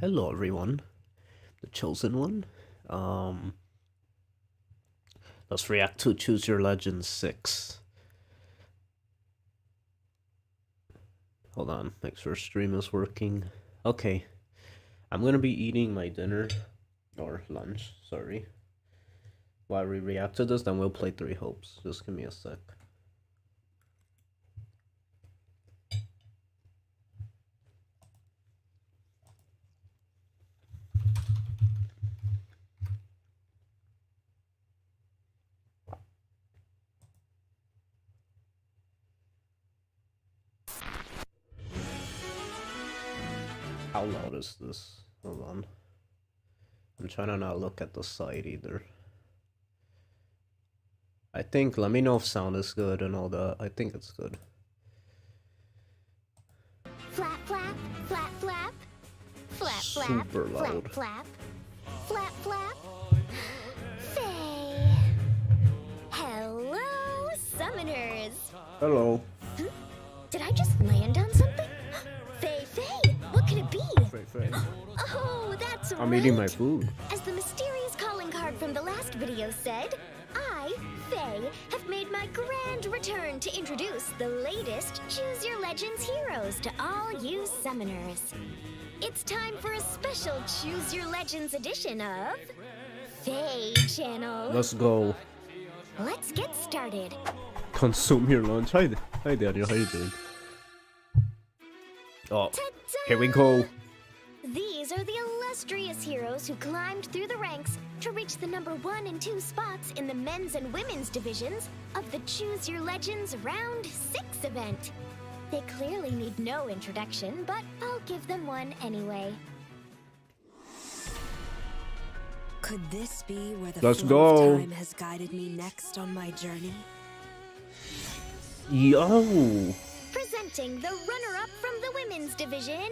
Hello everyone, the chosen one. Let's react to Choose Your Legend 6. Hold on, make sure stream is working. Okay, I'm gonna be eating my dinner, or lunch, sorry. While we react to this, then we'll play Three Hopes. Just give me a sec. How loud is this? Hold on. I'm trying to not look at the side either. I think, let me know if sound is good and all that. I think it's good. Flap, flap, flap, flap. Flap, flap, Super loud. flap, flap. Flap, flap. Faye. Hello, summoners. Hello. Did I just land on something? Faye, what could it be? Faye. Oh, that's right. I'm eating my food. As the mysterious calling card from the last video said, I, Faye, have made my grand return to introduce the latest Choose Your Legends heroes to all you summoners. It's time for a special Choose Your Legends edition of Faye Channel. Let's go. Let's get started. Consume your lunch. Hi Daniel, how you doing? Oh, Ta-da! here we go. These are the illustrious heroes who climbed through the ranks to reach the number 1 and 2 spots in the men's and women's divisions of the Choose Your Legends Round 6 event. They clearly need no introduction, but I'll give them one anyway. Could this be where the Let's flow go. of time has guided me next on my journey? Yo. Presenting the runner-up from the women's division,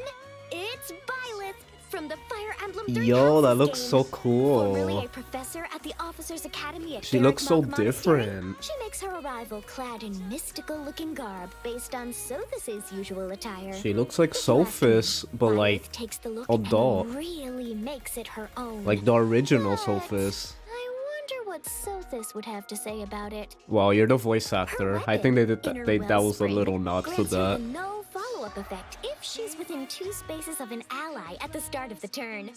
it's Byleth from the Fire Emblem 3 Yo, that Houses looks games. so cool. Formerly a professor at the Officers Academy at She looks so Barrack Monastery, different. She makes her arrival clad in mystical-looking garb based on Sothis' usual attire. She looks like If you ask me, Sophis, but Byleth like takes the look adult. and really makes it her own. the original But Sophis. I wonder what Sothis would have to say about it. Well, you're the voice actor. I think they did that. That was a little nod to grants her that. the no follow-up effect if she's within 2 spaces of an ally at the start of the turn.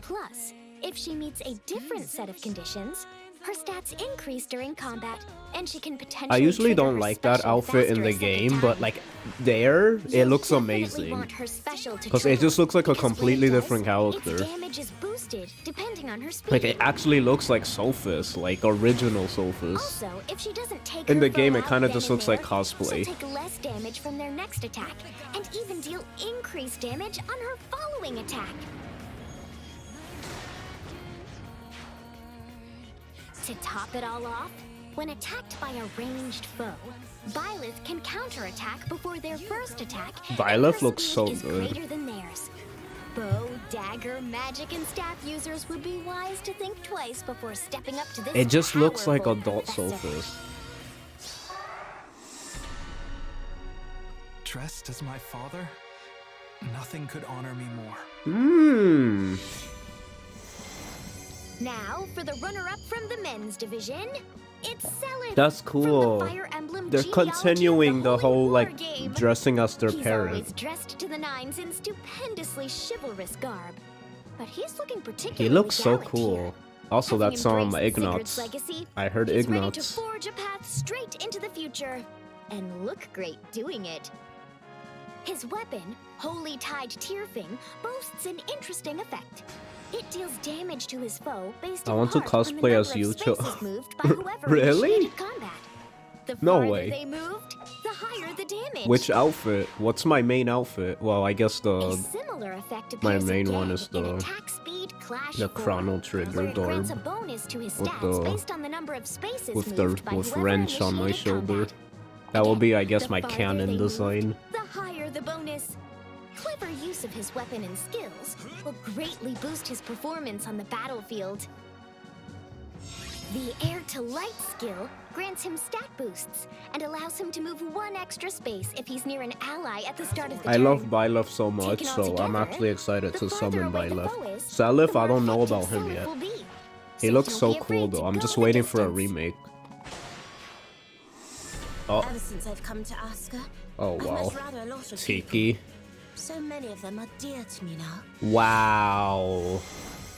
Plus, if she meets a different set of conditions, her stats increase during combat, and she can potentially. I usually trigger don't her like that special outfit in faster the a second game, time. but like there, it You'll looks definitely amazing. want her special to Because it trigger, just looks like a because when it completely does, different character. Its damage is boosted depending on her speed. Like it actually looks like Sophis, like original Sophis. Also, if she doesn't take In her the game, foe it out kinda then just and looks like there, cosplay. She'll take less damage from their next attack, and even deal increased damage on her following attack. To top it all off, when attacked by a ranged foe, Byleth can counterattack before their first attack. and Byleth her looks speed so is good. greater than theirs. Bow, dagger, magic, and staff users would be wise to think twice before stepping up to this. It just looks like powerful adult professor. Sophis. Dressed as my father, nothing could honor me more. Hmm. Now, for the runner-up from the men's division, it's Scarlett. That's From cool. the Fire Emblem They're genealogy of continuing the Holy whole War like game. dressing as their He's parent. always dressed to the nines in stupendously chivalrous garb, but he's looking particularly He looks so gallant cool. here. Also, Having that's embraced Sigurd's Ignatz. legacy, I heard he's ready to Ignatz. forge a path straight into the future, and look great doing it. His weapon, Holy Tide Tearfing, boasts an interesting effect. It deals damage to his foe based I in want to part on the cosplay number as of you too. spaces moved by whoever Really? initiated combat. The No farther way. they moved, the higher the damage. Which outfit? What's my main outfit? Well, I guess A the similar effect my appears main again one is in the- attack speed clash the 4, chrono trigger where it grants a garb bonus to his with stats the- based on the number of spaces with moved by whoever wrench on my initiated shoulder. combat. That will be, I Again, guess, the my farther canon they design. move, the higher the bonus. Clever use of his weapon and skills will greatly boost his performance on the battlefield. The Air to Light skill grants him stat boosts and allows him to move 1 extra space if he's near an ally at the start of the I turn. love Byleth so much, Taken so I'm altogether, actually excited the to farther summon away the Byleth. foe is, Salif, the I more don't know effective about him Salif yet. will be. He So looks don't so be cool afraid to though. I'm go just the waiting for a distance. remake. Oh, Ever since I've come to Asker, oh I've wow. met rather a lot of Tiki. people. So many of them are dear to me now. Wow.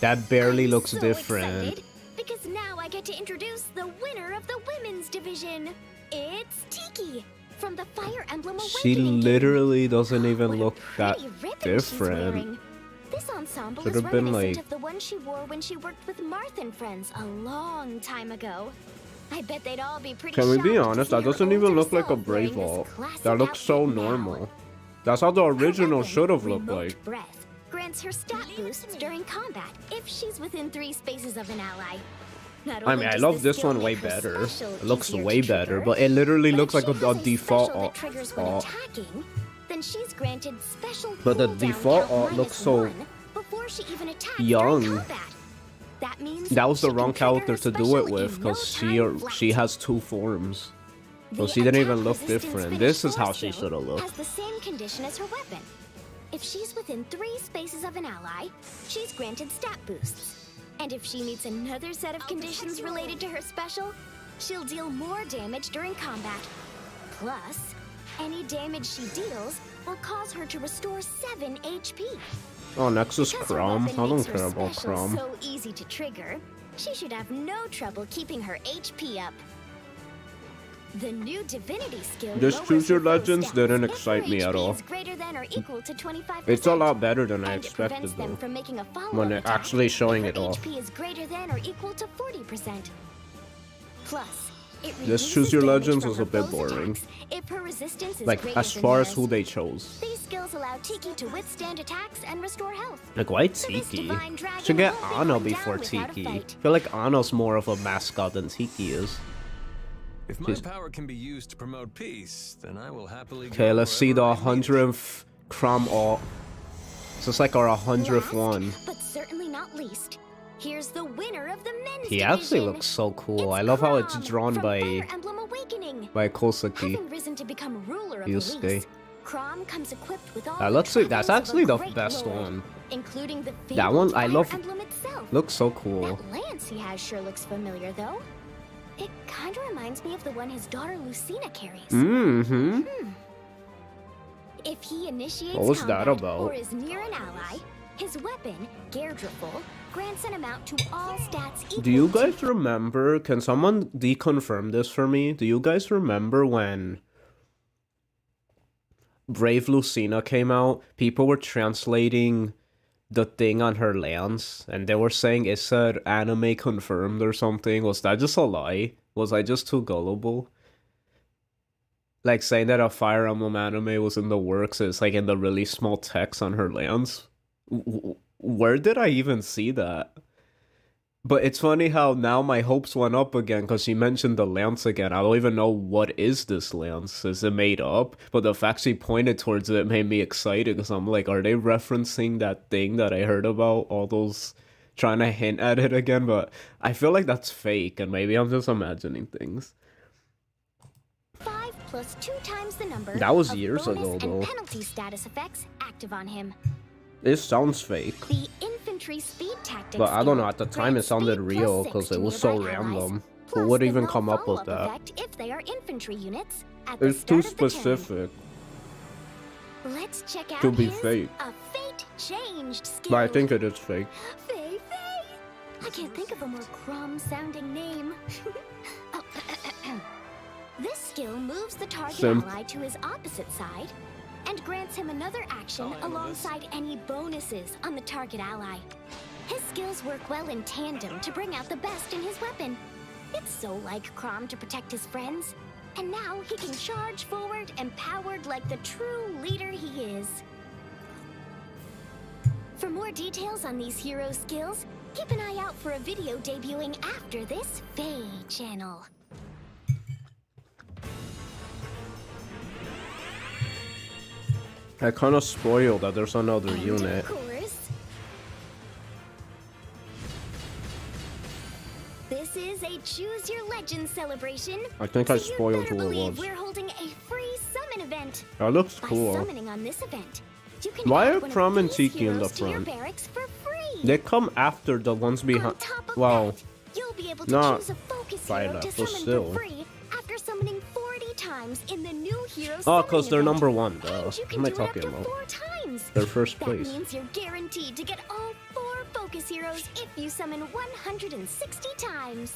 That barely I'm looks so different. excited, because now I get to introduce the winner of the women's division. It's Tiki from the Fire Emblem Awakening She game. literally doesn't even What look a that pretty ribbon she's different. wearing. This ensemble Should is have been, reminiscent like- of the one she wore when she worked with Marth and Friends a long time ago. I bet they'd all be pretty Can we be shocked to honest? see That her doesn't even older look like a self wearing Brave this Vault. classic That looks so outfit now. normal. That's how the Her original weapon, should have looked Remote like. Breath, grants her stat boosts during combat if she's within 3 spaces of an ally. Not I only mean, I does love this this skill one way make her better. special It looks easier way to better, trigger, but it literally but looks if like she a has default special that art. triggers when attacking, then she's granted special But the cooldown default count art looks so -1 before she even attacks young. during combat. That means That was the she wrong can trigger character her to do special it with, in because no time she flat. has 2 forms. So The she didn't even attack look resistance different. finish This is four how she skill should have looked. has the same condition as her weapon. If she's within 3 spaces of an ally, she's granted stat boosts. And if she meets another set of conditions related to her special, she'll deal more damage during combat. Plus, any damage she deals will cause her to restore 7 HP. Oh, Nexus Because her Crom. weapon I don't makes her care about special Crom. so easy to trigger, she should have no trouble keeping her HP up. The new divinity skill This lowers Choose Your her foe Legends stats didn't if her excite me at HP all. is greater than or equal to 25%. It's a lot better than I And it prevents expected them though. from making a follow-up When they're attack actually showing if it her off. HP is greater than or equal to 40%. Plus, it This reduces Choose Your damage Legends from was her a bit foe's boring. attacks if her resistance is Like, greater as than far as theirs. who they chose. These skills allow Tiki to withstand attacks and restore health. Like, why So this Tiki? divine dragon Should get won't be Anna run down before without a Tiki. I fight. feel like Anna's more of a mascot than Tiki is. If my She's- power can be used to promote peace, then I will happily Okay, go let's see the wherever I need it. 100th Crom alt. This is like our 100th Last, one. but certainly not least, here's the winner of the men's He actually division. looks so cool. It's I love how it's Chrom drawn from by Fire Emblem Awakening. Kosaki. Having risen to become ruler of Yusuke. the Leafs, Chrom comes equipped with all Let's see, that's trappings of a actually the great best lord, one. including the That one, fabled I Fire love- Emblem itself. Looks so cool. That lance he has sure looks familiar, though. It kind of reminds me of the one his daughter Lucina carries. Mm-hmm. If he initiates What was that combat about? or is near an ally, his weapon, Gairdrifle, grants an amount to all stats equal Do you to guys remember? Can someone deconfirm this for me? Do you guys remember when Brave Lucina came out? People were translating the thing on her lance, and they were saying it said anime confirmed or something. Was that just a lie? Was I just too gullible? Like saying that a Fire Emblem anime was in the works, it's like in the really small text on her lance. Where did I even see that? But it's funny how now my hopes went up again because she mentioned the lance again. I don't even know what is this lance. Is it made up? But the fact she pointed towards it made me excited because I'm like, are they referencing that thing that I heard about? All those trying to hint at it again? But I feel like that's fake and maybe I'm just imagining things. 5 plus 2 times the number That was of years bonus ago, and though. penalty status effects active on him. It sounds fake. The infantry speed tactics But I don't know, skill at the time it grants sounded speed real plus 6 because to it was so nearby allies, random. Who plus would the even no come up with follow-up that? effect if they are infantry units at the It's too start of the turn. specific Let's check out to be his fake. A Fate Changed skill. But I think it is fake. Fei Fei! I can't think of a more Crom-sounding name. Oh, this skill moves the target Simp. ally to his opposite side and grants him another action alongside any bonuses on the target ally. His skills work well in tandem to bring out the best in his weapon. It's so like Crom to protect his friends. And now he can charge forward, empowered like the true leader he is. For more details on these hero skills, keep an eye out for a video debuting after this Fei channel. I kind of spoiled that there's another And unit. of course, this This is a Choose Your Legend celebration. I think I so you'd spoiled better who it believe was. We're holding a free summon event. That looks By cool. summoning on this event, you can Why add are one of Prom and these Tiki in the heroes to your front? barracks for free. They come after the ones behind. On top of Wow. that, you'll be able to Not choose a focus by hero that, to but summon still. for free after summoning 40 times in the new hero Oh, summoning because they're event. number one. Duh. And you What can am I do it up talking to about? 4 times. They're first That place. means you're guaranteed to get all 4 focus heroes if you summon 160 times.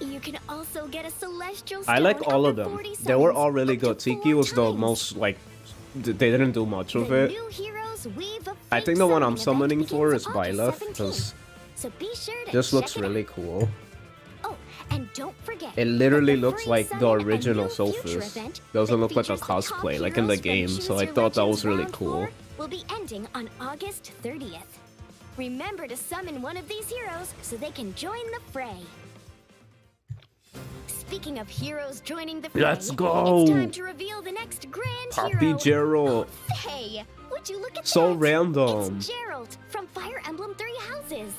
You can also get a celestial stone I like all of after them. 40 They were summons all really up to good. Tiki 4 was the times. most like. They didn't do much of The it. new heroes Weave of I Fate think the one I'm summoning event summoning for begins is August Byleth 17th. because So be sure to this check looks it really out. cool. Oh, and don't forget. It literally that the looks free like the summon a original new future Sophis. event Doesn't that look like a features the top cosplay like in the heroes from game, Choose so I Your thought that Legends was really Round cool. 4 will be ending on August 30th. Remember to summon one of these heroes so they can join the fray. Speaking of heroes joining the fray, Let's go! It's time to reveal the next grand Poppy hero. Gerald. Hey, would you look at So that? random. It's Gerald from Fire Emblem Three Houses.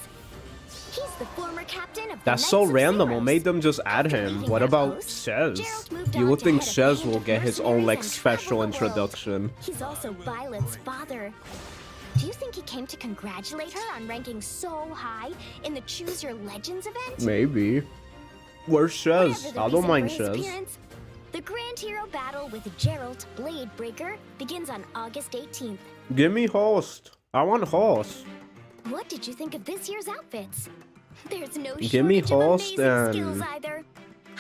He's the former captain of the That's Knights so of random. What Zeros. made them just add After him? leaving What their about host, Shez? Gerald moved You on would to think head a Shez band will of get his own like mercenaries and special travel the world. introduction. He's also Violet's father. Do you think he came to congratulate her on ranking so high in the Choose Your Legends event? Maybe. Where's Whatever Shez? the I don't reason mind for his Shez. appearance, the Grand Hero battle with Gerald Blade Breaker begins on August 18th. Give me host. I want host. What did you think of this year's outfits? There's no Give me shortage of host amazing skills and- either.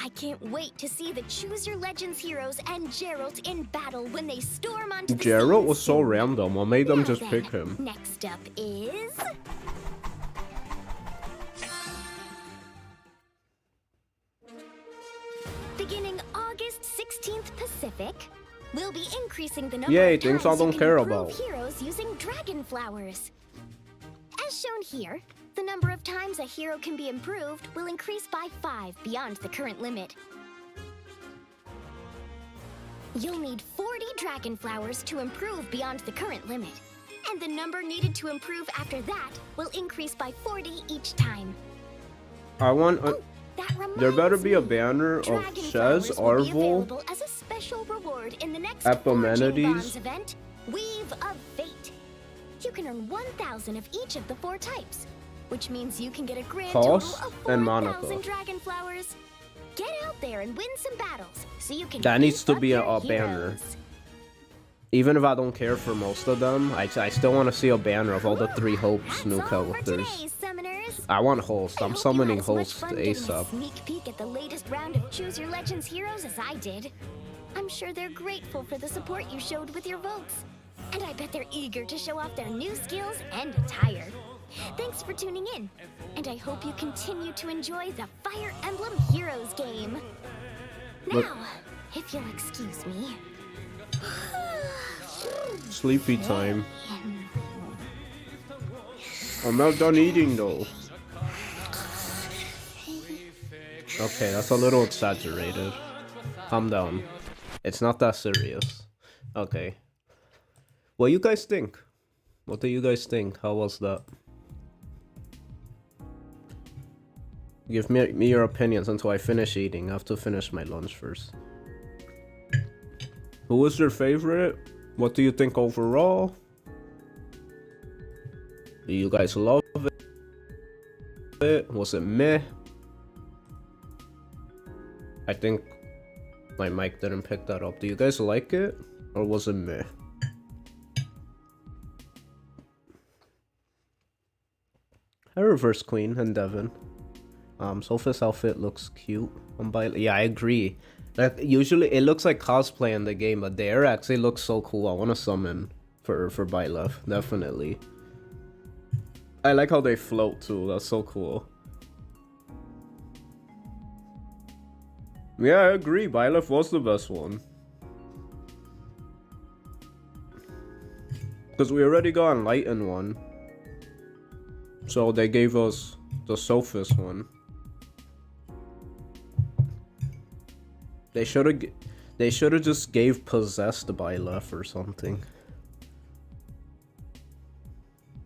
I can't wait to see the Choose Your Legends heroes and Gerald in battle when they storm onto the Gerald scene was so soon. random. What made them Now just then, pick him? Next up is... Beginning August 16th Pacific, we'll be increasing the number Yay, of things times I don't you can care improve about. heroes using dragon flowers. As shown here, the number of times a hero can be improved will increase by 5 beyond the current limit. You'll need 40 dragon flowers to improve beyond the current limit, and the number needed to improve after that will increase by 40 each time. I want. Oh, that reminds There better be a me. banner of Dragon Shez, flowers will be Arvel, available as a special reward in the next Epimenides. Forging Bonds event, Weave of Fate. You can earn 1,000 of each of the 4 types, which means you can get a grand Host total of and 4,000 Monaco. dragon flowers. Get out there and win some battles so you can That needs beef to up be your a banner. heroes. Even if I don't care for most of them, I still want to see a banner of all the 3 Hopes That's new all for characters. today, summoners. I want host. I I'm hope you summoning had as much host fun getting a ASAP. sneak peek at the latest round of Choose Your Legends heroes as I did. I'm sure they're grateful for the support you showed with your votes. And I bet they're eager to show off their new skills and attire. Thanks for tuning in, and I hope you continue to enjoy the Fire Emblem Heroes game. Look. Now, if you'll excuse me. Sleepy time. I'm not done eating though. Okay, that's a little exaggerated. Calm down. It's not that serious. Okay. What you guys think? What do you guys think? How was that? Give me your opinions until I finish eating. I have to finish my lunch first. Who was your favorite? What do you think overall? Do you guys love it? Was it meh? I think my mic didn't pick that up. Do you guys like it? Or was it meh? I reverse Queen and Devin. Sophie's outfit looks cute. Yeah, I agree. Like usually it looks like cosplay in the game, but there actually looks so cool. I want to summon for Byleth, definitely. I like how they float too. That's so cool. Yeah, I agree. Byleth was the best one. Because we already got Enlightened one. So they gave us the Sophis one. They should have just gave Possessed Byleth or something.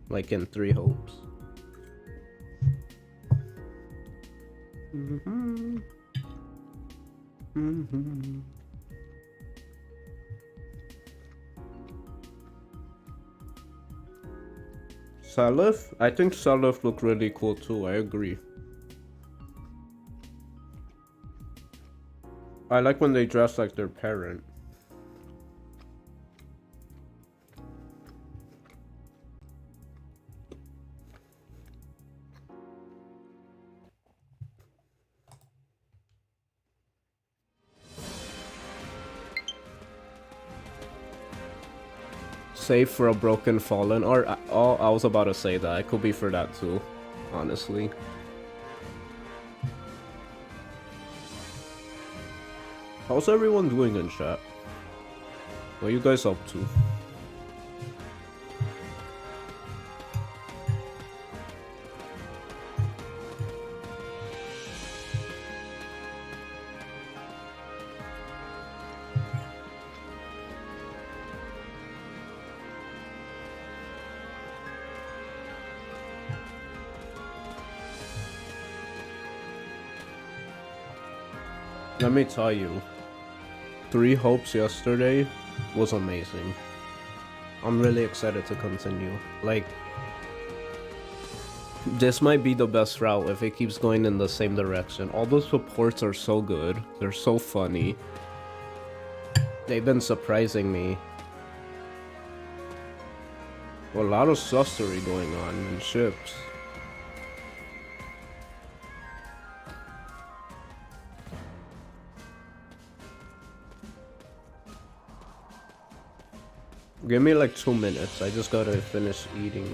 Like in 3 Hopes. Salif? I think Salif look really cool too, I agree. I like when they dress like their parent. Save for a broken fallen, or oh, I was about to say that. I could be for that too, honestly. How's everyone doing in chat? What are you guys up to? Let me tell you, 3 hopes yesterday was amazing. I'm really excited to continue. Like, this might be the best route if it keeps going in the same direction. All those supports are so good. They're so funny. They've been surprising me. A lot of sussery going on in ships. Give me like 2 minutes. I just gotta finish eating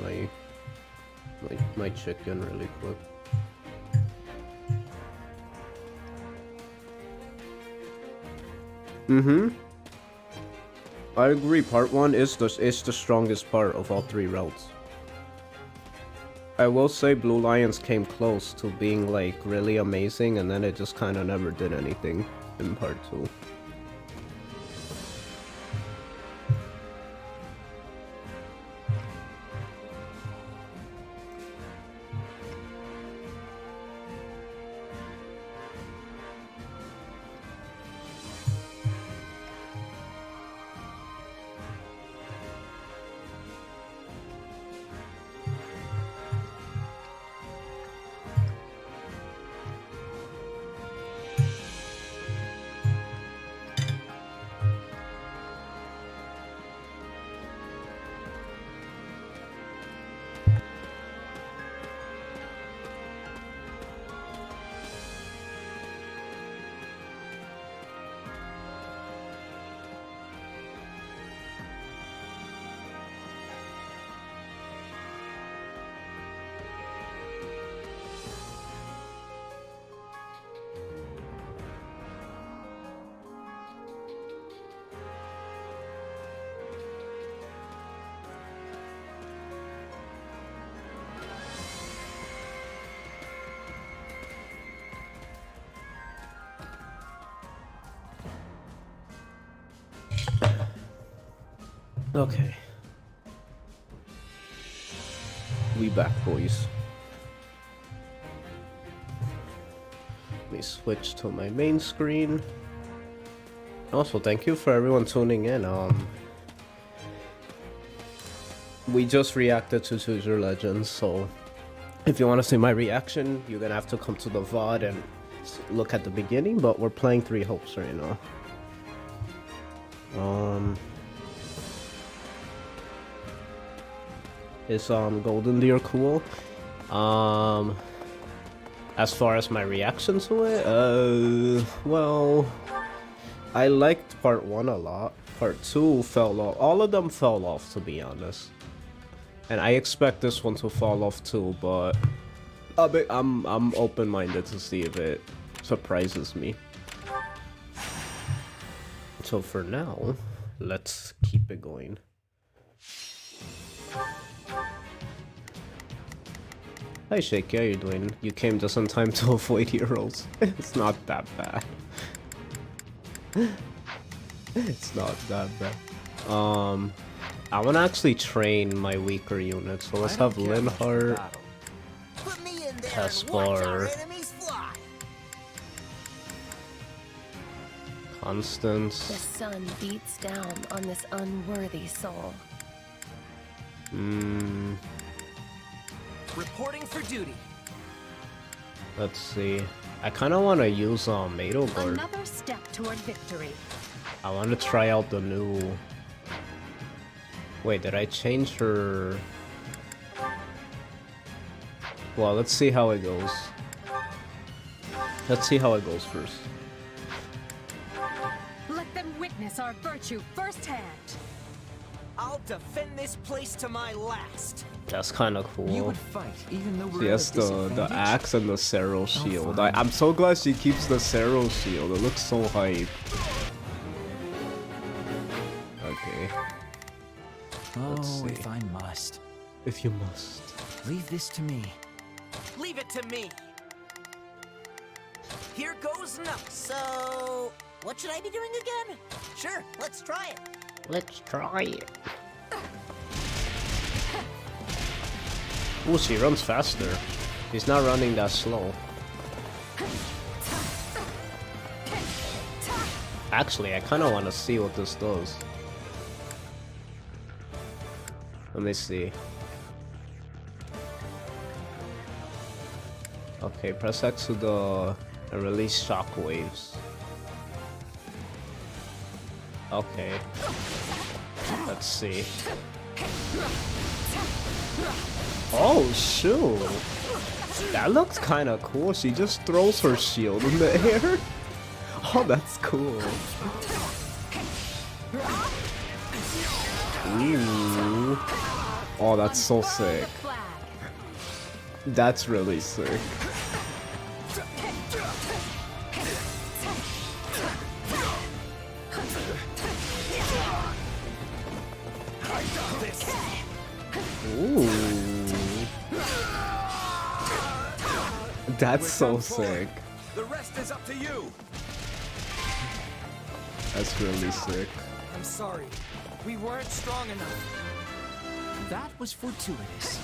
my chicken really quick. I agree. Part 1 is the strongest part of all 3 routes. I will say Blue Lions came close to being like really amazing, and then it just kind of never did anything in part 2. Okay. We back, boys. Let me switch to my main screen. Also, thank you for everyone tuning in. We just reacted to Choose Your Legends, so if you want to see my reaction, you're gonna have to come to the VOD and look at the beginning, but we're playing 3 hopes right now. Is Golden Deer cool? As far as my reaction to it, well, I liked part 1 a lot. Part 2 fell off. All of them fell off, to be honest. And I expect this one to fall off too, but I'm open-minded to see if it surprises me. So for now, let's keep it going. Hi Shaky, how you doing? You came just in time to avoid heroes. It's not that bad. It's not that bad. I wanna actually train my weaker units, so let's have Linhardt, Caspar, Constance. The sun beats down on this unworthy soul. Reporting for duty. Let's see. I kind of want to use Mato Guard. Another step toward victory. I want to try out the new. Wait, did I change her? Well, let's see how it goes. Let's see how it goes first. Let them witness our virtue firsthand. I'll defend this place to my last. That's kind of You cool. would fight even though we're Yes, at a the disadvantage? axe and the Cerro shield. fine. I'm so glad she keeps the Cerro shield. It looks so hype. Okay. Let's Oh, see. if I must. If you must. Leave this to me. Leave it to me. Here goes nothing. So, what should I be doing again? Sure, let's try it. Let's try it. Ooh, she runs faster. She's not running that slow. Actually, I kind of want to see what this does. Let me see. Okay, press X to the and release shockwaves. Okay. Let's see. Oh shoot! That looks kind of cool. She just throws her shield in the air. Oh, that's cool. Ooh. Oh, that's so sick. That's really sick. Ooh. That's so sick. The rest is up to you. That's really sick. I'm sorry. We weren't strong enough. That was fortuitous.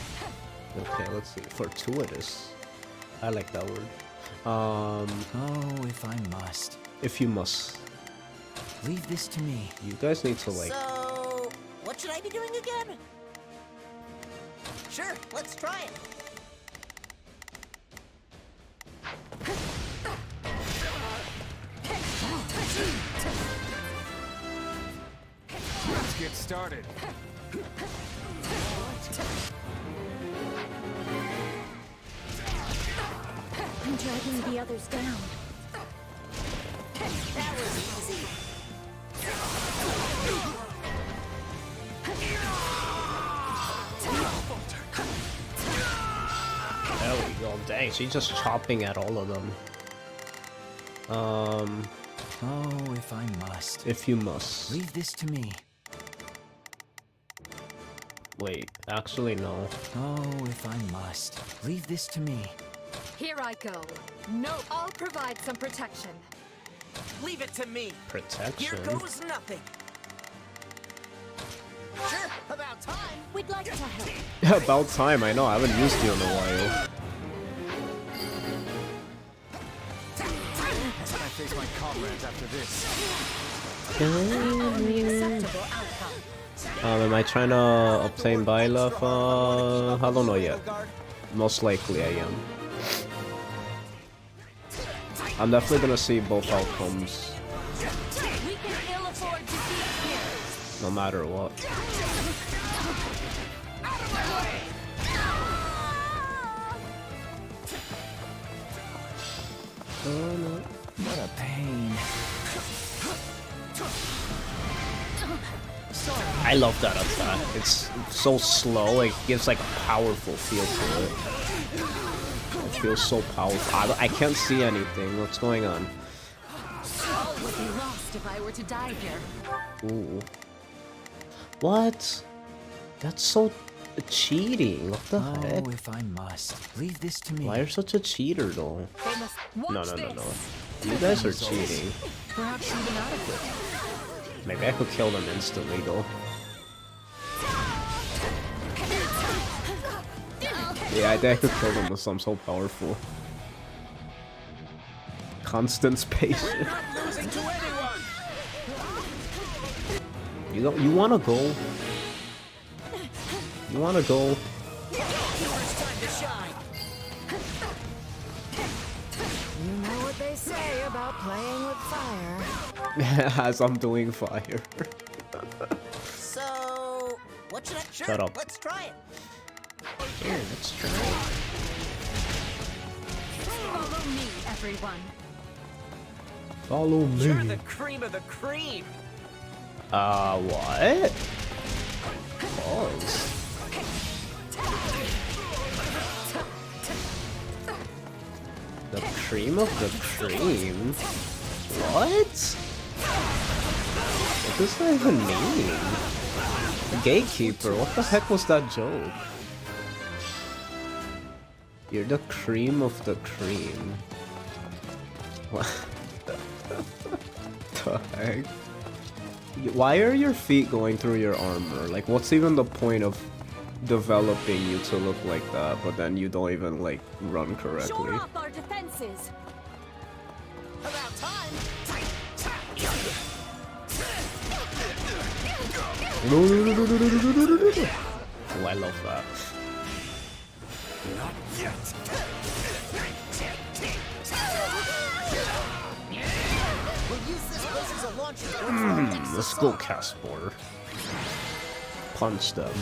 Okay, let's see. Fortuitous. I like that word. Oh, if I must. If you must. Leave this to me. You guys need to like. So, what should I be doing again? Sure, let's try it. Let's get started. I'm dragging the others down. That was easy. There we go. Dang, she's just chopping at all of them. Oh, if I must. If you must. Leave this to me. Wait, actually no. Oh, if I must. Leave this to me. Here I go. No, I'll provide some protection. Leave it to me. Here Protection. goes nothing. Sure, about time. We'd like to help. About time, I know. I haven't used you in a while. I face my comrades after this. Acceptable outcome. Am I trying to obtain Byleth? I don't know yet. Most likely I am. I'm definitely gonna see both outcomes, We can ill afford defeat here. no matter what. What a pain. I love that attack. It's so slow. It gives like a powerful feel to it. It feels so powerful. I can't see anything. What's going on? All would be lost if I were to die here. Ooh. What? That's so cheating. What the heck? Oh, if I must. Leave this to me. Why are you such a cheater though? They must watch No. this. You guys are cheating. Perhaps even adequate. Maybe I could kill them instantly though. Yeah, I think I could kill them with I'm so powerful. Constant space. Not losing to anyone. You wanna go? You wanna go? First time to shine. You know what they say about playing with fire. As I'm doing fire. So, what should I? Sure, Shut up. let's try it. Yeah, let's try it. Follow me, everyone. Follow You're me. the cream of the cream. What? Pause. The cream of the cream? What? What does that even mean? Gatekeeper, what the heck was that joke? You're the cream of the cream. What the heck? Why are your feet going through your armor? Like, what's even the point of developing you to look like that, but then you don't even, like, run correctly? Shore up our defenses. About time. Oh, I love that. Not yet. We'll use this place as a launching point for our next Let's go, assault. Casper. Punch them.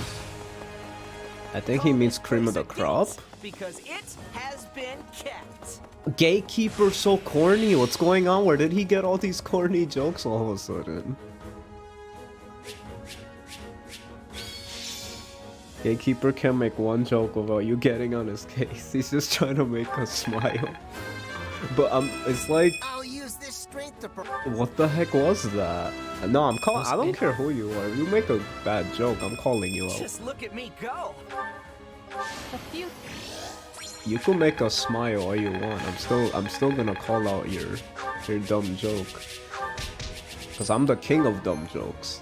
I think he means cream of the crop. Because it has been kept. Gatekeeper so corny. What's going on? Where did he get all these corny jokes all of a sudden? Gatekeeper can make one joke about you getting on his case. He's just trying to make us smile. But it's like, I'll use this strength to. what the heck was that? No, I'm calling. I don't care who you are. If you make a bad joke, I'm calling you out. Just look at me go. A few. You can make us smile all you want. I'm still gonna call out your dumb joke. Cause I'm the king of dumb jokes.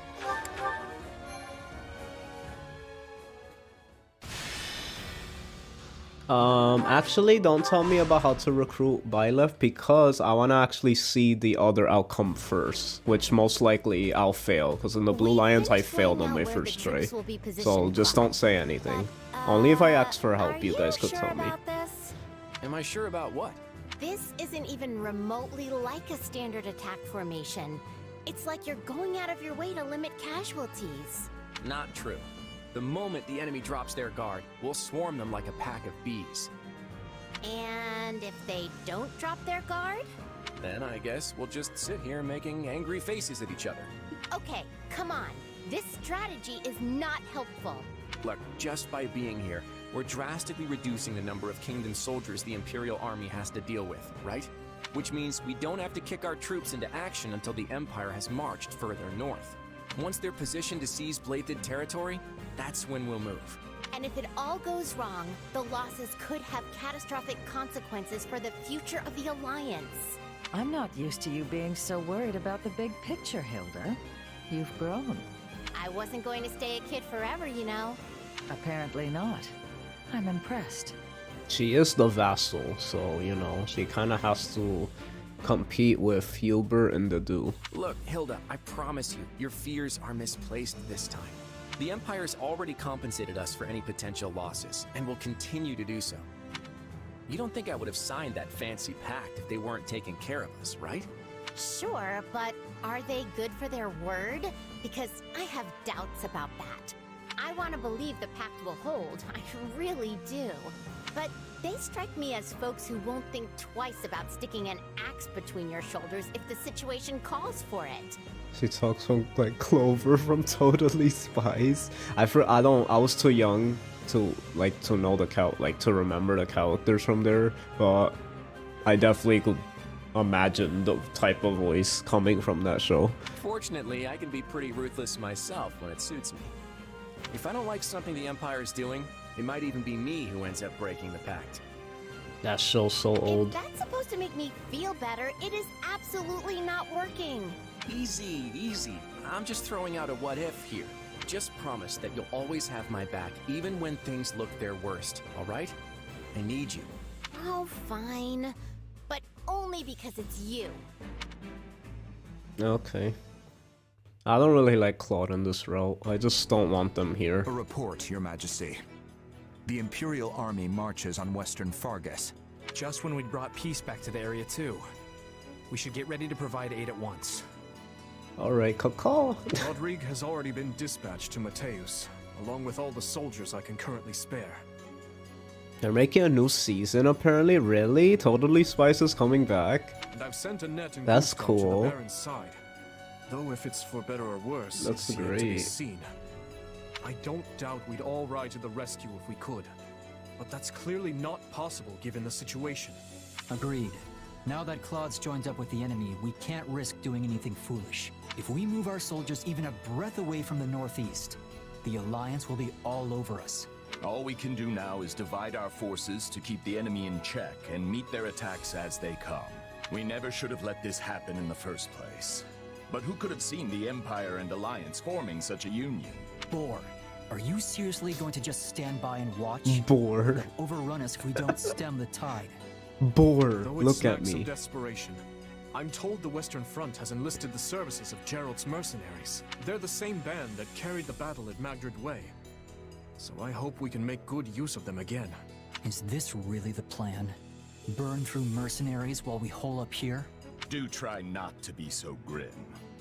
Actually, don't tell me about how to recruit Byleth because I wanna actually see the other outcome first, which most likely I'll fail, because in the Blue Lions I failed on my first try. So just don't say anything. Only if I ask for help, you guys could tell me. This? Am I sure about what? This isn't even remotely like a standard attack formation. It's like you're going out of your way to limit casualties. Not true. The moment the enemy drops their guard, we'll swarm them like a pack of bees. And if they don't drop their guard? Then I guess we'll just sit here making angry faces at each other. Okay, come on. This strategy is not helpful. Look, just by being here, we're drastically reducing the number of Kingdom soldiers the Imperial Army has to deal with, right? Which means we don't have to kick our troops into action until the Empire has marched further north. Once they're positioned to seize bladed territory, that's when we'll move. And if it all goes wrong, the losses could have catastrophic consequences for the future of the Alliance. I'm not used to you being so worried about the big picture, Hilda. You've grown. I wasn't going to stay a kid forever, you know. Apparently not. I'm impressed. She is the vassal, so, you know, she kind of has to compete with Hubert and the Dew. Look, Hilda, I promise you, your fears are misplaced this time. The Empire's already compensated us for any potential losses, and will continue to do so. You don't think I would have signed that fancy pact if they weren't taking care of us, right? Sure, but are they good for their word? Because I have doubts about that. I want to believe the pact will hold, I really do. But they strike me as folks who won't think twice about sticking an axe between your shoulders if the situation calls for it. She talks from like Clover from Totally Spies. I was too young to know to remember the characters from there, but I definitely could imagine the type of voice coming from that show. Fortunately, I can be pretty ruthless myself when it suits me. If I don't like something the Empire's doing, it might even be me who ends up breaking the pact. That show's so old. If that's supposed to make me feel better, it is absolutely not working. Easy, easy. I'm just throwing out a what if here. Just promise that you'll always have my back, even when things look their worst, alright? I need you. Oh, fine. But only because it's you. Okay. I don't really like Claude in this route. I just don't want them here. A report, Your Majesty. The Imperial Army marches on western Fargus. Just when we'd brought peace back to the area too. We should get ready to provide aid at once. Alright, Caw. Rodrigue has already been dispatched to Mateus, along with all the soldiers I can currently spare. They're making a new season apparently, really? Totally Spice is coming back. And I've sent a net and That's Gustav cool. to the Baron's side. Though if it's for better or worse, That's it's yet to be great. seen. I don't doubt we'd all ride to the rescue if we could. But that's clearly not possible given the situation. Agreed. Now that Claude's joined up with the enemy, we can't risk doing anything foolish. If we move our soldiers even a breath away from the northeast, the Alliance will be all over us. All we can do now is divide our forces to keep the enemy in check and meet their attacks as they come. We never should have let this happen in the first place. But who could have seen the Empire and Alliance forming such a union? Boar, are you seriously going to just stand by and watch? Boar. They'll overrun us if we don't stem the tide. Boar. Though it Look at smacks of me. desperation, I'm told the Western Front has enlisted the services of Gerald's mercenaries. They're the same band that carried the battle at Magdred Way. So I hope we can make good use of them again. Is this really the plan? Burn through mercenaries while we hole up here? Do try not to be so grim.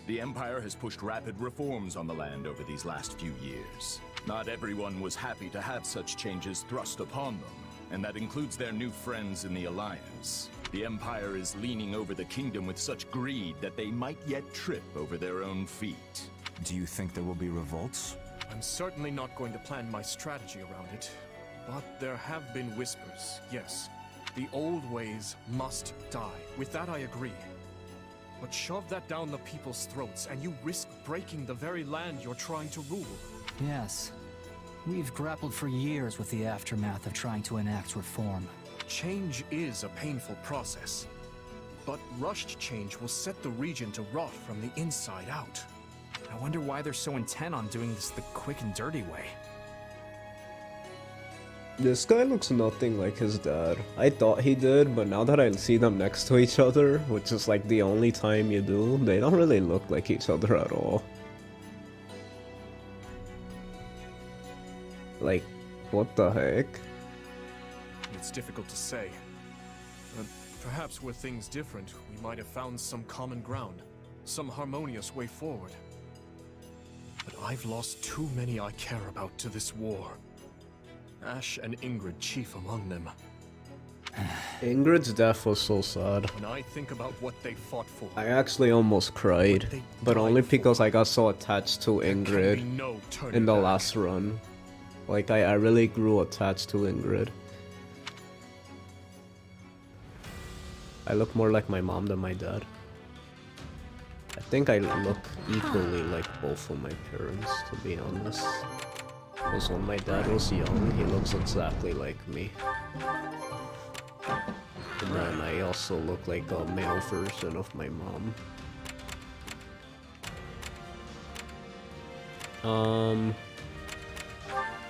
The Empire has pushed rapid reforms on the land over these last few years. Not everyone was happy to have such changes thrust upon them, and that includes their new friends in the Alliance. The Empire is leaning over the kingdom with such greed that they might yet trip over their own feet. Do you think there will be revolts? I'm certainly not going to plan my strategy around it, but there have been whispers, yes. The old ways must die. With that I agree. But shove that down the people's throats, and you risk breaking the very land you're trying to rule. Yes. We've grappled for years with the aftermath of trying to enact reform. Change is a painful process, but rushed change will set the region to rot from the inside out. I wonder why they're so intent on doing this the quick and dirty way. This guy looks nothing like his dad. I thought he did, but now that I see them next to each other, which is like the only time you do, they don't really look like each other at all. Like, what the heck? It's difficult to say. But perhaps were things different, we might have found some common ground, some harmonious way forward. But I've lost too many I care about to this war. Ash and Ingrid chief among them. Ingrid's death was so sad. When I think about what they fought for, I actually almost cried, but only because I got so attached to there can be Ingrid no turning in the back. last run. Like, I really grew attached to Ingrid. I look more like my mom than my dad. I think I look equally like both of my parents, to be honest. Because when my dad was young, he looks exactly like me. And then I also look like a male version of my mom.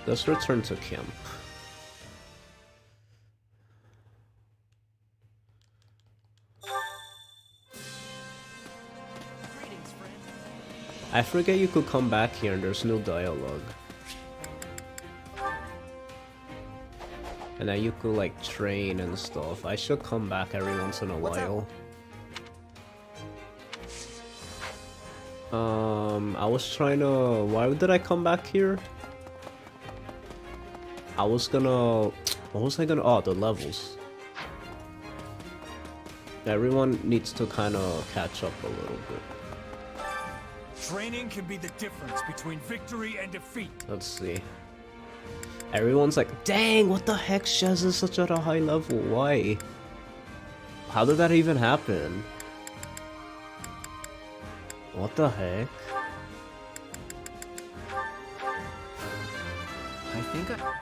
Let's return to camp. I forget you could come back here and there's no dialogue. And then you could like train and stuff. I should come back every once in a while. I was trying to... Why did I come back here? I was gonna... What was I gonna... Oh, the levels. Everyone needs to kind of catch up a little bit. Training can be the difference between victory and defeat. Let's see. Everyone's like, dang, what the heck? Shez is such at a high level. Why? How did that even happen? What the heck? I think I...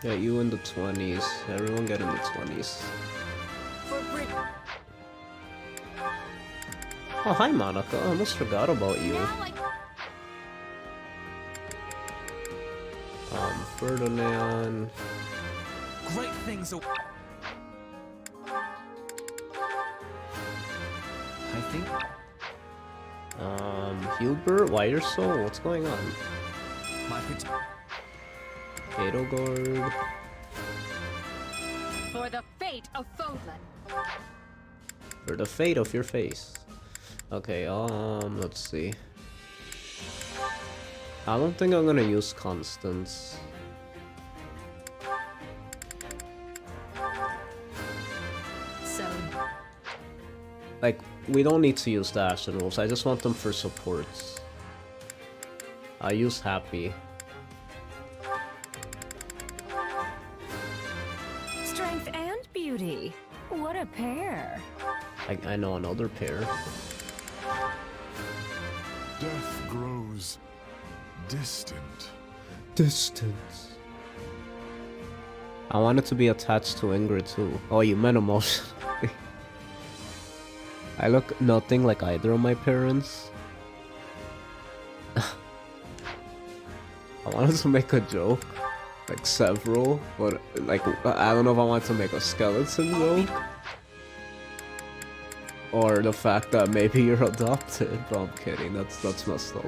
Yeah, you in the 20s. Everyone get in the 20s. Oh, hi, Monica. I almost forgot about you. Ferdinand. Great things. I think. Hubert, why you're so? What's going on? Kato guard. For the fate of Fodlan. For the fate of your face. Okay, let's see. I don't think I'm gonna use Constance. So, Like, we don't need to use the action rules. I just want them for supports. I use Happy. Strength and beauty. What a pair. I know another pair. Death grows distant. Distance. I wanted to be attached to Ingrid too. Oh, you meant emotionally. I look nothing like either of my parents. I wanted to make a joke. Like several, but like I don't know if I want to make a skeleton joke. Or the fact that maybe you're adopted. But I'm kidding, that's messed up.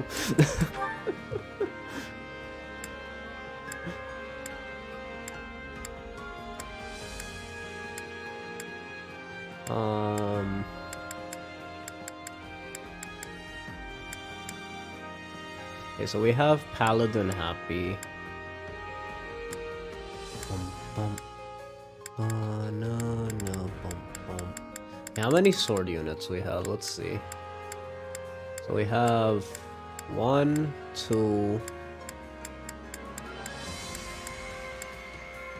Okay, so we have Paladin Happy. How many sword units we have? Let's see. So we have 1, 2,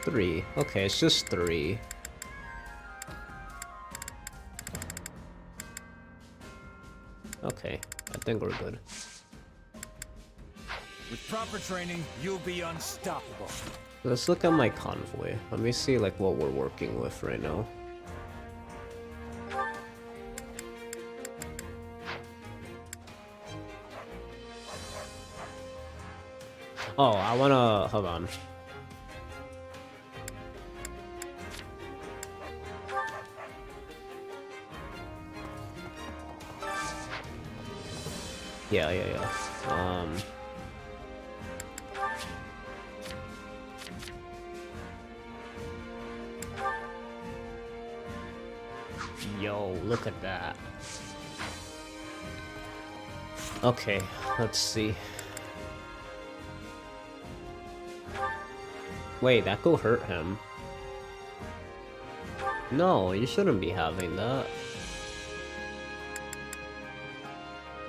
3. Okay, it's just 3. Okay, I think we're good. With proper training, you'll be unstoppable. Let's look at my convoy. Let me see like what we're working with right now. Oh, I wanna... hold on. Yeah. Yo, look at that. Okay, let's see. Wait, that could hurt him. No, you shouldn't be having that.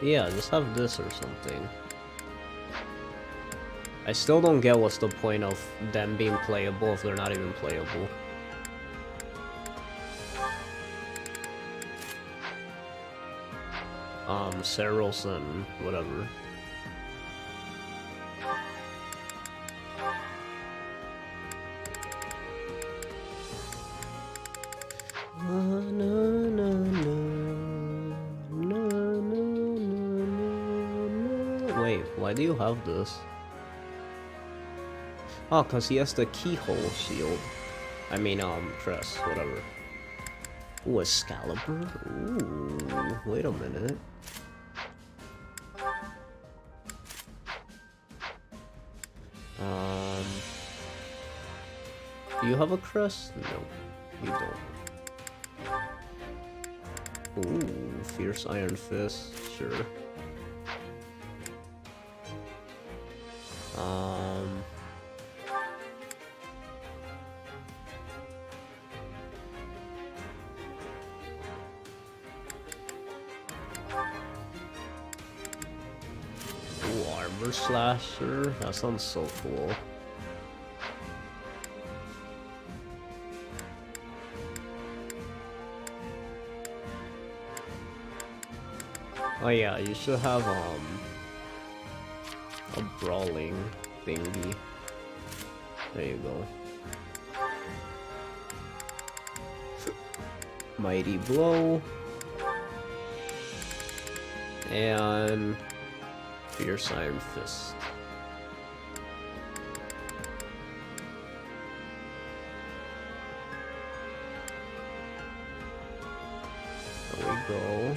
Yeah, just have this or something. I still don't get what's the point of them being playable if they're not even playable. Cerils and whatever. Wait, why do you have this? Oh, cause he has the keyhole shield. I mean, tress, whatever. Ooh, Excalibur? Ooh, wait a minute. Do you have a crest? No, you don't. Ooh, Fierce Iron Fist, sure. Ooh, Armor Slasher? That sounds so cool. Oh yeah, you should have a brawling thingy. There you go. Mighty Blow. And Fierce Iron Fist. There we go.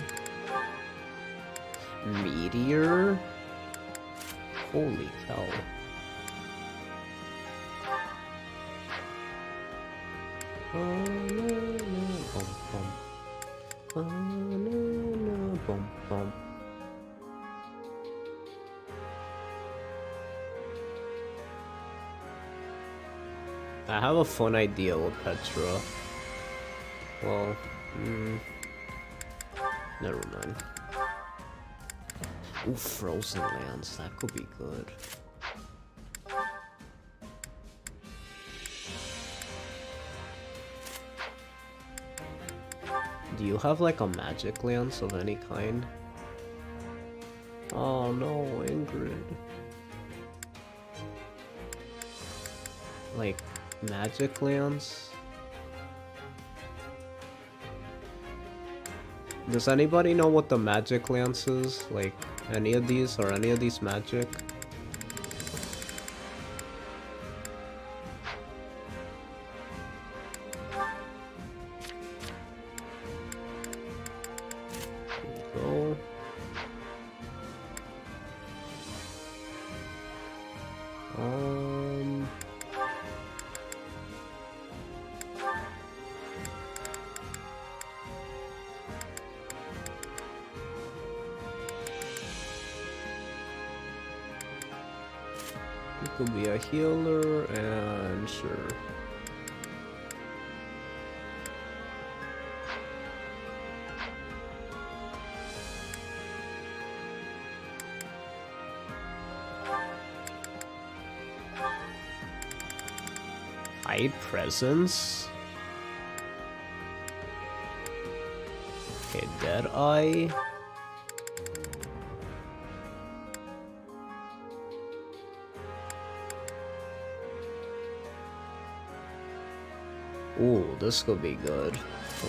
Meteor? Holy cow. I have a fun idea with Petra. Well, never mind. Ooh, Frozen Lands, that could be good. Do you have like a magic lance of any kind? Oh no, Ingrid. Like, magic lance? Does anybody know what the magic lance is? Like, any of these or any of these magic? Go. It could be a healer, and sure. Hide presence? Okay, Deadeye. Ooh, this could be good. I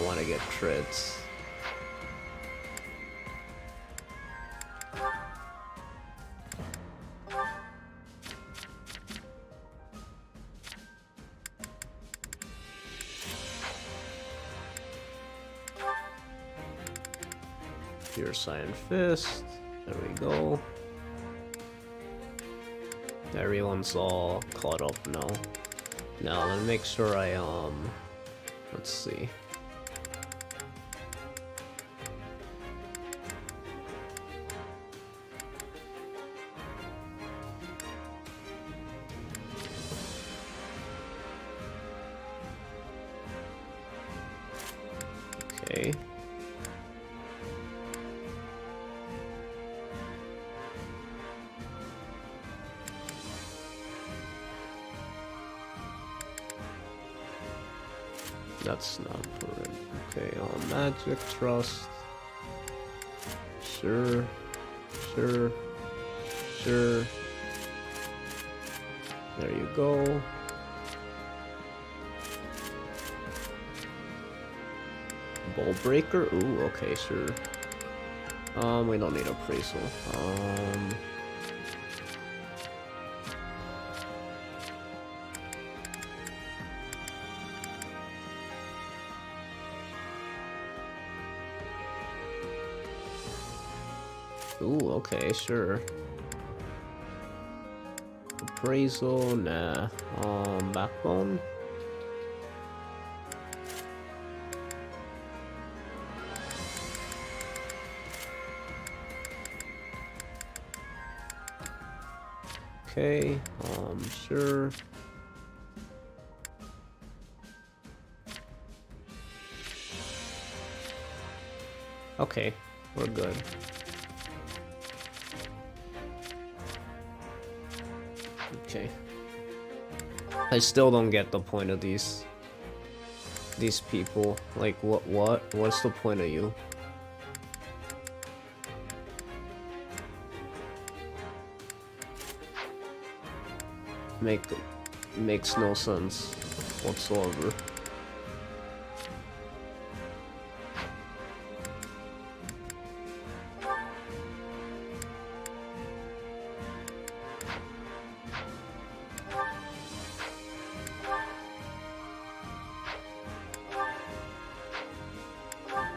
want to get crits. Fierce Iron Fist. There we go. Everyone's all caught up now. Now let me make sure I let's see. Okay. That's not important. Okay, magic, trust. Sure. There you go. Ball breaker? Ooh, okay, sure. We don't need appraisal. Ooh, okay, sure. Appraisal, nah. Backbone? Okay, sure. Okay, we're good. Okay. I still don't get the point of these people. Like, what's the point of you? Makes no sense whatsoever.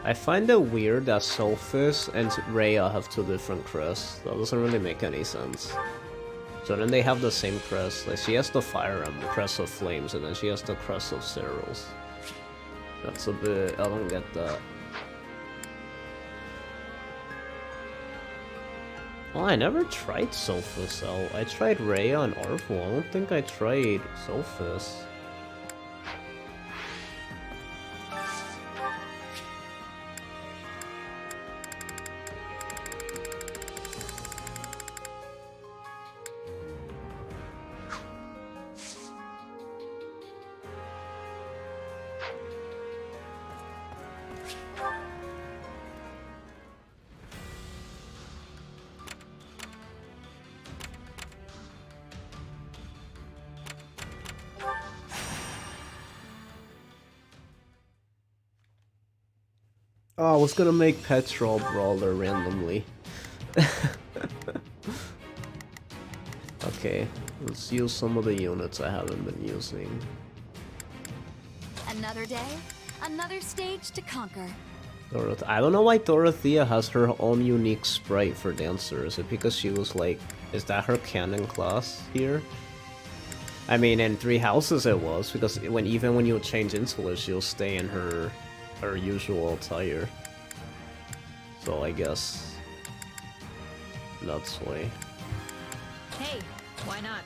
I find it weird that Sophis and Rhea have two different crests. That doesn't really make any sense. So then they have the same crest. Like, she has the Fire Emblem, Crest of Flames, and then she has the Crest of Cereals. That's a bit... I don't get that. Oh, I never tried Sophis out. I tried Rhea and Arvo. I don't think I tried Sophis. Oh, I was gonna make Petrol Brawler randomly. Okay, let's use some of the units I haven't been using. Another day, another stage to conquer. I don't know why Dorothea has her own unique sprite for Dancer. Is it because she was like... Is that her canon class here? I mean, in Three Houses it was, because even when you change into it, she'll stay in her usual attire. So I guess that's why. Hey, why not?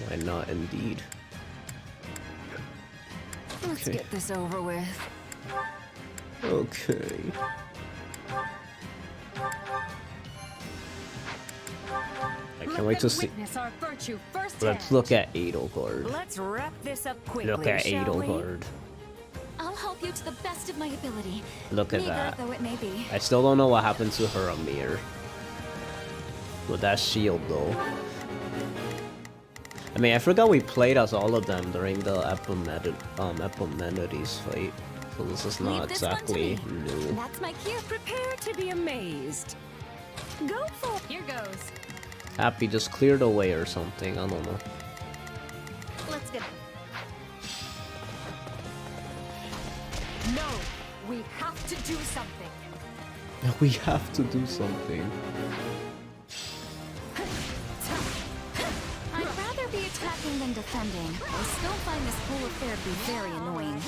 Why not, indeed. Let's Okay. get this over with. Okay. I can't wait to see. Our virtue Let's look at Edelgard. Let's wrap this up quickly. Look at shall we? Edelgard. I'll help you to the best of my ability. Look at Meager that. though it may be. I still don't know what happened to her Amir. With that shield though. I mean, I forgot we played as all of them during the Epimenides fight. So this is not Leave this one to exactly me. new. That's my cue. Prepare to be amazed. Go for it. Here goes. Happy just cleared away or something, I don't know. Let's get. No, we have to do something. We have to do something. I'd rather be attacking than defending. I still find this whole affair to be very annoying.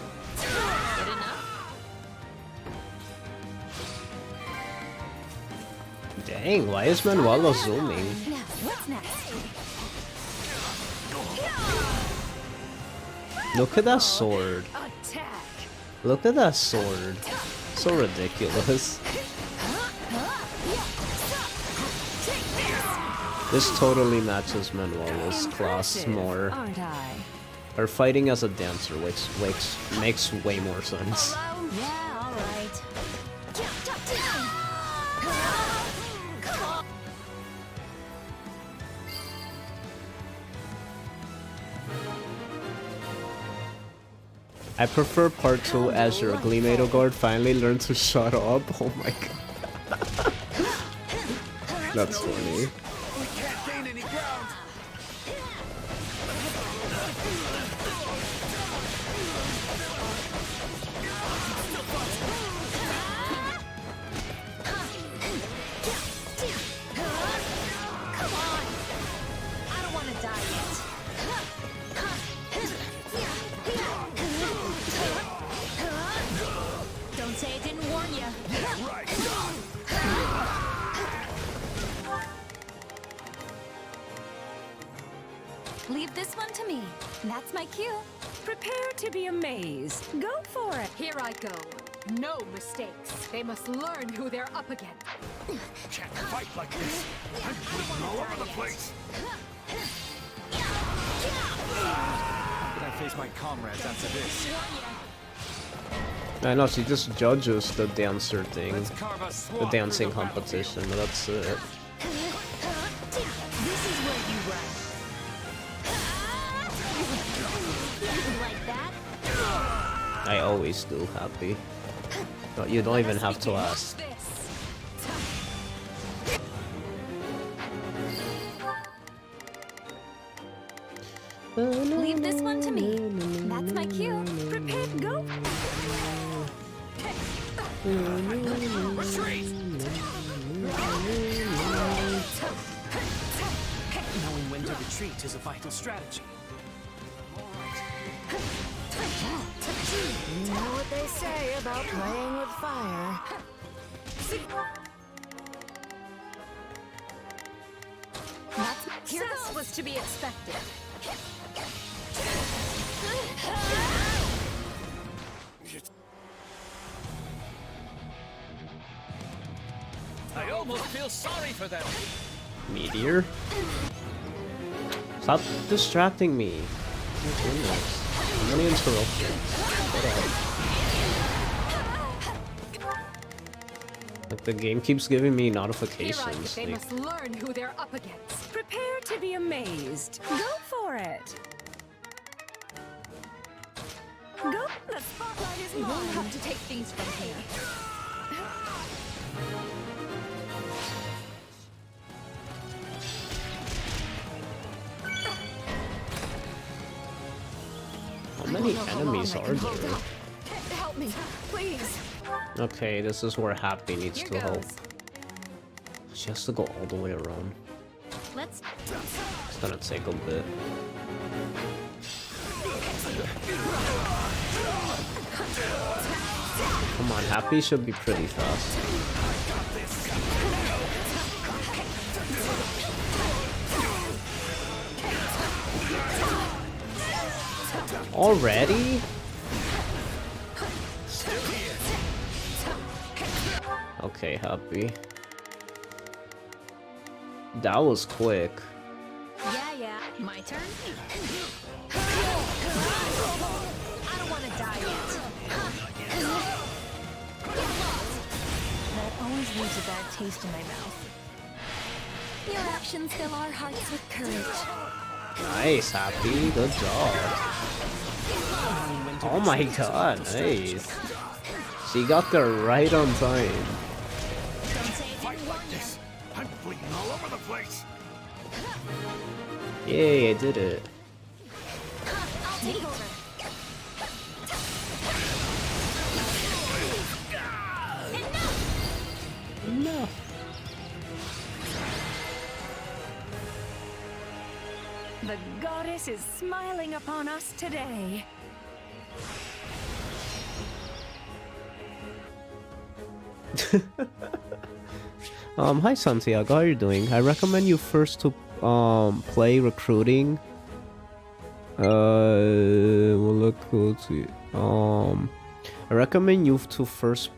Good enough? Dang, why is Manuela zooming? Now, what's next? Look at that sword. Attack! Look at that sword. So ridiculous. This totally matches Manuela's class more. Aren't I? Her fighting as a dancer makes way more sense. Yeah, all right. I prefer part 2 as your Gleam Edelgard finally learned to shut up. Oh my god. That's funny. We can't gain any ground. Come on! I don't want to die yet. Don't say I didn't warn you. Leave this one to me. That's my cue. Prepare to be amazed. Go for it. Here I go. No mistakes. They must learn who they're up against. Can't fight like this. I'm bleeding all over the place. How could I face my comrades after this? I know, she just judges the dancer thing. Let's carve a The swath dancing through the battlefield. competition, that's it. This is where you run. Like that? I always do, Happy. No, you don't even have to ask. Leave this one to me. That's my cue. Prepare, go. Retreat! Knowing when to retreat is a vital strategy. You know what they say about playing with fire. This was to be expected. I almost feel sorry for them. Meteor? Stop distracting me. Oh, goodness. How many interruptions? Like the game keeps giving me notifications. They Like, must learn who they're up against. Prepare to be amazed. Go for it. Go. The spotlight is mine. You won't have to take things from here. how many enemies are there? Help me, please. Okay, this is where Happy needs to help. She has to go all the way around. Let's. It's gonna take a bit. Come on, Happy should be pretty fast. Already? Okay, Happy. That was quick. Yeah. My turn. I don't want to die yet. That always leaves a bad taste in my mouth. Your actions fill our hearts with courage. Nice, Happy. Good job. Oh my god, nice. She got there right on time. I'm bleeding all over the place. Yay, I did it. I'll take over. No. The goddess is smiling upon us today. Hi Santiago, how are you doing? I recommend you first to play recruiting. Well, let's see. I recommend you to first.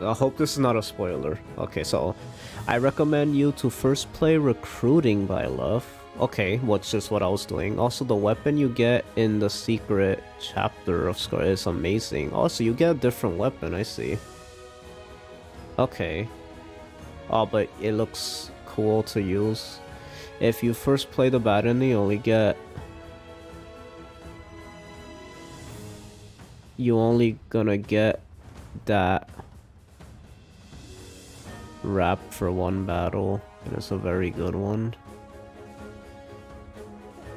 I hope this is not a spoiler. Okay, so I recommend you to first play recruiting by love. Okay, what's just what I was doing. Also, the weapon you get in the secret chapter of Scar is amazing. Also, you get a different weapon. I see. Okay. Oh, but it looks cool to use. If you first play the baton, you only get... You only gonna get that wrap for one battle, and it's a very good one.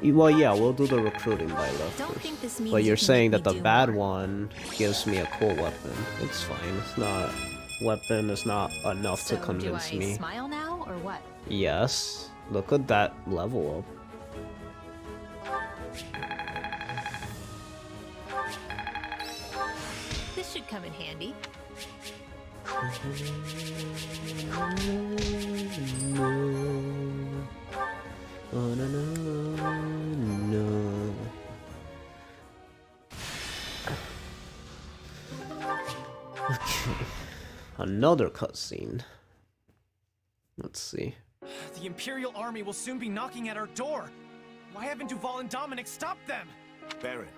Well, yeah, we'll do the recruiting by love first. But you're saying that the bad one gives me a cool weapon. It's fine. It's not... Weapon is not enough to convince me. Smile now or what? Yes. Look at that level up. This should come in handy. Oh, no. Okay. Another cutscene. Let's see. The Imperial Army will soon be knocking at our door. Why haven't Duval and Dominic stopped them? Baron,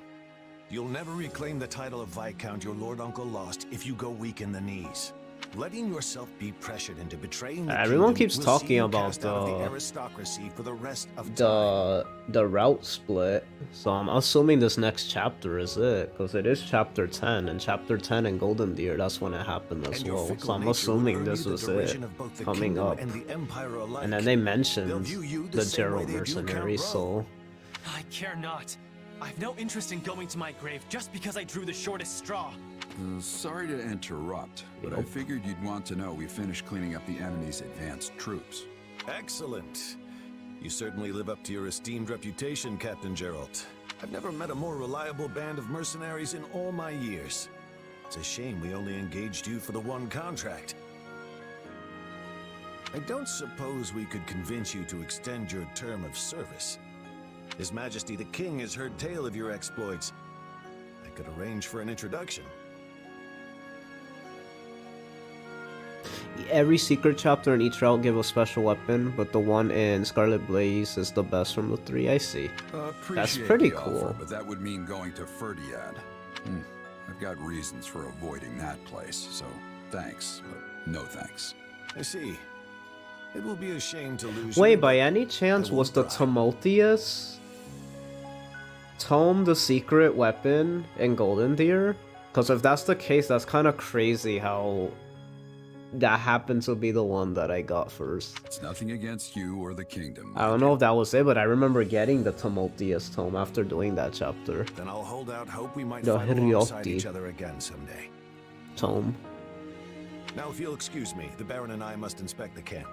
you'll never reclaim the title of Viscount your Lord Uncle lost if you go weak in the knees. Letting yourself be pressured into betraying the Everyone kingdom keeps will talking see you about cast out of the aristocracy for the rest of the route split, so I'm assuming this next chapter is it, because it is chapter 10, and chapter 10 in Golden Deer, that's when it happened as And your well. fickle So I'm nature would assuming earn this you the was it derision of both the coming kingdom up. and the empire alike. And then they mentioned They'll view you the the same way Gerald they view mercenary, Count so I care not. I've no interest in going to my grave just because I drew the shortest straw. Sorry to interrupt, but I figured you'd want to know we finished cleaning up the enemy's advanced troops. Excellent. You certainly live up to your esteemed reputation, Captain Gerald. I've never met a more reliable band of mercenaries in all my years. It's a shame we only engaged you for the one contract. I don't suppose we could convince you to extend your term of service. His Majesty the King has heard tale of your exploits. I could arrange for an introduction. every secret chapter in each route give a special weapon, but the one in Scarlett Blaze is the best from the three. I see. That's pretty cool. Offer, but that would mean going to Ferdiad. I've got reasons for avoiding that place, so thanks, but no thanks. I see. It will be a shame to lose Wait, you, by any chance was the Tumultuous Tome the secret weapon in Golden Deer? Because if that's the case, that's kind of crazy how that happened to be the one that I got first. It's nothing against you or the kingdom. I don't know if that was it, but I remember getting the Tumultuous Tome after doing that chapter. Then I'll hold out hope we might The fight alongside Hiryoki each other again someday. Tome. Now, if you'll excuse me, the Baron and I must inspect the camp.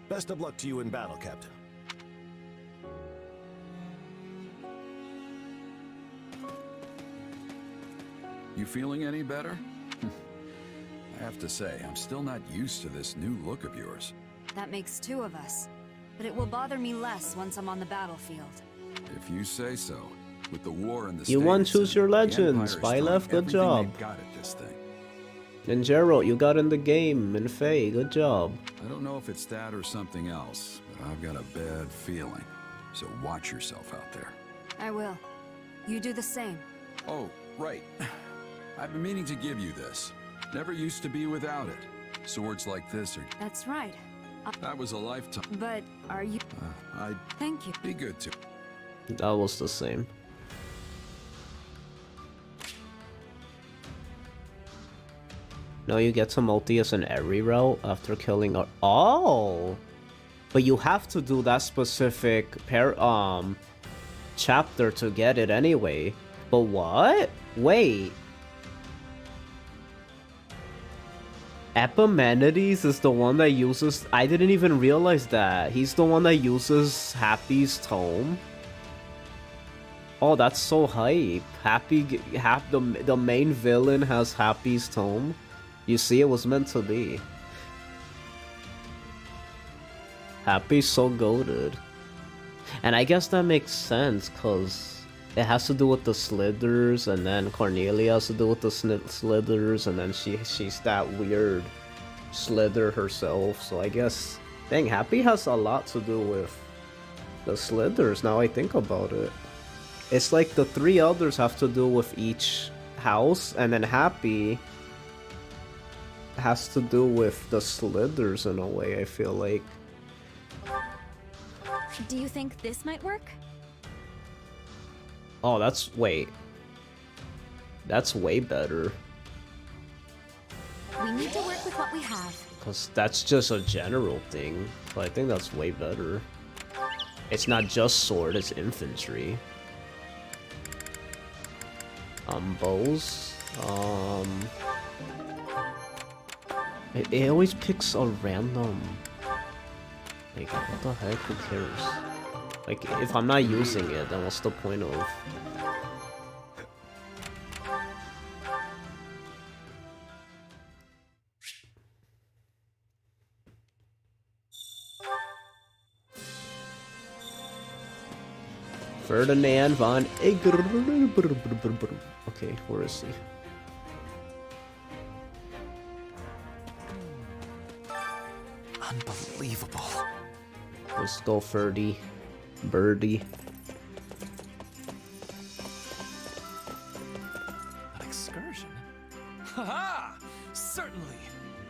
Best of luck to you in battle, Captain. You feeling any better? I have to say, I'm still not used to this new look of yours. That makes two of us. But it will bother me less once I'm on the battlefield. If you say so. With the war in the You won States, Choose Your the Legends. Empire's Byleth, throwing good everything job. they've got at this thing. And Gerald, you got in the game. And Faye, good job. I don't know if it's that or something else, but I've got a bad feeling. So watch yourself out there. I will. You do the same. Oh, right. I've been meaning to give you this. Never used to be without it. Swords like this are... That's right. That was a lifetime. But are you... I'd... Thank you. Be good to... That was the same. Now you get to Multius in every route after killing a... Oh! But you have to do that specific chapter to get it anyway. But what? Wait. Epimenides is the one that uses... I didn't even realize that. He's the one that uses Happy's tome. Oh, that's so hype. The main villain has Happy's tome. You see, it was meant to be. Happy's so goated. And I guess that makes sense, because it has to do with the Slithers, and then Cornelia has to do with the Slithers, and then she's that weird Slither herself, so I guess... Dang, Happy has a lot to do with the Slithers, now I think about it. It's like the three others have to do with each house, and then Happy has to do with the Slithers in a way, I feel like. Do you think this might work? Oh, that's... wait. That's way better. We need to work with what we have. Because that's just a general thing. But I think that's way better. It's not just sword, it's infantry. Bows. It always picks a random... Like, what the heck? Who cares? Like, if I'm not using it, then what's the point of... Ferdinand von Egger. Okay, where is he? Unbelievable. Let's go, Ferdy. Birdie. An excursion? Haha! Certainly!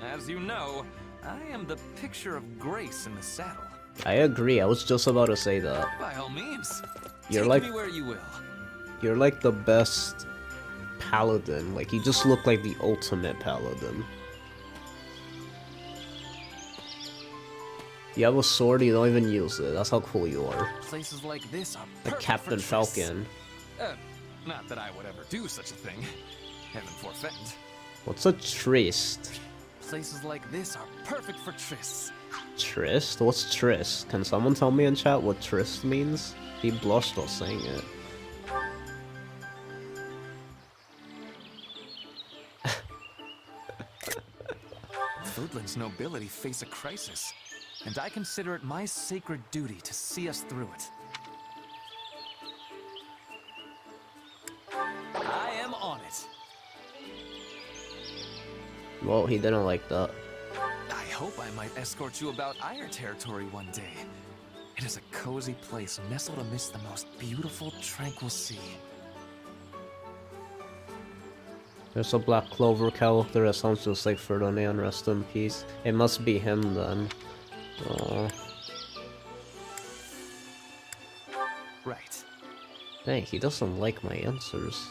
As you know, I am the picture of grace in the saddle. I agree. I was just about to say that. By all means. You're Take like me where you will. You're like the best paladin. Like you just look like the ultimate paladin. You have a sword, you don't even use it. That's how cool you are. Places like this are Like perfect Captain for trysts. Falcon. Not that I would ever do such a thing. Heaven forfend. What's a tryst? Places like this are perfect for trysts. Tryst? What's tryst? Can someone tell me in chat what tryst means? He blushed while saying it. Foodland's nobility face a crisis, and I consider it my sacred duty to see us through it. I am on it. Well, he didn't like that. I hope I might escort you about Ire territory one day. It is a cozy place nestled amidst the most beautiful, tranquil sea. There's a Black Clover character that sounds just like Ferdinand, rest in peace. It must be him then. Aww. Right. Dang, he doesn't like my answers.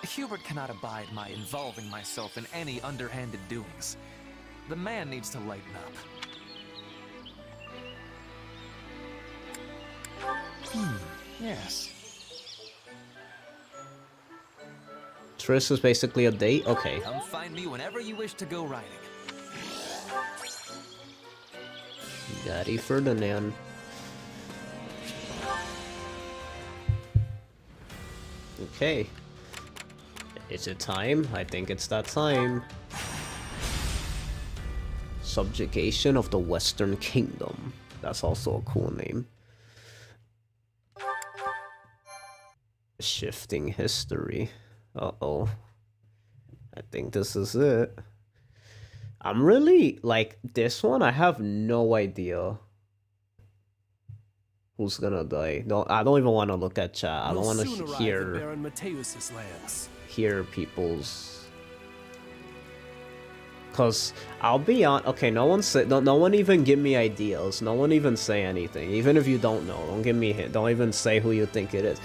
Hubert cannot abide my involving myself in any underhanded doings. The man needs to lighten up. Yes. Tryst is basically a date? Okay. Come find me whenever you wish to go riding. Daddy Ferdinand. Okay. Is it time? I think it's that time. Subjugation of the Western Kingdom. That's also a cool name. Shifting history. Uh-oh. I think this is it. I'm really, like, this one, I have no idea who's gonna die. No, I don't even want to look at chat. I don't want to hear people's... Cause I'll be on. Okay, no one even give me ideas. No one even say anything. Even if you don't know, don't give me a hint. Don't even say who you think it is.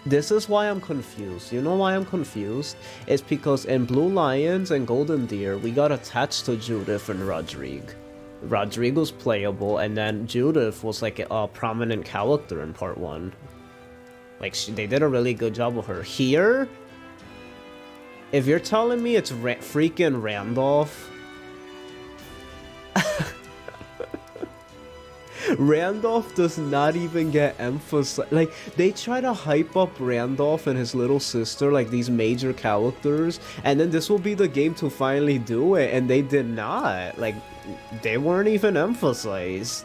This is why I'm confused. You know why I'm confused? It's because in Blue Lions and Golden Deer, we got attached to Judith and Rodrigue. Rodrigue was playable, and then Judith was like a prominent character in part 1. Like, they did a really good job with her. Here, if you're telling me it's freaking Randolph... Randolph does not even get emphasized. Like, they try to hype up Randolph and his little sister, like these major characters, and then this will be the game to finally do it, and they did not. Like, they weren't even emphasized.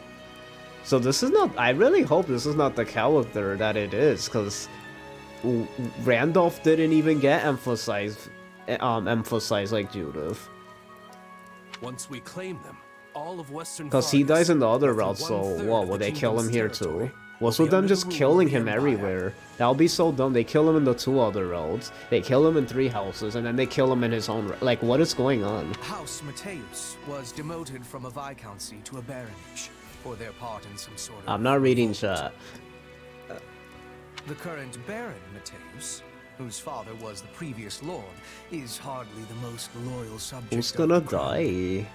So this is not... I really hope this is not the character that it is, because Randolph didn't even get emphasized like Judith. Once we claim them, all of Western Because he dies in the other route, so whoa, will they kill him here too? What's with them just killing him everywhere? That'll be so dumb. They kill him in the 2 other roads, they kill him in 3 houses, and then they kill him in his own... Like, what is going on? House Mateus was demoted from a viscountcy to a baronage for their part in some sort of... I'm not reading chat. The current Baron Mateus, whose father was the previous lord, is hardly the most loyal subject. Who's gonna die?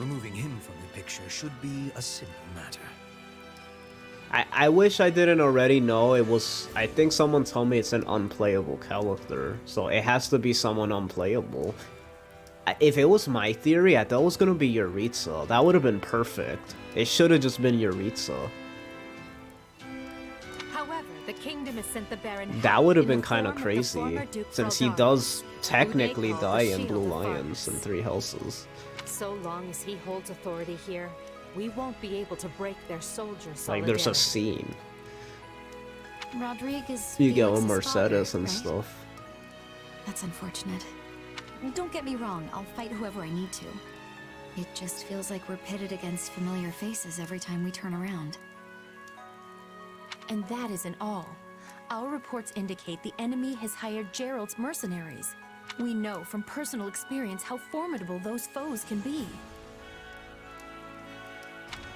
Removing him from the picture should be a simple matter. I wish I didn't already know it was... I think someone told me it's an unplayable character, so it has to be someone unplayable. If it was my theory, I thought it was gonna be Yuritsa. That would have been perfect. It should have just been Yuritsa. However, the kingdom has sent the Baron. That would have been kind of crazy, since he does technically die in Blue Lions in 3 houses. So long as he holds authority here, we won't be able to break their soldiers' Like, there's a solidarity. scene. Rodrigue is You get with Felix's Mercedes father, and right? stuff. That's unfortunate. Don't get me wrong, I'll fight whoever I need to. It just feels like we're pitted against familiar faces every time we turn around. And that isn't all. Our reports indicate the enemy has hired Gerald's mercenaries. We know from personal experience how formidable those foes can be.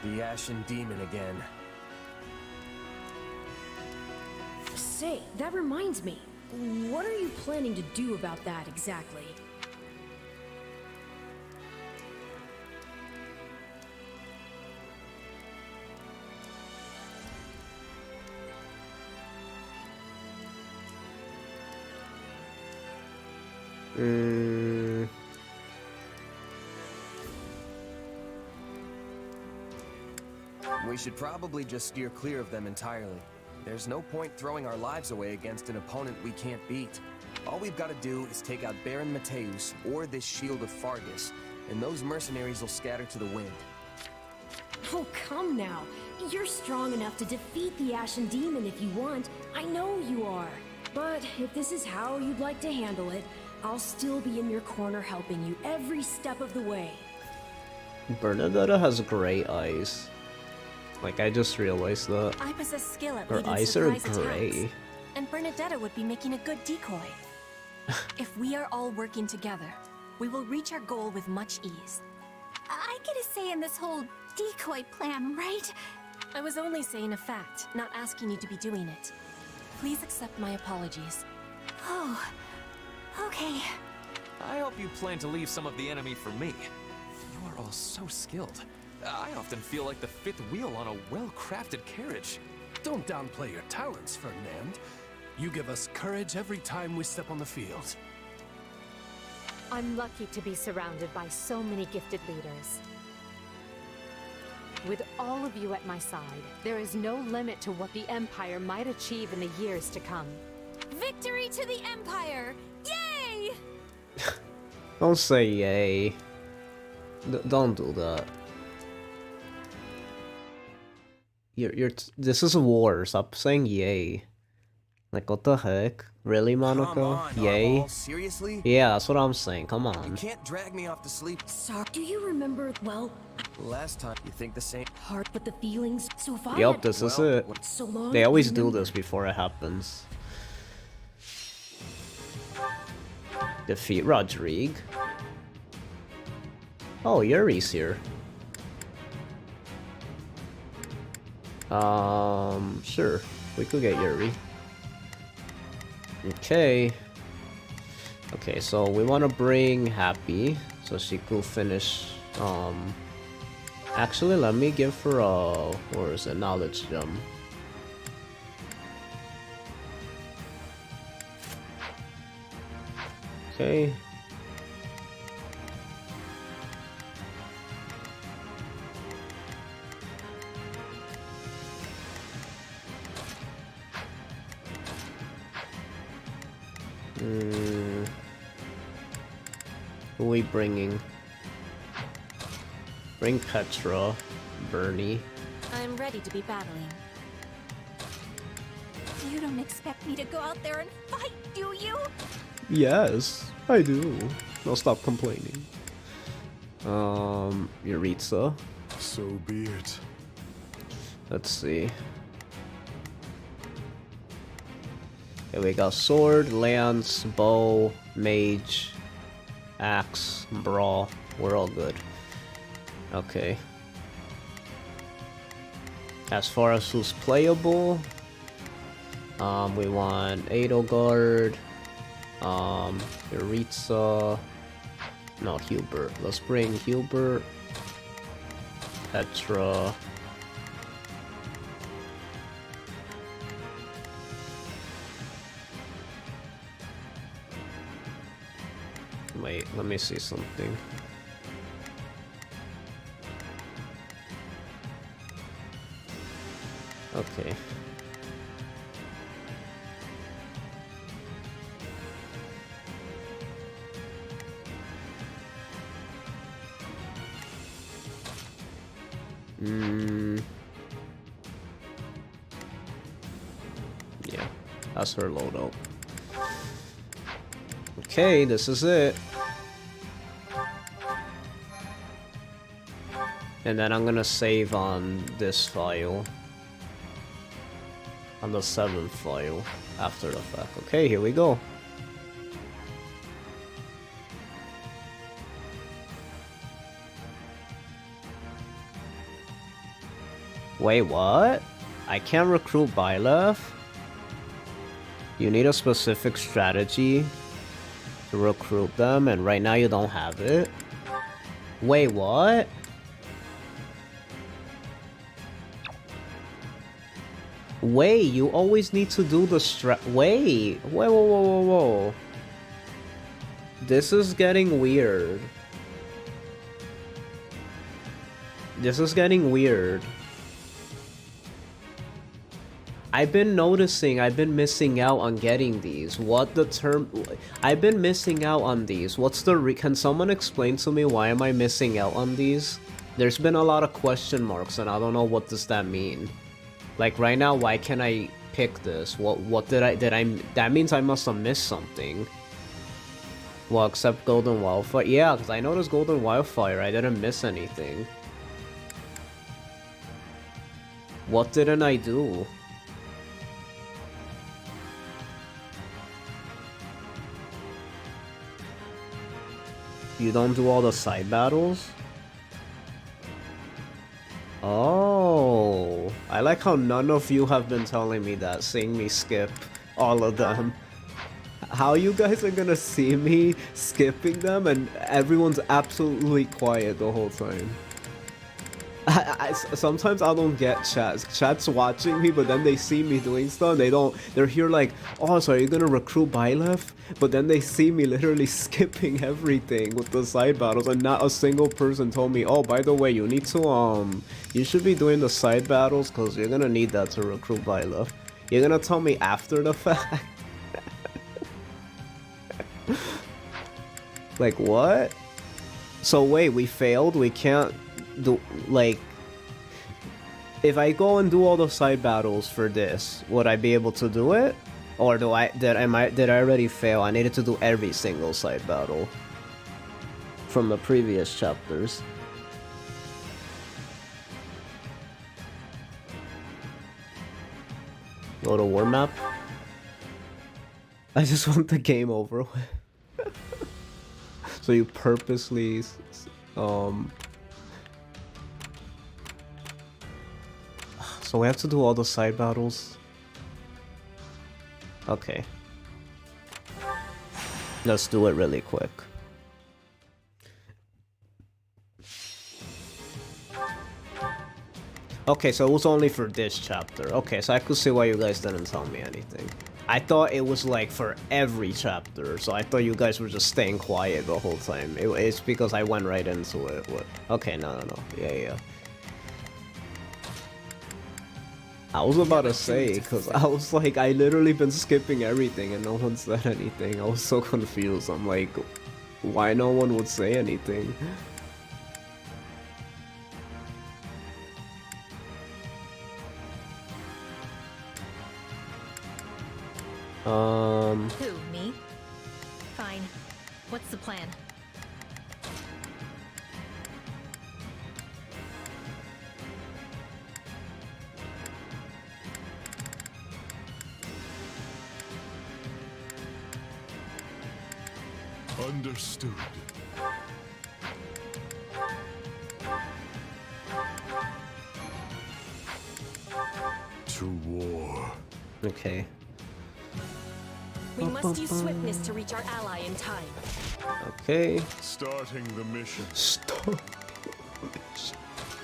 The Ashen Demon again. Say, that reminds me. What are you planning to do about that exactly? We should probably just steer clear of them entirely. There's no point throwing our lives away against an opponent we can't beat. All we've got to do is take out Baron Mateus or this Shield of Fargus, and those mercenaries will scatter to the wind. Oh, come now. You're strong enough to defeat the Ashen Demon if you want. I know you are. But if this is how you'd like to handle it, I'll still be in your corner helping you every step of the way. Bernadetta has great eyes. Like, I just realized that. I possess skill at Her leading eyes are surprise gray. attacks, and Bernadetta would be making a good decoy. If we are all working together, we will reach our goal with much ease. I get a say in this whole decoy plan, right? I was only saying a fact, not asking you to be doing it. Please accept my apologies. Oh, okay. I hope you plan to leave some of the enemy for me. You are all so skilled. I often feel like the fifth wheel on a well-crafted carriage. Don't downplay your talents, Ferdinand. You give us courage every time we step on the field. I'm lucky to be surrounded by so many gifted leaders. With all of you at my side, there is no limit to what the Empire might achieve in the years to come. Victory to the Empire! Yay! Don't say yay. Don't do that. This is a war. Stop saying yay. Like, what the heck? Really, Monica? Come on, Yay? Arbol, seriously? Yeah, that's what I'm saying. Come You on. can't drag me off to sleep. Sorry, do you remember, well, Last time, you think the same? hard with the feelings? So if I Yup, had- this is Well, it. So long, They always do remember. this before it happens. Defeat Rodrigue. Oh, Yuri's here. Sure. We could get Yuri. Okay. Okay, so we want to bring Happy so she could finish. Actually, let me give her a, where is it, knowledge gem. Okay. Who are we bringing? Bring Petra, Bernie. I'm ready to be battling. You don't expect me to go out there and fight, do you? Yes, I do. Don't stop complaining. Yuritsa. So be it. Let's see. Okay, we got sword, lance, bow, mage, axe, brawl. We're all good. Okay. As far as who's playable, we want Edelgard, Yuritsa, no, Hubert. Let's bring Hubert, Petra. Wait, let me see something. Okay. Yeah, that's her loadout. Okay, this is it. And then I'm gonna save on this file. On the 7th file after the fact. Okay, here we go. Wait, what? I can't recruit Byleth? You need a specific strategy to recruit them, and right now you don't have it? Wait, what? Wait, you always need to do the wait, whoa, whoa, whoa, whoa, whoa. This is getting weird. This is getting weird. I've been noticing I've been missing out on getting these. What the term... I've been missing out on these. What's the can someone explain to me why am I missing out on these? There's been a lot of question marks and I don't know what does that mean. Like right now, why can't I pick this? What did I that means I must have missed something. Well, except Golden Wildfire. Yeah, because I noticed Golden Wildfire. I didn't miss anything. What didn't I do? You don't do all the side battles? Oh, I like how none of you have been telling me that, seeing me skip all of them. How you guys are gonna see me skipping them and everyone's absolutely quiet the whole time. Sometimes I don't get chat's watching me, but then they see me doing stuff, they're here like, oh, so are you gonna recruit Byleth? But then they see me literally skipping everything with the side battles, and not a single person told me, oh, by the way, you need to, you should be doing the side battles, because you're gonna need that to recruit Byleth. You're gonna tell me after the fact? Like, what? So wait, we failed? We can't do, like, if I go and do all the side battles for this, would I be able to do it? Or did I already fail? I needed to do every single side battle from the previous chapters. Go to war map. I just want the game over with. So you purposely so we have to do all the side battles. Okay. Let's do it really quick. Okay, so it was only for this chapter. Okay, so I could see why you guys didn't tell me anything. I thought it was like for every chapter, so I thought you guys were just staying quiet the whole time. It's because I went right into it. What? Okay, no. Yeah. I was about to say, because I was like, I literally been skipping everything and no one said anything. I was so confused. I'm like, why no one would say anything? Who, me? Fine. What's the plan? Understood. To war. Okay. We must use swiftness to reach our ally in time. Okay. Starting the mission. Start.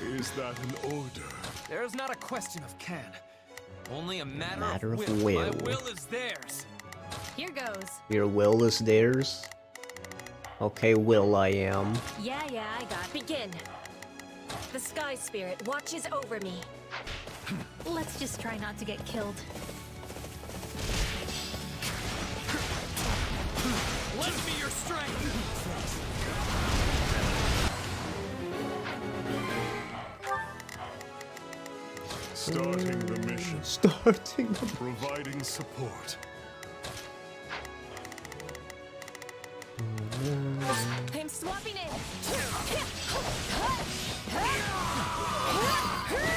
Is that an order? There is not a question of can, only a matter of will. will. My will is theirs. Here goes. Your will is theirs? Okay, will I am. Yeah, I got. Begin. The Sky Spirit watches over me. Let's just try not to get killed. Lend me your strength. Starting the mission. Starting the Providing support. I'm swapping in.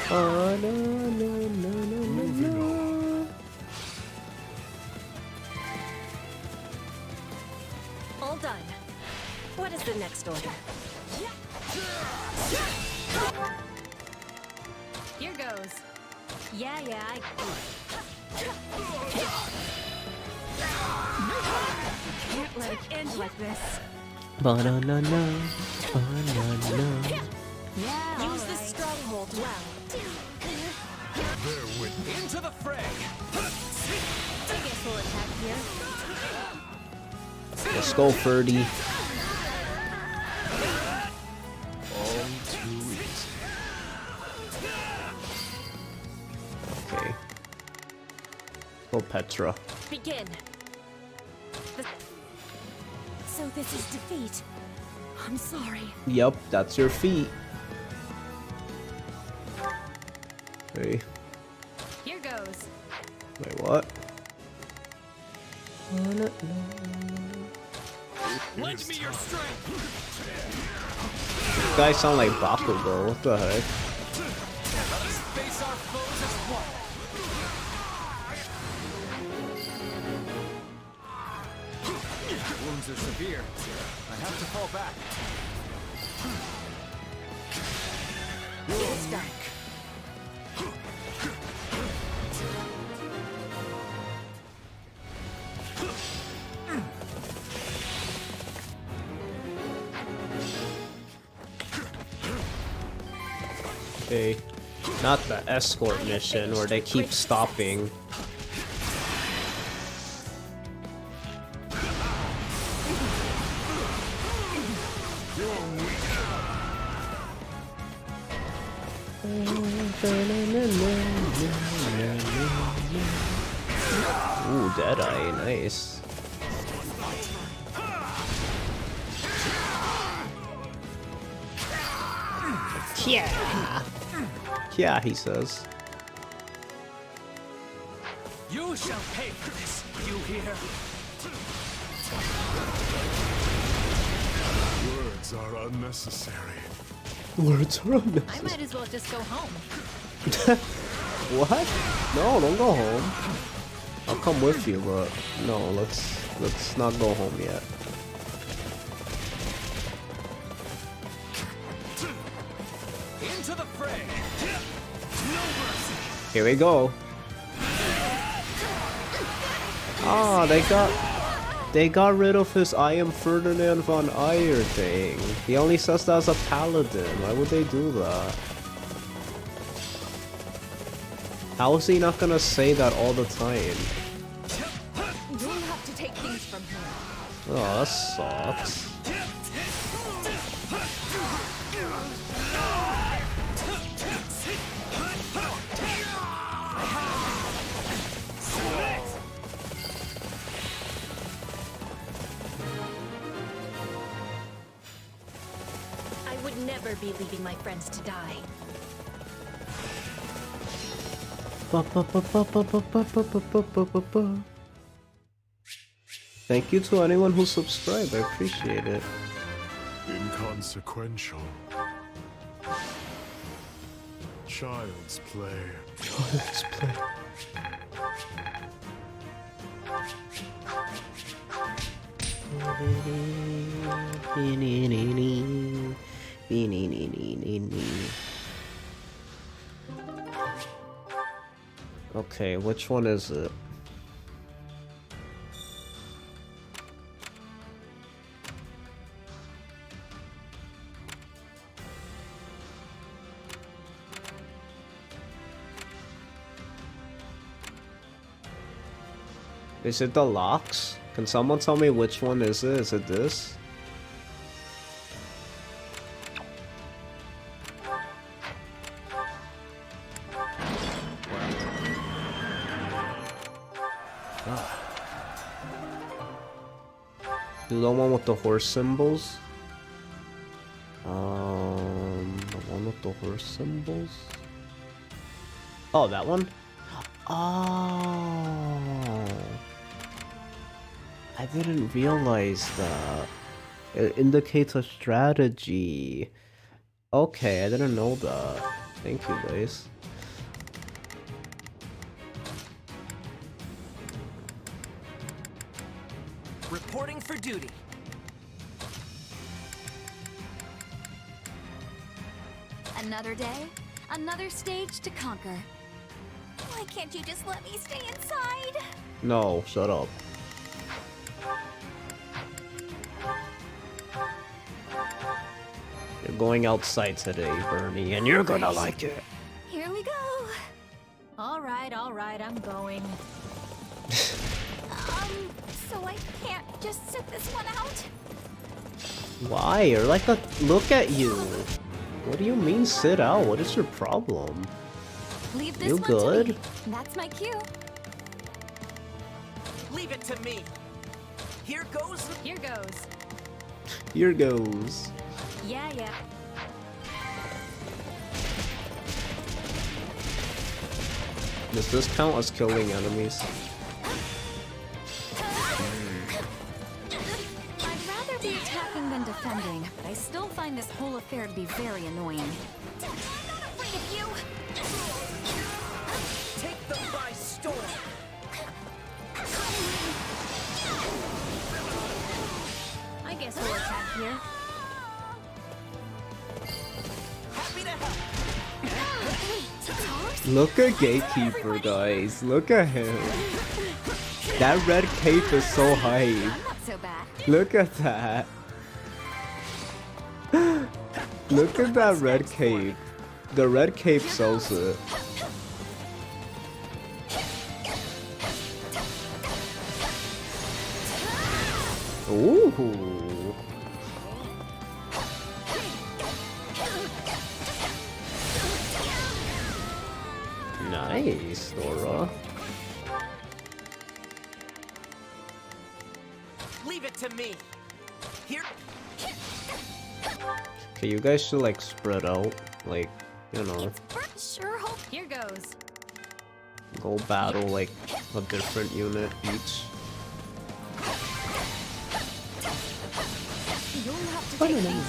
Oh, no. All done. What is the next order? Here goes. Yeah, can't let it end like this. Banana, banana. Yeah, use this stronghold well. Into the fray. I guess we'll attack here. Let's go, Ferdy. All too easy. Okay. Go, Petra. Begin. So this is defeat. I'm sorry. Yep, that's your feet. Okay. Here goes. Wait, what? Lend me your strength. You guys sound like Bakugo. What the heck? Let us face our foes as one. Wounds are severe. I have to fall back. It's done. Okay. Not the escort mission where they keep stopping. Ooh, Deadeye, nice. Yeah. Yeah, he says. You shall pay for this, you hear? Words are unnecessary. Words are I unnecessary. might as well just go home. What? No, don't go home. I'll come with you, but no, let's not go home yet. Into the fray. No mercy. Here we go. Ah, they got rid of his I am Ferdinand von Eyre thing. He only says that as a paladin. Why would they do that? How is he not gonna say that all the time? You'll have to take things from here. Oh, that sucks. I would never be leaving my friends to die. Thank you to anyone who subscribed. I appreciate it. Inconsequential. Child's play. Child's play. Okay, which one is it? Is it the locks? Can someone tell me which one is it? Is it this? The one with the horse symbols? The one with the horse symbols? Oh, that one? Oh, I didn't realize that. It indicates a strategy. Okay, I didn't know that. Thank you, guys. Reporting for duty. Another day, another stage to conquer. Why can't you just let me stay inside? No, shut up. You're going outside today, Bernie, and you're gonna like it. Here we go. All right, I'm going. So I can't just sit this one out? Why? You're like a... Look at you. What do you mean sit out? What is your problem? Leave this You one good? to me. That's my cue. Leave it to me. Here goes. Here goes. Here goes. Yeah. Does this count as killing enemies? I'd rather be attacking than defending, but I still find this whole affair to be very annoying. I'm not afraid of you. Take them by storm. I guess we'll attack here. Happy to help. Look at Gatekeeper, guys. Look at him. That red cape is so hype. Not so bad. Look at that. Look at that red cape. The red cape sells it. Ooh. Nice, Dora. Leave it to me. Here. Okay, you guys should like spread out, like, you know, Sure hope. Here goes. go battle like a different unit each. You'll have to take these with me.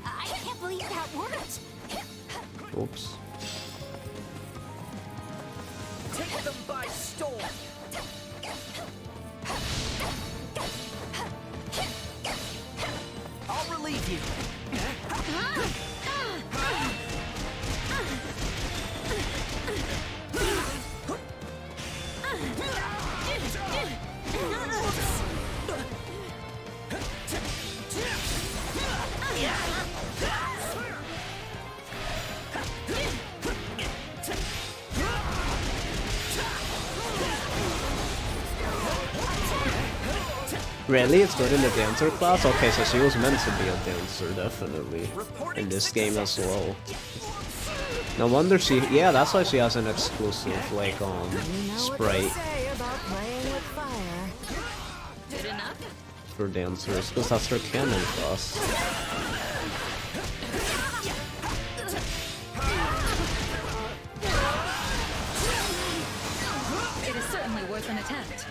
I can't believe that worked. Oops. Take them by storm. I'll relieve you. Really? It's good in the dancer class? Okay, so she was meant to be a dancer, definitely. In this game as well. No wonder she... Yeah, that's why she has an exclusive, like, sprite Good enough? for dancers, because that's her canon class. It is certainly worth an attempt.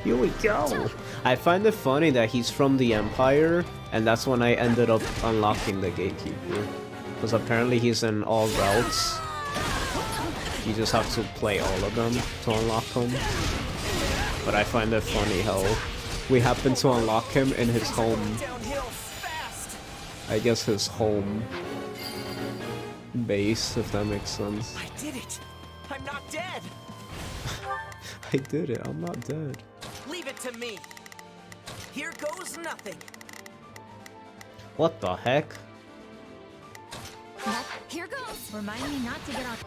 Here we go! I find it funny that he's from the Empire, and that's when I ended up unlocking the Gatekeeper. Because apparently he's in all routes. You just have to play all of them to unlock him. But I find it funny how we happen to unlock him in his home. I guess his home base, if that makes sense. I did it. I'm not dead. I did it, I'm not dead. Leave it to me. Here goes nothing. What the heck? Here goes. Remind me not to get off.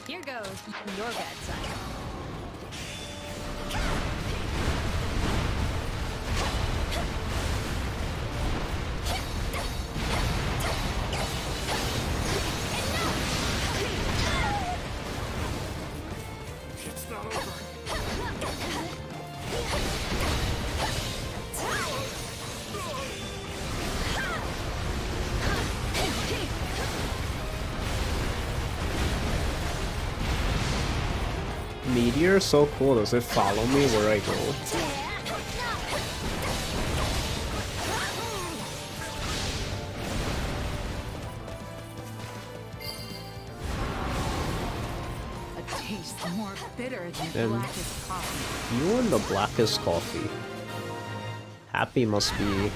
Here goes. Your bad side. It's not over. Meteor is so cool. Does it follow me where I go? A taste more bitter than Then blackest coffee. you and the blackest coffee. Happy must be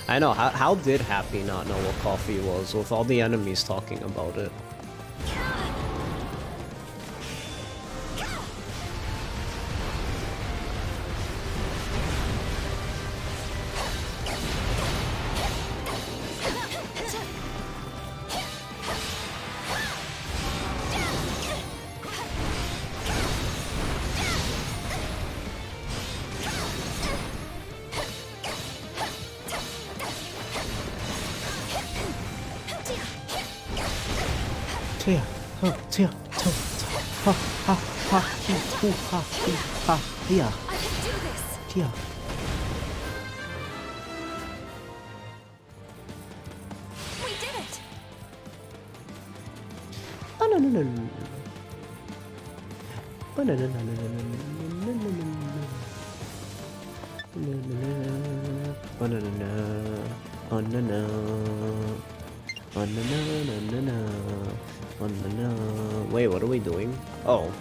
I know, how did Happy not know what coffee was with all the enemies talking about it? Tia, huh, Tia, Tia, ha, ha, ha, he, hoo, ha, he, ha, Tia. I can do this. Tia. We did it. Oh no no no no. Oh no no no no no no no no no. Oh no no no. Oh no no. Oh no no no no no. Oh no no. Wait, what are we doing? Oh,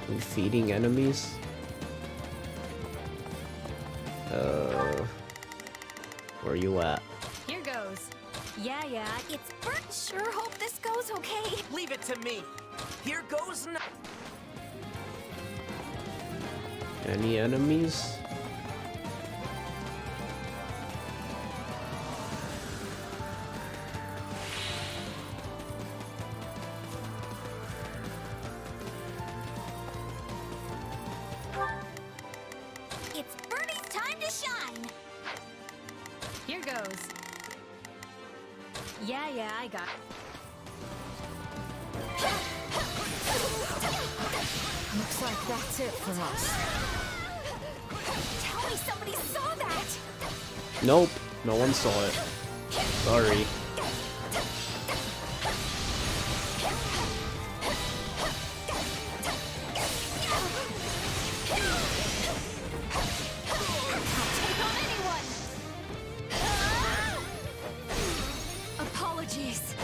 we feeding enemies. Where you at? Here goes. Yeah, it's Bert. Sure hope this goes okay. Leave it to me. Here goes Any enemies? It's Bertie's time to shine. Here goes. Yeah, I got it. Looks like that's it for us. Tell me somebody saw that. Nope, no one saw it. Sorry. Apologies.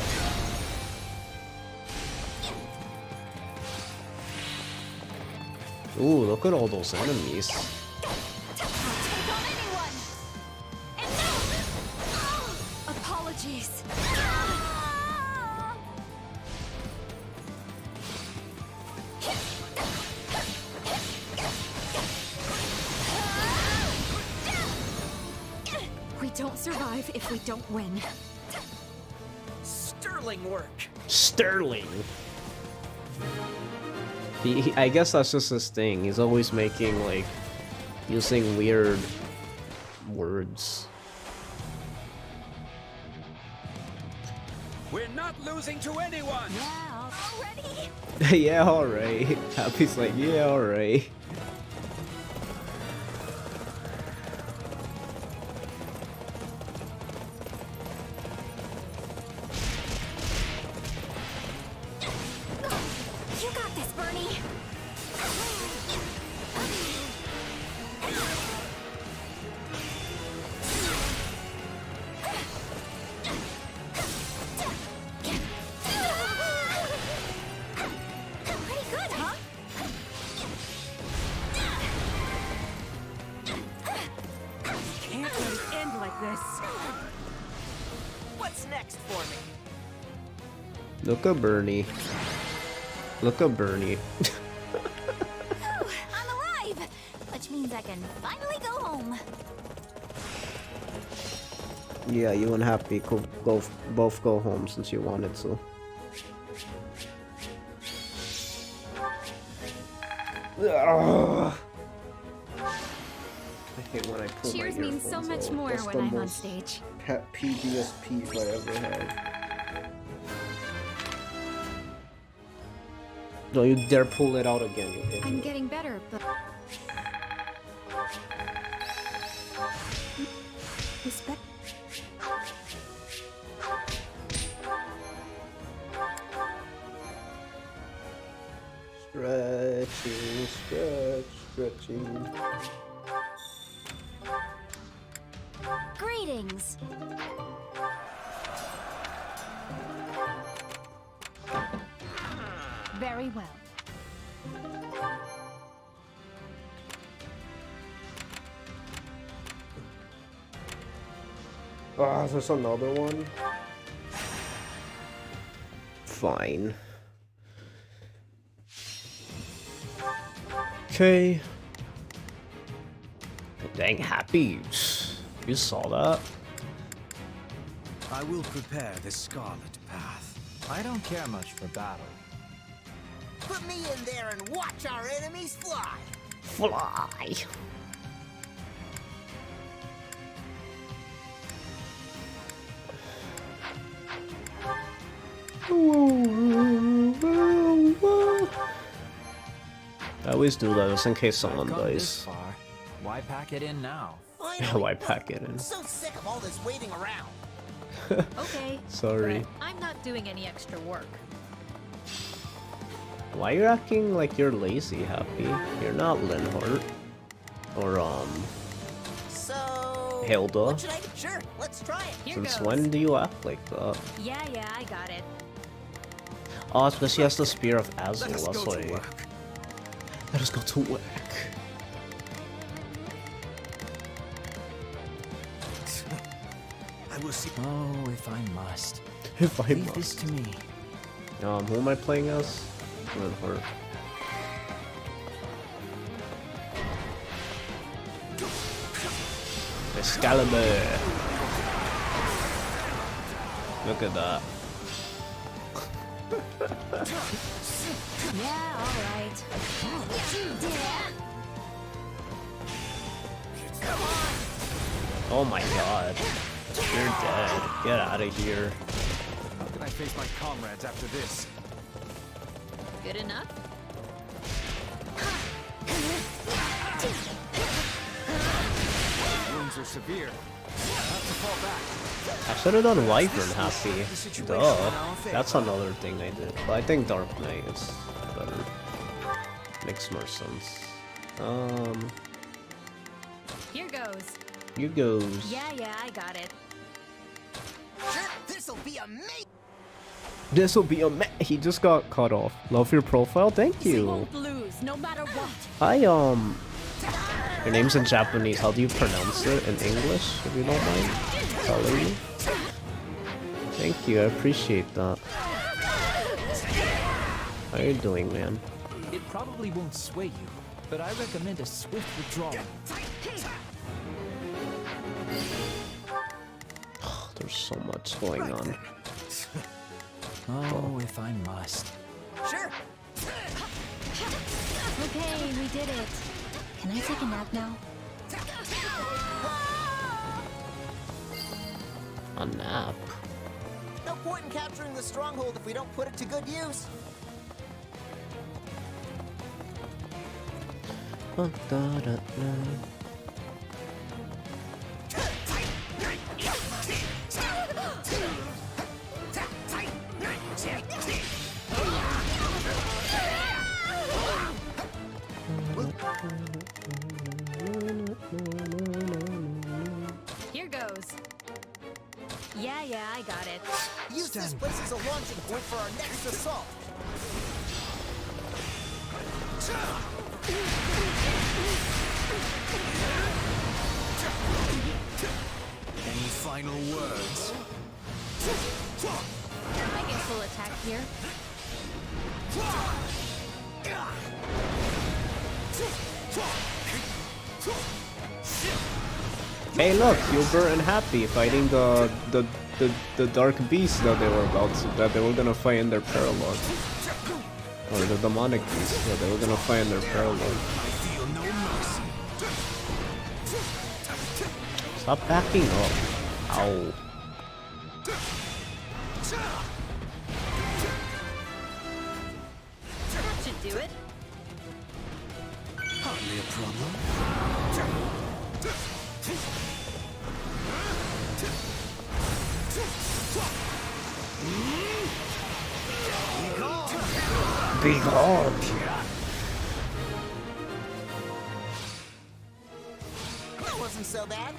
Ooh, look at all those enemies. Apologies. We don't survive if we don't win. sterling work. Sterling. I guess that's just his thing. He's always making, like, using weird words. We're not losing to anyone! Yeah, already? Yeah, alright. Happy's like, yeah, alright. You got this, Bernie. Pretty good, huh? Can't let it end like this. What's next for me? Look at Bernie. Look at Bernie. I'm alive! Which means I can finally go home. Yeah, you and Happy could both go home since you wanted to. Ugh. I hate when I pull Cheers my means so earphones much out. more That's when the I'm on most stage. pet peeves I ever have. Don't you dare pull it out again, you idiot. I'm getting better, but... Respect. Stretching, stretching. Greetings. Very well. Ah, there's another one. Fine. Okay. Dang, Happy. You saw that? I will prepare the Scarlet Path. I don't care much for battle. Put me in there and watch our enemies fly. Fly. I always do that just in case someone dies. Why pack it in now? Why pack it in? I'm so sick of all this waiting around. Okay. Sorry. But I'm not doing any extra work. Why are you acting like you're lazy, Happy? You're not Linhart. Or, So... Hilda. What should I do? Sure, let's try it. Since when do you act like that? Yeah, I got it. Oh, it's because she has the Spear of Azul, that's why. Let us go to work. I will see. Oh, if I must. If I Leave this to me. Who am I playing as? Linhart. Excalibur. Look at that. Yeah, alright. Oh my god. You're dead. Get out of here. How can I face my comrades after this? Good enough? Wounds are severe. I have to fall back. I should have done Wyvern Happy. Duh. That's another thing I did. But I think Dark Knight is better. Makes more sense. Here goes. You goes. Yeah, I got it. Sure, this'll be amazing. This'll be a he just got cut off. Love your profile? Thank You you. won't lose, no matter what. Hi, your name's in Japanese. How do you pronounce it in English, if you don't mind telling me? Thank you, I appreciate that. How you doing, man? It probably won't sway you, but I recommend a swift withdrawal. There's so much going on. Oh, if I must. Sure. Okay, we did it. Can I take a nap now? A nap? No point in capturing the stronghold if we don't put it to good use. Here goes. Yeah, I got it. Use this place as a launching point for our next assault. Any final words? I get full attack here. Hey look, Hubert and Happy fighting the dark beast that they were gonna fight in their parallel. Or the demonic beast that they were gonna fight in their parallel. Stop backing up. Ow. That should do it. Hardly a problem. Be gone. That wasn't so bad.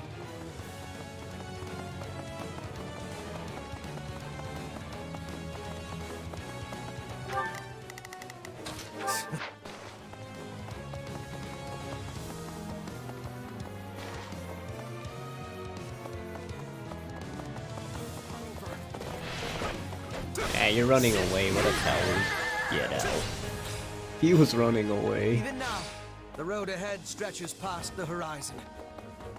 Hey, you're running away. What a coward. Get out. He was running away. Even now, the road ahead stretches past the horizon.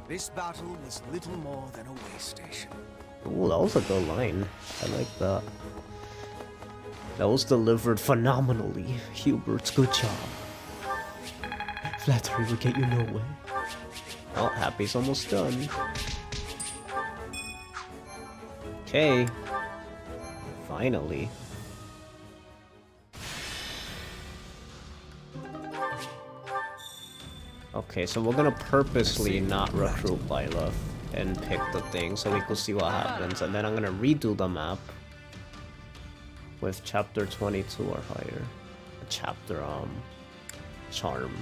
This battle was little more than a way station. Ooh, that was a good line. I like that. That was delivered phenomenally. Hubert, good job. Flattery will get you nowhere. Oh, Happy's almost done. Okay. Finally. Okay, so we're gonna purposely not recruit Lila and pick the thing so we can see what happens, and then I'm gonna redo the map with chapter 22 or higher. Chapter charm.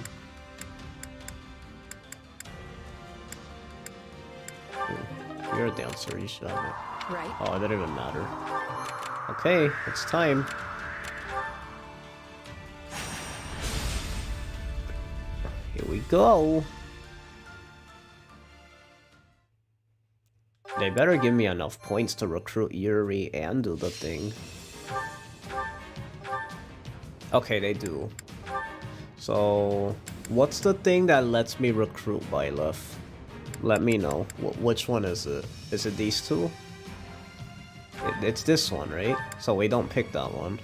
Ooh, you're a dancer, you should have it. Right. Oh, it didn't even matter. Okay, it's time. Here we go. They better give me enough points to recruit Yuri and do the thing. Okay, they do. So, what's the thing that lets me recruit Byleth? Let me know. Which one is it? Is it these two? It's this one, right? So we don't pick that one.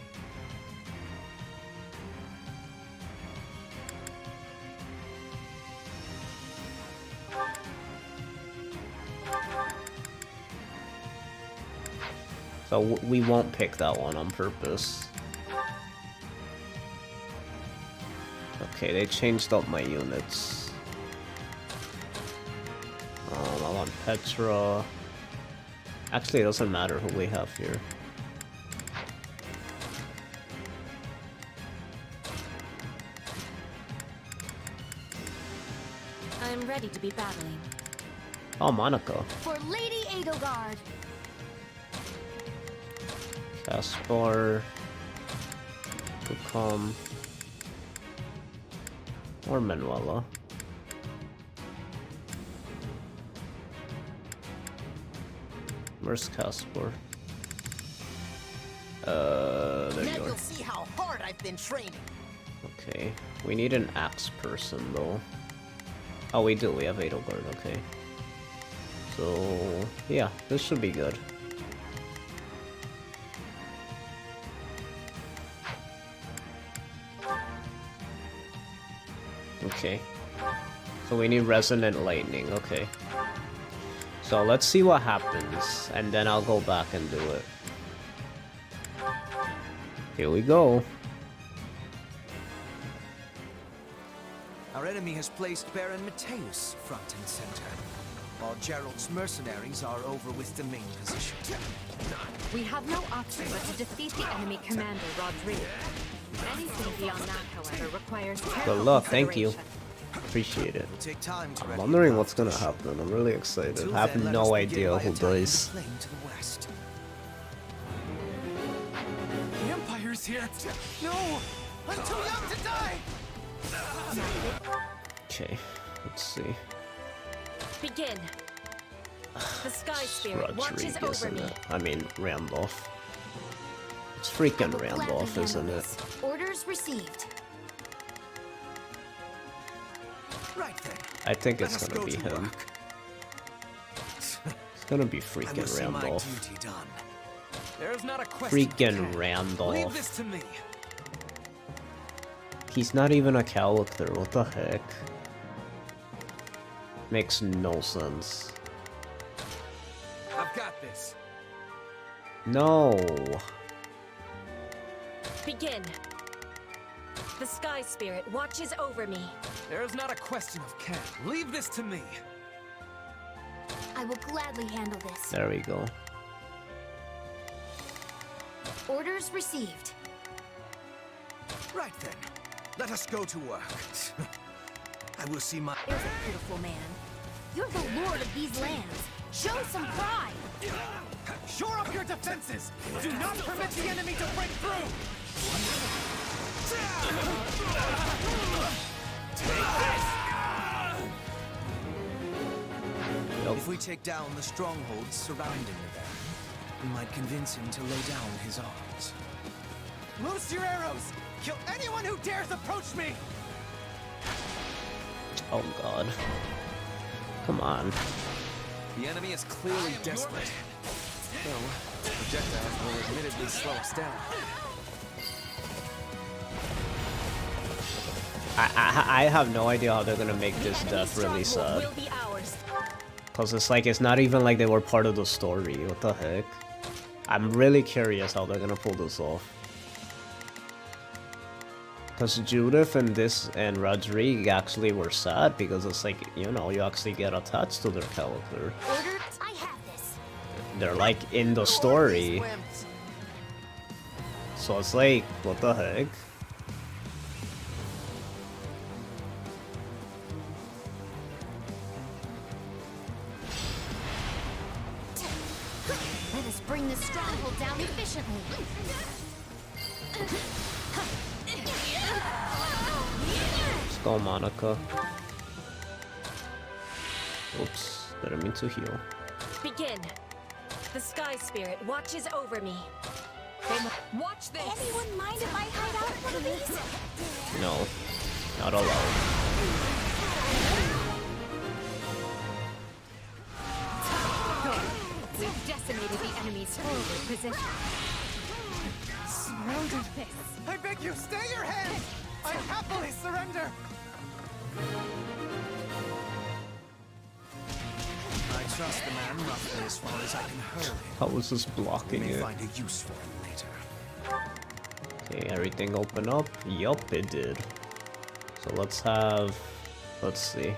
So we won't pick that one on purpose. Okay, they changed up my units. I want Petra. Actually, it doesn't matter who we have here. I'm ready to be battling. Oh, Monica. For Lady Edelgard. Caspar. To come. Or Manuela. Where's Caspar? There Now you you'll are. see how hard I've been training. Okay, we need an axe person though. Oh, we do. We have Edelgard. Okay. So yeah, this should be good. Okay. So we need resonant lightning. Okay. So let's see what happens, and then I'll go back and do it. Here we go. Our enemy has placed Baron Mateus front and center, while Gerald's mercenaries are over with the main position. We have no option but to defeat the enemy commander, Rodrigo. Anything beyond that, however, requires careful Good luck. Thank you. consideration. Appreciate it. It'll take time to I'm ready wondering what's gonna happen. I'm really excited. Till I have then, let no us begin idea by who attacking dies. the plain to the west. The Empire's here! No! I'm too young to die! Okay, let's see. Begin. The Sky Spirit watches Rodrigue, over isn't me. it? I mean, Randolph. It's freaking Gladly Randolph, handle isn't it? this. Orders received. Right then. I think Let it's us gonna go be to him. work. It's gonna be I will freaking see my Randolph. duty done. There's not a question. Freaking Leave Randolph. this to me. He's not even a character, what the heck? Makes no sense. I've got this. No. Begin. The Sky Spirit watches over me. There's not a question of can. Leave this to me. I will gladly handle this. There we go. Orders received. Right then. Let us go to work. I will see my... There's a pitiful man. You're the lord of these lands. Show some pride. Shore up your defenses! Do not permit the enemy to break through! If we take down the strongholds surrounding the Baron, we might convince him to lay down his arms. Loose your arrows! Kill anyone who dares approach me! Oh god. Come on. The enemy is clearly desperate. Though, projectiles will admittedly slow us down. I have no idea how they're gonna make this death really sad. Cause it's like, it's not even like they were part of the story. What the heck? I'm really curious how they're gonna pull this off. Cause Judith and Rodrigue actually were sad because it's like, you know, you actually get attached to their character. I have this. They're like in the story. So it's like, what the heck? Let us bring this stronghold down efficiently. Let's go, Monica. Oops, didn't mean to heal. Begin. The Sky Spirit watches over me. Watch this. Anyone mind if I hide out one of these? No, not allowed. We've decimated the enemy's forward position. Surrender this. I beg you, stay your hand! I happily surrender! I trust the man roughly as far as I can hurl him. How was this blocking it? Find a use for him later. Okay, everything open up? Yup, it did. So let's see.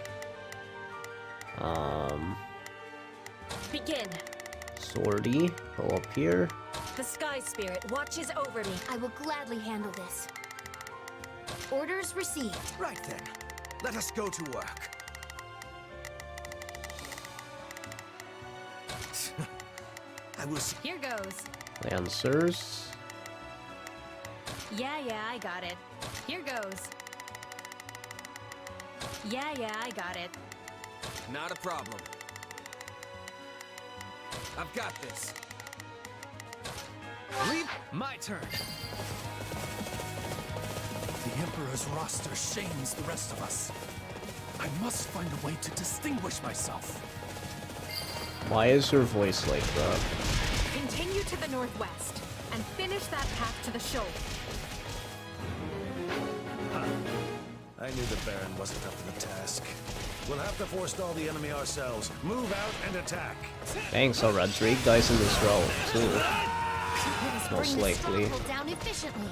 Begin. Swordy, go up here. The Sky Spirit watches over me. I will gladly handle this. Orders received. Right then, let us go to work. I was. Here goes. Lancers. Yeah, I got it. Here goes. Yeah, I got it. Not a problem. I've got this. Leave my turn. The Emperor's roster shames the rest of us. I must find a way to distinguish myself. Why is your voice like that? Continue to the northwest and finish that path to the shoal. I knew the Baron wasn't up to the task. We'll have to forestall the enemy ourselves. Move out and attack. Dang, so Rodrigue dies in this row, too. Most likely. Down efficiently.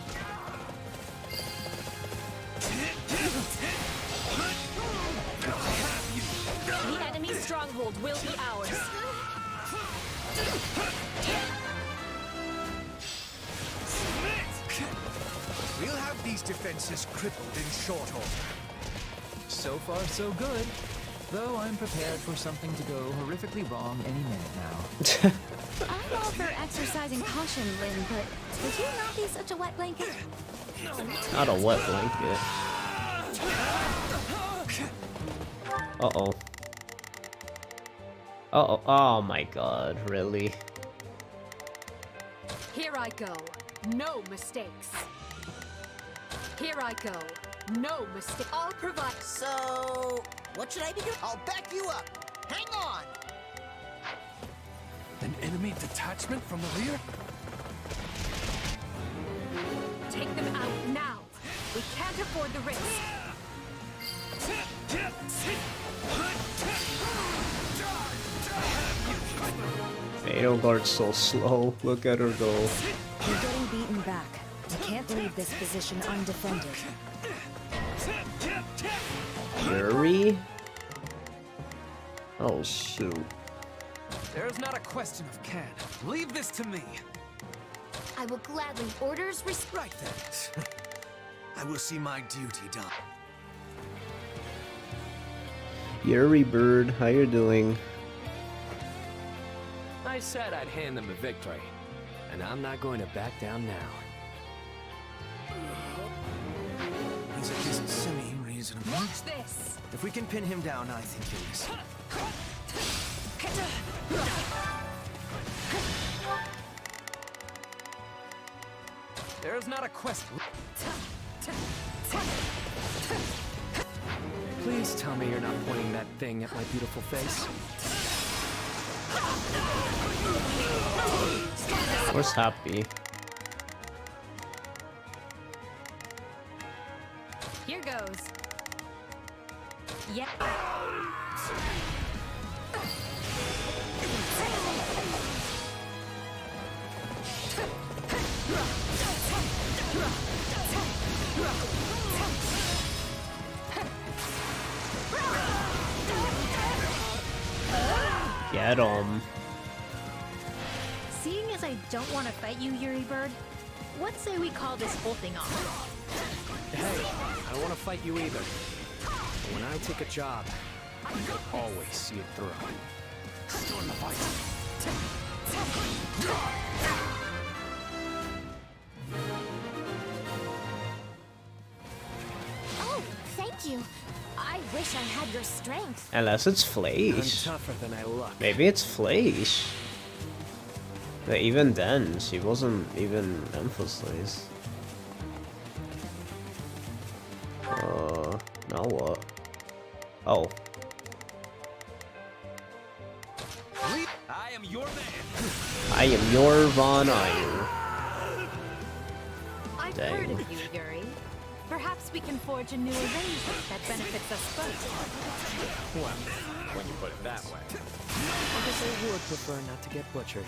The enemy's stronghold will be ours. We'll have these defenses crippled in short order. So far, so good. Though I'm prepared for something to go horrifically wrong any minute now. I'm all for exercising caution, Lynn, but would you not be such a wet blanket? Not a wet blanket. Uh-oh. Uh-oh. Oh my god, really? Here I go. No mistakes. Here I go. No mistake. I'll provide. So, what should I be doing? I'll back you up. Hang on. An enemy detachment from the rear? Take them out now. We can't afford the risk. Fatal Guard's so slow. Look at her go. You're getting beaten back. You can't leave this position undefended. Yuri? Oh shoot. There's not a question of can. Leave this to me. I will gladly orders Right then. I will see my duty done. Yuri Bird, how you doing? I said I'd hand them a victory, and I'm not going to back down now. He's at least semi-reasonable. Watch this. If we can pin him down, I think he'll listen. There's not a quest. Please tell me you're not pointing that thing at my beautiful face. Where's Happy? Here goes. Yeah. Get him. Seeing as I don't want to fight you, Yuri Bird, what say we call this whole thing off? Hey, I don't want to fight you either. But when I take a job, I can always see it through. Still in the fight. Oh, thank you. I wish I had your strength. Unless it's Fleisch. I'm tougher than I look. Maybe it's Fleisch. But even then, she wasn't even emphasized. Now what? Oh. I am your man. I am your Von Iron. I've Dang. heard of you, Yuri. Perhaps we can forge a new arrangement that benefits us both. Well, when you put it that way. I guess I would prefer not to get butchered.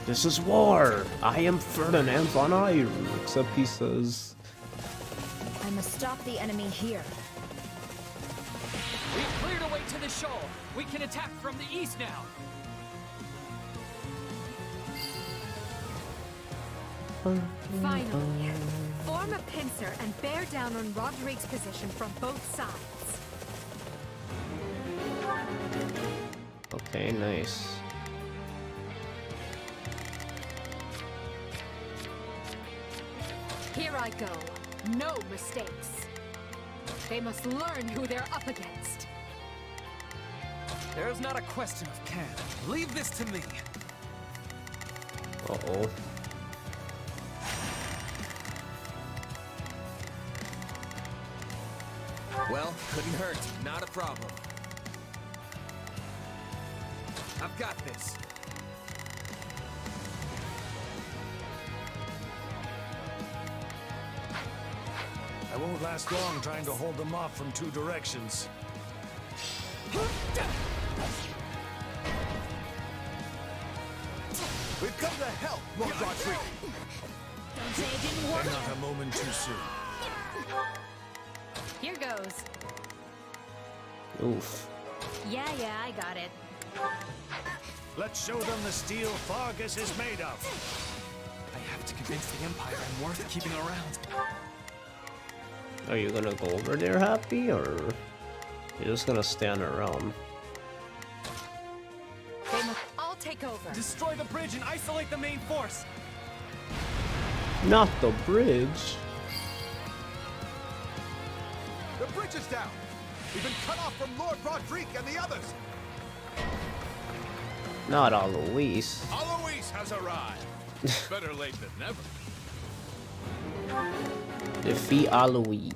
This is war! I am Ferdinand Von Iron. Except he says... I must stop the enemy here. We've cleared a way to the shoal. We can attack from the east now. Finally, form a pincer and bear down on Rodrigue's position from both sides. Okay, nice. Here I go. No mistakes. They must learn who they're up against. There's not a question of can. Leave this to me. Uh-oh. Well, couldn't hurt. Not a problem. I've got this. I won't last long trying to hold them off from two directions. We've come to help, Lord Rodrigue. Don't say it didn't work. Not a moment too soon. Here goes. Oof. Yeah, I got it. Let's show them the steel Fargus is made of. I have to convince the Empire I'm worth keeping around. Are you gonna go over there, Happy, or you're just gonna stand around? I'll take over. Destroy the bridge and isolate the main force. Not the bridge. The bridge is down. We've been cut off from Lord Rodrigue and the others. Not Alois. Alois has arrived. Better late than never. Defeat Alois.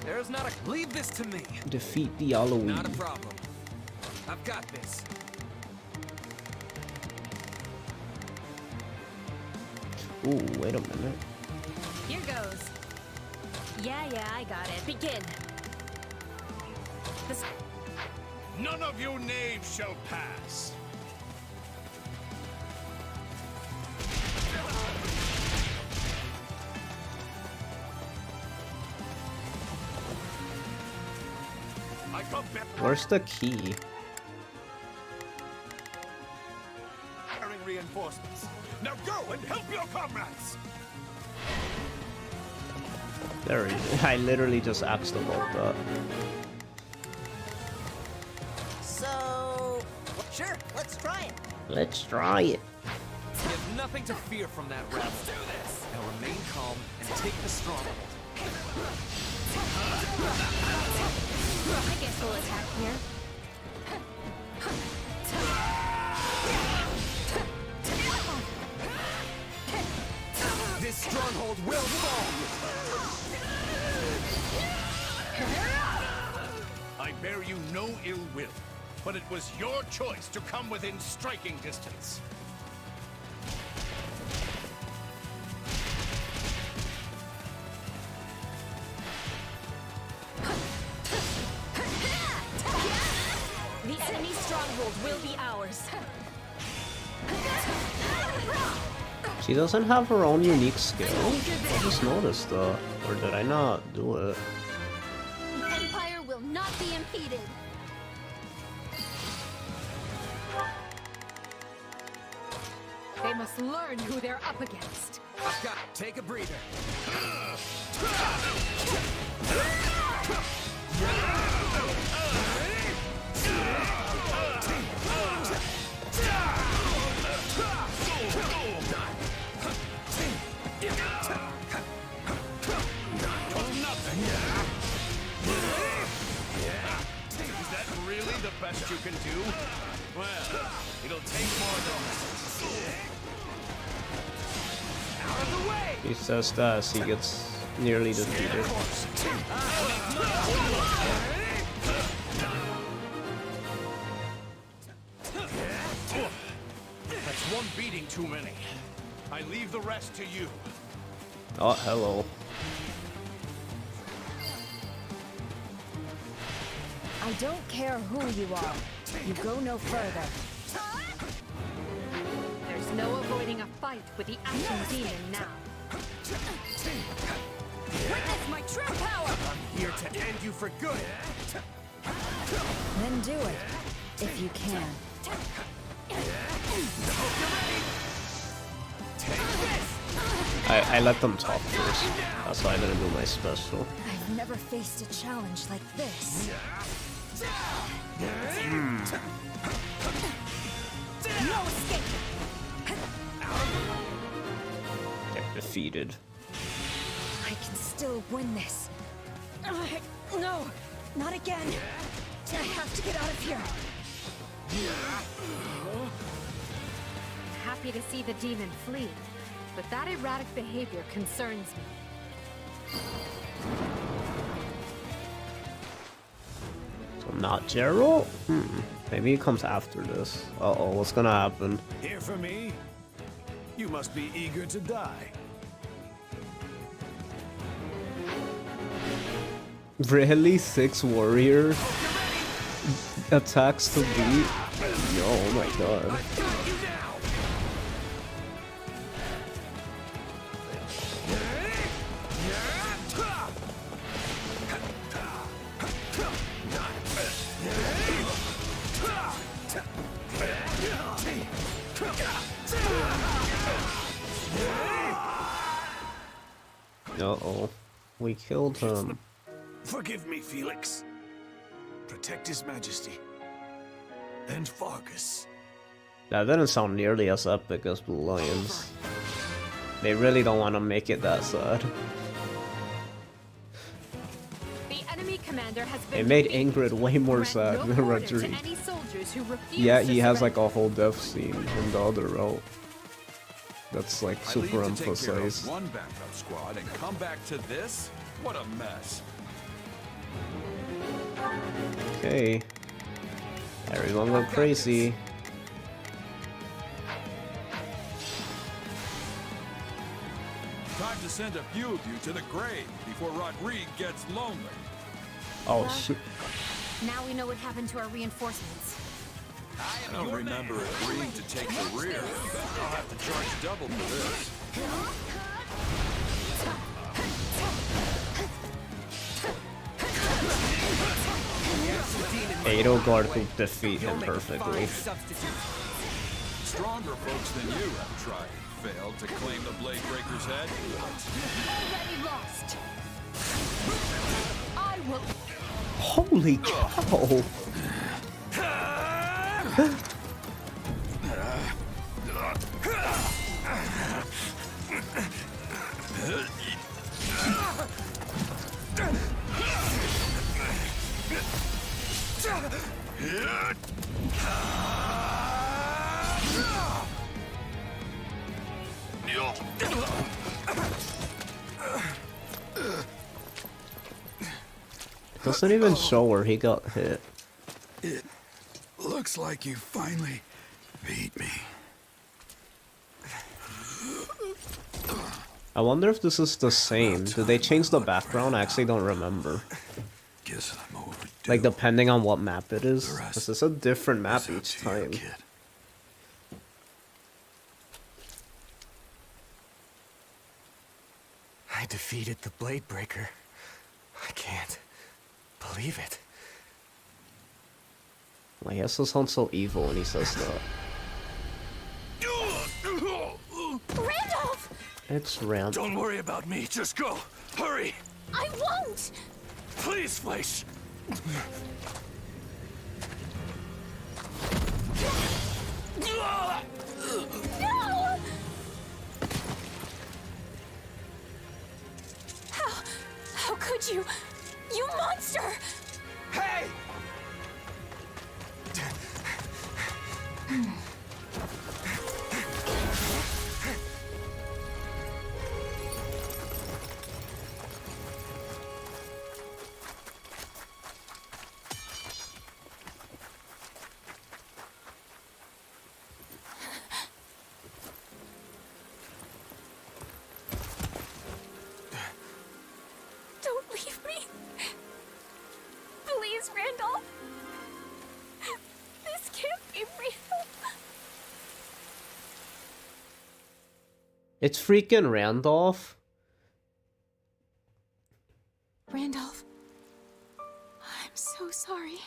There's not a... Leave this to me. Defeat the Alois. Not a problem. I've got this. Ooh, wait a minute. Here goes. Yeah, I got it. Begin. This... None of you knaves shall pass. I come back. Where's the key? Carrying reinforcements. Now go and help your comrades. There, I literally just asked about that. So, sure, let's try it. Let's try it. You have nothing to fear from that rabble. Let's do this. Now remain calm and take the stronghold. I guess we'll attack here. bear you no ill will, but it was your choice to come within striking distance. The enemy stronghold will be ours. She doesn't have her own unique skill. I just noticed that. Or did I not do it? The Empire will not be impeded. They must learn who they're up against. Scott, take a breather. Is that really the best you can do? Well, it'll take more than that. Out of the way! He says that as he gets nearly defeated. That's one beating too many. I leave the rest to you. Oh, hello. I don't care who you are. You go no further. There's no avoiding a fight with the Ashen Demon now. Witness my true power! I'm here to end you for good. Then do it, if you can. I let them talk first. That's why I didn't do my special. I've never faced a challenge like this. No escape! Get defeated. I can still win this. No, not again. I have to get out of here. Happy to see the demon flee, but that erratic behavior concerns me. So not Gerald? Maybe he comes after this. Uh-oh, what's gonna happen? Here for me? You must be eager to die. Really? 6 warrior attacks to beat? Yo, oh my god. Uh-oh. We killed him. Forgive me, Felix. Protect His Majesty. And Fargus. That didn't sound nearly as epic as Blue Lions. They really don't want to make it that sad. The enemy commander has been It made defeated. Ingrid way more Grant sad no than order to Rodrigue. any soldiers who refuse Yeah, to he has like surrender. a whole death scene in the other route. That's like I leave super to take care of emphasized. one backup squad and come back to this? What a mess. Okay. Everyone go crazy. Time to send a few of you to the grave before Rodrigue gets lonely. Oh shit. Now we know what happened to our reinforcements. I don't remember agreeing to take the rear. I'll have to charge double for this. Edelgard could defeat him perfectly. Stronger folks than you have tried and failed to claim the Blade Breaker's head. Already lost. I will. Holy cow! Doesn't even show where he got hit. It looks like you finally beat me. I wonder if this is the same. Did they change the background? I actually don't remember. Guess I'm overdue. Like, depending on what map it is. This is a different map each time. I defeated the Blade Breaker. I can't believe it. Well, he also sounds so evil when he says that. Randolph! It's Rand. Don't worry about me, just go. Hurry! I won't! Please, Fleisch! No! How could you? You monster! Hey! Don't leave me. Please, Randolph. This can't be real. It's freaking Randolph. Randolph. I'm so sorry.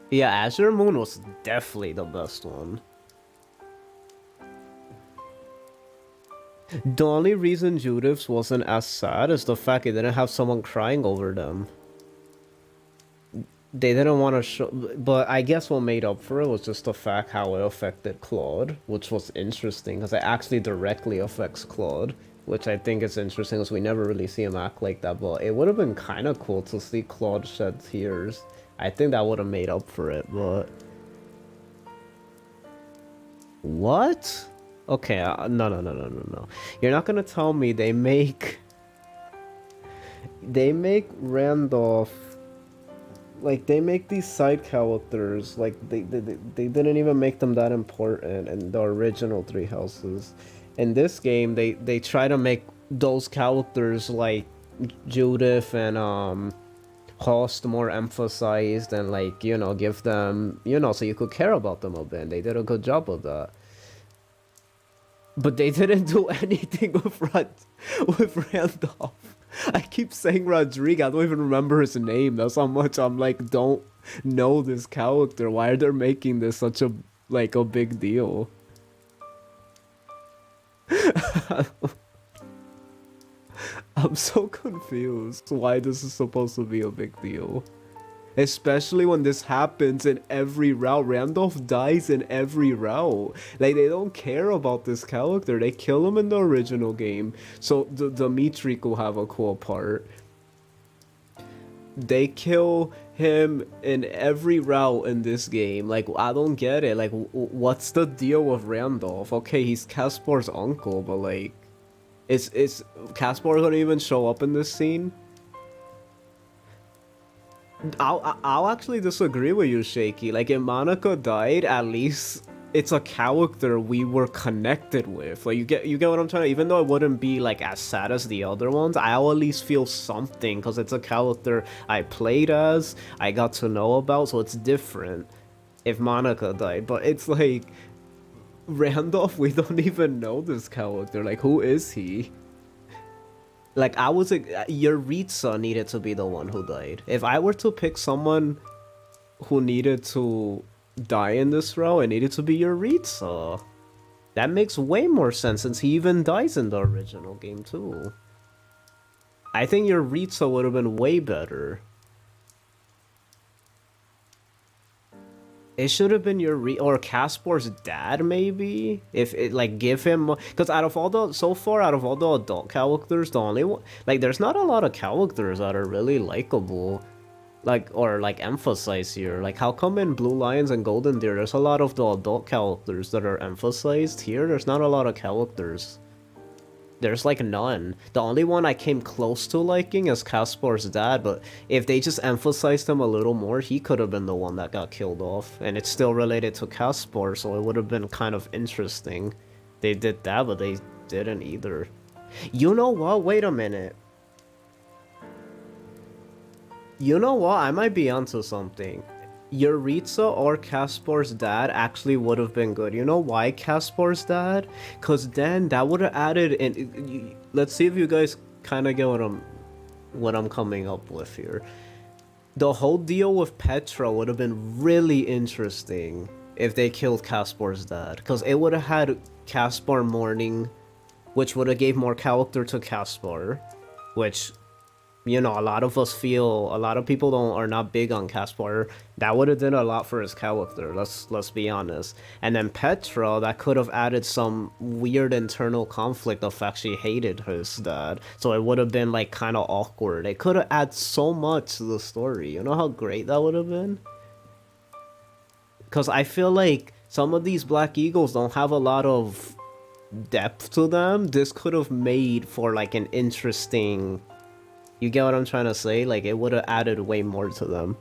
Yeah, Azure Moon was definitely the best one. The only reason Judith's wasn't as sad is the fact it didn't have someone crying over them. They didn't want to show, but I guess what made up for it was just the fact how it affected Claude, which was interesting because it actually directly affects Claude, which I think is interesting because we never really see him act like that, but it would have been kind of cool to see Claude shed tears. I think that would have made up for it, but... What? Okay, no. You're not gonna tell me they make Randolph, like, they make these side characters, like, they didn't even make them that important in the original Three Houses. In this game, they try to make those characters, like, Judith and, Host more emphasized and, like, you know, give them, you know, so you could care about them a bit, and they did a good job of that. But they didn't do anything with Randolph. I keep saying Rodrigo, I don't even remember his name. That's how much I'm like, don't know this character. Why are they making this such a, like, a big deal? I'm so confused why this is supposed to be a big deal. Especially when this happens in every route. Randolph dies in every route. Like, they don't care about this character. They kill him in the original game, so Dimitri could have a cool part. They kill him in every route in this game. Like, I don't get it. Like, what's the deal with Randolph? Okay, he's Caspar's uncle, but, like, is Caspar gonna even show up in this scene? I'll actually disagree with you, Shaky. Like, if Monica died, at least it's a character we were connected with. Like, you get what I'm trying to... Even though it wouldn't be, like, as sad as the other ones, I'll at least feel something, because it's a character I played as, I got to know about, so it's different if Monica died. But it's like... Randolph, we don't even know this character. Like, who is he? Like, Yuritsa needed to be the one who died. If I were to pick someone who needed to die in this row, it needed to be Yuritsa. That makes way more sense since he even dies in the original game too. I think Yuritsa would have been way better. It should have been or Caspar's dad, maybe? If it, like, give him... Because out of all the... So far, out of all the adult characters, the only one... Like, there's not a lot of characters that are really likable. Like, or, like, emphasized here. Like, how come in Blue Lions and Golden Deer, there's a lot of the adult characters that are emphasized? Here, there's not a lot of characters. There's like none. The only one I came close to liking is Caspar's dad, but if they just emphasized him a little more, he could have been the one that got killed off. And it's still related to Caspar, so it would have been kind of interesting. They did that, but they didn't either. You know what? Wait a minute. You know what? I might be onto something. Yuritsa or Caspar's dad actually would have been good. You know why Caspar's dad? Because then that would have added in. Let's see if you guys kind of get what I'm coming up with here. The whole deal with Petra would have been really interesting if they killed Caspar's dad, because it would have had Caspar mourning, which would have gave more character to Caspar, which, you know, a lot of people are not big on Caspar. That would have done a lot for his character, let's be honest. And then Petra, that could have added some weird internal conflict of fact she hated his dad, so it would have been like kind of awkward. It could have added so much to the story. You know how great that would have been? Because I feel like some of these Black Eagles don't have a lot of depth to them. This could have made for like an interesting... You get what I'm trying to say? Like, it would have added way more to them.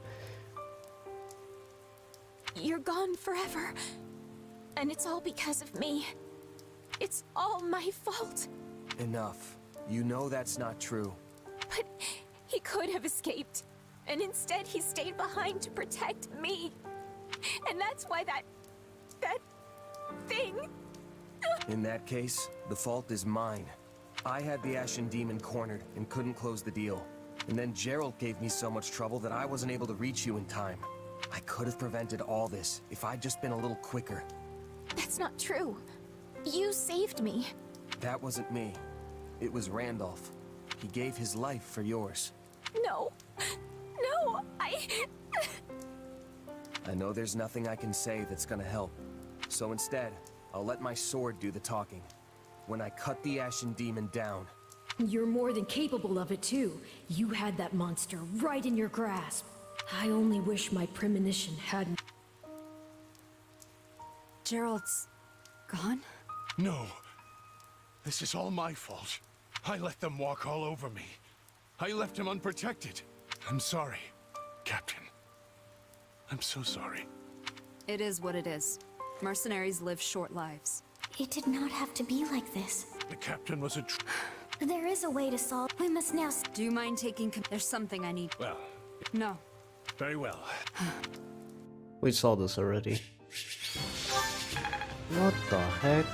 You're gone forever. And it's all because of me. It's all my fault. Enough. You know that's not true. But he could have escaped. And instead he stayed behind to protect me. And that's why that thing... In that case, the fault is mine. I had the Ashen Demon cornered and couldn't close the deal. And then Geralt gave me so much trouble that I wasn't able to reach you in time. I could have prevented all this if I'd just been a little quicker. That's not true. You saved me. That wasn't me. It was Randolph. He gave his life for yours. No. No, I know there's nothing I can say that's gonna help. So instead, I'll let my sword do the talking. When I cut the Ashen Demon down... You're more than capable of it, too. You had that monster right in your grasp. I only wish my premonition hadn't... Gerald's... gone? No. This is all my fault. I let them walk all over me. I left him unprotected. I'm sorry, Captain. I'm so sorry. It is what it is. Mercenaries live short lives. It did not have to be like this. The Captain was a There is a way to solve... We must now... Do you mind taking... There's something I need... Well... No. Very well. We saw this already. What the heck?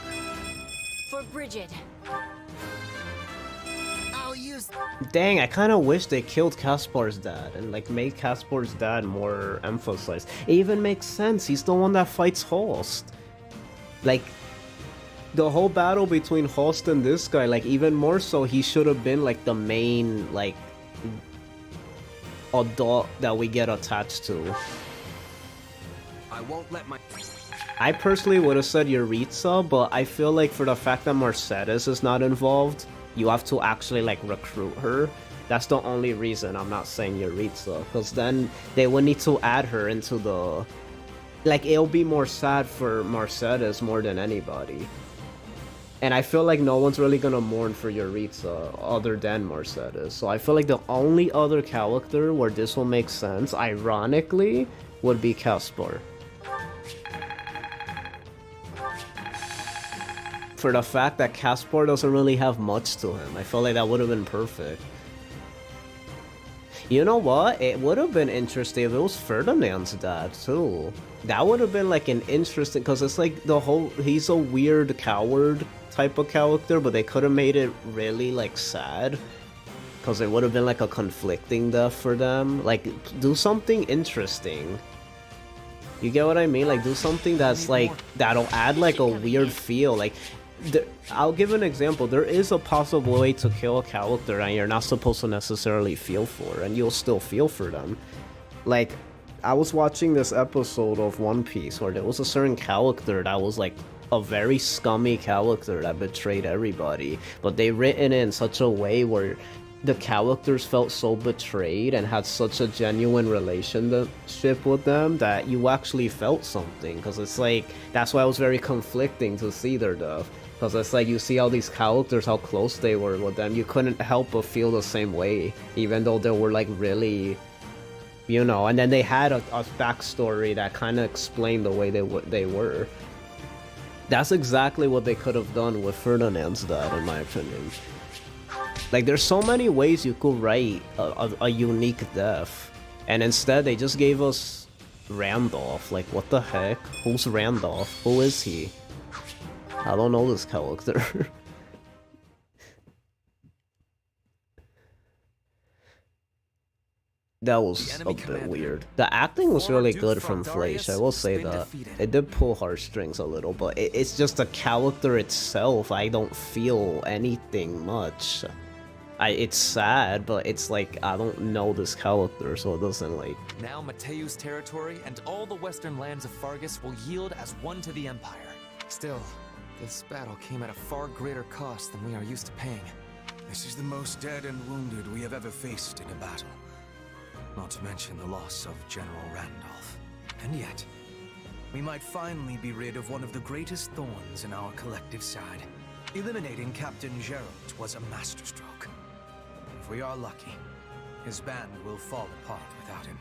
For Bridget. I'll use... Dang, I kind of wish they killed Caspar's dad and like made Caspar's dad more emphasized. It even makes sense. He's the one that fights Holst. Like, the whole battle between Holst and this guy, like, even more so, he should have been like the main, like, adult that we get attached to. I won't let my... I personally would have said Yuritsa, but I feel like for the fact that Mercedes is not involved, you have to actually like recruit her. That's the only reason I'm not saying Yuritsa, because then they would need to add her into the... Like, it'll be more sad for Mercedes more than anybody. And I feel like no one's really gonna mourn for Yuritsa other than Mercedes. So I feel like the only other character where this will make sense, ironically, would be Caspar. For the fact that Caspar doesn't really have much to him, I feel like that would have been perfect. You know what? It would have been interesting if it was Ferdinand's dad, too. That would have been like an interesting... Because it's like the whole... He's a weird coward type of character, but they could have made it really like sad. Because it would have been like a conflicting death for them. Like, do something interesting. You get what I mean? Like, do something that's like... That'll add like a weird feel. Like... I'll give an example. There is a possible way to kill a character and you're not supposed to necessarily feel for, and you'll still feel for them. Like, I was watching this episode of One Piece where there was a certain character that was like a very scummy character that betrayed everybody, but they written it in such a way where the characters felt so betrayed and had such a genuine relationship with them that you actually felt something, because it's like, that's why it was very conflicting to see their death. Because it's like you see all these characters, how close they were with them. You couldn't help but feel the same way, even though they were like really, you know. And then they had a backstory that kind of explained the way they were. That's exactly what they could have done with Ferdinand's dad, in my opinion. Like, there's so many ways you could write a unique death, and instead they just gave us Randolph. Like, what the heck? Who's Randolph? Who is he? I don't know this character. That was a bit weird. The acting was really good from FEH, I will say that. It did pull heartstrings a little, but it's just the character itself. I don't feel anything much. It's sad, but it's like, I don't know this character, so it doesn't like... Now Mateus' territory and all the western lands of Fargus will yield as one to the Empire. Still, this battle came at a far greater cost than we are used to paying. This is the most dead and wounded we have ever faced in a battle. Not to mention the loss of General Randolph. And yet, we might finally be rid of one of the greatest thorns in our collective side. Eliminating Captain Geralt was a masterstroke. If we are lucky, his band will fall apart without him.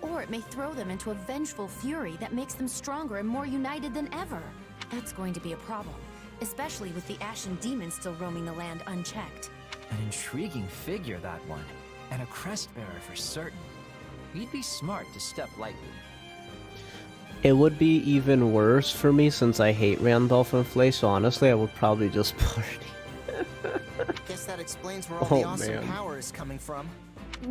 Or it may throw them into a vengeful fury that makes them stronger and more united than ever. That's going to be a problem, especially with the Ashen Demon still roaming the land unchecked. An intriguing figure, that one. And a crest bearer for certain. He'd be smart to step lightly. It would be even worse for me since I hate Randolph and FEH, so honestly I would probably just party. Guess that explains where all the awesome man. power is coming from.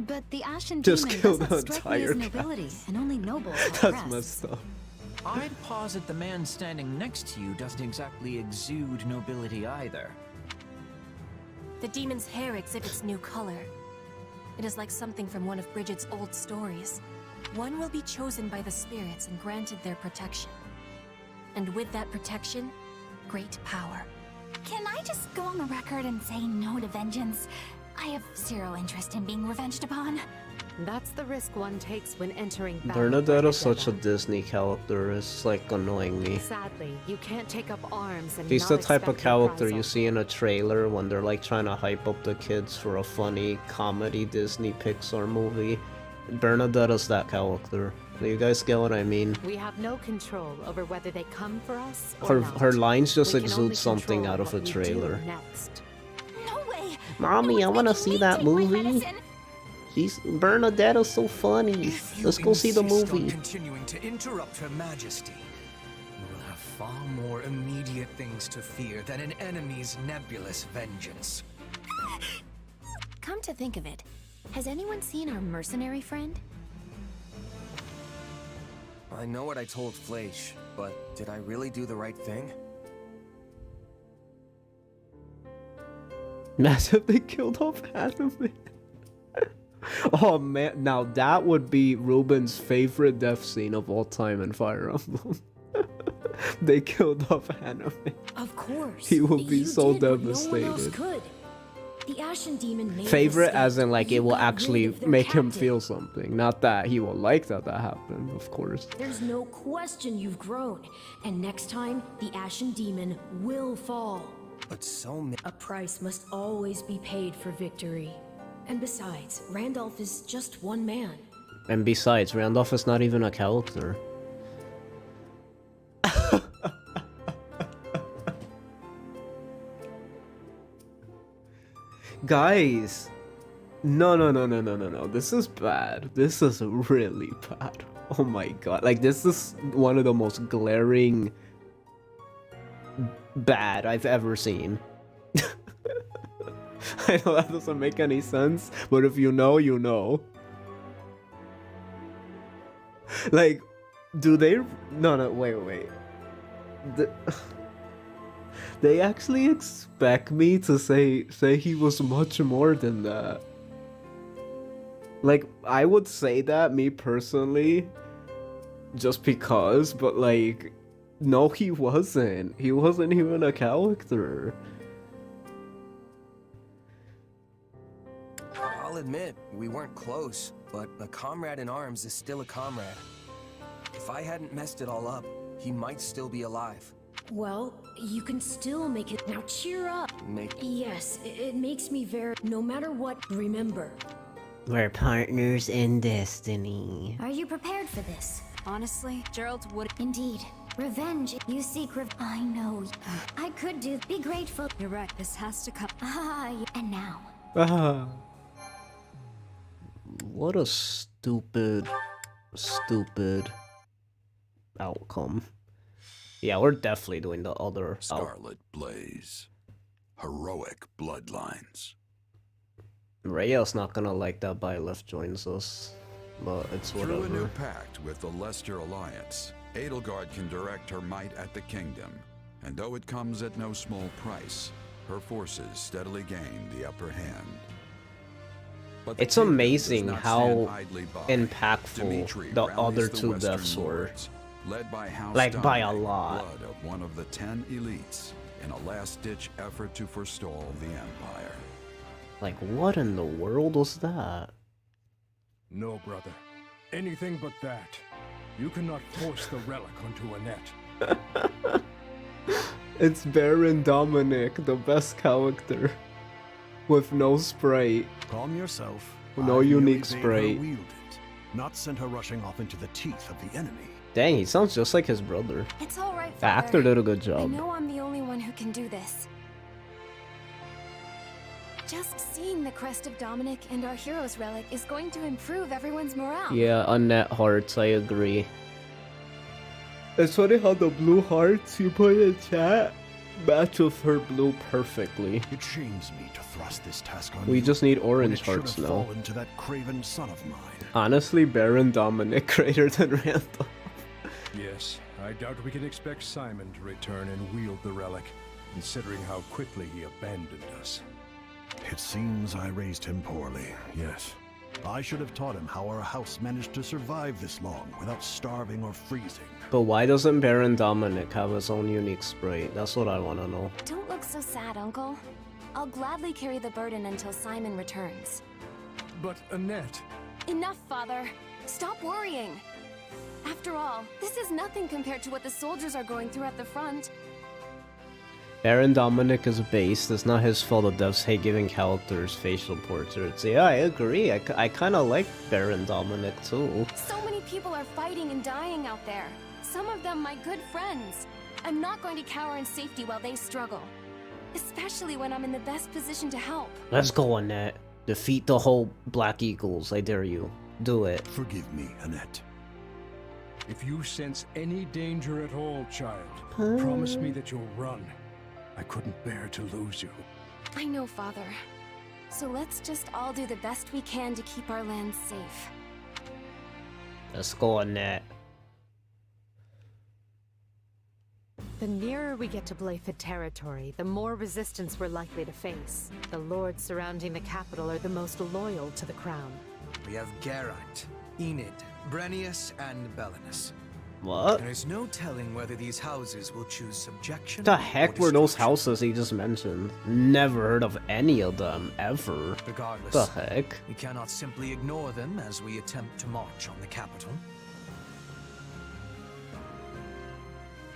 But the Ashen Just Demon kill doesn't the strike me as entire nobility, and only nobles have That's crests. messed up. I'd posit the man standing next to you doesn't exactly exude nobility either. The demon's hair exhibits new color. It is like something from one of Bridget's old stories. One will be chosen by the spirits and granted their protection. And with that protection, great power. Can I just go on the record and say no to vengeance? I have zero interest in being revenged upon. That's the risk one takes when entering battle. Bernadette is such a Disney character, it's like annoying me. Sadly, you can't take up arms and She's not the type of expect a character prize you on see in a trailer when they're like trying to hype up the kids for a funny comedy Disney Pixar movie. Bernadette is that character. Do you guys get what I mean? We have no control over whether they come for us or not. Her lines just We can only exude something control out of a what we do trailer. next. No way! Mommy, I want to see that movie. Bernadette is so funny. Let's go see the Insist on movie. continuing to interrupt Her Majesty, you will have far more immediate things to fear than an enemy's nebulous vengeance. Come to think of it, has anyone seen our mercenary friend? I know what I told FEH, but did I really do the right thing? Massively killed off anime. Oh man, now that would be Ruben's favorite death scene of all time in Fire Emblem. They killed off anime. Of course. He will be You so did what no one else devastated. could. The Ashen Demon made a Favorite mistake. as in like it You will got rid actually of their make him captain. feel something. Not that he will like that happened, of course. There's no question you've grown, and next time the Ashen Demon will fall. But so many. A price must always be paid for victory. And besides, Randolph is just one man. And besides, Randolph is not even a character. Guys, no. This is bad. This is really bad. Oh my god. Like, this is one of the most glaring bad I've ever seen. I know that doesn't make any sense, but if you know, you know. Like, do they... No, wait. They actually expect me to say he was much more than that. Like, I would say that, me personally, just because, but like, no, he wasn't. He wasn't even a character. I'll admit, we weren't close, but a comrade in arms is still a comrade. If I hadn't messed it all up, he might still be alive. Well, you can still make it. Now cheer up. Yes, it makes me very. No matter what, remember. We're partners in destiny. Are you prepared for this? Honestly, Gerald would. Indeed. Revenge. You seek I know. I could do. Be grateful. You're right. This has to come. And now. What a stupid outcome. Yeah, we're definitely doing the other. Scarlett Blaze. Heroic bloodlines. Raya's not gonna like that Byleth joins us, but it's whatever. Through a new pact with the Leicester Alliance, Edelgard can direct her might at the kingdom, and though it comes at no small price, her forces steadily gain the upper hand. But it's amazing how impactful the other two deaths were. Led by House like by a Dominic, lot. blood of one of the 10 elites in a last-ditch effort to forestall the Empire. Like, what in the world was that? No, brother. Anything but that. You cannot force the relic onto a net. It's Baron Dominic, the best character. With no sprite. Calm yourself. No unique sprite. Wield it, not send her rushing off into the teeth of the enemy. Dang, he sounds just like his brother. It's all right, The Father. actor did a good I job. know I'm the only one who can do this. Just seeing the crest of Dominic and our hero's relic is going to improve everyone's morale. Yeah, on net hearts, I agree. It's funny how the blue hearts you put in chat match with her blue perfectly. It shames me to thrust this task on We you, just need when orange it should hearts have now. fallen to that craven son of mine. Honestly, Baron Dominic greater than Randall. Yes, I doubt we can expect Simon to return and wield the relic, considering how quickly he abandoned us. It seems I raised him poorly, yes. I should have taught him how our house managed to survive this long without starving or freezing. But why doesn't Baron Dominic have his own unique sprite? That's what I want to know. Don't look so sad, Uncle. I'll gladly carry the burden until Simon returns. But Annette... Enough, Father. Stop worrying. After all, this is nothing compared to what the soldiers are going through at the front. Baron Dominic is based. It's not his fault the devs hate giving characters facial portraits. Yeah, I agree. I kind of like Baron Dominic too. So many people are fighting and dying out there. Some of them my good friends. I'm not going to cower in safety while they struggle. Especially when I'm in the best position to help. Let's go, Annette. Defeat the whole Black Eagles. I dare you. Do it. Forgive me, Annette. If you sense any danger at all, child, promise me that you'll run. I couldn't bear to lose you. I know, Father. So let's just all do the best we can to keep our land safe. Let's go, Annette. The nearer we get to Blythe territory, the more resistance we're likely to face. The lords surrounding the capital are the most loyal to the crown. We have Geraint, Enid, Brennius, and Belinus. What? There is no telling whether these houses will choose subjection. The heck were those houses he just mentioned? Never heard of any of them, ever. Regardless, The heck? we cannot simply ignore them as we attempt to march on the capital.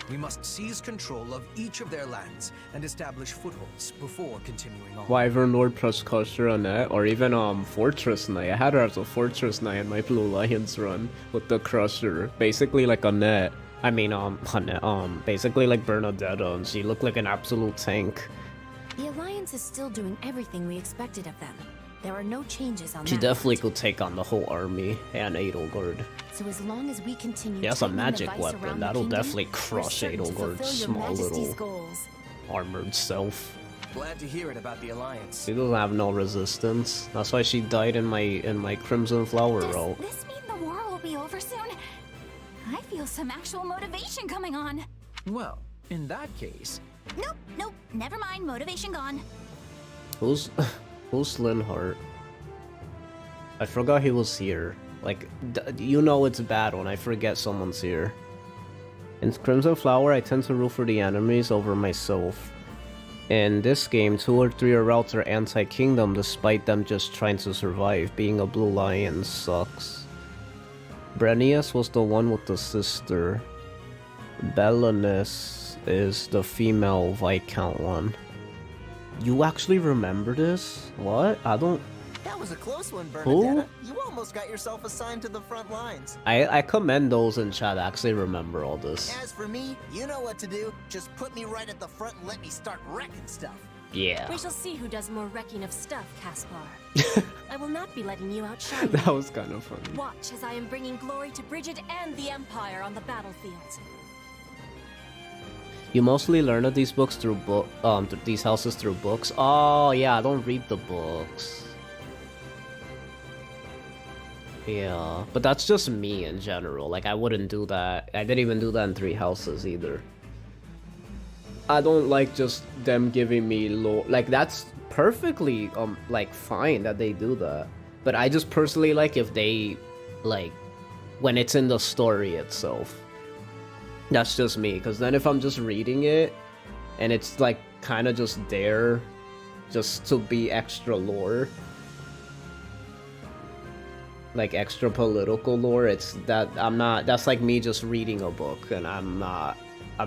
We must seize control of each of their lands and establish footholds before continuing on. Wyvern Lord plus Crusher Annette, or even Fortress Knight. I had her as a Fortress Knight in my Blue Lions run with the Crusher. Basically like Annette. I mean, Annette, basically like Bernadetta, and she looked like an absolute tank. The Alliance is still doing everything we expected of them. There are no changes on She that definitely front. could take on the whole army and Edelgard. So as long as we continue Yeah, that's a tightening the magic vice weapon. around the That'll kingdom, definitely we're crush certain to Edelgard's fulfill your small Majesty's little goals. armored self. Glad to hear it about the Alliance. She doesn't have no resistance. That's why she died in my Crimson Flower route. This mean the war will be over soon? I feel some actual motivation coming on. Well, in that case... Nope, never mind, motivation gone. Who's Linhart? I forgot he was here. Like, you know it's bad when I forget someone's here. In Crimson Flower, I tend to root for the enemies over myself. In this game, 2 or 3 routes are anti-kingdom despite them just trying to survive. Being a Blue Lion sucks. Brennius was the one with the sister. Belinus is the female Viscount one. You actually remember this? What? I don't... That was a close one, Who? Bernadetta. You almost got yourself assigned to the front lines. I commend those in chat that actually remember all this. As for me, you know what to do. Just put me right at the front and let me start wrecking stuff. Yeah. We shall see who does more wrecking of stuff, Caspar. I will not be letting you outshine me. That was kind of funny. Watch as I am bringing glory to Bridget and the Empire on the battlefield. You mostly learn of these books through these houses through books. Oh yeah, I don't read the books. Yeah, but that's just me in general. Like I wouldn't do that. I didn't even do that in Three Houses either. I don't like just them giving me lore. Like that's perfectly like fine that they do that. But I just personally like if they like when it's in the story itself. That's just me, because then if I'm just reading it and it's like kind of just there just to be extra lore, like extra political lore, it's that I'm not, that's like me just reading a book and I'm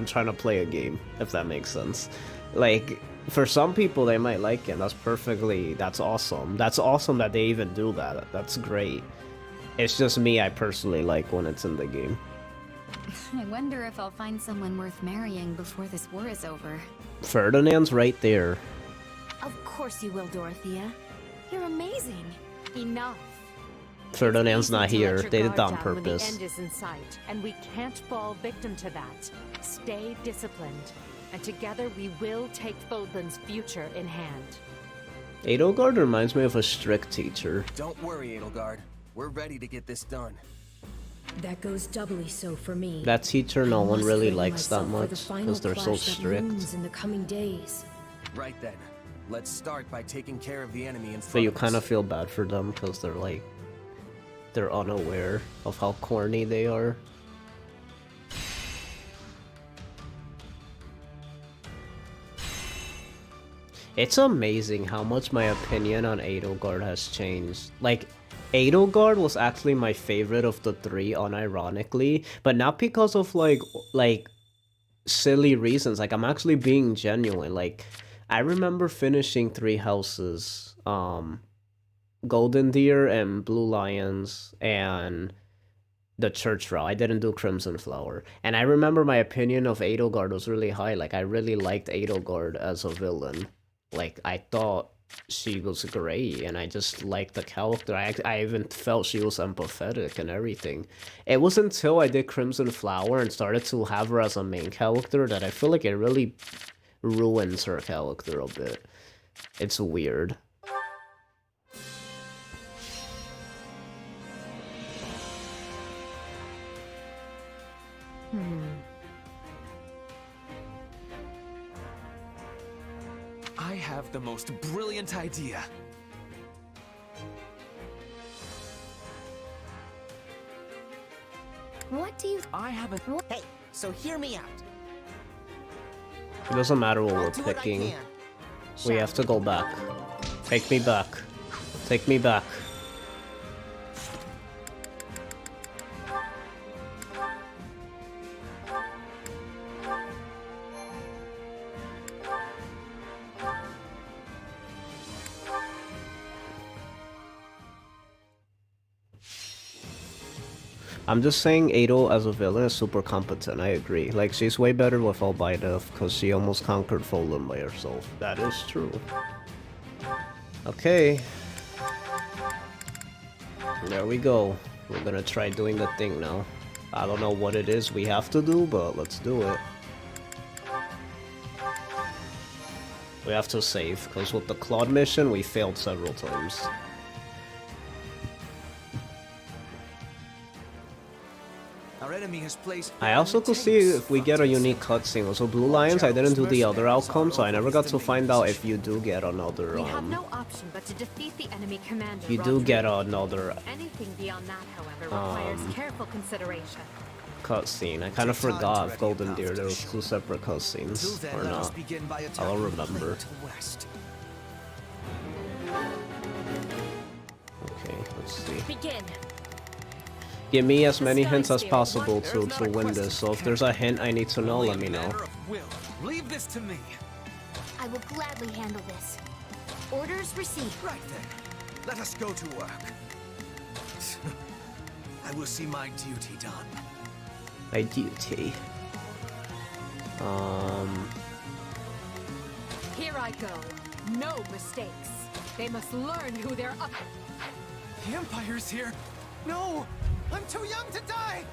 trying to play a game, if that makes sense. Like for some people they might like it, that's awesome. That's awesome that they even do that. That's great. It's just me, I personally like when it's in the game. I wonder if I'll find someone worth marrying before this war is over. Ferdinand's right there. Of course you will, Dorothea. You're amazing. Enough. Ferdinand's not here. They did that on When the purpose. end is in sight, and we can't fall victim to that. Stay disciplined, and together we will take Fodlan's future in hand. Edelgard reminds me of a strict teacher. Don't worry, Edelgard. We're ready to get this done. That goes doubly so for me. That teacher no I one must really train likes that myself for the much final because they're so clash that strict. looms in the coming days. Right then. Let's start by taking care of the enemy in front But you of us. kind of feel bad for them because they're like, they're unaware of how corny they are. It's amazing how much my opinion on Edelgard has changed. Like, Edelgard was actually my favorite of the three, unironically, but not because of like silly reasons. Like, I'm actually being genuine. Like, I remember finishing Three Houses, Golden Deer and Blue Lions and the Church Route. I didn't do Crimson Flower. And I remember my opinion of Edelgard was really high. Like, I really liked Edelgard as a villain. Like, I thought she was great, and I just liked the character. I even felt she was empathetic and everything. It wasn't until I did Crimson Flower and started to have her as a main character that I feel like it really ruins her character a bit. It's weird. I have the most brilliant idea. What do you... I have a... Hey, so hear me out. It doesn't matter what we're do what I picking. can. We have to go back. Take me back. Take me back. I'm just saying Adol as a villain is super competent, I agree. Like, she's way better with Albida because she almost conquered Folan by herself. That is true. Okay. There we go. We're gonna try doing the thing now. I don't know what it is we have to do, but let's do it. We have to save, because with the Claude mission, we failed several times. Our enemy has placed I also could see if we get a unique cutscene. So Blue Lions, I didn't do the other outcome, so I never got to find out if you do get another, We have no option but to defeat the enemy commander. you do get another Anything beyond that, however, requires careful consideration. cutscene. I kind of forgot if Golden Deer there was two separate cutscenes or let us not. begin by I attacking don't the remember. plain to the west. Okay, let's see. Begin. Give me as many hints as possible to win this. So if there's a hint I need to know, let me know. Leave this to me. I will gladly handle this. Orders received. Right then. Let us go to work. I will see my duty done. My duty. Here I go. No mistakes. They must learn who they're up. The Empire's here. No, I'm too young to die.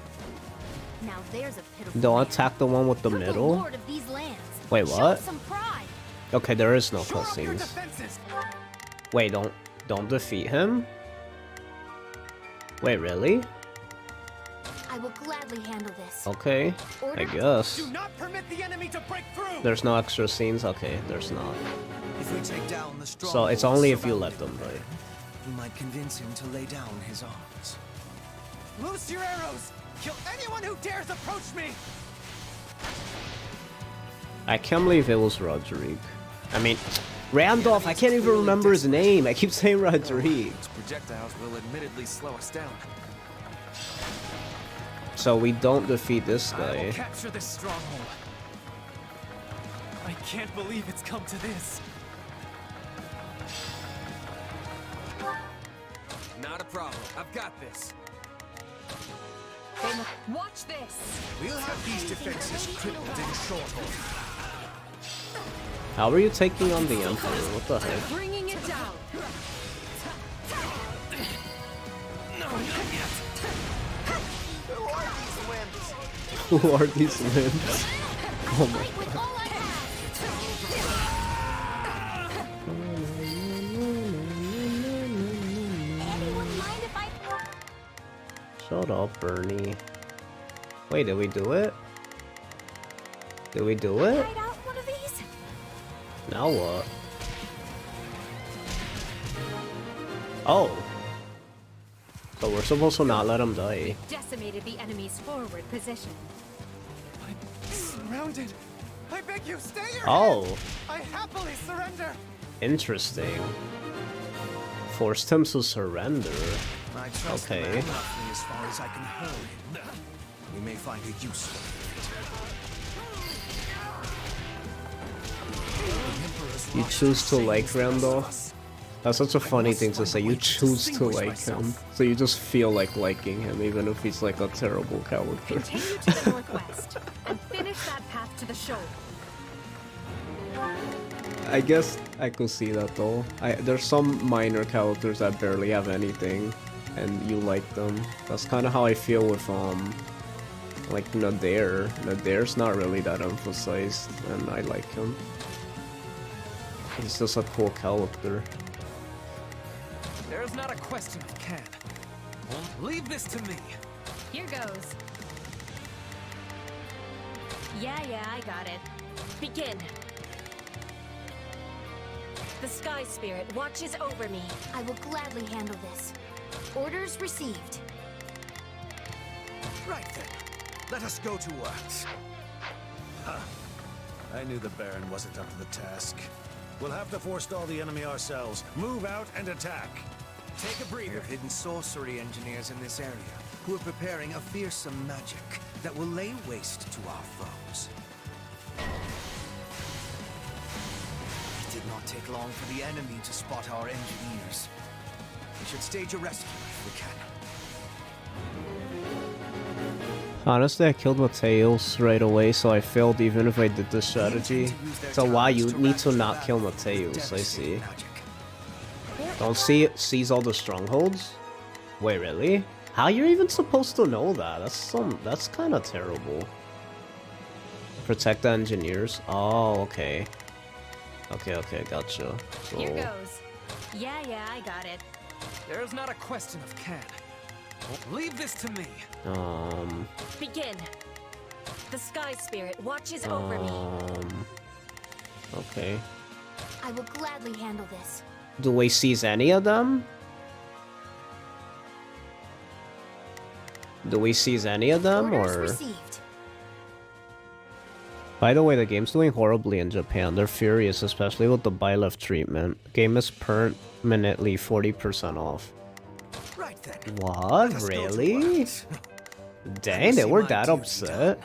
Now there's a pitiful. Don't attack the one with the middle. Lord of these lands. Wait, Show what? some pride. Okay, there is no cutscenes. Wait, don't defeat him? Wait, really? I will gladly handle this. Okay, I guess. Do not permit the enemy to break through. There's no extra scenes? Okay, there's not. If we take down the strong So it's only if you let them, right? we might convince him to lay down his arms. Loose your arrows. Kill anyone who dares approach me. I can't believe it was Rodrigue. I mean, Randolph, I can't even remember his name. I keep saying Rodrigue. Projectiles will admittedly slow us down. So we don't defeat this I will guy. capture this stronghold. I can't believe it's come to this. Not a problem. I've got this. Watch this. We'll have these defenses crippled in short order. How are you taking on the Emperor? What the heck? Bringing it down. No, not yet. Who are these limbs? Oh my god. Shut up, Bernie. Wait, did we do it? Did we do it? Now what? Oh. So we're supposed to not let him die. Decimated the enemy's forward position. Surrounded. I beg you, stay here. Oh. I happily surrender. Interesting. Forced him to surrender. I trust Okay. the man roughly as far as I can hurl him. We may find a use for it. You choose to like Randolph? That's such a funny thing to say. You choose to like him. So you just feel like liking him, even if he's like a terrible character. Continue to the northwest and finish that path to the shoal. I guess I could see that though. There's some minor characters that barely have anything, and you like them. That's kind of how I feel with like Nadir. Nadir's not really that emphasized, and I like him. He's just a cool character. There's not a question of can. Leave this to me. Here goes. Yeah, I got it. Begin. The Sky Spirit watches over me. I will gladly handle this. Orders received. Right then. Let us go to work. Huh. I knew the Baron wasn't up to the task. We'll have to forestall the enemy ourselves. Move out and attack. Take a breather. We have hidden sorcery engineers in this area who are preparing a fearsome magic that will lay waste to our foes. It did not take long for the enemy to spot our engineers. We should stage a rescue if we can. Honestly, I killed Mateus right away, so I failed even if I did this strategy. So why you need to not kill Mateus, I see. Don't seize all the strongholds? Wait, really? How you're even supposed to know that? That's kind of terrible. Protect the engineers? Oh, okay. Okay, gotcha. So... Here goes. Yeah, I got it. There's not a question of can. Leave this to me. Begin. The Sky Spirit watches over me. Okay. I will gladly handle this. Do we seize any of them? Do we seize any of them, Orders or...? received. By the way, the game's doing horribly in Japan. They're furious, especially with the buy left treatment. Game is permanently 40% off. Right then. What? Really? Dang, they were that upset?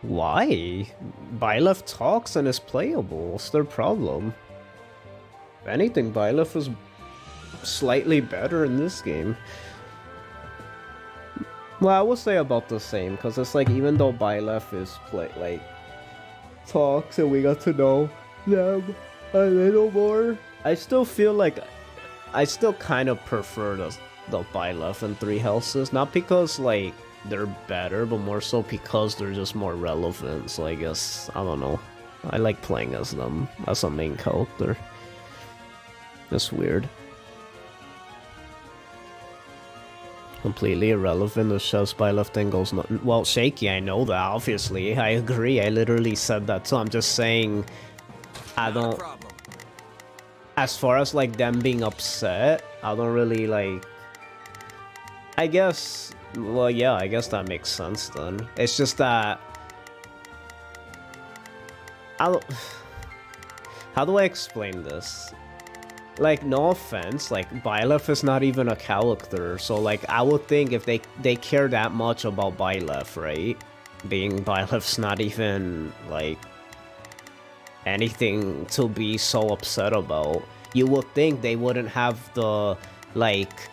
Why? Byleth talks and is playable. What's their problem? If anything, Byleth is slightly better in this game. Well, I would say about the same, because it's like, even though Byleth is talks and we got to know them a little more, I still feel like I still kind of prefer the Byleth and Three Houses, not because like they're better, but more so because they're just more relevant. So I guess, I don't know, I like playing as them as a main character. It's weird. Completely irrelevant. The show's Byleth thing goes nothing. Well, Shaky, I know that, obviously. I agree. I literally said that too. I'm just saying, I don't. As far as like them being upset, I don't really like. I guess. Well, yeah, I guess that makes sense then. It's just that. How do I explain this? Like, no offense, like, Byleth is not even a character, so, like, I would think if they care that much about Byleth, right? Being Byleth's not even, like, anything to be so upset about. You would think they wouldn't have the, like...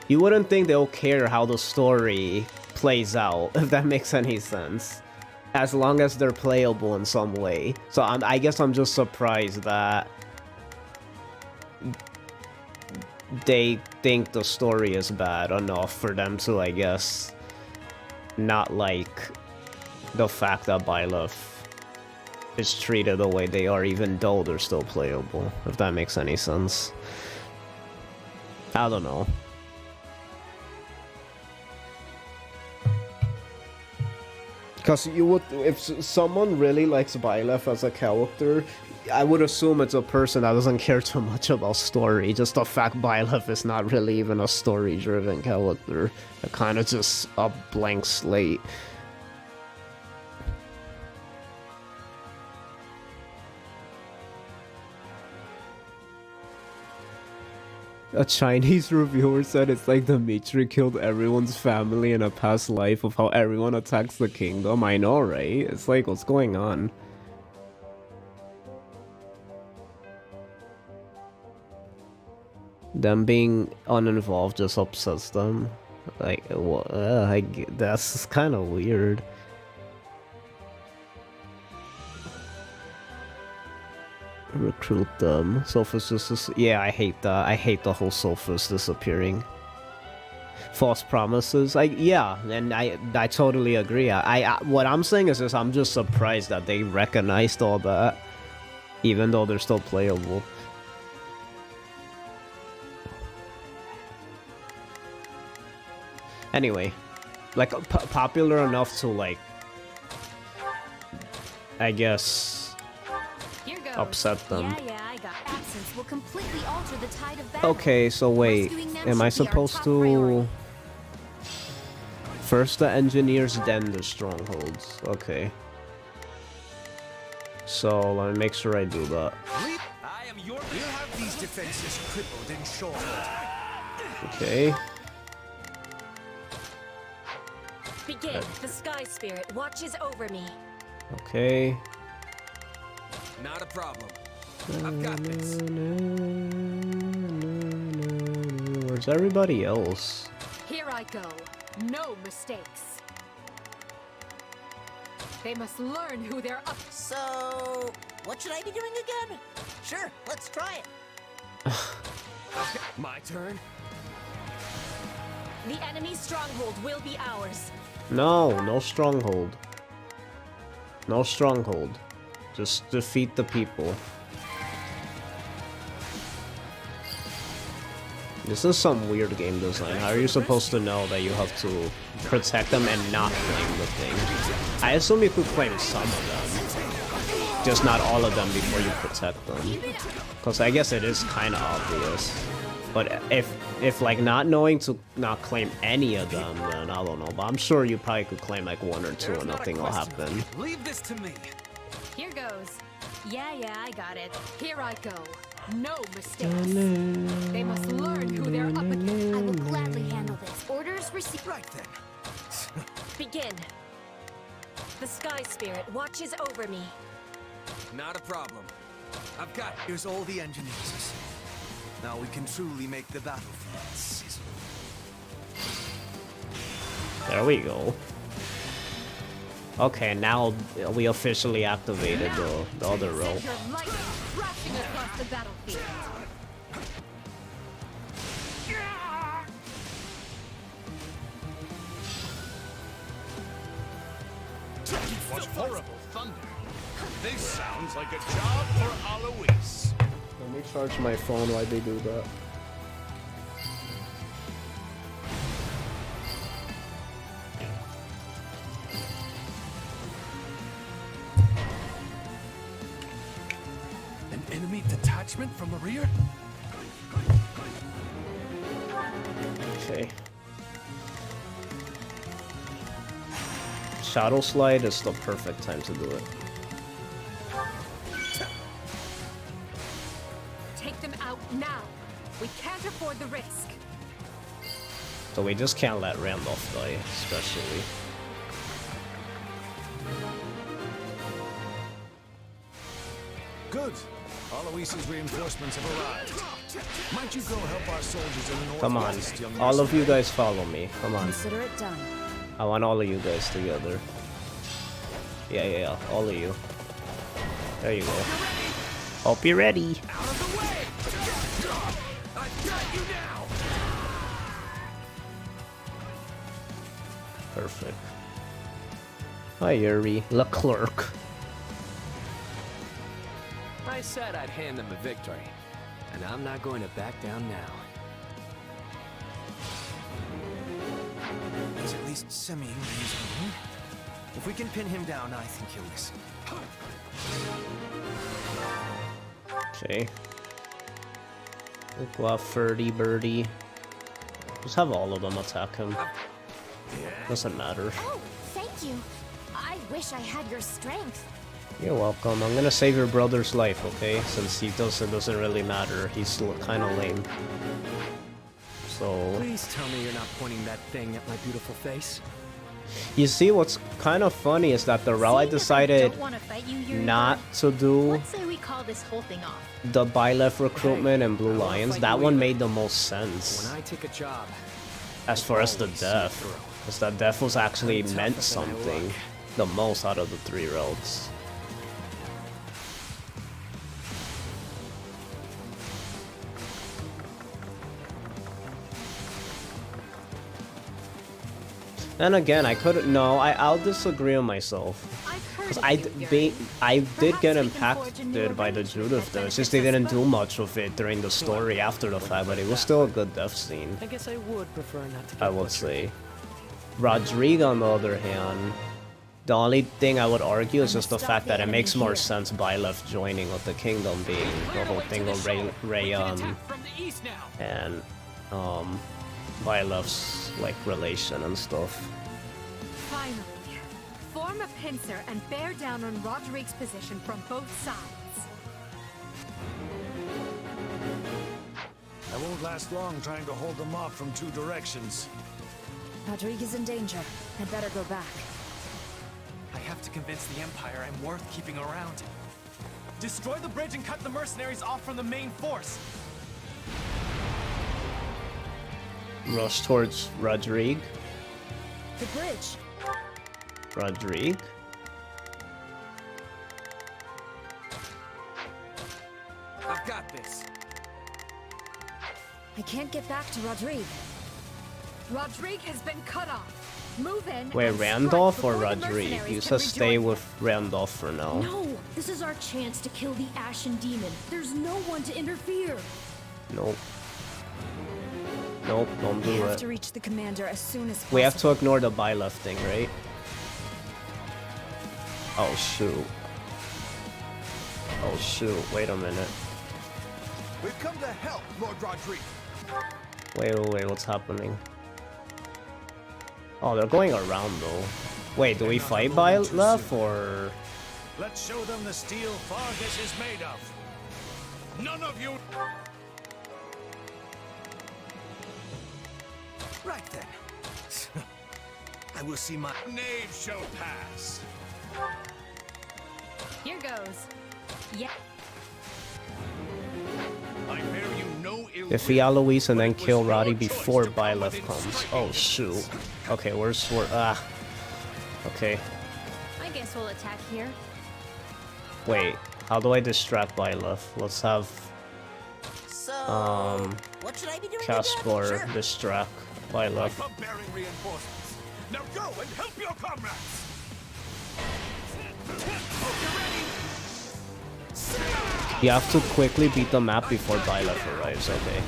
You wouldn't think they'll care how the story plays out, if that makes any sense. As long as they're playable in some way. So, I guess I'm just surprised that they think the story is bad enough for them to, I guess, not like the fact that Byleth is treated the way they are, even though they're still playable, if that makes any sense. I don't know. Because you would, if someone really likes Byleth as a character, I would assume it's a person that doesn't care too much about story. Just the fact Byleth is not really even a story-driven character. They're kind of just a blank slate. A Chinese reviewer said it's like Dimitri killed everyone's family in a past life of how everyone attacks the kingdom. I know, right? It's like, what's going on? Them being uninvolved just upsets them. Like, what? That's kind of weird. Recruit them. Sophus just... Yeah, I hate that. I hate the whole Sophus disappearing. False promises. Yeah, and I totally agree. What I'm saying is just, I'm just surprised that they recognized all that, even though they're still playable. Anyway, like, popular enough to, like, I guess, upset them. Yeah, I got absence will completely alter the tide of battle. Okay, so wait, am I supposed to... First the engineers, then the strongholds. Okay. So, let me make sure I do that. We'll have these defenses crippled in short. Okay. Begin. The Sky Spirit watches over me. Okay. Not a problem. I've got this. Where's everybody else? Here I go. No mistakes. They must learn who they're up. So, what should I be doing again? Sure, let's try it. Okay, my turn. The enemy's stronghold will be ours. No, no stronghold. No stronghold. Just defeat the people. This is some weird game design. How are you supposed to know that you have to protect them and not claim the thing? I assume you could claim some of them, just not all of them before you protect them. Because I guess it is kind of obvious. But if like not knowing to not claim any of them, then I don't know. But I'm sure you probably could claim like one or two and nothing will happen. Leave this to me. Here goes. Yeah, I got it. Here I go. No mistakes. They must learn who they're up against. I will gladly handle this. Orders received. Right then. Begin. The Sky Spirit watches over me. Not a problem. I've got... Here's all the engineers. Now we can truly make the battlefield sizzle. There we go. Okay, now we officially activated the other row. Send your lightning crashing across the battlefield. What horrible thunder. This sounds like a job for Alois. Let me charge my phone while they do that. An enemy detachment from the rear? Okay. Shadow Slide is the perfect time to do it. Take them out now. We can't afford the risk. So we just can't let Randolph die, especially. Good. Alois's reinforcements have arrived. Might you go help our soldiers in the north? Come on, all of you guys follow me. Come on. Consider it done. I want all of you guys together. Yeah, all of you. There you go. Hope you're ready. Perfect. Hi, Yuri. Leclerc. I said I'd hand them a victory, and I'm not going to back down now. He's at least semi-reasonable. If we can pin him down, I think he'll listen. Okay. We'll go off 30 birdie. Just have all of them attack him. Doesn't matter. Oh, thank you. I wish I had your strength. You're welcome. I'm gonna save your brother's life, okay? Since it doesn't really matter. He's kind of lame. So... Please tell me you're not pointing that thing at my beautiful face. You see, what's kind of funny is that the route I decided not to do Let's say we call this whole thing off. the buy-left recruitment and Blue Lions, that one made the most sense. When I take a job, As far as the death, because that death was actually meant something, the most out of the three roads. And again, I couldn't. No, I'll disagree on myself. Because I did get impacted by the Judith though. It's just they didn't do much of it during the story after the fact, but it was still a good death scene. I guess I would prefer not to get I would say. Rodrigue, on the other hand, the only thing I would argue is just the fact that it makes more sense Byleth joining with the Kingdom, being the whole thing of Rayon and Byleth's like relation and stuff. Finally, form a pincer and bear down on Rodrigue's position from both sides. I won't last long trying to hold them off from two directions. Rodrigue is in danger. I'd better go back. I have to convince the Empire I'm worth keeping around. Destroy the bridge and cut the mercenaries off from the main force. Rush towards Rodrigue. The bridge. Rodrigue. I've got this. I can't get back to Rodrigue. Rodrigue has been cut off. Move in. Wait, and Randolph strike or before the Rodrigue? mercenaries You can said stay rejoin with Randolph for now. No, this is our chance to kill the Ashen Demon. There's no one to interfere. Nope. Nope, don't do I have it. to reach the commander as soon as possible. We have to ignore the Byleth thing, right? Oh shoot. Oh shoot, wait a minute. We've come to help, Lord Rodrigue. Wait, what's happening? Oh, they're going around though. Wait, do we fight Byleth or... Let's show them the steel Fargus is made of. None of you. Right then. I will see my knave shall pass. Here goes. Yeah. I bear you no ill. Defeat Eloise and then kill Roddy before Byleth comes. Oh shoot. Okay, we're okay. I guess we'll attack here. Wait, how do I distract Byleth? Let's have what should I be doing Caspar again? Sure. distract Byleth. I'm bearing reinforcements. Now go and help your comrades. You have to quickly beat the map before Byleth arrives, okay.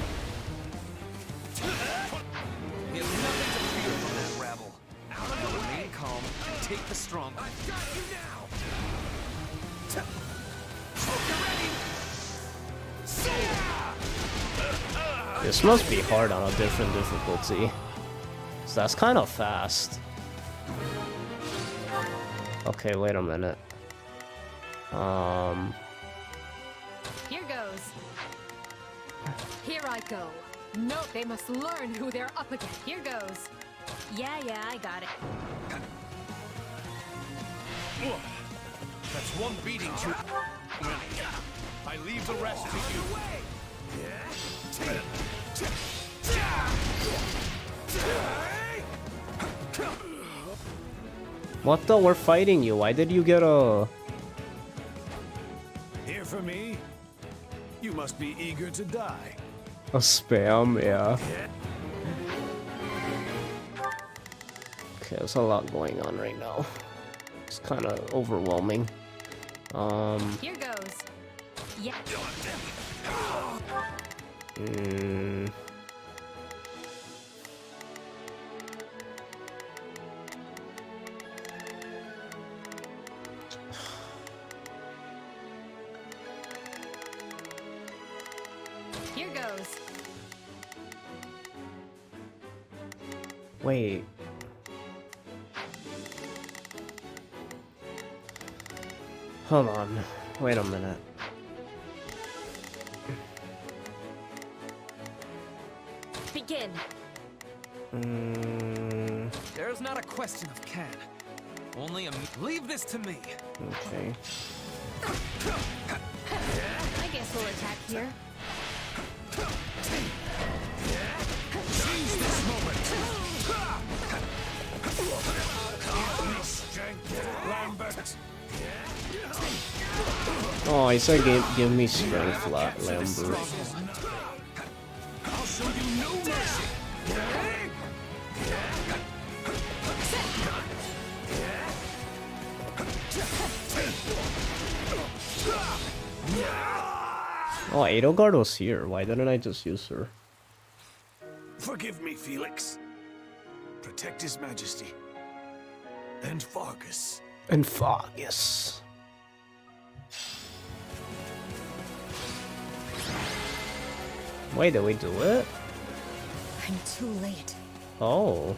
We have nothing to fear from that rabble. Now remain calm and take the strong one. I've got you now. This must be hard on a different difficulty. So that's kind of fast. Okay, wait a minute. Here goes. Here I go. No, they must learn who they're up against. Here goes. Yeah, I got it. That's one beating too many. I leave the rest to you. What the? We're fighting you. Why did you get a... Here for me? You must be eager to die. A spam, yeah. Okay, there's a lot going on right now. It's kind of overwhelming. Here goes. Yeah. Here goes. Wait. Hold on. Wait a minute. Begin. There's not a question of can. Only a... Leave this to me. Okay. I guess we'll attack here. Seize this moment. Lambert. Oh, he said give me strength, Lambert. I'll show you no mercy. Oh, Edelgard was here. Why didn't I just use her? Forgive me, Felix. Protect His Majesty. And Fargus. And Fargus. Wait, did we do it? I'm too late. Oh.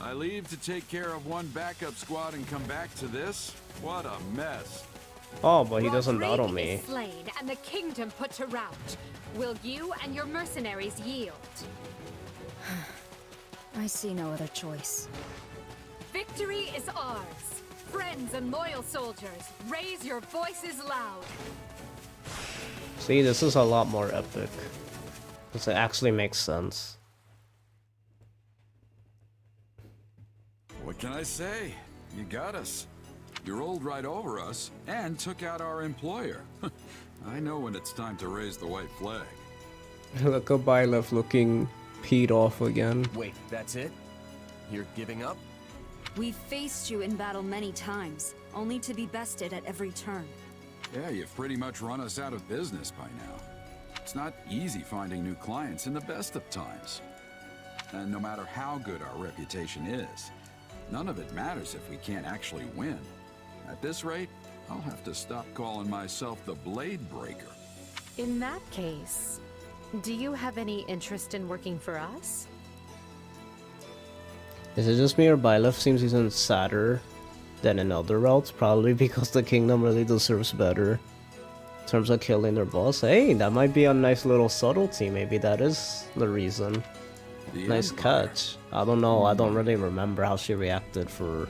I leave to take care of one backup squad and come back to this? What a mess. Oh, but he doesn't battle Rodrigue me. is slain and the kingdom put to rout. Will you and your mercenaries yield? I see no other choice. Victory is ours. Friends and loyal soldiers, raise your voices loud. See, this is a lot more epic. Because it actually makes sense. What can I say? You got us. You rolled right over us and took out our employer. I know when it's time to raise the white flag. Look at Byleth looking peed off again. Wait, that's it? You're giving up? We've faced you in battle many times, only to be bested at every turn. Yeah, you've pretty much run us out of business by now. It's not easy finding new clients in the best of times. And no matter how good our reputation is, none of it matters if we can't actually win. At this rate, I'll have to stop calling myself the Blade Breaker. In that case, do you have any interest in working for us? Is it just me or Byleth seems even sadder than in other routes? Probably because the kingdom really deserves better. In terms of killing their boss, hey, that might be a nice little subtlety. Maybe that is the reason. Nice catch. I don't know. I don't really remember how she reacted for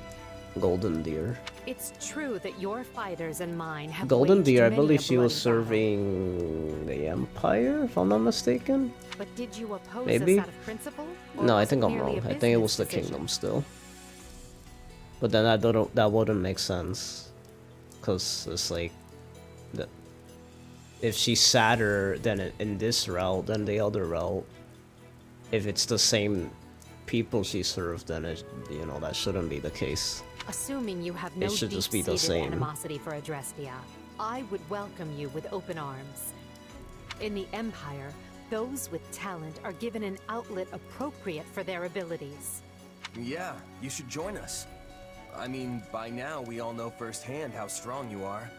Golden Deer. It's true that your fighters and mine have Golden waged Deer, I many believe a she was bloody serving the Empire, if I'm not mistaken. battle. But did you oppose Maybe? us out of principle? Or No, I was think it I'm merely wrong. a I think it was business the decision? Kingdom still. But then that wouldn't make sense, cause it's like, if she's sadder than in this route than the other route, if it's the same people she served, then you know, that shouldn't be the case. Assuming you have no It should just be the deep-seated same. animosity for Adrestia, I would welcome you with open arms. In the Empire, those with talent are given an outlet appropriate for their abilities. Yeah, you should join us. I mean, by now we all know firsthand how strong you are.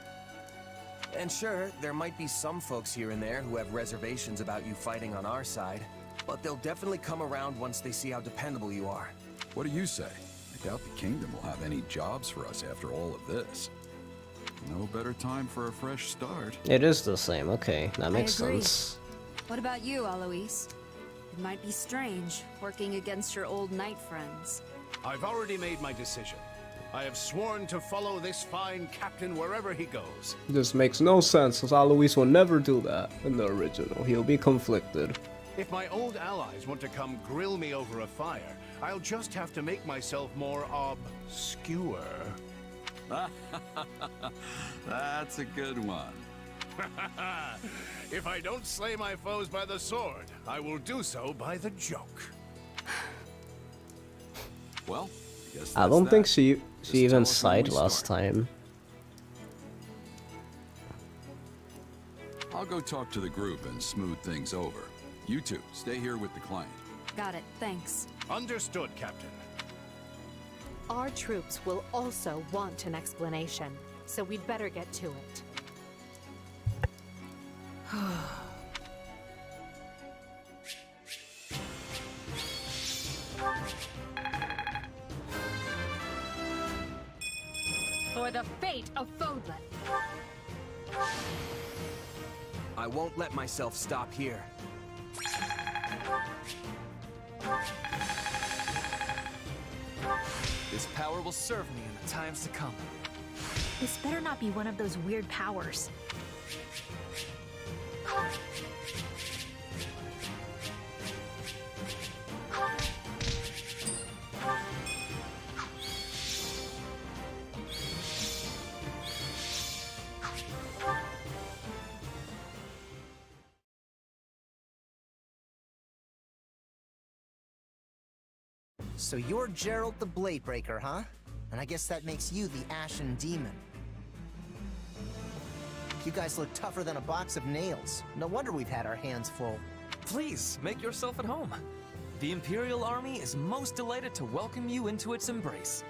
And sure, there might be some folks here and there who have reservations about you fighting on our side, but they'll definitely come around once they see how dependable you are. What do you say? I doubt the kingdom will have any jobs for us after all of this. No better time for a fresh start. It is the same. Okay, that makes agree. sense. What about you, Alois? It might be strange, working against your old knight friends. I've already made my decision. I have sworn to follow this fine captain wherever he goes. This makes no sense, because Alois will never do that in the original. He'll be conflicted. If my old allies want to come grill me over a fire, I'll just have to make myself more obscure. That's a good one. If I don't slay my foes by the sword, I will do so by the joke. Well, I guess I that's don't that. think she Just even tell us when sighed we last start. time. I'll go talk to the group and smooth things over. You two, stay here with the client. Got it, thanks. Understood, Captain. Our troops will also want an explanation, so we'd better get to it. For the fate of Fodlan. I won't let myself stop here. This power will serve me in the times to come. This better not be one of those weird powers. So you're Gerald the Bladebreaker, huh? And I guess that makes you the Ashen Demon. You guys look tougher than a box of nails. No wonder we've had our hands full. Please, make yourself at home. The Imperial Army is most delighted to welcome you into its embrace.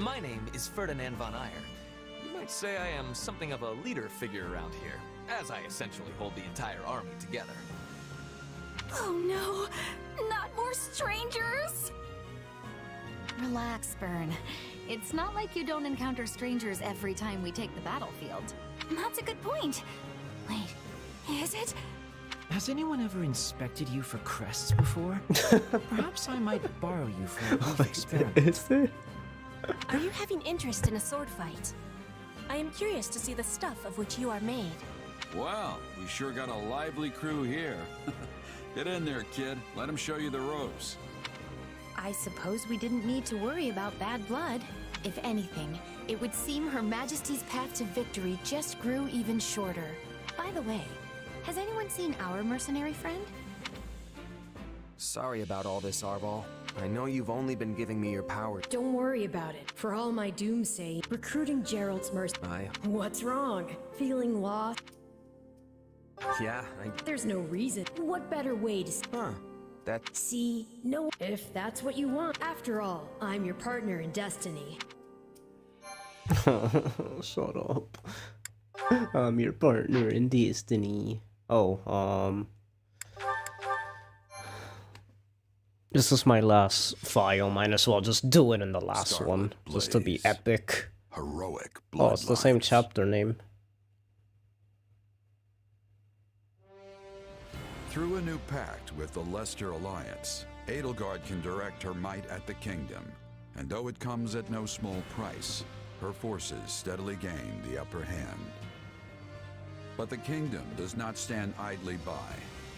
My name is Ferdinand von Ayer. You might say I am something of a leader figure around here, as I essentially hold the entire army together. Oh no, not more strangers! Relax, Bern. It's not like you don't encounter strangers every time we take the battlefield. That's a good point. Wait, is it? Has anyone ever inspected you for crests before? Perhaps I might borrow you for a brief experiment. Is there? Are you having interest in a sword fight? I am curious to see the stuff of which you are made. Well, we sure got a lively crew here. Get in there, kid. Let him show you the ropes. I suppose we didn't need to worry about bad blood. If anything, it would seem Her Majesty's path to victory just grew even shorter. By the way, has anyone seen our mercenary friend? Sorry about all this, Arval. I know you've only been giving me your power. Don't worry about it. For all my doomsay, recruiting Gerald's mercenary. What's wrong? Feeling lost? Yeah, There's no reason. What better way to... See? No... If that's what you want. After all, I'm your partner in destiny. Shut up. I'm your partner in destiny. Oh, this is my last file. Might as well just do it in the last Scarlett one, just to be Blaze. epic. Heroic Oh, it's the same chapter name. Through a new pact with the Leicester Alliance, Edelgard can direct her might at the kingdom, and though it comes at no small price, her forces steadily gain the upper hand. But the kingdom does not stand idly by.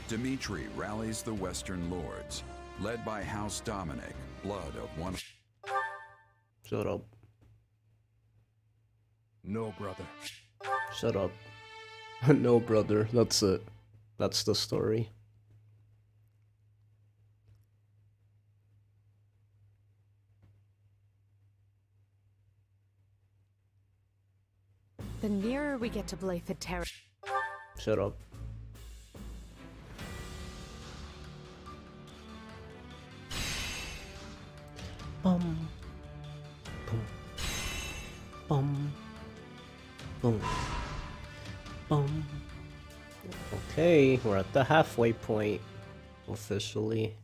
Dimitri rallies the Western lords, led by House Dominic, blood of one... Shut up. No, brother. Shut up. No, brother. That's it. That's the story. The nearer we get to Blythe Terra... Shut up. Bum. Boom. Bum. Boom. Bum. Okay, we're at the halfway point, officially.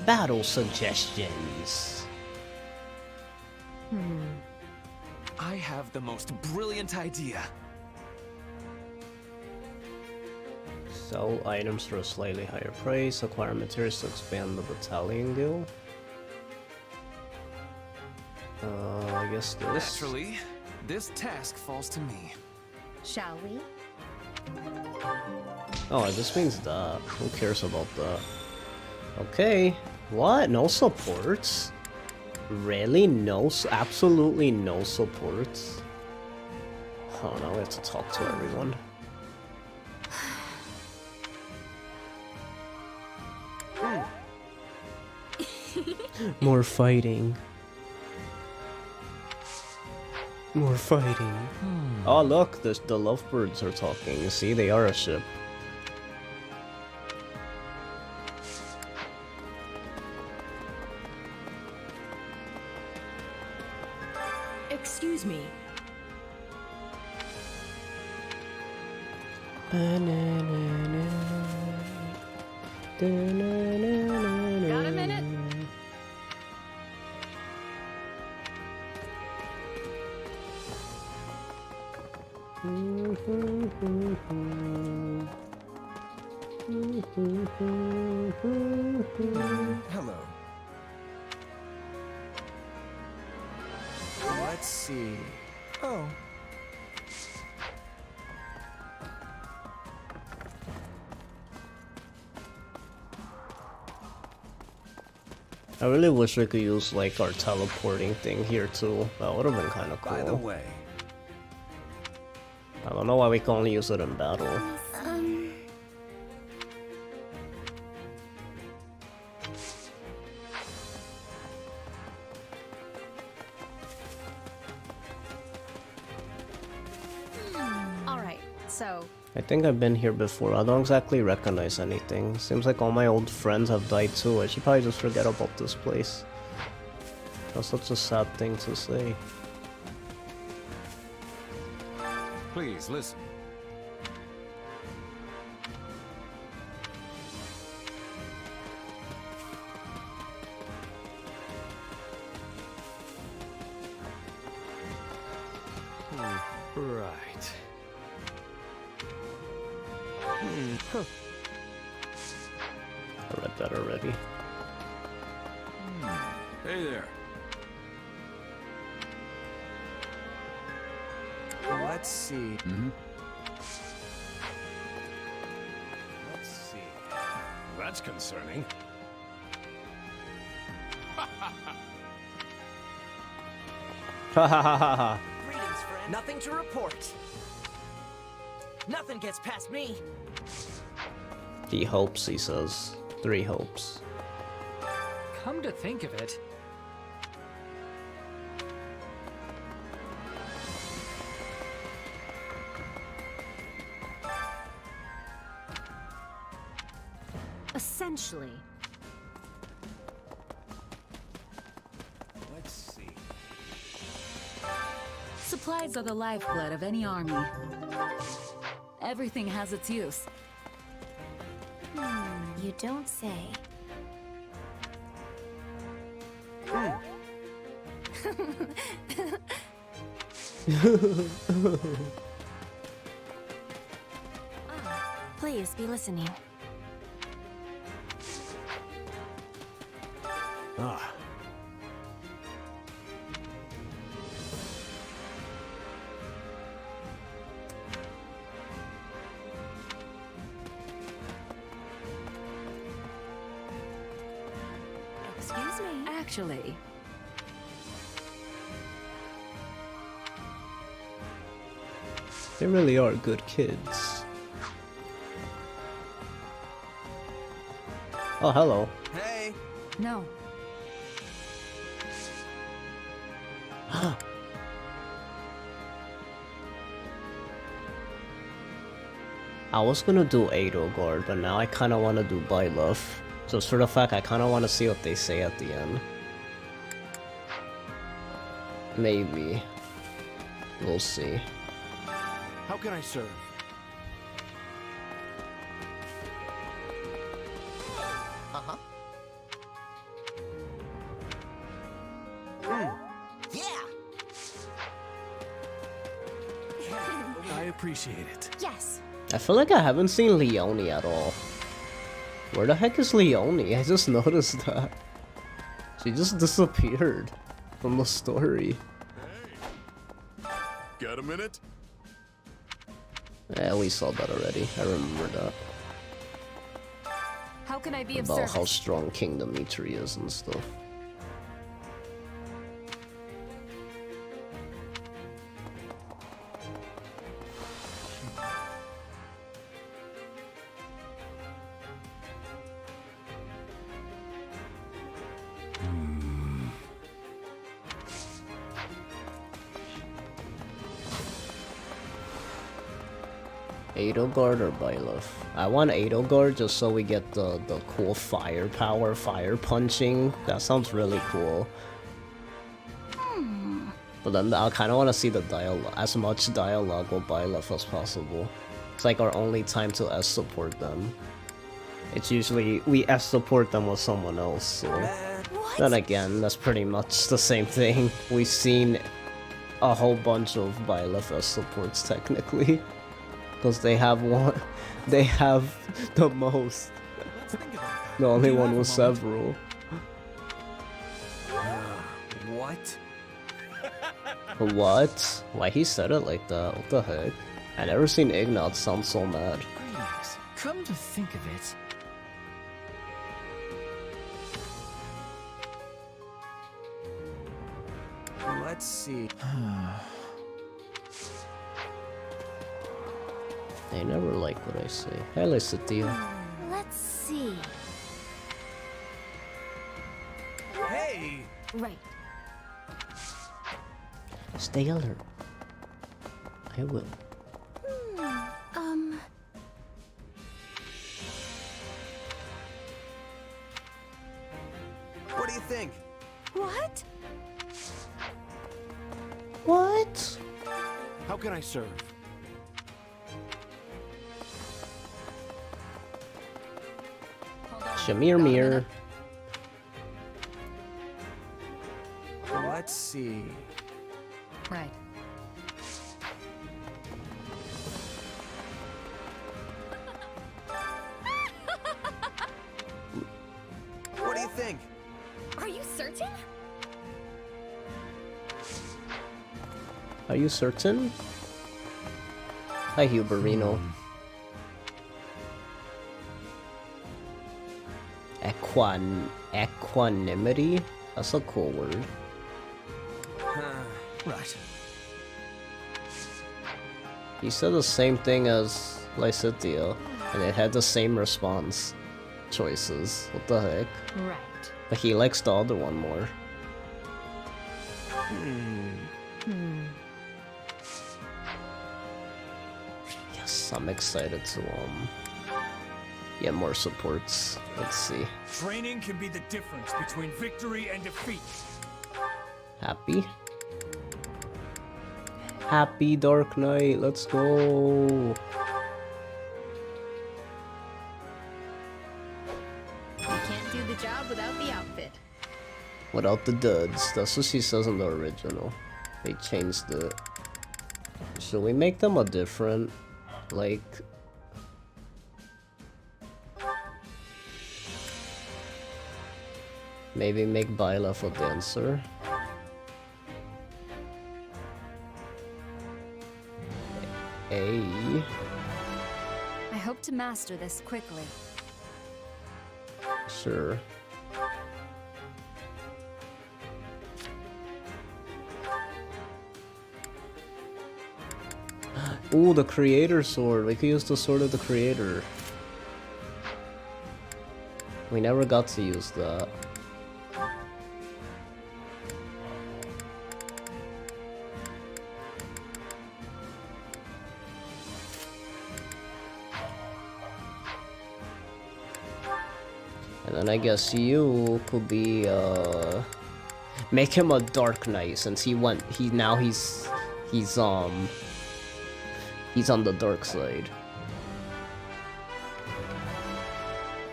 Battle suggestions. I have the most brilliant idea. Sell items for a slightly higher price. Acquire materials to expand the battalion guild. I guess this. Naturally, this task falls to me. Shall we? Oh, this means that. Who cares about that? Okay. What? No supports? Really? No? Absolutely no supports? Oh no, we have to talk to everyone. More fighting. More fighting. Oh look, the lovebirds are talking. You see, they are a ship. Excuse me. Got a minute? Hello. Let's see. Oh. I really wish we could use like our teleporting thing here too. That would have been kind of cool. By the way, I don't know why we can only use it in battle. Alright, so I think I've been here before. I don't exactly recognize anything. Seems like all my old friends have died too. I should probably just forget about this place. That's such a sad thing to say. Please, listen. Right. I read that already. Hey there. let's see. Let's see. That's concerning. Greetings, friend. Nothing to report. Nothing gets past me. He hopes, he says. 3 hopes. Come to think of it, essentially. Let's see. Supplies are the lifeblood of any army. Everything has its use. You don't say. Please be listening. Ah. Excuse me. Actually, They really are good kids. Oh, hello. Hey. no. I was gonna do Edelgard, but now I kinda wanna do Byleth. Just for the fact I kinda wanna see what they say at the end. Maybe. We'll see. How can I serve? Uh-huh. Yeah! I appreciate it. Yes. I feel like I haven't seen Leonie at all. Where the heck is Leonie? I just noticed that. She just disappeared from the story. Got a minute? Yeah, we saw that already. I remember that. How can I be of About service? how strong King Dimitri is and stuff. Edelgard or Byleth? I want Edelgard just so we get the cool firepower, fire punching. That sounds really cool. But then I kind of want to see the dialogue, as much dialogue with Byleth as possible. It's like our only time to S support them. It's usually we S support them with someone else. So then again, that's pretty much the same thing. We've seen a whole bunch of Byleth S supports technically. Because they have the most. The only one was several. What? What? Why he said it like that? What the heck? I never seen Ignat sound so mad. Greetings. Come to think of it, Let's see. They never like what I say. Hey, Lysithea. Let's see. Hey! Right. Stay alert. I will. What do you think? What? What? How can I serve? Shamir Mir. Let's see. Right. What do you think? Are you certain? Are you certain? Hi, Huberino. Equanimity? That's a cool word. Right. He said the same thing as Lysithea, and it had the same response choices. What the heck? Right. But he likes the other one more. Yes, I'm excited to get more supports. Let's see. Training can be the difference between victory and defeat. Happy? Happy Dark Knight, let's go! You can't do the job without the outfit. Without the duds, that's what she says in the original. They changed it. Should we make them a different, like... Maybe make Byleth a dancer. A. I hope to master this quickly. Sure. Ooh, the creator sword. We could use the sword of the creator. We never got to use that. And then I guess you could be make him a Dark Knight since he's on the dark side.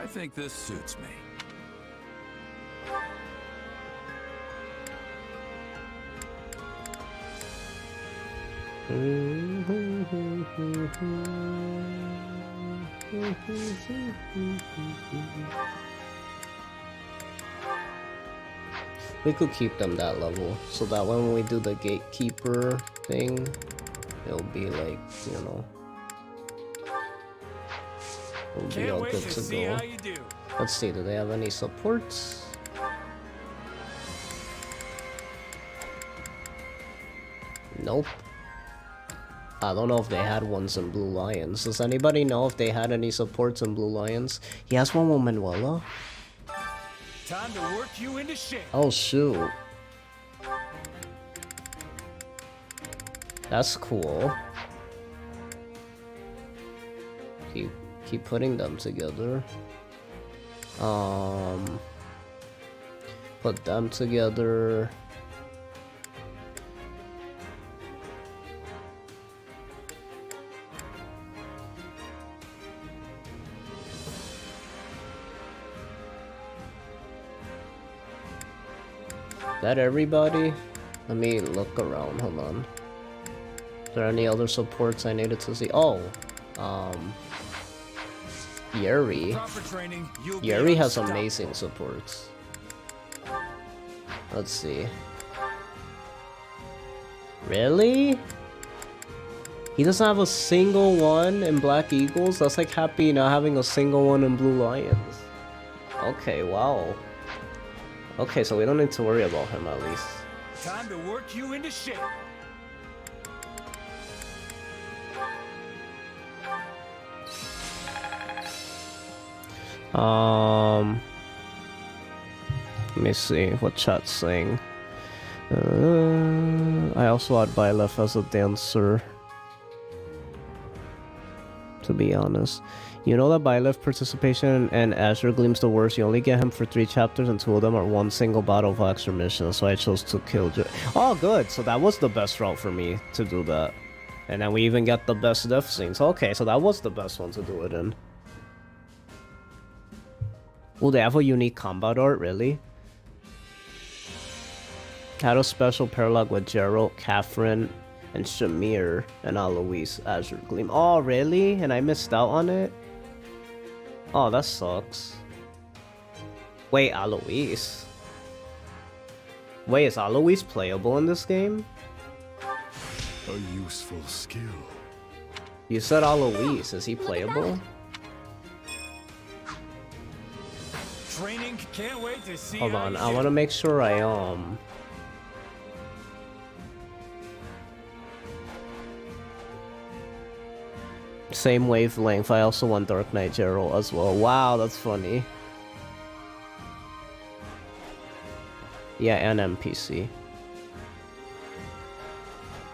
I think this suits me. We could keep them that level, so that when we do the gatekeeper thing, it'll be like, you know, it'll be all good to go. Let's see, do they have any supports? Nope. I don't know if they had ones in Blue Lions. Does anybody know if they had any supports in Blue Lions? He has one with Manuela? Time to work you into shape. Oh shoot. That's cool. Keep putting them together. Put them together. That everybody? Let me look around, hold on. Is there any other supports I needed to see? Oh, Yuri. Yuri has amazing supports. Let's see. Really? He doesn't have a single one in Black Eagles? That's like Happy not having a single one in Blue Lions. Okay, wow. Okay, so we don't need to worry about him at least. Time to work you into shape. Let me see what chat's saying. I also had Byleth as a dancer. To be honest. You know that Byleth participation and Azure Gleam's the worst. You only get him for 3 chapters and 2 of them are one single battle of extra missions, so I chose to kill Oh, good! So that was the best route for me to do that. And then we even get the best death scenes. Okay, so that was the best one to do it in. Will they have a unique combat art? Really? Had a special paralog with Geralt, Catherine, and Shamir, and Alois Azure Gleam. Oh, really? And I missed out on it? Oh, that sucks. Wait, Alois? Wait, is Alois playable in this game? A useful skill. You said Alois. Is he playable? Training, can't wait to see. Hold on, I want to make sure I same wavelength. I also want Dark Knight Geralt as well. Wow, that's funny. Yeah, and NPC.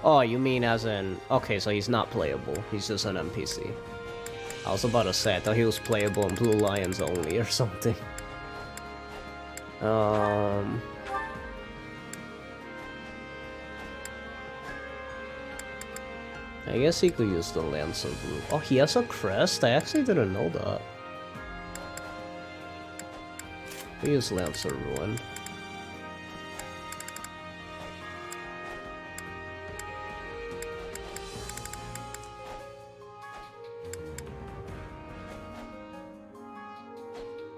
Oh, you mean as in... Okay, so he's not playable. He's just an NPC. I was about to say, I thought he was playable in Blue Lions only or something. I guess he could use the Lancer group. Oh, he has a crest? I actually didn't know that. We use Lancer Ruin.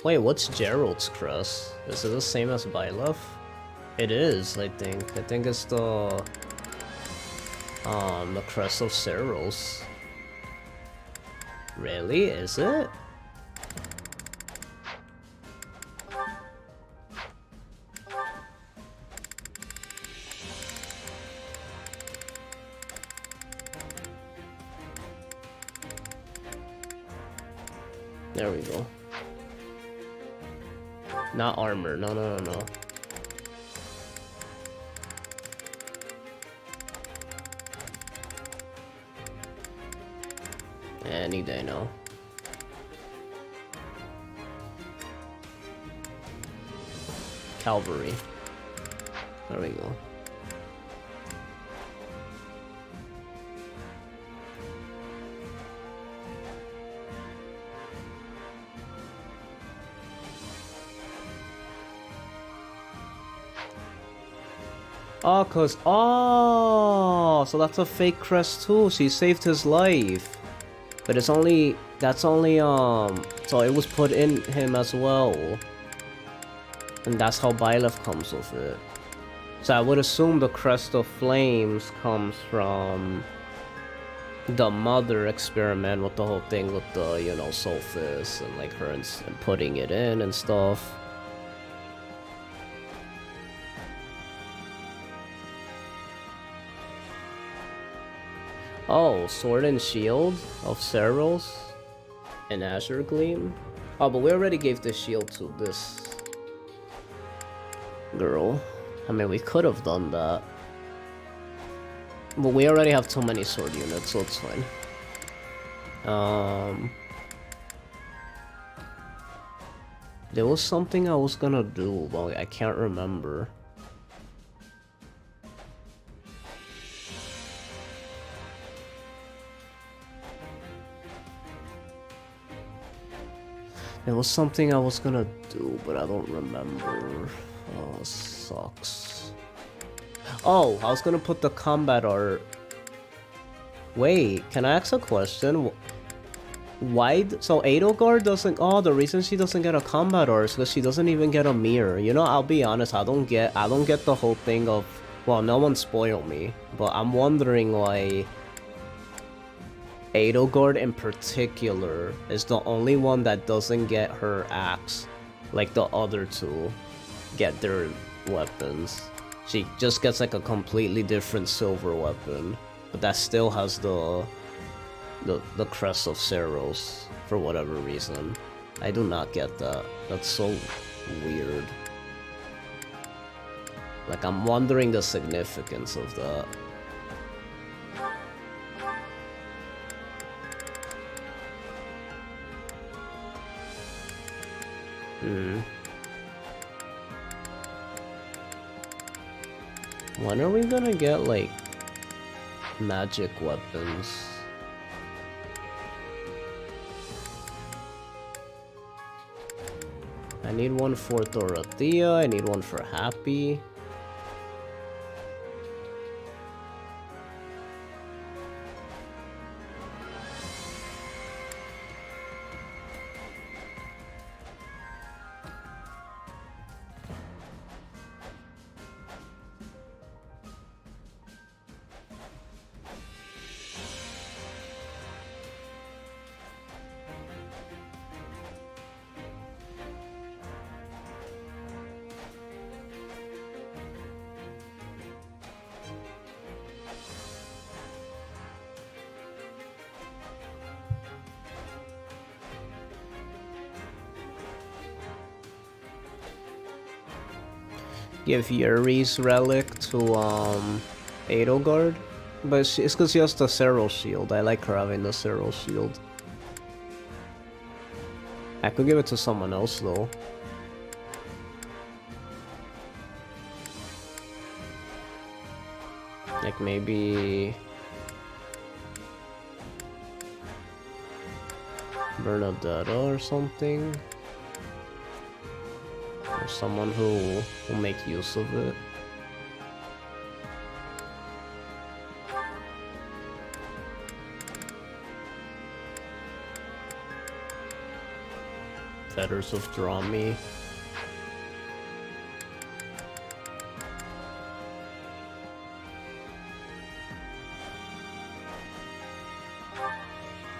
Wait, what's Gerald's crest? Is it the same as Byleth? It is, I think. I think it's the crest of Ceros. Really? Is it? There we go. Not armor. No, no, no, no. Any day now. Cavalry. There we go. Oh, so that's a fake crest too. She saved his life. But it's only, that's only, so it was put in him as well. And that's how Byleth comes with it. So I would assume the crest of flames comes from the mother experiment with the whole thing with the, you know, Solstice and like her and putting it in and stuff. Oh, Sword and Shield of Ceros and Azure Gleam. Oh, but we already gave the shield to this girl. I mean, we could have done that. But we already have too many sword units, so it's fine. There was something I was gonna do, but I can't remember. There was something I was gonna do, but I don't remember. Oh, sucks. Oh, I was gonna put the combat art. Wait, can I ask a question? Why? So Edelgard doesn't. Oh, the reason she doesn't get a combat art is because she doesn't even get a mirror. You know, I'll be honest. I don't get the whole thing of. Well, no one spoiled me, but I'm wondering why Edelgard in particular is the only one that doesn't get her axe, like the other two get their weapons. She just gets like a completely different silver weapon, but that still has the crest of Ceros for whatever reason. I do not get that. That's so weird. Like, I'm wondering the significance of that. When are we gonna get, like, magic weapons? I need one for Dorothea, I need one for Happy. Give Yuri's relic to Edelgard, but it's because she has the Ceros shield. I like her having the Ceros shield. I could give it to someone else though. Like maybe Bernadetta or something. Or someone who will make use of it. Feathers of Drami.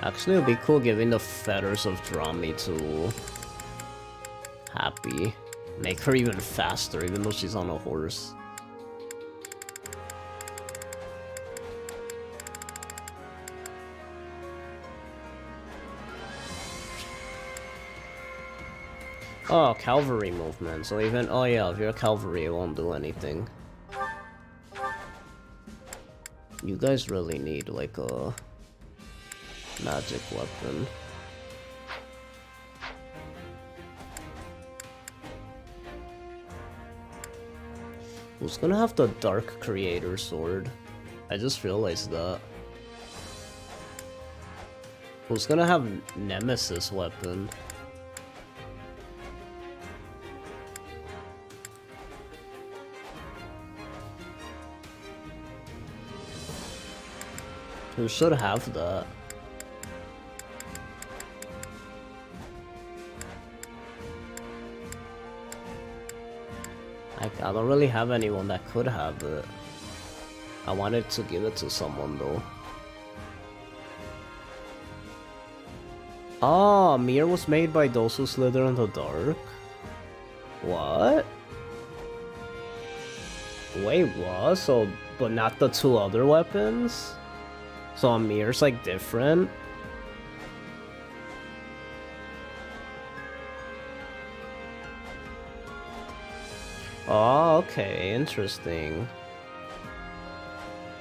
Actually, it'd be cool giving the Feathers of Drami to Happy. Make her even faster, even though she's on a horse. Oh, cavalry movement. So even, oh yeah, if you're a cavalry, it won't do anything. You guys really need like a magic weapon. Who's gonna have the Dark Creator Sword? I just realized that. Who's gonna have Nemesis weapon? Who should have that? I don't really have anyone that could have it. I wanted to give it to someone though. Oh, Mir was made by those who slither in the dark? What? Wait, what? So, but not the two other weapons? So Mir's like different? Oh, okay, interesting.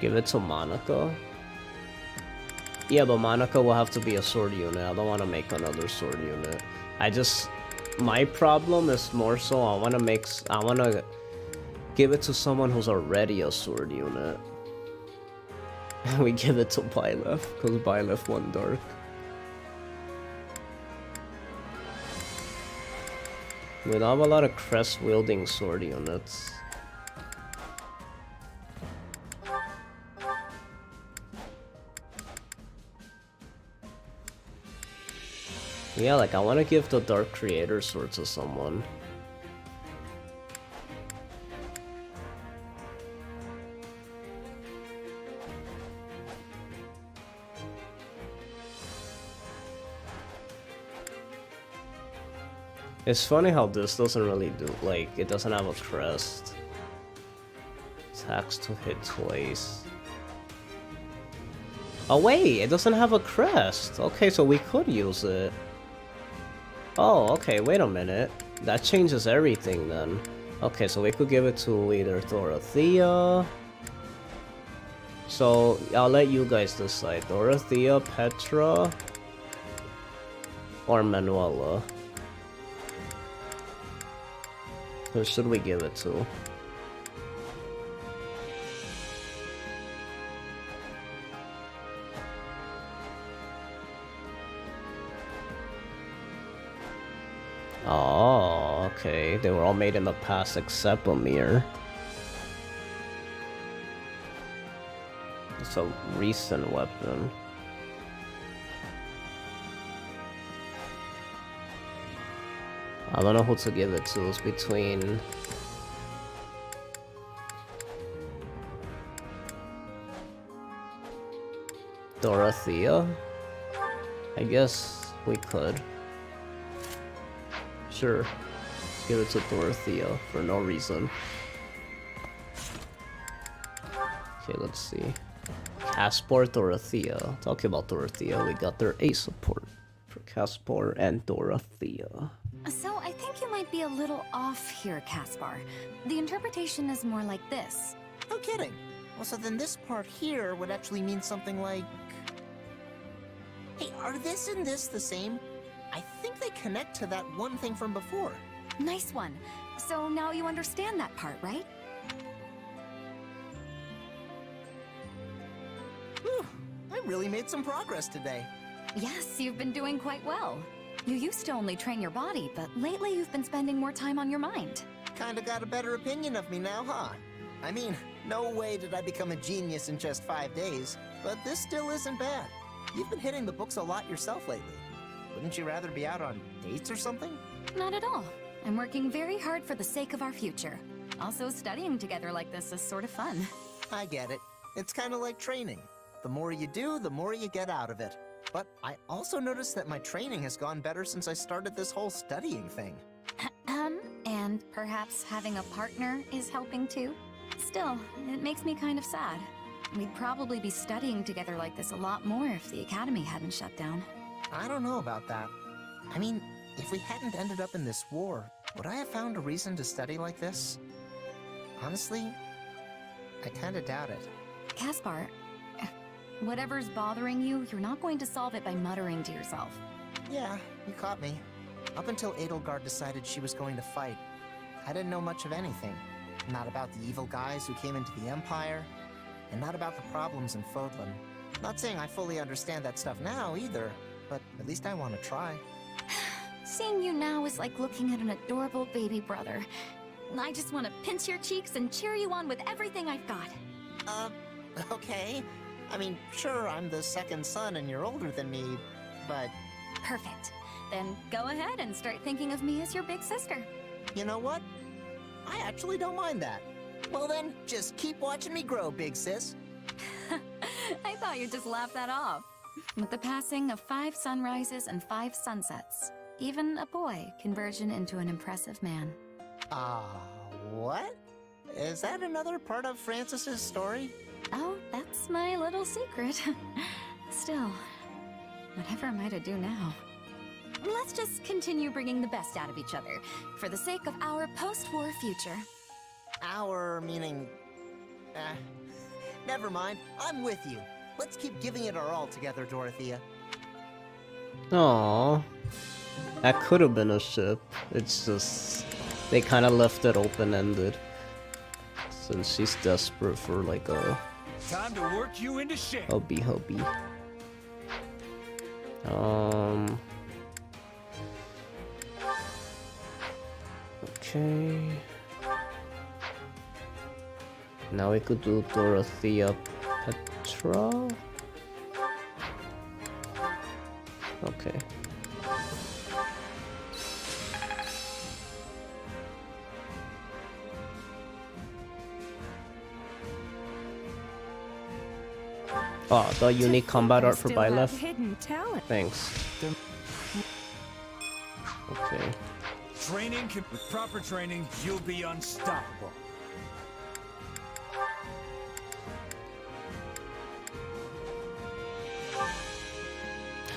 Give it to Monica. Yeah, but Monica will have to be a sword unit. I don't want to make another sword unit. My problem is more so I want to give it to someone who's already a sword unit. We give it to Byleth, because Byleth won Dark. We don't have a lot of crest-wielding sword units. Yeah, like, I want to give the Dark Creator Sword to someone. It's funny how this doesn't really do, like, it doesn't have a crest. Attacks to hit twice. Oh wait, it doesn't have a crest! Okay, so we could use it. Oh, okay, wait a minute. That changes everything then. Okay, so we could give it to either Dorothea. So, I'll let you guys decide. Dorothea, Petra, or Manuela. Who should we give it to? Oh, okay. They were all made in the past except Amir. It's a recent weapon. I don't know who to give it to. It's between Dorothea? I guess we could. Sure. Give it to Dorothea for no reason. Okay, let's see. Caspar, Dorothea. Talking about Dorothea, we got their A support for Caspar and Dorothea. So I think you might be a little off here, Caspar. The interpretation is more like this. No kidding. Well, so then this part here would actually mean something like... Hey, are this and this the same? I think they connect to that one thing from before. Nice one. So now you understand that part, right? Whew, I really made some progress today. Yes, you've been doing quite well. You used to only train your body, but lately you've been spending more time on your mind. Kinda got a better opinion of me now, huh? I mean, no way did I become a genius in just 5 days, but this still isn't bad. You've been hitting the books a lot yourself lately. Wouldn't you rather be out on dates or something? Not at all. I'm working very hard for the sake of our future. Also, studying together like this is sort of fun. I get it. It's kind of like training. The more you do, the more you get out of it. But I also noticed that my training has gone better since I started this whole studying thing. And perhaps having a partner is helping too? Still, it makes me kind of sad. We'd probably be studying together like this a lot more if the academy hadn't shut down. I don't know about that. I mean, if we hadn't ended up in this war, would I have found a reason to study like this? Honestly, I kinda doubt it. Caspar, whatever's bothering you, you're not going to solve it by muttering to yourself. Yeah, you caught me. Up until Edelgard decided she was going to fight, I didn't know much of anything. Not about the evil guys who came into the Empire, and not about the problems in Fodlan. Not saying I fully understand that stuff now either, but at least I want to try. Seeing you now is like looking at an adorable baby brother. I just want to pinch your cheeks and cheer you on with everything I've got. Okay. I mean, sure, I'm the second son and you're older than me, but... Perfect. Then go ahead and start thinking of me as your big sister. You know what? I actually don't mind that. Well then, just keep watching me grow, big sis. I thought you'd just laugh that off. With the passing of 5 sunrises and 5 sunsets, even a boy can version into an impressive man. What? Is that another part of Francis's story? Oh, that's my little secret. Still, whatever am I to do now? Let's just continue bringing the best out of each other, for the sake of our post-war future. Our meaning... never mind, I'm with you. Let's keep giving it our all together, Dorothea. Aww. That could have been a ship. It's just... they kind of left it open-ended. Since she's desperate for like a... Time to work you into shape. Hubby. Okay. Now we could do Dorothea Petra. Okay. Oh, the unique combat art for Byleth. Hidden talent. Thanks. Okay. With proper training, you'll be unstoppable.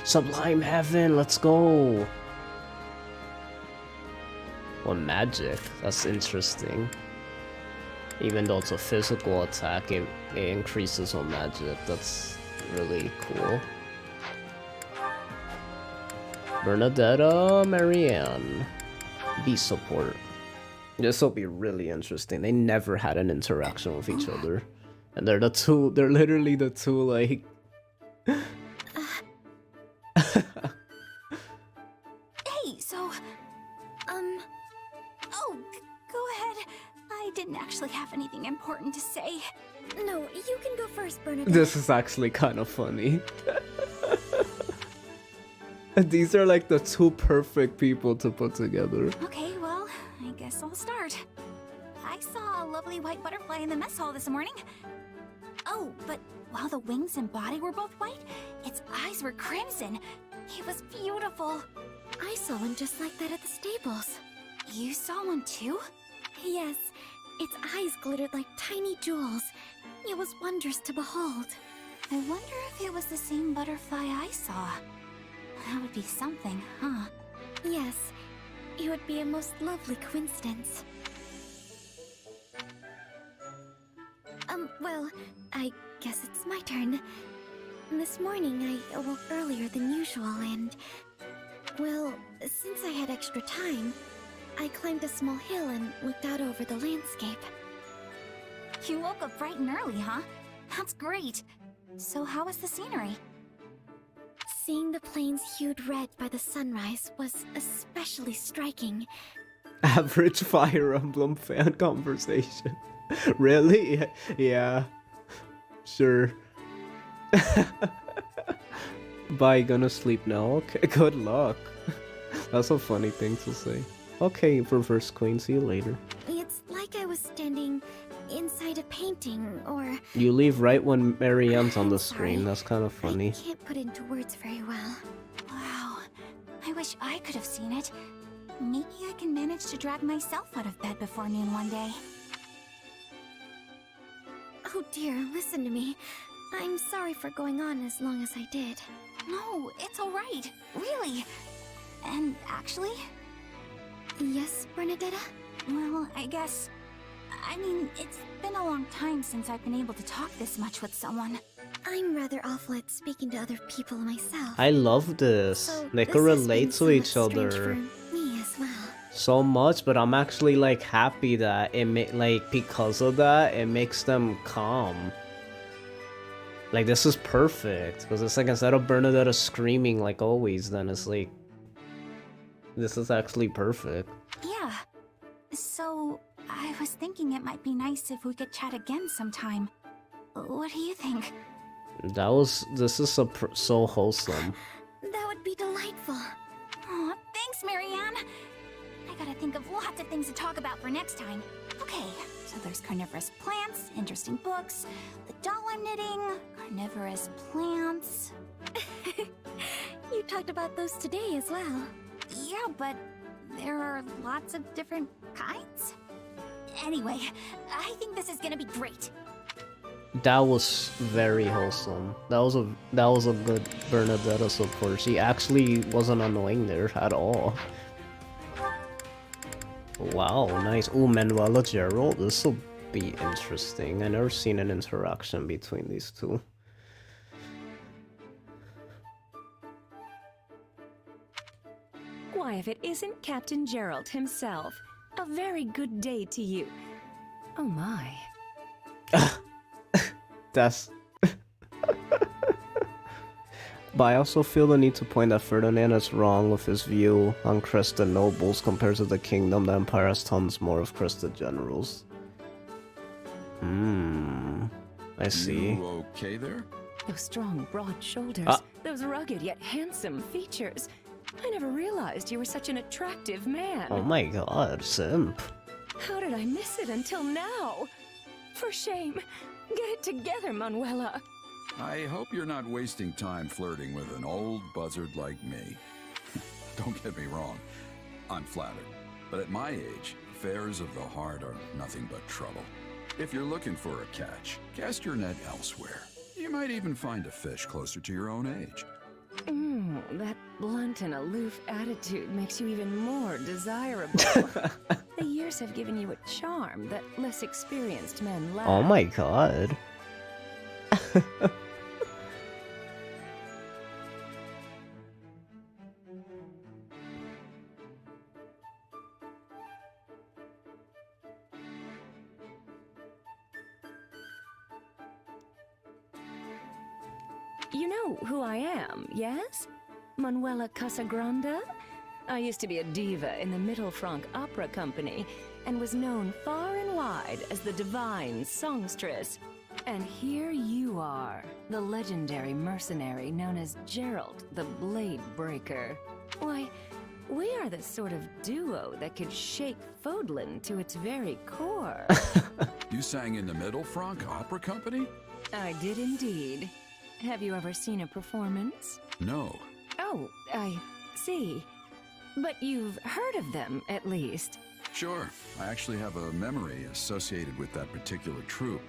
Sublime Heaven, let's go! Well, magic, that's interesting. Even though it's a physical attack, it increases on magic. That's really cool. Bernadetta, Marianne. Be support. This will be really interesting. They never had an interaction with each other. And they're literally the two, like... Hey, so... Oh, go ahead. I didn't actually have anything important to say. No, you can go first, Bernadette. This is actually kind of funny. These are like the two perfect people to put together. Okay, well, I guess I'll start. I saw a lovely white butterfly in the mess hall this morning. Oh, but while the wings and body were both white, its eyes were crimson. It was beautiful. I saw one just like that at the stables. You saw one too? Yes. Its eyes glittered like tiny jewels. It was wondrous to behold. I wonder if it was the same butterfly I saw. That would be something, huh? Yes. It would be a most lovely coincidence. Well, I guess it's my turn. This morning I awoke earlier than usual and... well, since I had extra time, I climbed a small hill and looked out over the landscape. You woke up bright and early, huh? That's great. So how was the scenery? Seeing the plains hued red by the sunrise was especially striking. Average Fire Emblem fan conversation. Really? Yeah. Sure. Bye, gonna sleep now. Okay, good luck. That's a funny thing to say. Okay, reverse queen, see you later. It's like I was standing inside a painting, or... You leave right when Marianne's on the Sorry. screen, that's kind of funny. I can't put into words very well. Wow. I wish I could have seen it. Maybe I can manage to drag myself out of bed before noon one day. Oh dear, listen to me. I'm sorry for going on as long as I did. No, it's alright. Really. And actually... Yes, Bernadetta? Well, I guess... I mean, it's been a long time since I've been able to talk this much with someone. I'm rather awful at speaking to other people myself. I love this. So They this can has relate been to somewhat each strange other for me as well. so much, but I'm actually like happy that like because of that, it makes them calm. Like this is perfect because it's like instead of Bernadetta screaming like always, then it's like this is actually perfect. Yeah. So, I was thinking it might be nice if we could chat again sometime. What do you think? This is so wholesome. That would be delightful. Aw, thanks, Marianne. I gotta think of lots of things to talk about for next time. Okay, so there's carnivorous plants, interesting books, the doll I'm knitting, carnivorous plants. You talked about those today as well. Yeah, but there are lots of different kinds. Anyway, I think this is gonna be great. That was very wholesome. That was a good Bernadetta support. She actually wasn't annoying there at all. Wow, nice. Ooh, Manuela Gerald. This will be interesting. I never seen an interaction between these two. Why, if it isn't Captain Gerald himself. A very good day to you. Oh my. That's... But I also feel the need to point that Ferdinand is wrong with his view on crested nobles compared to the kingdom. The Empire has tons more of crested generals. I see. You okay there? Those strong, broad shoulders. Those rugged yet handsome features. I never realized you were such an attractive man. Oh my god, simp. How did I miss it until now? For shame. Get it together, Manuela. I hope you're not wasting time flirting with an old buzzard like me. Don't get me wrong, I'm flattered. But at my age, affairs of the heart are nothing but trouble. If you're looking for a catch, cast your net elsewhere. You might even find a fish closer to your own age. That blunt and aloof attitude makes you even more desirable. The years have given you a charm that less experienced men lack. Oh my god. You know who I am, yes? Manuela Casagrande? I used to be a diva in the Middle Franc Opera Company and was known far and wide as the divine songstress. And here you are, the legendary mercenary known as Gerald the Blade Breaker. Why, we are the sort of duo that could shake Fodlan to its very core. You sang in the Middle Franc Opera Company? I did indeed. Have you ever seen a performance? No. Oh, I see. But you've heard of them, at least. Sure. I actually have a memory associated with that particular troupe.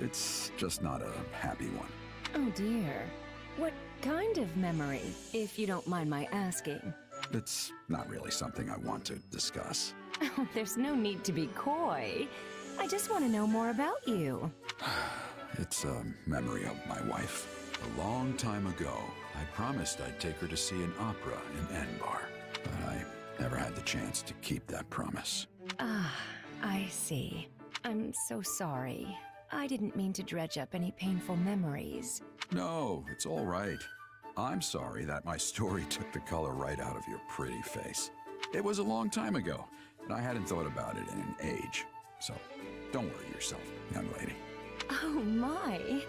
It's just not a happy one. Oh dear. What kind of memory, if you don't mind my asking? It's not really something I want to discuss. Oh, there's no need to be coy. I just want to know more about you. It's a memory of my wife. A long time ago, I promised I'd take her to see an opera in Enbar, but I never had the chance to keep that promise. Ah, I see. I'm so sorry. I didn't mean to dredge up any painful memories. No, it's all right. I'm sorry that my story took the color right out of your pretty face. It was a long time ago, and I hadn't thought about it in an age. So, don't worry yourself, young lady. Oh my!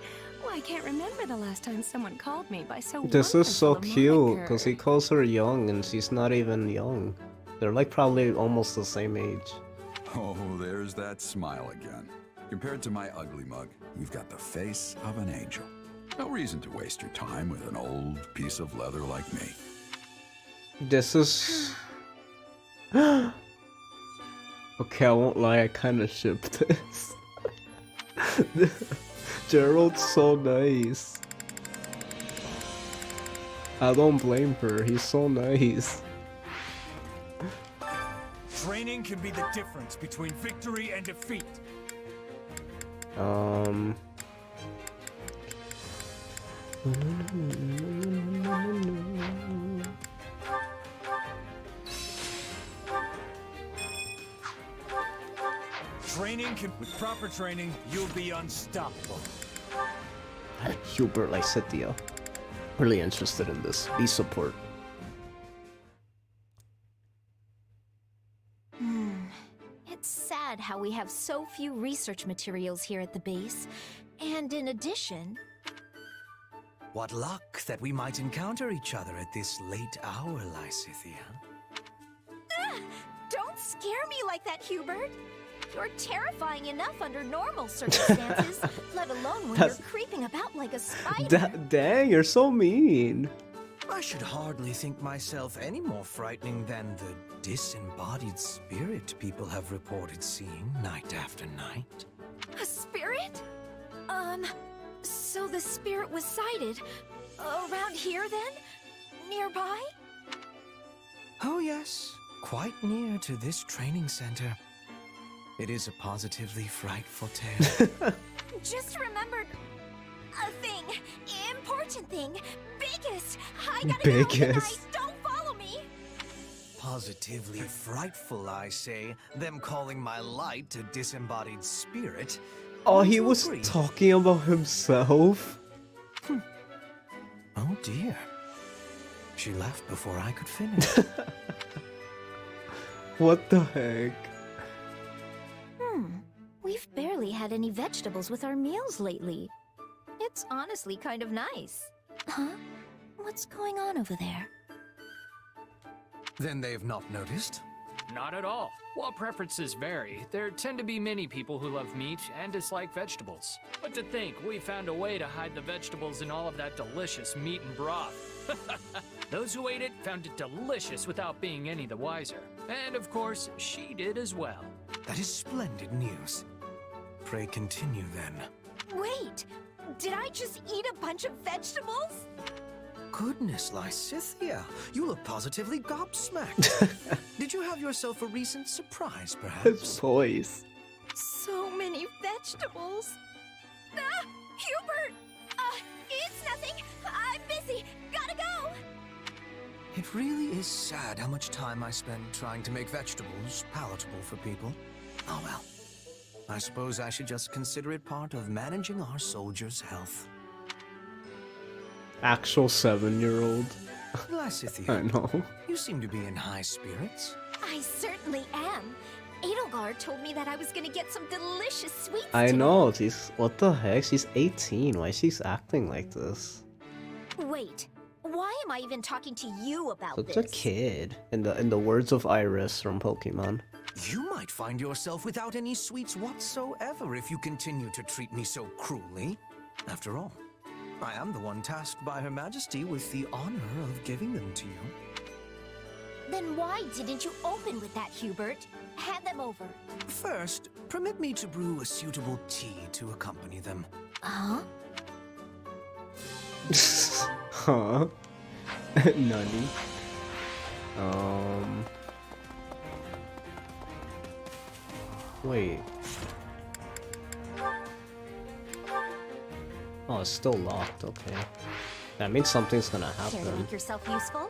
I can't remember the last time someone called me by so This is so wonderful a cute, moniker. because he calls her young and she's not even young. They're like probably almost the same age. Oh, there's that smile again. Compared to my ugly mug, you've got the face of an angel. No reason to waste your time with an old piece of leather like me. This is... Okay, I won't lie, I kinda ship this. Gerald's so nice. I don't blame her, he's so nice. Training can be the difference between victory and defeat. With proper training, you'll be unstoppable. Hubert Lysithea. Really interested in this. Be support. It's sad how we have so few research materials here at the base. And in addition... What luck that we might encounter each other at this late hour, Lysithea. Don't scare me like that, Hubert! You're terrifying enough under normal circumstances, let alone when you're creeping about like a spider. Dang, you're so mean. I should hardly think myself any more frightening than the disembodied spirit people have reported seeing night after night. A spirit? So the spirit was sighted around here then? Nearby? Oh yes, quite near to this training center. It is a positively frightful tale. Just remembered a thing, important thing, biggest. I gotta go. Good night. Don't follow me. Positively frightful, I say. Them calling my light a disembodied spirit. Oh, he was talking about himself? Oh dear. She left before I could finish. What the heck? We've barely had any vegetables with our meals lately. It's honestly kind of nice. Huh? What's going on over there? Then they've not noticed? Not at all. While preferences vary, there tend to be many people who love meat and dislike vegetables. But to think we found a way to hide the vegetables in all of that delicious meat and broth. Those who ate it found it delicious without being any the wiser. And of course, she did as well. That is splendid news. Pray continue then. Wait! Did I just eat a bunch of vegetables? Goodness, Lysithea, you look positively gobsmacked. Did you have yourself a recent surprise, perhaps? His voice. So many vegetables. Ah! Hubert! It's nothing. I'm busy. Gotta go. It really is sad how much time I spend trying to make vegetables palatable for people. Oh well. I suppose I should just consider it part of managing our soldiers' health. Actual 7-year-old. Lysithea, I know. You seem to be in high spirits. I certainly am. Edelgard told me that I was gonna get some delicious sweets I today. know, she's... What the heck? She's 18. Why she's acting like this? Wait, why am I even talking to you about Such this? a kid. In the words of Iris from Pokemon. You might find yourself without any sweets whatsoever if you continue to treat me so cruelly. After all, I am the one tasked by Her Majesty with the honor of giving them to you. Then why didn't you open with that, Hubert? Hand them over. First, permit me to brew a suitable tea to accompany them. Huh? Huh? Nani? Wait. Oh, it's still locked, okay. That means something's gonna Care to happen. make yourself useful?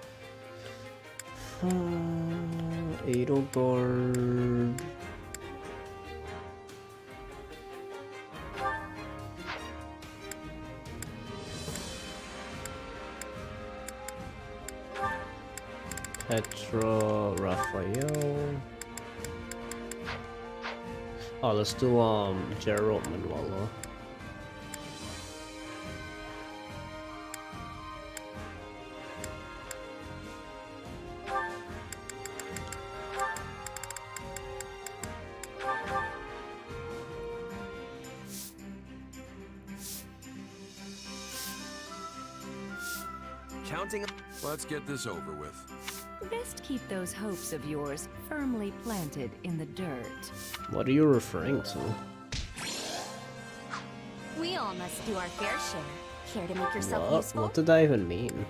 Edelgard... Petra, Raphael... Oh, let's do, Gerald Manuela. counting. Let's get this over with. Best keep those hopes of yours firmly planted in the dirt. What are you referring to? We all must do our fair share. Care to make yourself useful? What did that even mean?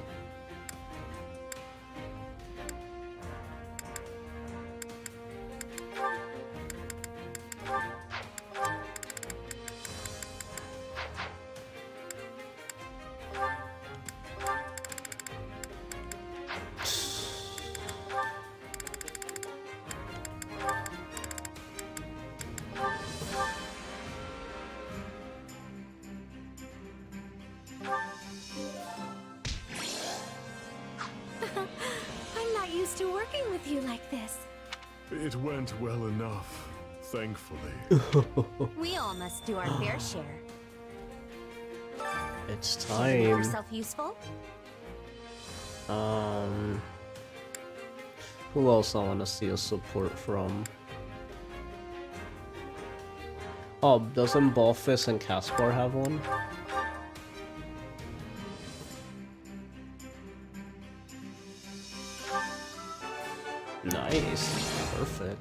I'm not used to working with you like this. It went well enough, thankfully. We all must do our fair share. It's Care to make time. yourself useful? Who else I want to see a support from? Oh, doesn't Balfus and Caspar have one? Nice. Perfect.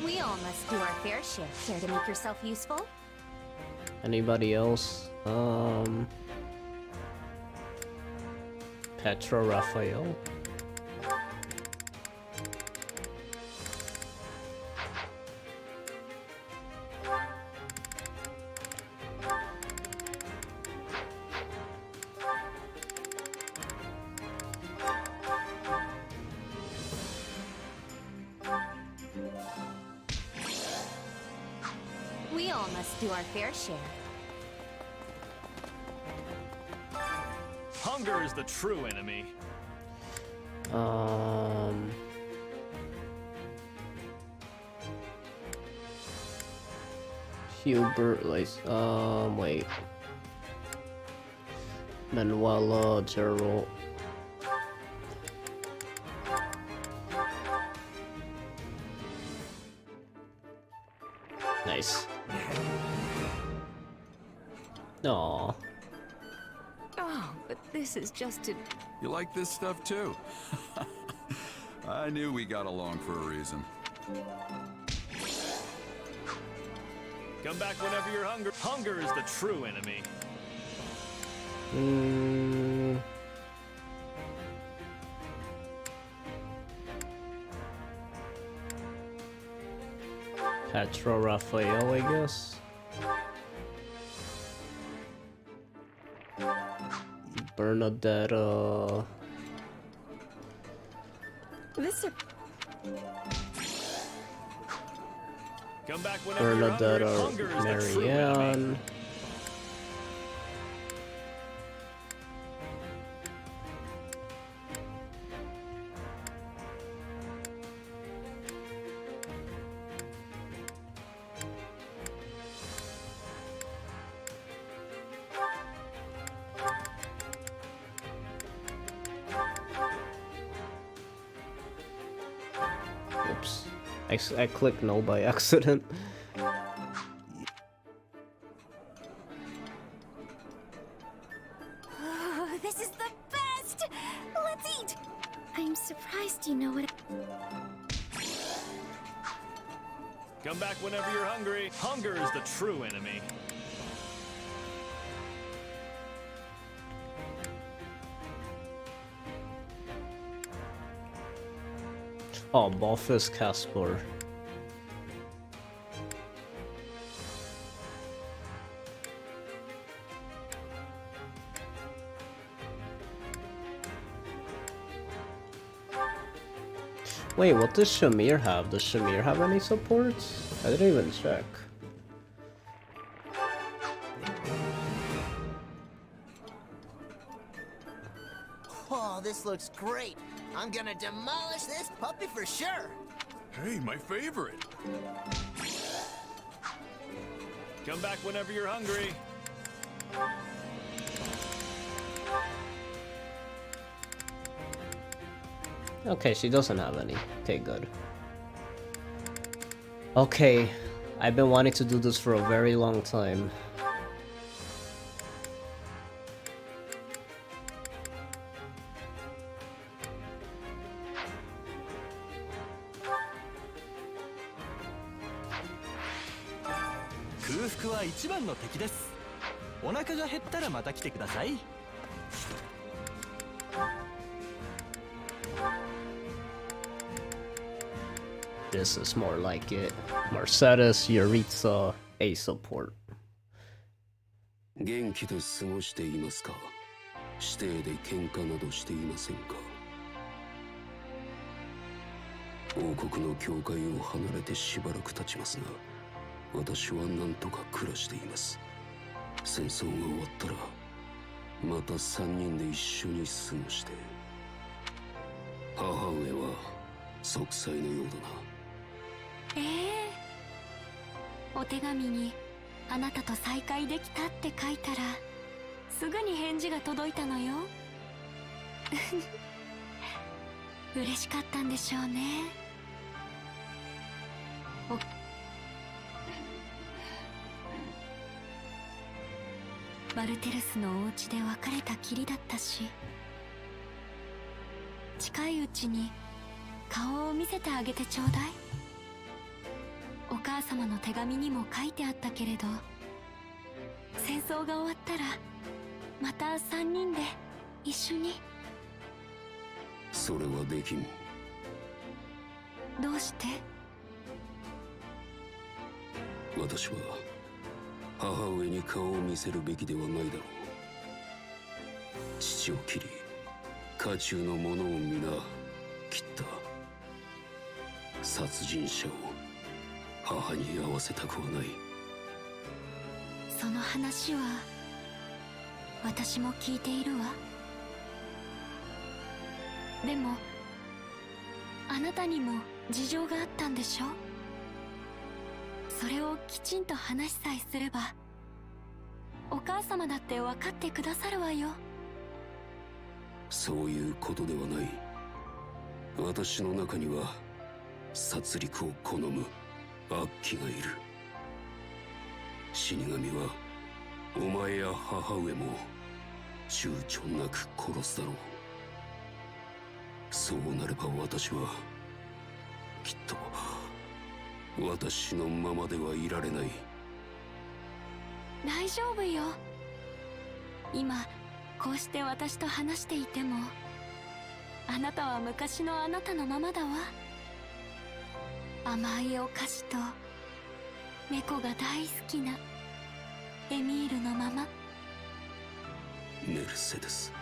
We all must do our fair share. Care to make yourself useful? Anybody else? Petra Raphael? We all must do our fair share. Hunger is the true enemy. Hubert, like, wait. Manuela, Gerald. Nice. Aww. Oh, but this is just to... You like this stuff too? I knew we got along for a reason. Come back whenever you're hungry. Hunger is the true enemy. Petra Raphael, I guess. Bernadetta. This... Come back whenever you're hungry. Bernadetta, Hunger is the true enemy. Marianne. Oops. I clicked no by accident. Oh, this is the best! Let's eat! I'm surprised you know what... Come back whenever you're hungry. Hunger is the true enemy. Oh, Balfus Caspar. Wait, what does Shamir have? Does Shamir have any supports? I didn't even check. Oh, this looks great. I'm gonna demolish this puppy for sure. Hey, my favorite. Come back whenever you're hungry. Okay, she doesn't have any. Okay, good. Okay, I've been wanting to do this for a very long time. 服は一番の敵です。お腹が減ったらまた来てください。This is more like it. Mercedes, Yuritsa, A support. 元気で過ごしていますか？指定で喧嘩などしていませんか？王国の境界を離れてしばらく経ちますが、私は何とか暮らしています。戦争が終わったらまた3人で一緒に過ごして。母上は息災のようだな。お手紙にあなたと再会できたって書いたらすぐに返事が届いたのよ。嬉しかったんでしょうね。バルテルスのお家で別れたきりだったし、近いうちに顔を見せてあげてちょうだい。お母様の手紙にも書いてあったけれど、戦争が終わったらまた3人で一緒に。それはできん。どうして？私は母上に顔を見せるべきではないだろう。父を切り家中の者を皆切った殺人者を母に会わせたくはない。その話は私も聞いているわ。でもあなたにも事情があったんでしょ？それをきちんと話さえすればお母様だって分かってくださるわよ。そういうことではない。私の中には殺戮を好む悪鬼がいる。死神はお前や母上も躊躇なく殺すだろう。そうなれば私はきっと私のままではいられない。大丈夫よ。今こうして私と話していてもあなたは昔のあなたのままだわ。甘いお菓子と猫が大好きなエミールのまま。メルセデス、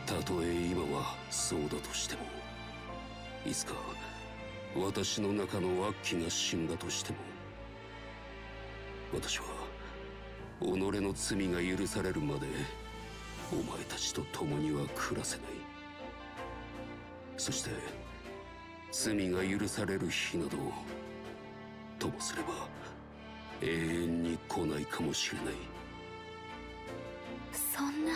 たとえ今はそうだとしても、いつか私の中の悪鬼が死んだとしても、私は己の罪が許されるまでお前たちと共には暮らせない。そして罪が許される日などともすれば永遠に来ないかもしれない。そんな。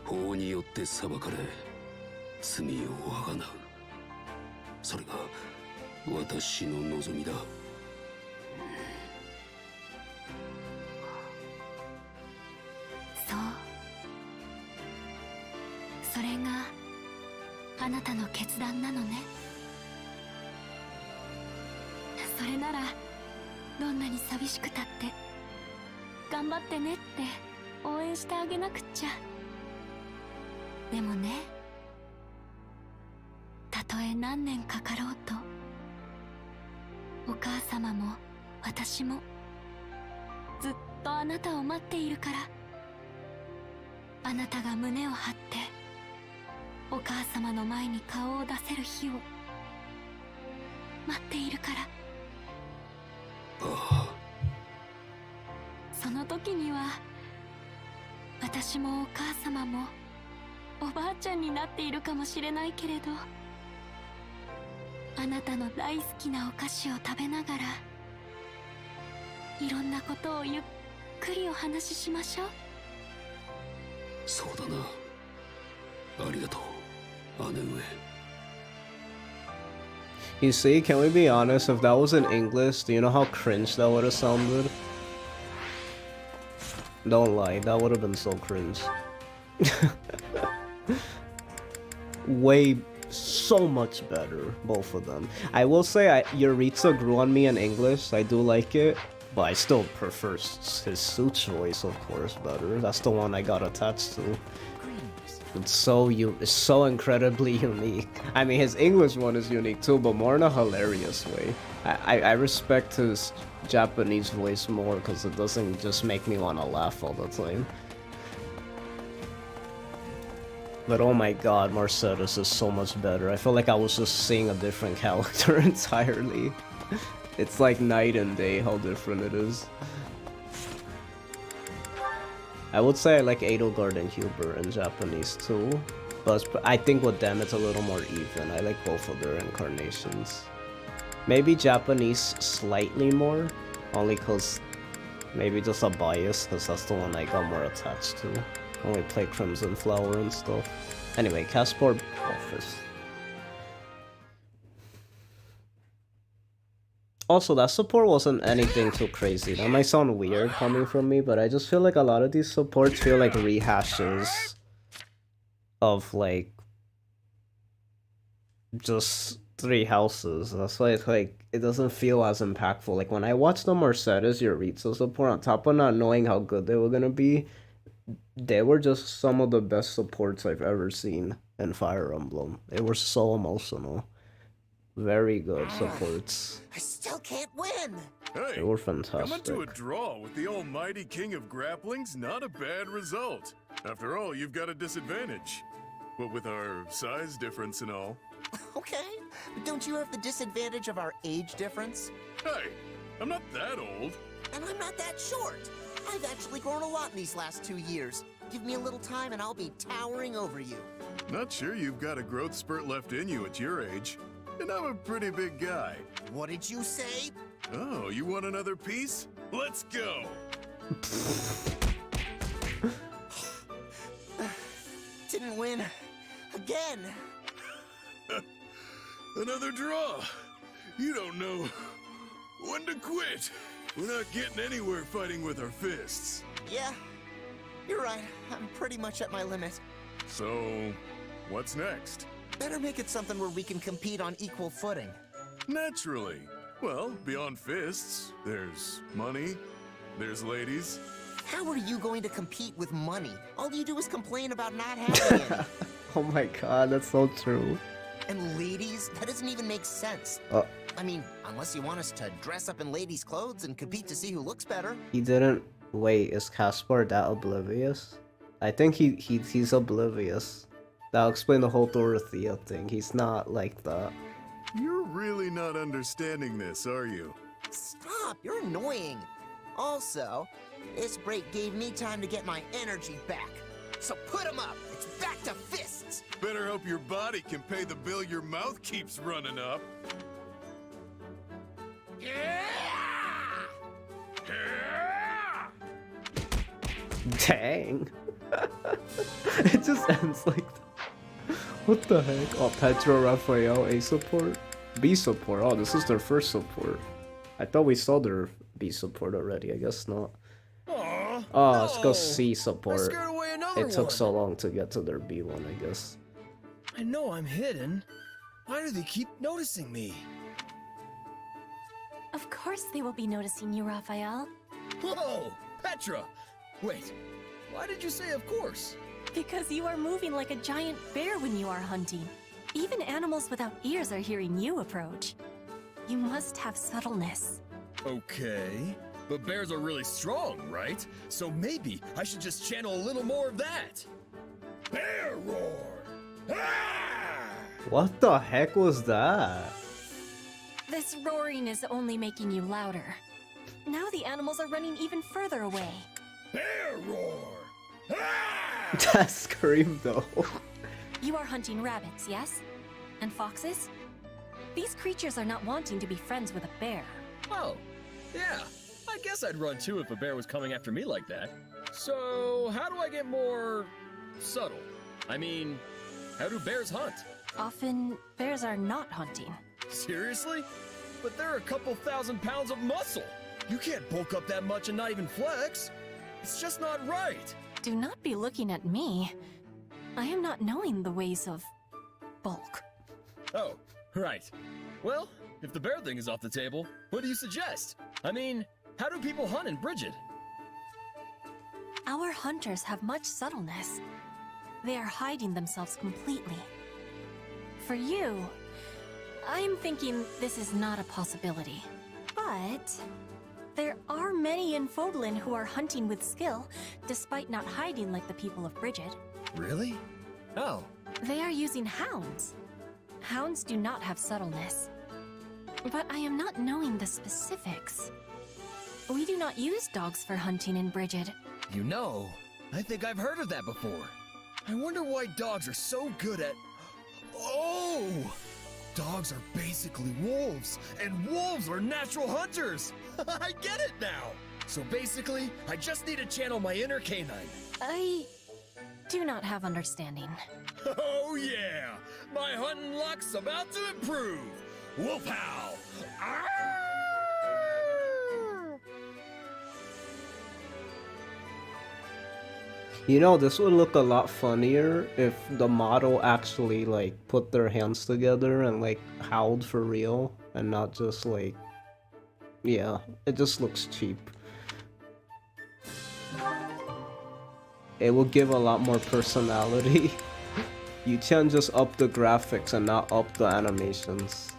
法によって裁かれ罪をあがなう、それが私の望みだ。そう、それがあなたの決断なのね。それならどんなに寂しくたって頑張ってねって応援してあげなくっちゃ。でもね、たとえ何年かかろうとお母様も私もずっとあなたを待っているから。あなたが胸を張ってお母様の前に顔を出せる日を待っているから。その時には私もお母様もおばあちゃんになっているかもしれないけれど、あなたの大好きなお菓子を食べながらいろんなことをゆっくりお話ししましょう。そうだな。ありがとう、姉上。You see, can we be honest? If that was in English, do you know how cringe that would have sounded? Don't lie, that would have been so cringe. Way so much better, both of them. I will say, Yuritsa grew on me in English. I do like it, but I still prefer his Suit's voice, of course, better. That's the one I got attached to. It's so incredibly unique. I mean, his English one is unique too, but more in a hilarious way. I respect his Japanese voice more because it doesn't just make me want to laugh all the time. But oh my god, Mercedes is so much better. I feel like I was just seeing a different character entirely. It's like night and day how different it is. I would say I like Edelgard and Huber in Japanese too, but I think with them it's a little more even. I like both of their incarnations. Maybe Japanese slightly more, only cause maybe just a bias, cause that's the one I got more attached to. Only play Crimson Flower and stuff. Anyway, Caspar Office. Also, that support wasn't anything too crazy. That might sound weird coming from me, but I just feel like a lot of these supports feel like rehashes of like just 3 houses. That's why it's like it doesn't feel as impactful. Like when I watched the Mercedes Yuritsa support, on top of not knowing how good they were gonna be, they were just some of the best supports I've ever seen in Fire Emblem. They were so emotional. Very good supports. I still can't win. Hey, They were fantastic. coming to a draw with the almighty king of grappling's not a bad result. After all, you've got a disadvantage. What with our size difference and all. Okay, but don't you have the disadvantage of our age difference? Hey, I'm not that old. And I'm not that short. I've actually grown a lot in these last 2 years. Give me a little time and I'll be towering over you. Not sure you've got a growth spurt left in you at your age. And I'm a pretty big guy. What did you say? Oh, you want another piece? Let's go! Didn't win. Again. Another draw. You don't know when to quit. We're not getting anywhere fighting with our fists. Yeah, you're right. I'm pretty much at my limit. So, what's next? Better make it something where we can compete on equal footing. Naturally. Well, beyond fists, there's money, there's ladies. How are you going to compete with money? All you do is complain about not having any. Oh my god, that's so true. And ladies? That doesn't even make sense. I mean, unless you want us to dress up in ladies' clothes and compete to see who looks better. He didn't... Wait, is Caspar that oblivious? I think he's oblivious. That'll explain the whole Dorothea thing. He's not like that. You're really not understanding this, are you? Stop, you're annoying. Also, this break gave me time to get my energy back. So put 'em up. It's back to fists. Better hope your body can pay the bill your mouth keeps running up. Dang. It just ends like that. What the heck? Oh, Pedro, Raphael, A support? B support. Oh, this is their first support. I thought we saw their B support already. I guess not. Oh, let's go C support. It took so long to get to their B one, I guess. I know I'm hidden. Why do they keep noticing me? Of course they will be noticing you, Raphael. Whoa! Petra! Wait, why did you say of course? Because you are moving like a giant bear when you are hunting. Even animals without ears are hearing you approach. You must have subtleness. Okay, but bears are really strong, right? So maybe I should just channel a little more of that. Bear roar! What the heck was that? This roaring is only making you louder. Now the animals are running even further away. Bear roar! That scream though. You are hunting rabbits, yes? And foxes? These creatures are not wanting to be friends with a bear. Oh, yeah. I guess I'd run too if a bear was coming after me like that. So, how do I get more subtle? I mean, how do bears hunt? Often, bears are not hunting. Seriously? But they're a couple 1,000 pounds of muscle. You can't bulk up that much and not even flex. It's just not right. Do not be looking at me. I am not knowing the ways of bulk. Oh, right. Well, if the bear thing is off the table, what do you suggest? I mean, how do people hunt in Bridget? Our hunters have much subtleness. They are hiding themselves completely. For you, I'm thinking this is not a possibility. But there are many in Fodlan who are hunting with skill, despite not hiding like the people of Bridget. Really? Oh. They are using hounds. Hounds do not have subtleness. But I am not knowing the specifics. We do not use dogs for hunting in Bridget. You know, I think I've heard of that before. I wonder why dogs are so good at... Oh! Dogs are basically wolves, and wolves are natural hunters! I get it now! So basically, I just need to channel my inner canine. I do not have understanding. Oh yeah! My hunting luck's about to improve! Wolf howl! You know, this would look a lot funnier if the model actually, like, put their hands together and, like, howled for real, and not just, like... Yeah, it just looks cheap. It will give a lot more personality. You can just up the graphics and not up the animations.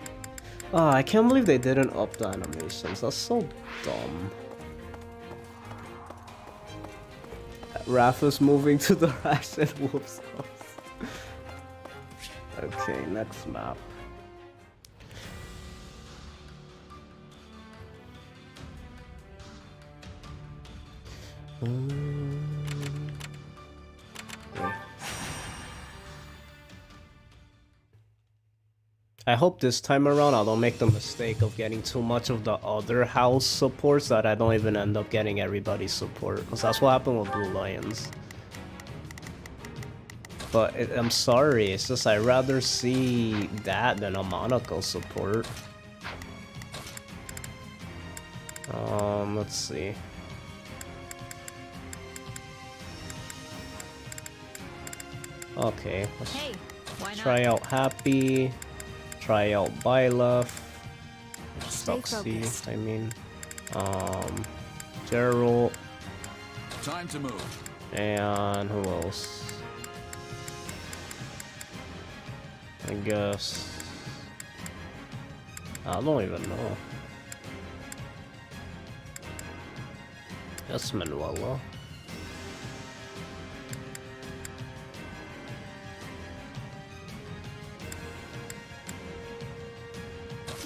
Oh, I can't believe they didn't up the animations. That's so dumb. Raph is moving to the right and Wolf's house. Okay, next map. Okay. I hope this time around I don't make the mistake of getting too much of the other house supports that I don't even end up getting everybody's support, because that's what happened with Blue Lions. But I'm sorry, it's just I'd rather see that than a Monaco support. Let's see. Okay, let's try out Happy. Try out Byleth, Stuxy, I mean, Gerald. Time to move. And who else? I guess I don't even know. That's Manuela.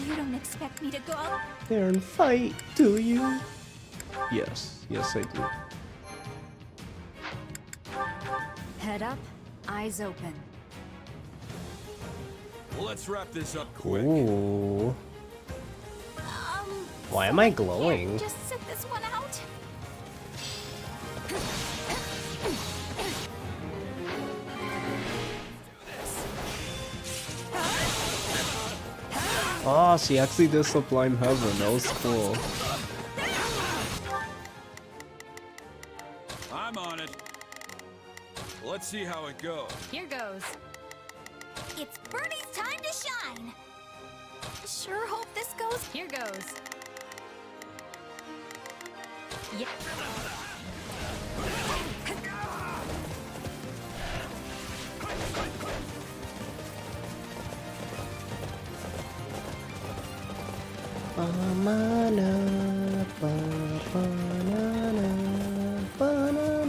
You don't expect me to go out there and fight, do you? Yes, yes I do. Head up, eyes open. Let's wrap this up quick. Ooh. Why am I glowing? Just sit this one out. Oh, she actually did Sublime Heaven. That was cool. I'm on it. Let's see how it goes. Here goes. It's Birdie's time to shine. Sure hope this goes. Here goes. Yep. Banana, banana, banana,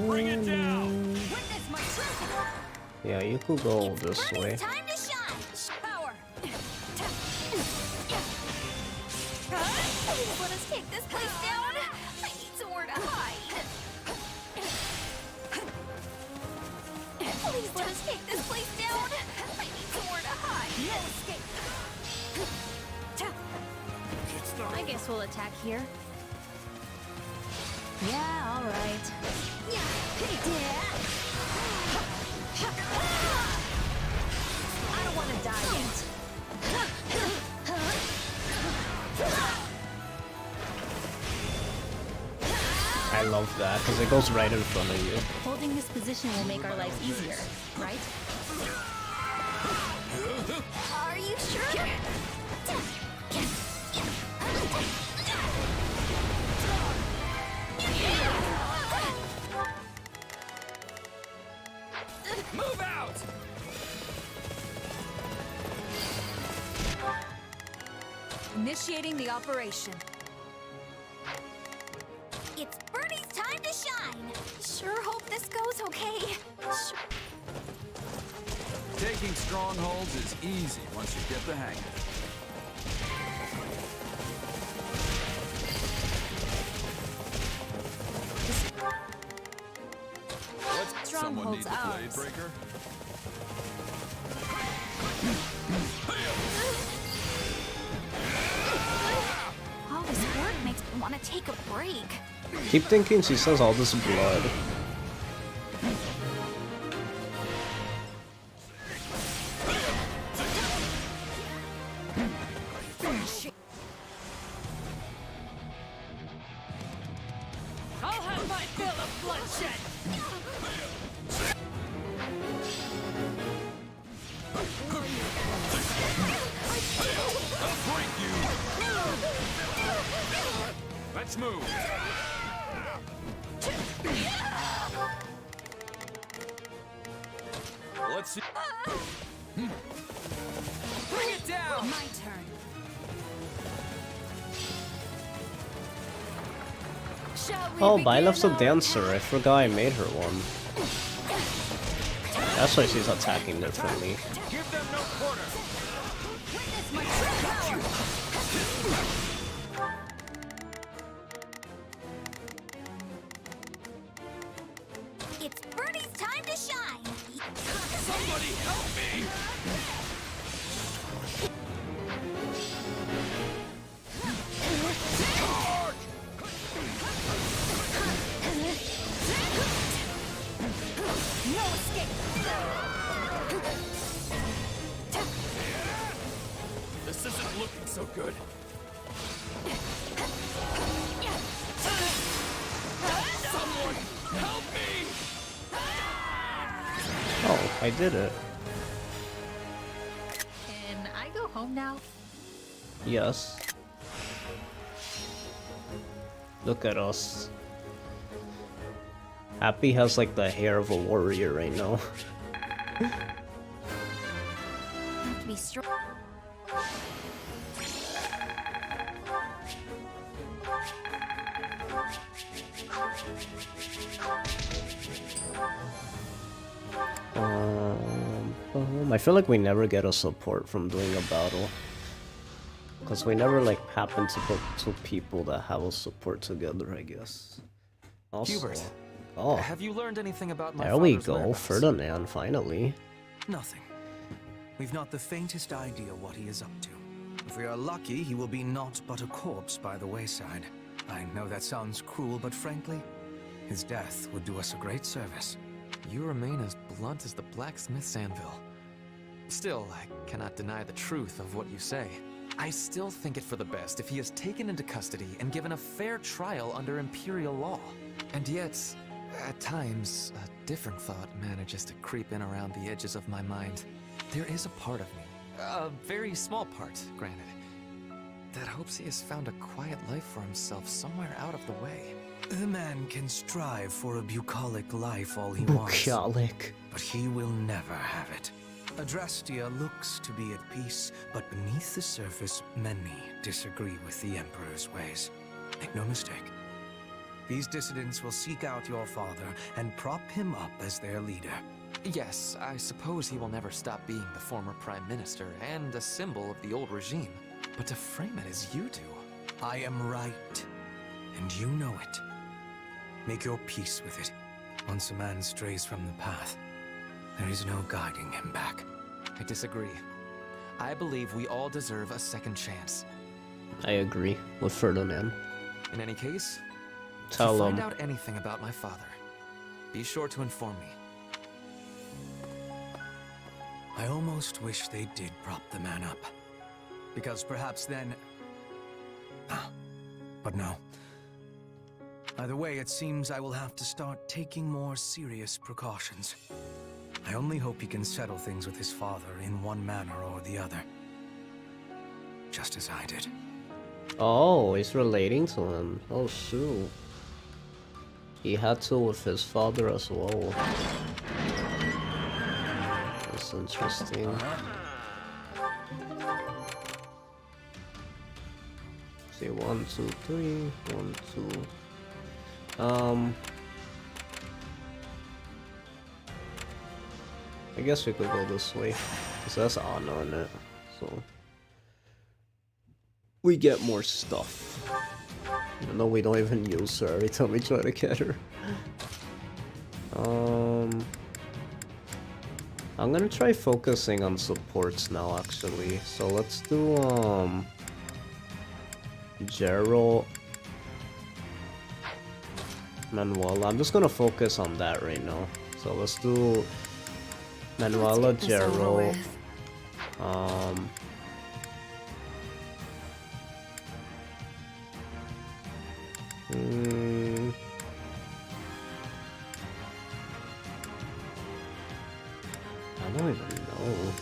Bring it down. Witness my truth. yeah, you could go this way. Time to shine. Power. Please let us take this place down. I need somewhere to hide. Please let us take this place down. I need somewhere to hide. No escape. I guess we'll attack here. Yeah, all right. I don't want to die yet. I love that because it goes right in front of you. Holding this position will make our lives easier, right? Are you sure? Move out! Initiating the operation. It's Birdie's time to shine. Sure hope this goes okay. Taking strongholds is easy once you get the hang of it. Someone needs a blade breaker? All this work makes me want to take a break. Keep thinking she says all this blood. I'll have my fill of bloodshed. I'll break you! Let's move! Let's see. Bring it down! My turn. Oh, Byleth's a dancer. I forgot I made her one. That's why she's attacking differently. Give them no quarter! Witness my true power. It's Birdie's time to shine. Somebody help me! No escape. This isn't looking so good. Someone help me! Oh, I did it. Can I go home now? Yes. Look at us. Happy has like the hair of a warrior right now. Have to be strong. I feel like we never get a support from doing a battle. Because we never like happen to put two people that have a support together, I guess. Also, Hubert, oh, have you learned anything about my there we father's go, whereabouts? Ferdinand, finally. Nothing. We've not the faintest idea what he is up to. If we are lucky, he will be naught but a corpse by the wayside. I know that sounds cruel, but frankly, his death would do us a great service. You remain as blunt as the blacksmith's anvil. Still, I cannot deny the truth of what you say. I still think it for the best if he is taken into custody and given a fair trial under Imperial law. And yet, at times, a different thought manages to creep in around the edges of my mind. There is a part of me, a very small part, granted, that hopes he has found a quiet life for himself somewhere out of the way. The man can strive for a bucolic life all he wants. Bucolic. But he will never have it. Adrastia looks to be at peace, but beneath the surface, many disagree with the Emperor's ways. Make no mistake. These dissidents will seek out your father and prop him up as their leader. Yes, I suppose he will never stop being the former Prime Minister and a symbol of the old regime. But to frame it as you do... I am right, and you know it. Make your peace with it. Once a man strays from the path, there is no guiding him back. I disagree. I believe we all deserve a second chance. I agree with Ferdinand. In any case, Tell if you find him. out anything about my father, be sure to inform me. I almost wish they did prop the man up. Because perhaps then... But no. Either way, it seems I will have to start taking more serious precautions. I only hope he can settle things with his father in one manner or the other. Just as I did. Oh, he's relating to him. Oh shoot. He had to with his father as well. That's interesting. See, 1, 2, 3, 1, 2. I guess we could go this way, because that's honor in it, so we get more stuff. Even though we don't even use her every time we try to get her. I'm gonna try focusing on supports now, actually. So let's do Gerald, Manuela. I'm just gonna focus on that right now. So let's do Manuela, Gerald. I don't even know.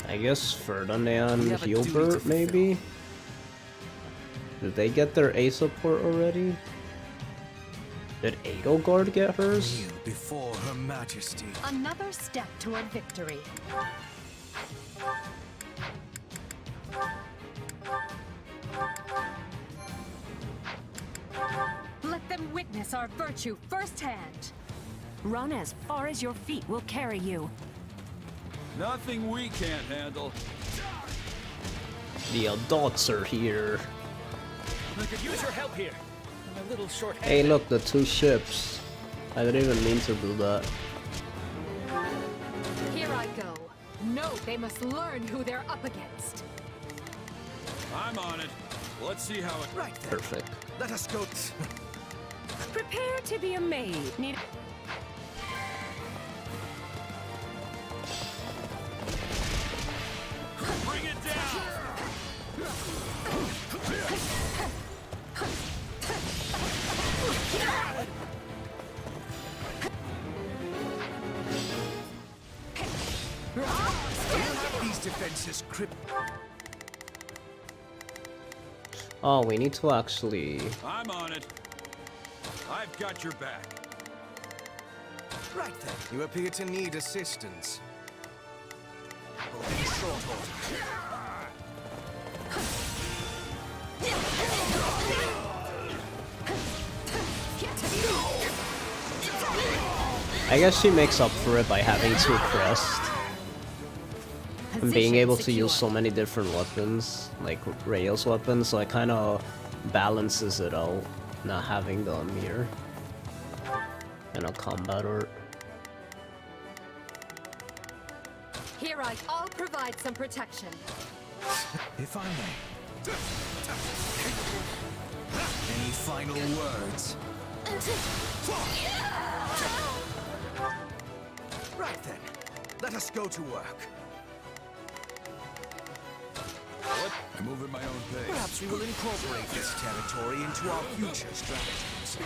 I guess Ferdinand, Hubert, maybe? Did they get their A support already? Did Edelgard get hers? Kneel before Her Majesty. Another step toward victory. Let them witness our virtue firsthand. Run as far as your feet will carry you. Nothing we can't handle. The adults are here. I could use your help here. I'm a little short-handed. Hey, look, the 2 ships. I didn't even mean to do that. Here I go. No, they must learn who they're up against. I'm on it. Let's see how it... Right then. Perfect. Let us go. Prepare to be a maid. Need Bring it down! These defenses Oh, we need to actually... I'm on it. I've got your back. Right then. You appear to need assistance. In short order. I guess she makes up for it by having 2 crests. And being able to use so many different weapons, like Rayo's weapons, so it kind of balances it out, not having the mirror and a combat art. Here I'll provide some protection. If I may. Any final words? Right then. Let us go to work. I move at my own pace. Perhaps we will incorporate this territory into our future strategies.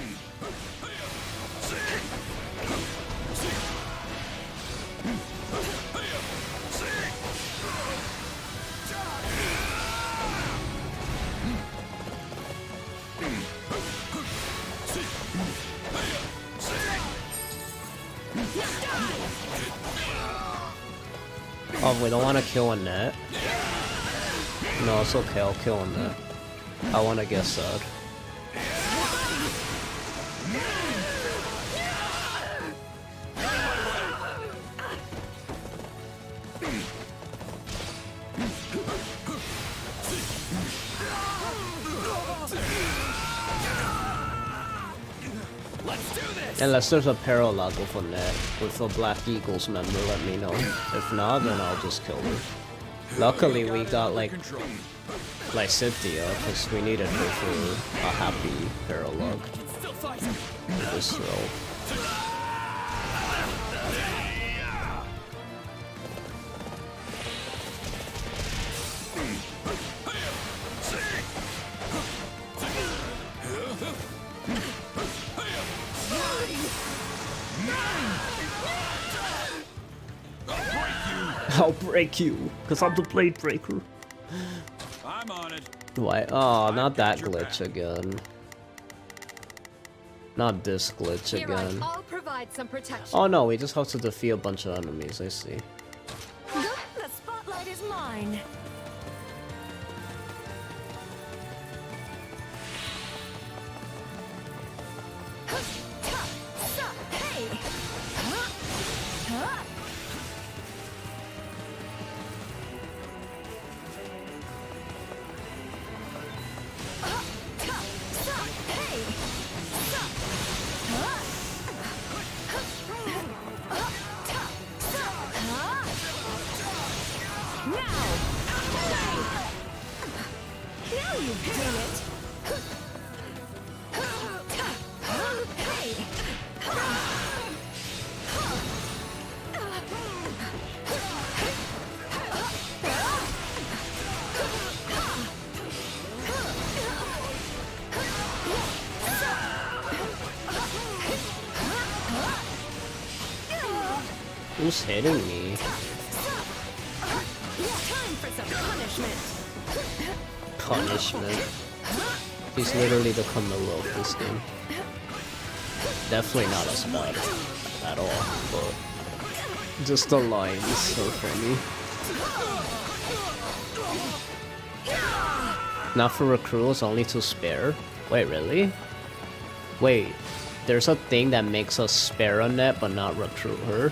Oh, we don't want to kill Annette? No, it's okay, I'll kill Annette. I want to get sad. Unless there's a parallel with Annette, with a Black Eagles member, let me know. If not, then I'll just kill her. Luckily, we got like Lysithea, because we needed her for a happy paralogue. With this throw. I'll break you, because I'm the blade breaker. I'm on it. Why? Oh, not that glitch again. Not this glitch again. I'll provide some protection. Oh no, we just have to defeat a bunch of enemies, I see. The spotlight is mine. Who's hitting me? Time for some punishment. Punishment. He's literally the Camilla of this game. Definitely not as bad at all, but just the line is so funny. Not for recruits, only to spare. Wait, really? Wait, there's a thing that makes us spare a net but not recruit her?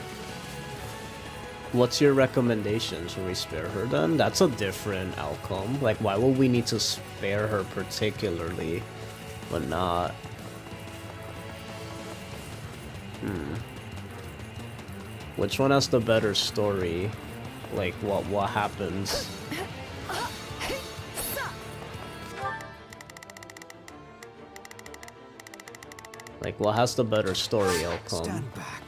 What's your recommendations when we spare her then? That's a different outcome. Like, why would we need to spare her particularly, but not? Which one has the better story? Like, what happens? Like, what has the better story outcome? Stand back.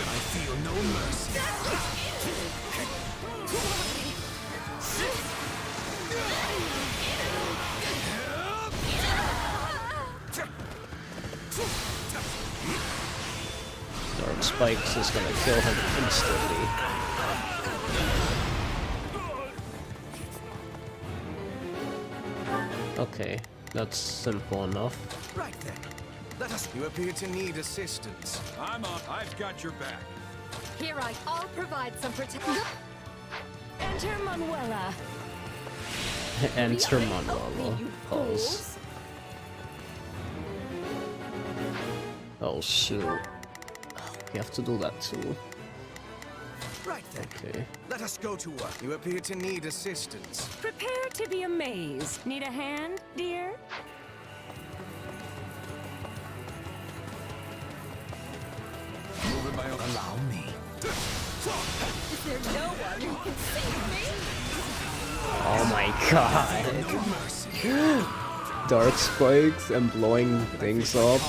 I feel no mercy. Dark Spikes is gonna kill him instantly. Okay, that's simple enough. Right then. Let us. You appear to need assistance. I'm on. I've got your back. I'll provide some protection. Enter Manuela. Enter Manuela. Pause. Oh shoot. We have to do that too. Right then. Okay. Let us go to work. You appear to need assistance. Prepare to be amazed. Need a hand, dear? Moving my own. Allow me. Is there no one who can save me? Oh my god. Dark Spikes and blowing things up.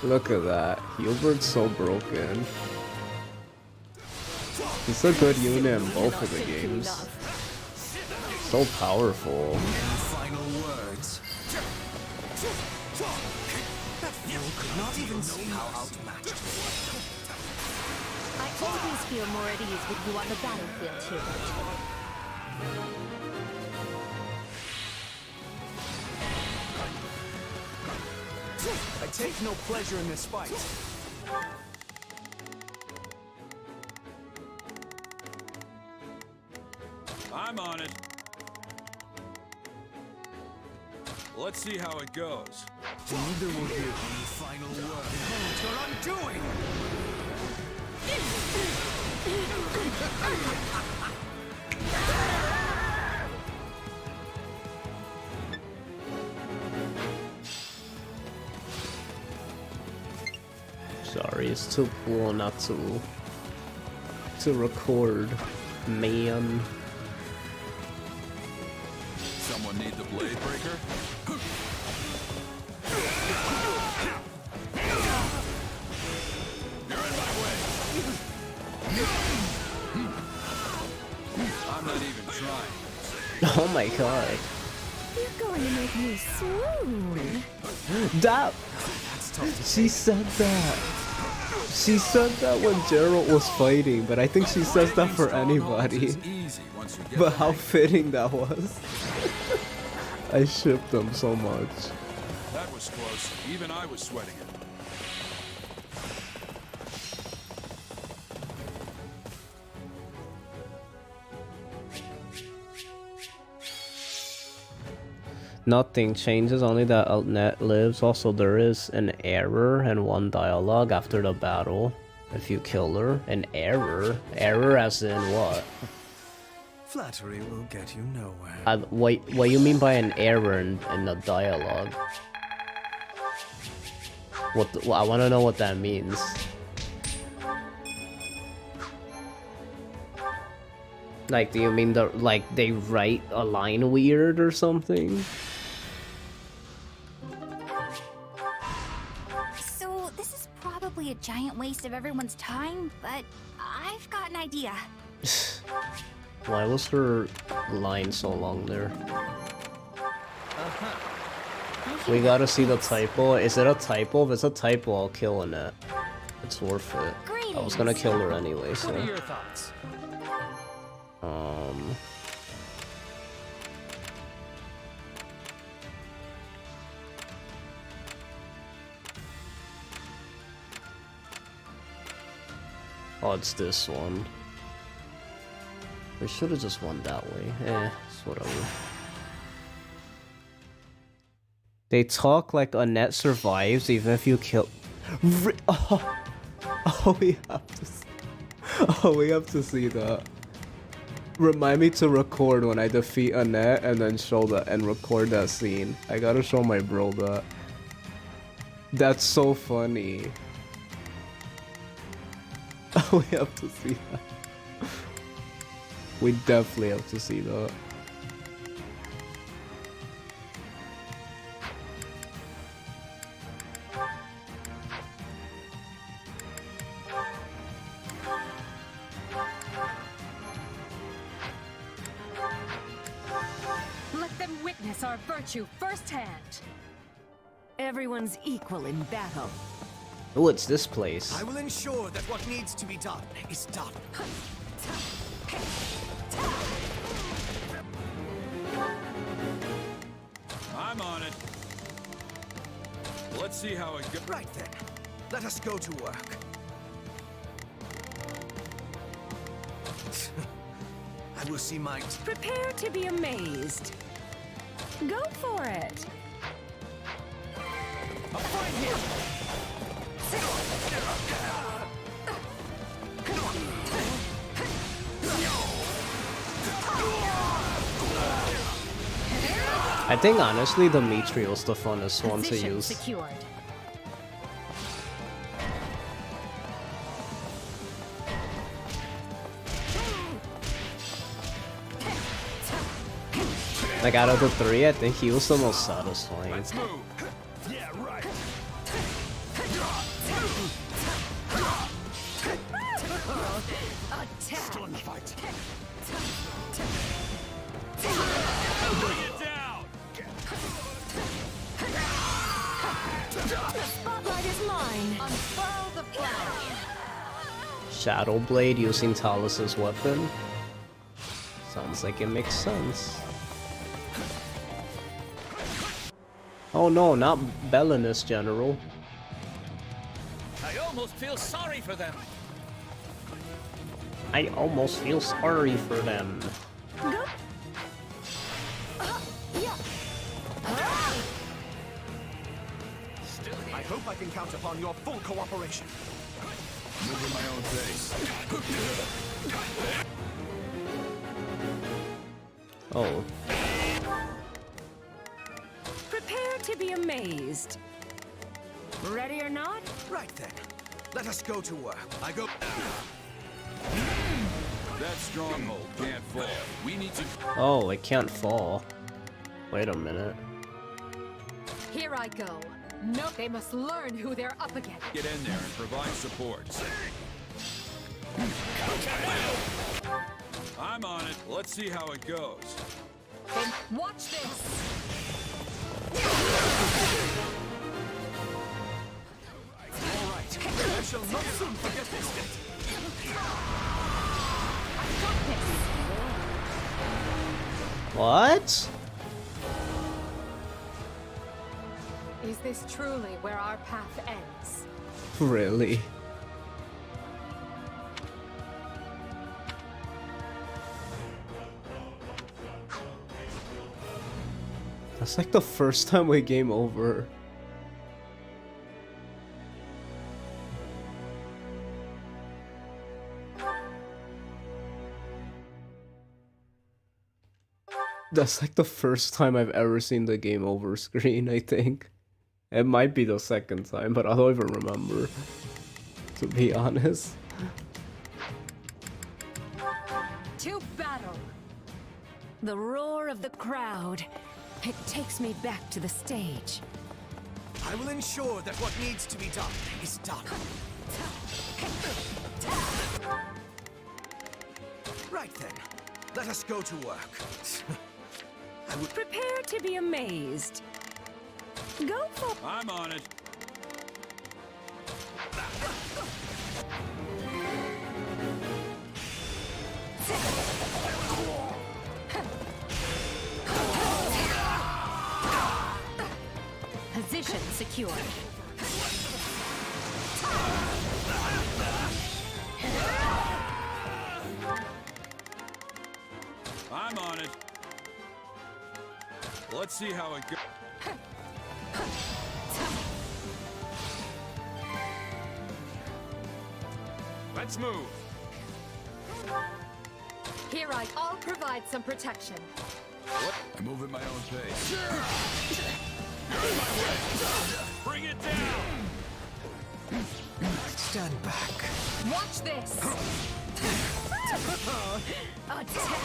Look at that. Hubert's so broken. He's a good unit in both of the games. So powerful. Final words. That fool could not even see how outmatched. I always feel more at ease with you on the battlefield, Hubert. I take no pleasure in this fight. I'm on it. Let's see how it goes. Neither will give me final word. It's your undoing! Sorry, it's too cool not to record, man. Someone need the blade breaker? You're in my way. I'm not even Oh my god. You're going to make me swoon. That. She said that. She said that when Gerald was fighting, but I think she says that for anybody. But how fitting that was. I shipped them so much. That was close. Even I was sweating it. Nothing changes, only that Altnet lives. Also, there is an error and one dialogue after the battle. If you kill her, an error? Error as in what? Flattery will get you nowhere. What you mean by an error in the dialogue? I want to know what that means. Like, do you mean they write a line weird or something? So, this is probably a giant waste of everyone's time, but I've got an idea. Why was her line so long there? We gotta see the typo. Is it a typo? If it's a typo, I'll kill Annette. It's worth it. I was gonna kill her anyway, so. What are your thoughts? Oh, it's this one. We should have just won that way. It's whatever. They talk like Annette survives even if you kill. Oh, we have to. We have to see that. Remind me to record when I defeat Annette and then show that and record that scene. I gotta show my bro that. That's so funny. We have to see that. We definitely have to see that. Let them witness our virtue firsthand. Everyone's equal in battle. Oh, it's this place. I will ensure that what needs to be done is done. I'm on it. Let's see how it goes. Right then. Let us go to work. I will see my... Prepare to be amazed. Go for it. I'm right here. I think honestly Demetriel's the funnest one to use. Secured. Like out of the three, I think he was the most satisfying. Let's move. Yeah, right. Still in the fight. Bring it down. The spotlight is mine. Unfurl the flag. Shadow Blade using Talus's weapon. Sounds like it makes sense. Oh no, not Belinus, General. I almost feel sorry for them. I almost feel sorry for them. I hope I can count upon your full cooperation. Move at my own pace. Oh. Prepare to be amazed. Ready or not? Right then. Let us go to work. I go. That stronghold can't fall. We need to. Oh, it can't fall. Wait a minute. Here I go. No, they must learn who they're up against. Get in there and provide support. I'm on it. Let's see how it goes. Then watch this! Alright, I shall not soon forget this debt. What? Is this truly where our path ends? Really? That's like the first time we game over. That's like the first time I've ever seen the game over screen, I think. It might be the second time, but I don't even remember, to be honest. To battle! The roar of the crowd. It takes me back to the stage. I will ensure that what needs to be done is done. Right then, let us go to work. I would Prepare to be amazed. Go for... I'm on it. Position secured. I'm on it. Let's see how it goes. Let's move. Here I'll provide some protection. I move at my own pace. You're in my way. Bring it down. stand back. Watch this.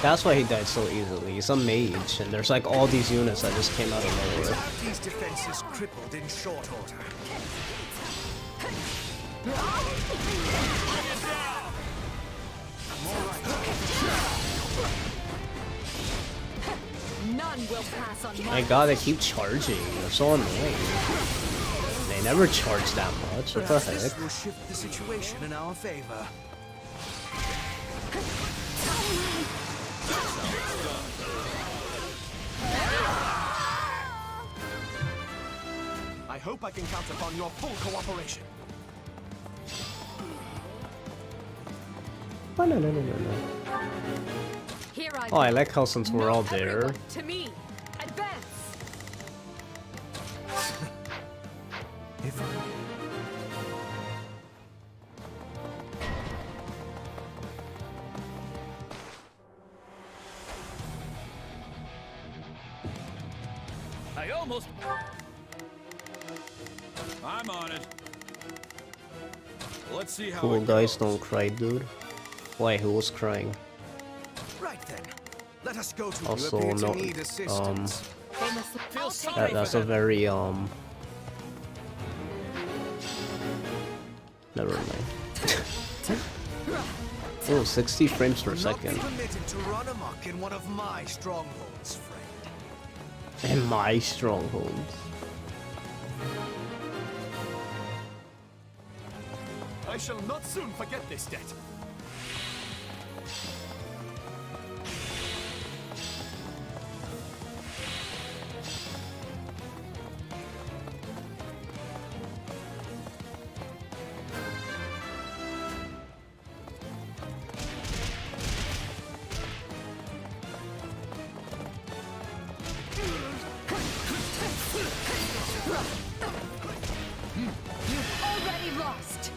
That's why he died so easily. He's a mage, and there's like all these units that just came out of nowhere. These defenses crippled in short order. None will pass on My god, they keep charging. They're so annoying. They never charge that much. What the This heck? will shift the situation in our favor. I hope I can count upon your full cooperation. Oh, no. Here I Oh, I like how since we're all there. Everyone, to me. Advance. I almost... I'm on it. Let's see how Cool it guys goes. don't cry, dude. Why, who was crying? Right then, let us go to Also, you appear no, to need assistance. They must feel that's a very, never mind. Oh, 60 frames per second. Not permitted to run amok in one of my strongholds, friend. And my strongholds. I shall not soon forget this debt. Already lost.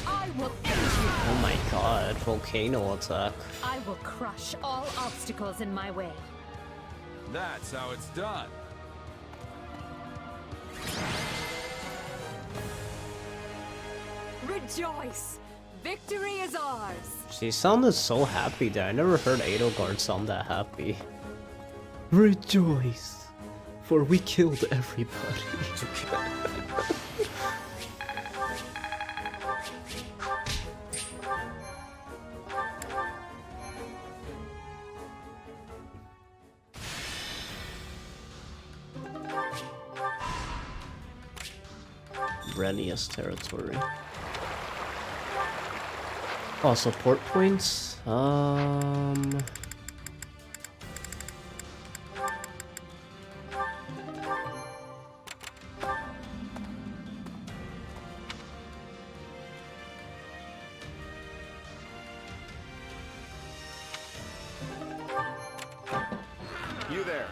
I will end you. Oh my god, volcano attack. I will crush all obstacles in my way. That's how it's done. Rejoice! Victory is ours! She sounded so happy there. I never heard Edelgard sound that happy. Rejoice! For we killed everybody. Renius territory. Oh, support points? You there.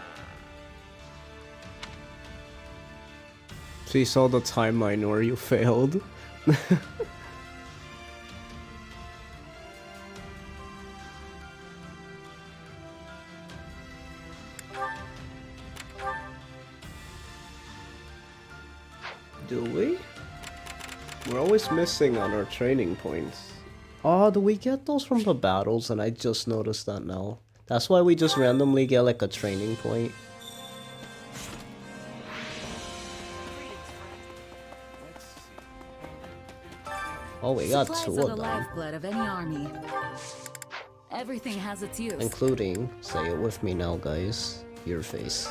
So you saw the timeline where you failed. Do we? We're always missing on our training points. Oh, do we get those from the battles? And I just noticed that now. That's why we just randomly get like a training point. Oh, we got Supplies two are of the them. lifeblood of any army. Everything has its use. Including, say it with me now, guys, your face.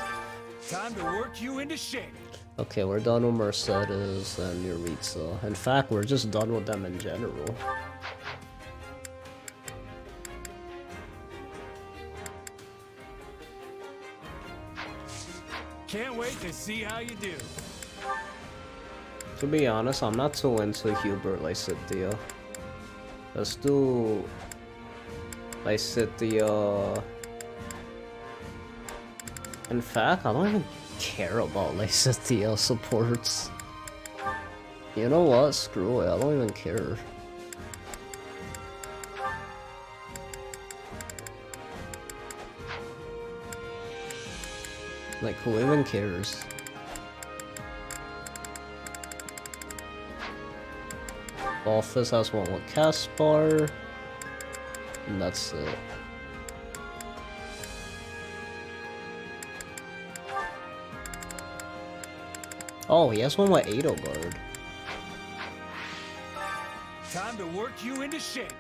Time to work you into shape. Okay, we're done with Mercedes and Yuritsa. In fact, we're just done with them in general. Can't wait to see how you do. To be honest, I'm not too into Hubert Lycidia. Let's do Lycidia. In fact, I don't even care about Lycidia supports. You know what? Screw it, I don't even care. Like, who even cares? Office has one with Caspar, and that's it. Oh, he has one with Edelgard. Time to work you into shape.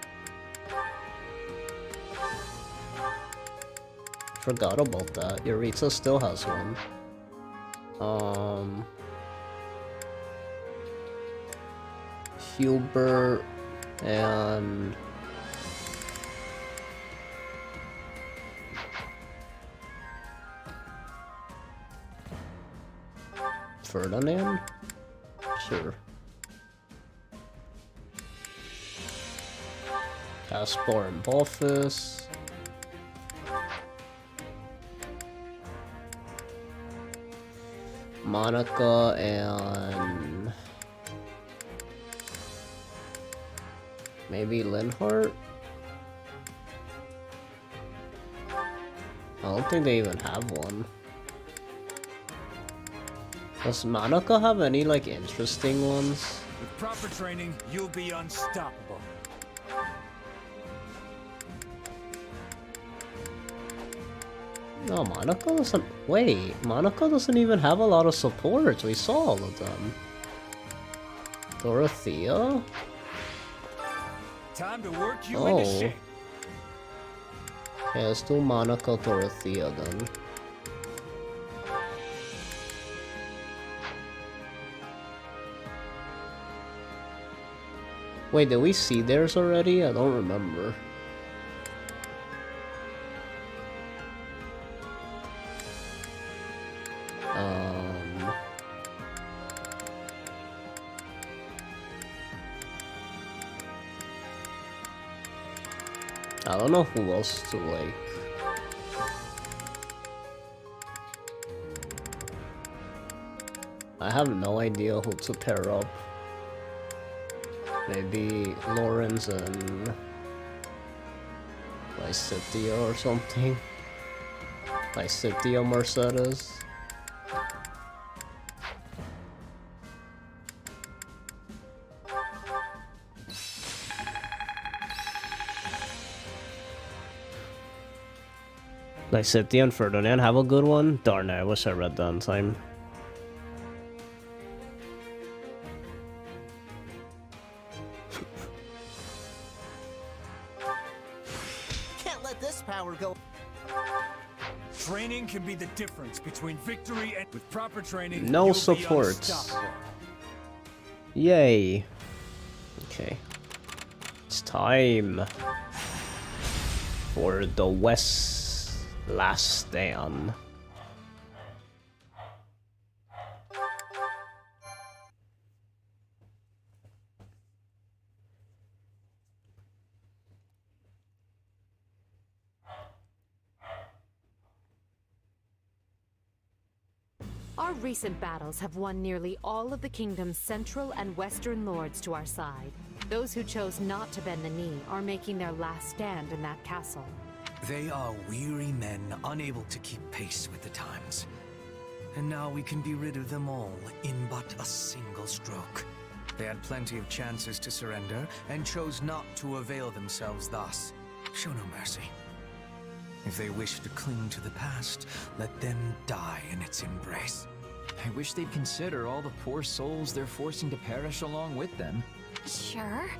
Forgot about that. Yuritsa still has one. Hubert and Ferdinand? Sure. Caspar and Balthus. Monica and maybe Linhart? I don't think they even have one. Does Monica have any like interesting ones? With proper training, you'll be unstoppable. No, Monica doesn't. Wait, Monica doesn't even have a lot of supports. We saw all of them. Dorothea? Time to work you into shape. Okay, let's do Monica Dorothea then. Wait, did we see theirs already? I don't remember. I don't know who else to like. I have no idea who to pair up. Maybe Lawrence and Lycidia or something. Lycidia Mercedes. Lycidia and Ferdinand have a good one? Darn it, I wish I read that on time. Can't let this power go. Training can be the difference between victory and with proper training. No you'll be supports. unstoppable. Yay. Okay. It's time for the West Last Stand. Our recent battles have won nearly all of the kingdom's central and western lords to our side. Those who chose not to bend the knee are making their last stand in that castle. They are weary men unable to keep pace with the times. And now we can be rid of them all in but a single stroke. They had plenty of chances to surrender and chose not to avail themselves thus. Show no mercy. If they wish to cling to the past, let them die in its embrace. I wish they'd consider all the poor souls they're forcing to perish along with them. Sure,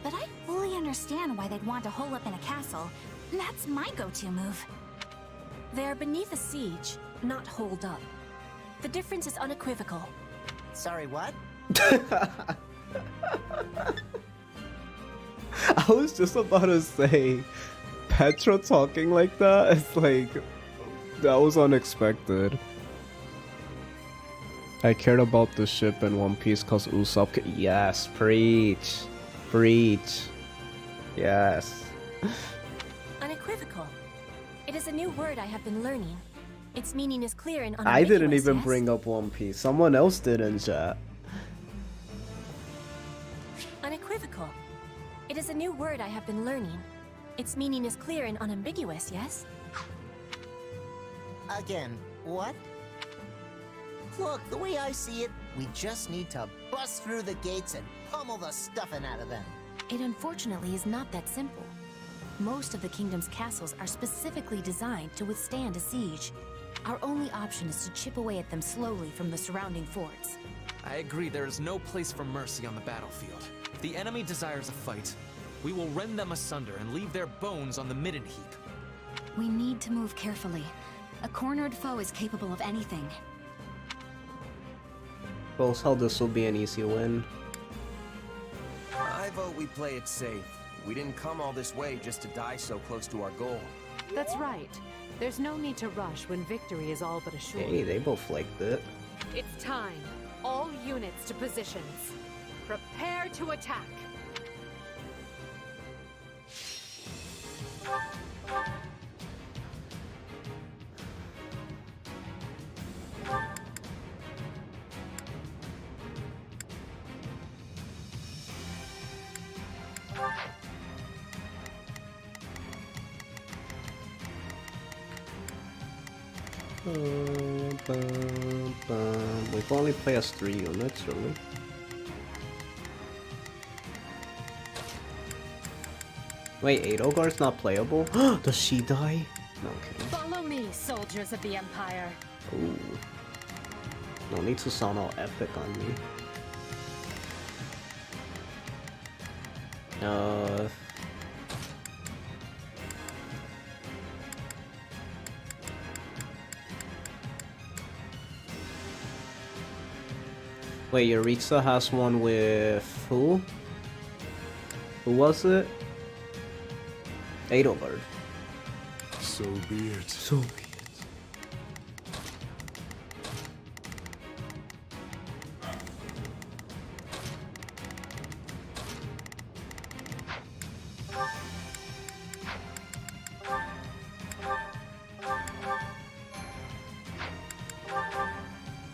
but I fully understand why they'd want to hole up in a castle. That's my go-to move. They are beneath a siege, not holed up. The difference is unequivocal. Sorry, what? I was just about to say, Petra talking like that, it's like, that was unexpected. I cared about the ship in One Piece cause Usopp. Yes, preach. Preach. Yes. Unequivocal. It is a new word I have been learning. Its meaning is clear and I didn't unambiguous, even yes? bring up One Piece. Someone else did in chat. Unequivocal. It is a new word I have been learning. Its meaning is clear and unambiguous, yes? Again, what? Look, the way I see it, we just need to bust through the gates and pummel the stuffing out of them. It unfortunately is not that simple. Most of the kingdom's castles are specifically designed to withstand a siege. Our only option is to chip away at them slowly from the surrounding forts. I agree there is no place for mercy on the battlefield. If the enemy desires a fight, we will rend them asunder and leave their bones on the midden heap. We need to move carefully. A cornered foe is capable of anything. Well, so this will be an easy win. I vote we play it safe. We didn't come all this way just to die so close to our goal. That's right. There's no need to rush when victory is all but assured. Hey, they both liked it. It's time. All units to positions. Prepare to attack. We can only play as 3 units, really. Wait, Edelgard's not playable? Does she die? No, I'm kidding. Follow me, soldiers of the Empire. Ooh. No need to sound all epic on me. Wait, Yaritza has one with who? Who was it? Edelgard. So be it. So be it.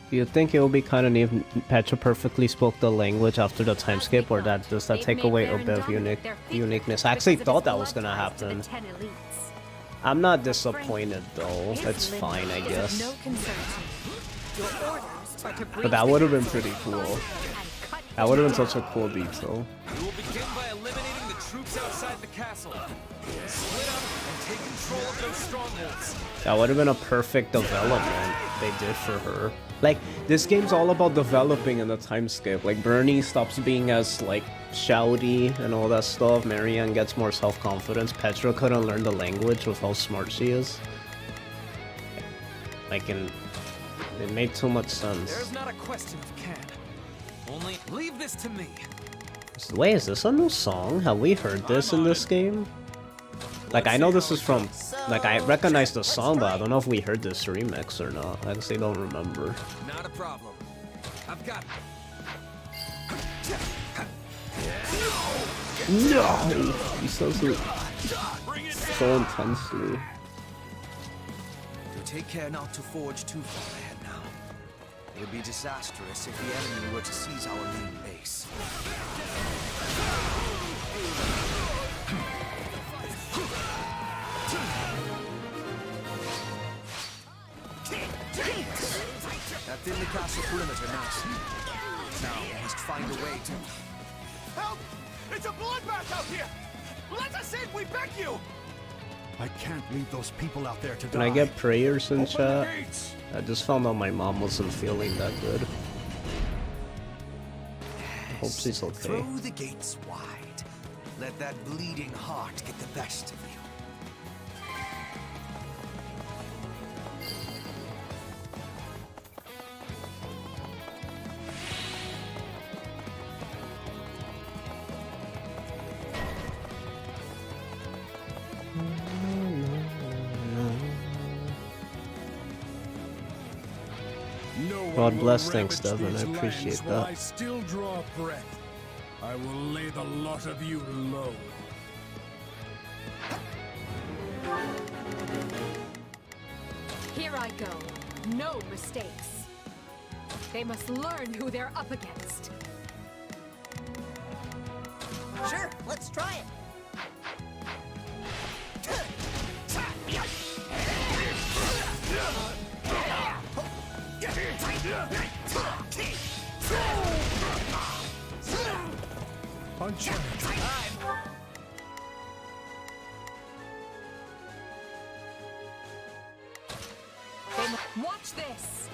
Do you think it would be kind of neat if Petra perfectly spoke the language after the time skip, or does that take away a bit of uniqueness? I actually thought that was gonna happen. I'm not disappointed though. It's fine, I guess. But that would have been pretty cool. That would have been such a cool detail. We will begin by eliminating the troops outside the castle. Split up and take control of those strongholds. That would have been a perfect development they did for her. Like, this game's all about developing in the time skip. Like, Bernie stops being as, like, shouty and all that stuff. Marianne gets more self-confidence. Petra couldn't learn the language with how smart she is. Like, it made too much sense. There's not a question of can, Only leave this to me. Wait, is this a new song? Have we heard this in this game? Like, I know this is from... Like, I recognize the song, but I don't know if we heard this remix or not. I honestly don't remember. Not a problem. I've got it. No! He says it so intensely. Do take care not to forge too far ahead now. It would be disastrous if the enemy were to seize our main base. That thin the castle perimeter nicely. Now we must find a way to... Help! It's a bloodbath out here! Let us in, we beg you! I can't leave those people out there to die. Can I get prayers in chat? I just found out my mom wasn't feeling that good. Hope she's okay. Throw the gates wide. Let that bleeding heart get the best of you. God bless, thanks Devin, I appreciate that. I still draw breath. I will lay the lot of you low. Here I go. No mistakes. They must learn who they're up against. Sure, let's try it. Watch this.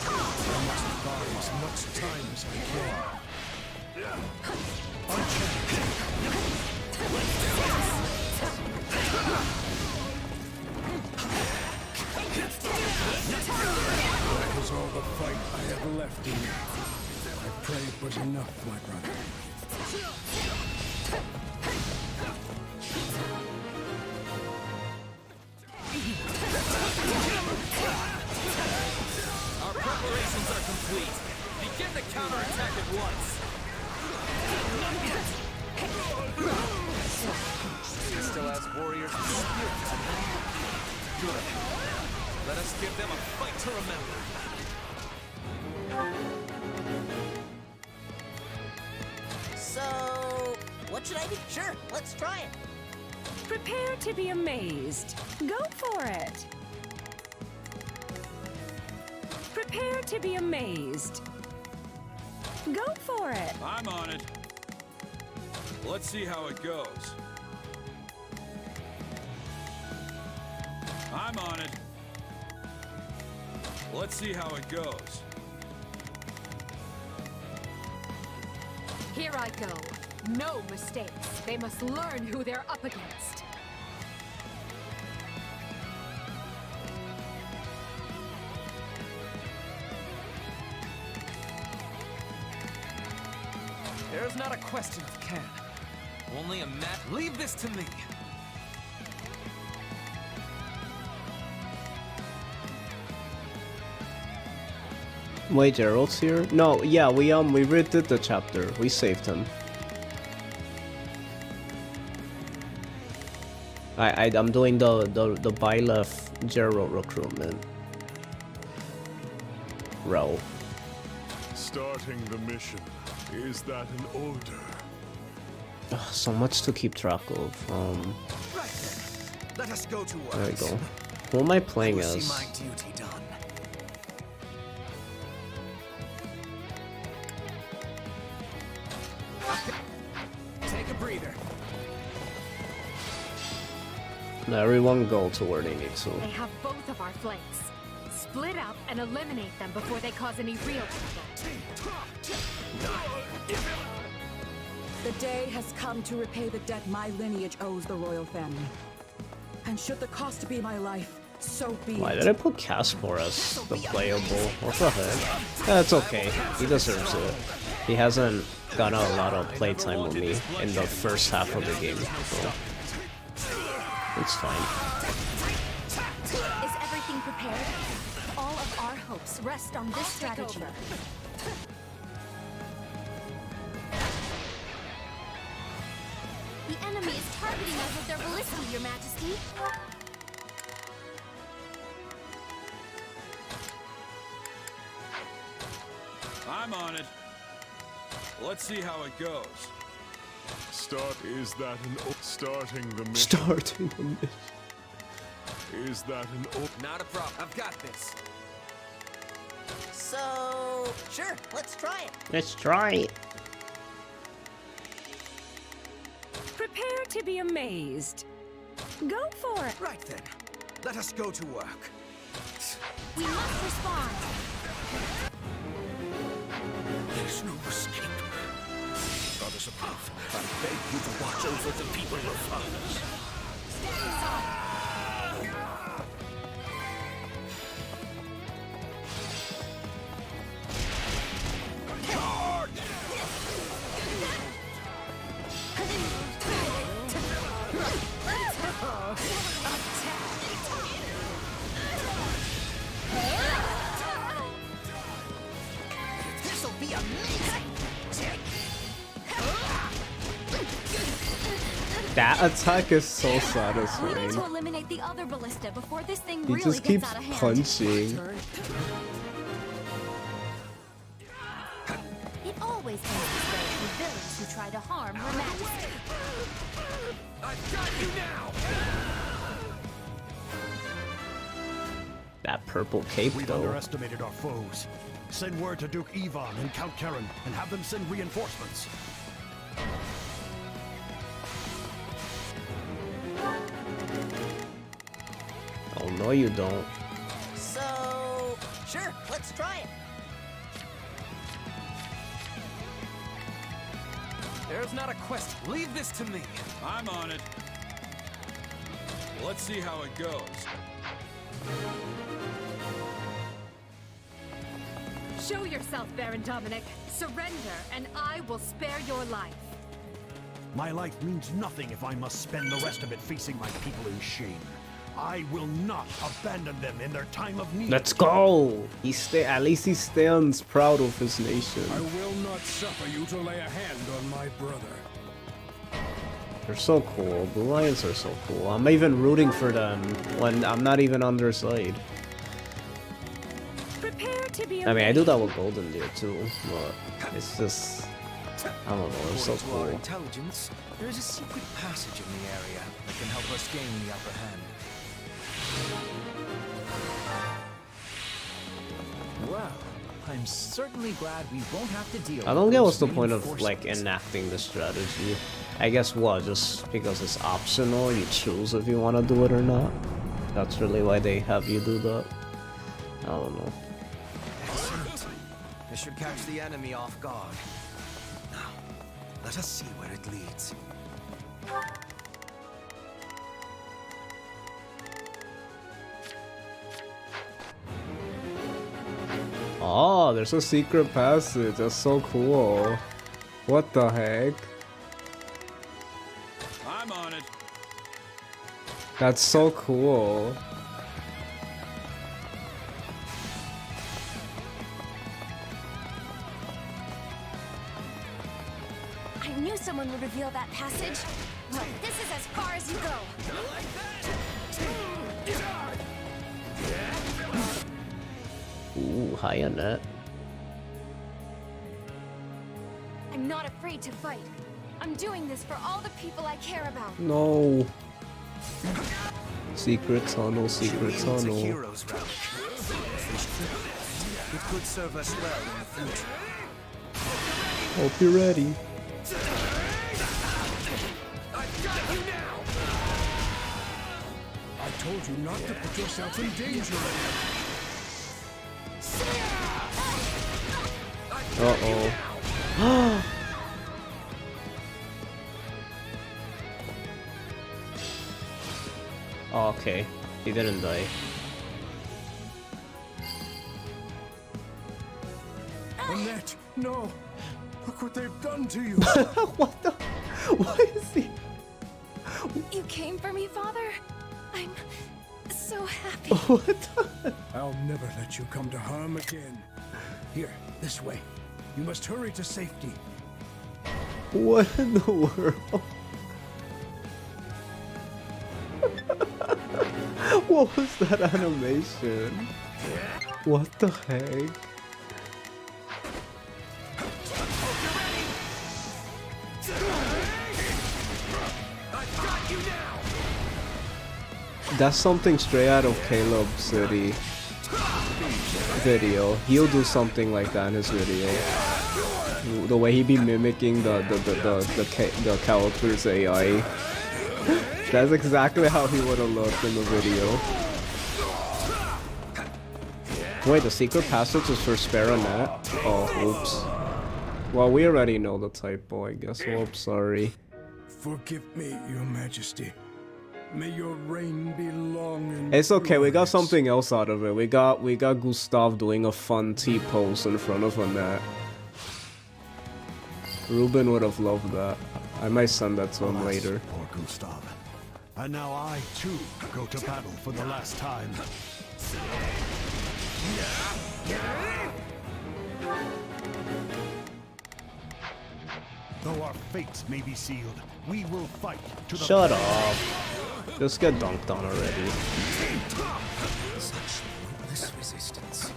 I must buy as much time as I can. That was all the fight I have left in me. I pray it was enough, my brother. Our preparations are complete. Begin the counterattack at once. He still has warriors with spirit. Good. Let us give them a fight to remember. So, what should I do? Sure, let's try it. Prepare to be amazed. Go for it. Prepare to be amazed. Go for it. I'm on it. Let's see how it goes. I'm on it. Let's see how it goes. Here I go. No mistakes. They must learn who they're up against. There's not a question of can. Only a mat. Leave this to me. Wait, Gerald's here? No, yeah, we redid the chapter. We saved him. I'm doing the Byleth Gerald recruitment. Row. Starting the mission. Is that an order? Ugh, so much to keep track of. Right then. Let us go to work. There we go. Who am I playing I will as? see my duty done. Take a breather. Now everyone go to where they need to. They have both of our flanks. Split up and eliminate them before they cause any real trouble. The day has come to repay the debt my lineage owes the royal family. And should the cost be my life, so be Why it. did I put Caspar as the playable? What the heck? That's okay. He deserves it. He hasn't got a lot of playtime with me in the first half of the game, so it's fine. Is everything prepared? All of our hopes rest on this strategy. The enemy is targeting us with their ballista, Your Majesty. I'm on it. Let's see how it goes. Is that an starting the mission? Starting the mission. Is that an Not a problem. I've got this. So, sure, let's try it. Let's try it. Prepare to be amazed. Go for it. Right then. Let us go to work. We must respond. There's no escape. Brothers above, I beg you to watch over the people of fathers. This'll be amazing. That attack is so We need satisfying. to eliminate the other ballista before this thing He really just gets keeps out of hand. punching. It always ends this way with villains who try to harm Her Majesty. I've got you now! That purple cape We've though. underestimated our foes. Send word to Duke Ivan and Count Karen and have them send reinforcements. Oh no, you don't. So, sure, let's try it. There's not a question. Leave this to me. I'm on it. Let's see how it goes. Show yourself, Baron Dominic. Surrender, and I will spare your life. My life means nothing if I must spend the rest of it facing my people in shame. I will not abandon them in their time of need. Let's go! At least he stands proud of his nation. I will not suffer you to lay a hand on my brother. They're so cool. Blue Lions are so cool. I'm even rooting for them when I'm not even on their side. Prepare to be I mean, I do that with Golden Deer too, but it's just, I don't know, it's so According to our cool. intelligence, there is a secret passage in the area that can help us gain the upper hand. Well, I'm certainly glad we won't have to deal I don't with get those what's the point of like reinforcements. enacting the strategy. I guess what, just because it's optional, you choose if you want to do it or not. That's really why they have you do that. I don't know. Excellent. This should catch the enemy off guard. Now, let us see where it leads. Oh, there's a secret passage. That's so cool. What the heck? I'm on it. That's so cool. I knew someone would reveal that passage. Well, this is as far as you go. Ooh, high on that. I'm not afraid to fight. I'm doing this for all the people I care about. No. Secret tunnel, secret It's a tunnel. hero's relic. It could serve us well in the future. Hope you're ready. I told you not to put yourself in danger. Uh-oh. Oh, okay. He didn't die. Annette, no! Look what they've done to you! What the? Why is he? You came for me, Father? I'm so happy. What the? I'll never let you come to harm again. Here, this way. You must hurry to safety. What in the world? What was that animation? What the heck? That's something straight out of Caleb City video. He'll do something like that in his video. The way he be mimicking the character's AI. That's exactly how he would have looked in the video. Wait, the secret passage is for Sparrow. Oh, oops. Well, we already know the typo, I guess. Oops, sorry. Forgive me, Your Majesty. May your reign be long and It's okay, we got something else out of it. We got Gustav doing a fun T-pose in front of Annette. Ruben would have loved that. I might send that to him later. Poor Gustav. And now I, too, go to battle for the last time. Though our fates may be sealed, we will fight to the Shut up. Just get dunked on already. Such ruthless resistance.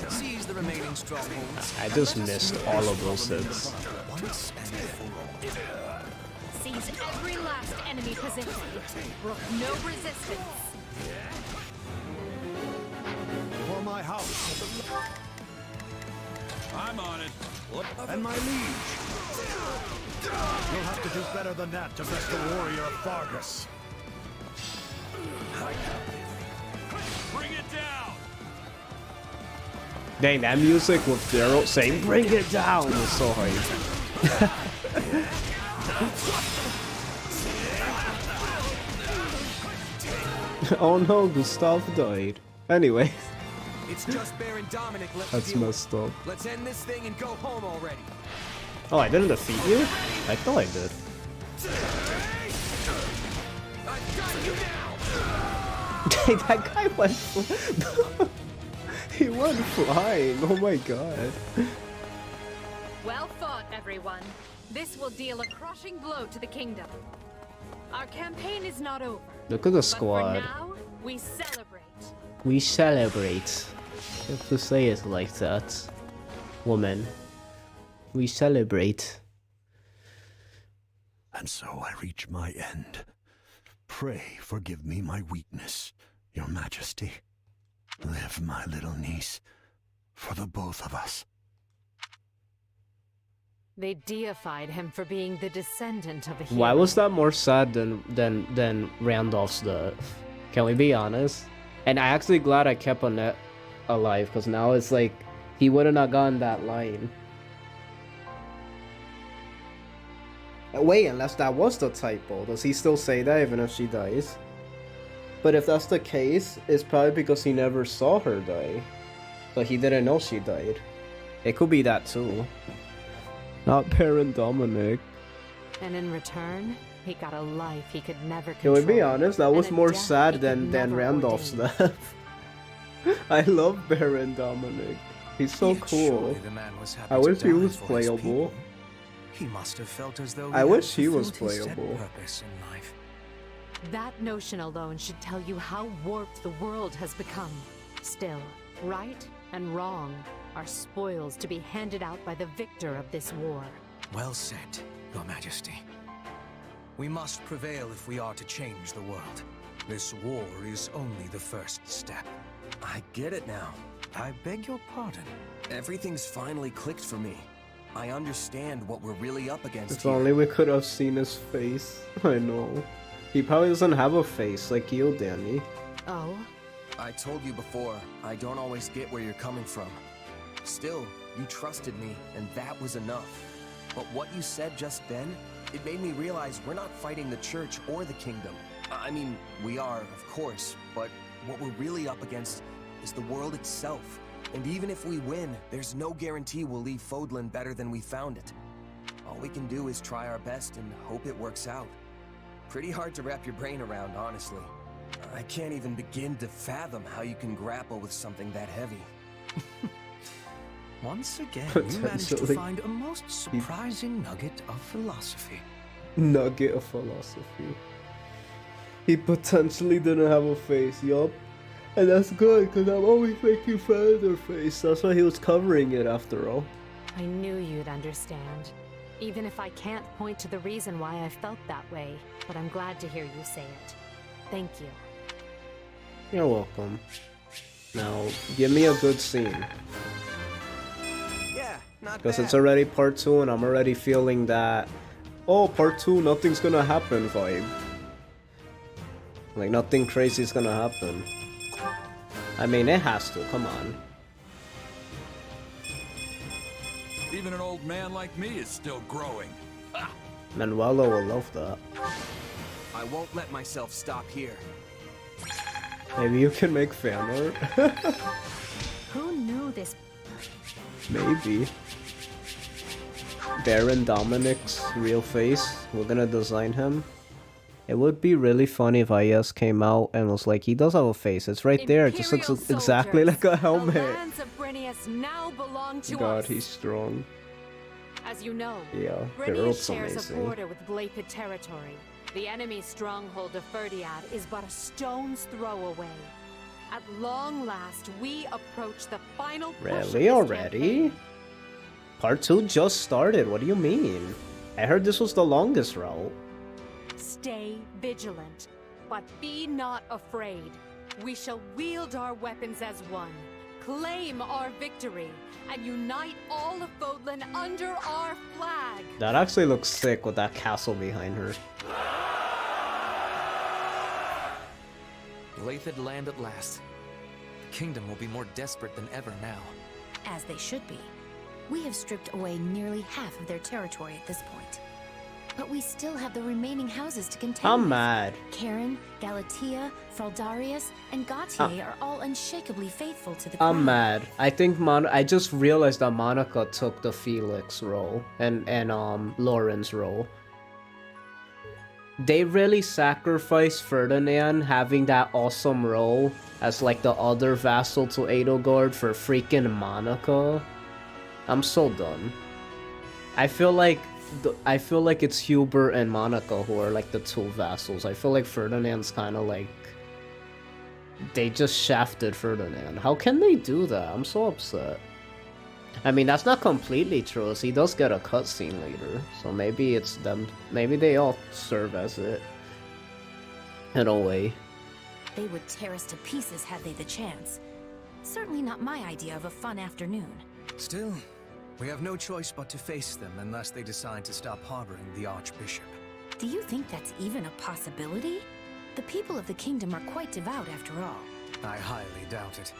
Seize the remaining strongholds. I just missed all of those hits. Once and for all. Seize every last enemy position. Brook no resistance. For my house. I'm on it. And my liege. You'll have to do better than that to best the warrior of Fargus. Bring it down. Dang, that music with Geralt saying "Bring it down" was so hype. Oh no, Gustav died. Anyway. It's just Baron Dominic left. That's messed up. Let's end this thing and go home already. Oh, I didn't defeat you? I thought I did. Dang, that guy went he went flying. Oh my god. Well fought, everyone. This will deal a crushing blow to the kingdom. Our campaign is not over. Look at the But squad. for now, we celebrate. We celebrate. You have to say it like that. Woman. We celebrate. And so I reach my end. Pray forgive me my weakness, Your Majesty. Live, my little niece, for the both of us. They deified him for being the descendant of a hero. Why was that more sad than Randolph's death? Can we be honest? And I actually glad I kept Annette alive, because now it's like he wouldn't have gotten that line. Wait, unless that was the typo, does he still say that even if she dies? But if that's the case, it's probably because he never saw her die. So he didn't know she died. It could be that too. Not Baron Dominic. And in return, he got a life he could never Can control. we be honest? That was and a more death sad he than could never Randolph's ordain. death. I love Baron Dominic. He's so Yet cool. surely the man was happy I to wish he die was for his playable. people. He must have felt as though I he wish had he was fulfilled his set playable. purpose in life. That notion alone should tell you how warped the world has become. Still, right and wrong are spoils to be handed out by the victor of this war. Well said, Your Majesty. We must prevail if we are to change the world. This war is only the first step. I get it now. I beg your pardon. Everything's finally clicked for me. I understand what we're really up against If here. only we could have seen his face. I know. He probably doesn't have a face like you, Danny. Oh? I told you before, I don't always get where you're coming from. Still, you trusted me, and that was enough. But what you said just then, it made me realize we're not fighting the church or the kingdom. I mean, we are, of course, but what we're really up against is the world itself. And even if we win, there's no guarantee we'll leave Fodlan better than we found it. All we can do is try our best and hope it works out. Pretty hard to wrap your brain around, honestly. I can't even begin to fathom how you can grapple with something that heavy. Once again, you managed to find a most surprising nugget of philosophy. Nugget of philosophy. He potentially didn't have a face, yup. And that's good, because I'm always making fun of their face. That's why he was covering it after all. I knew you'd understand. Even if I can't point to the reason why I felt that way, but I'm glad to hear you say it. Thank you. You're welcome. Now, give me a good scene. Yeah, not Because bad. it's already part 2 and I'm already feeling that, oh, part 2, nothing's gonna happen vibe. Like, nothing crazy is gonna happen. I mean, it has to, come on. Even an old man like me is still growing. Manuelo will love that. I won't let myself stop here. Maybe you can make fan art? Who knew this? Maybe. Baron Dominic's real face. We're gonna design him. It would be really funny if IS came out and was like, he does have a face. It's right there. It just looks exactly like a helmet. The lands of Brinius now belong to God, us. he's strong. As you know, Yeah, Brinius shares a amazing. border with Blapid territory. The enemy's stronghold of Ferdiad is but a stone's throw away. At long last, we approach the final push of Really? this Already? campaign. Part 2 just started. What do you mean? I heard this was the longest route. Stay vigilant, but be not afraid. We shall wield our weapons as one, claim our victory, and unite all of Fodlan under our flag. That actually looks sick with that castle behind her. Lathid land at last. The kingdom will be more desperate than ever now. As they should be. We have stripped away nearly half of their territory at this point. But we still have the remaining houses to contend I'm with. mad. Karen, Galatea, Fraldarius, and Gautier are all unshakably faithful to the crown. I'm mad. I think I just realized that Monica took the Felix role and Lauren's role. They really sacrificed Ferdinand having that awesome role as like the other vassal to Edelgard for freaking Monica. I'm so done. I feel like it's Hubert and Monica who are like the two vassals. I feel like Ferdinand's kind of like they just shafted Ferdinand. How can they do that? I'm so upset. I mean, that's not completely true, as he does get a cutscene later. So maybe it's them. Maybe they all serve as it. In a way. They would tear us to pieces had they the chance. Certainly not my idea of a fun afternoon. Still, we have no choice but to face them unless they decide to stop harboring the Archbishop. Do you think that's even a possibility? The people of the kingdom are quite devout after all. I highly doubt it.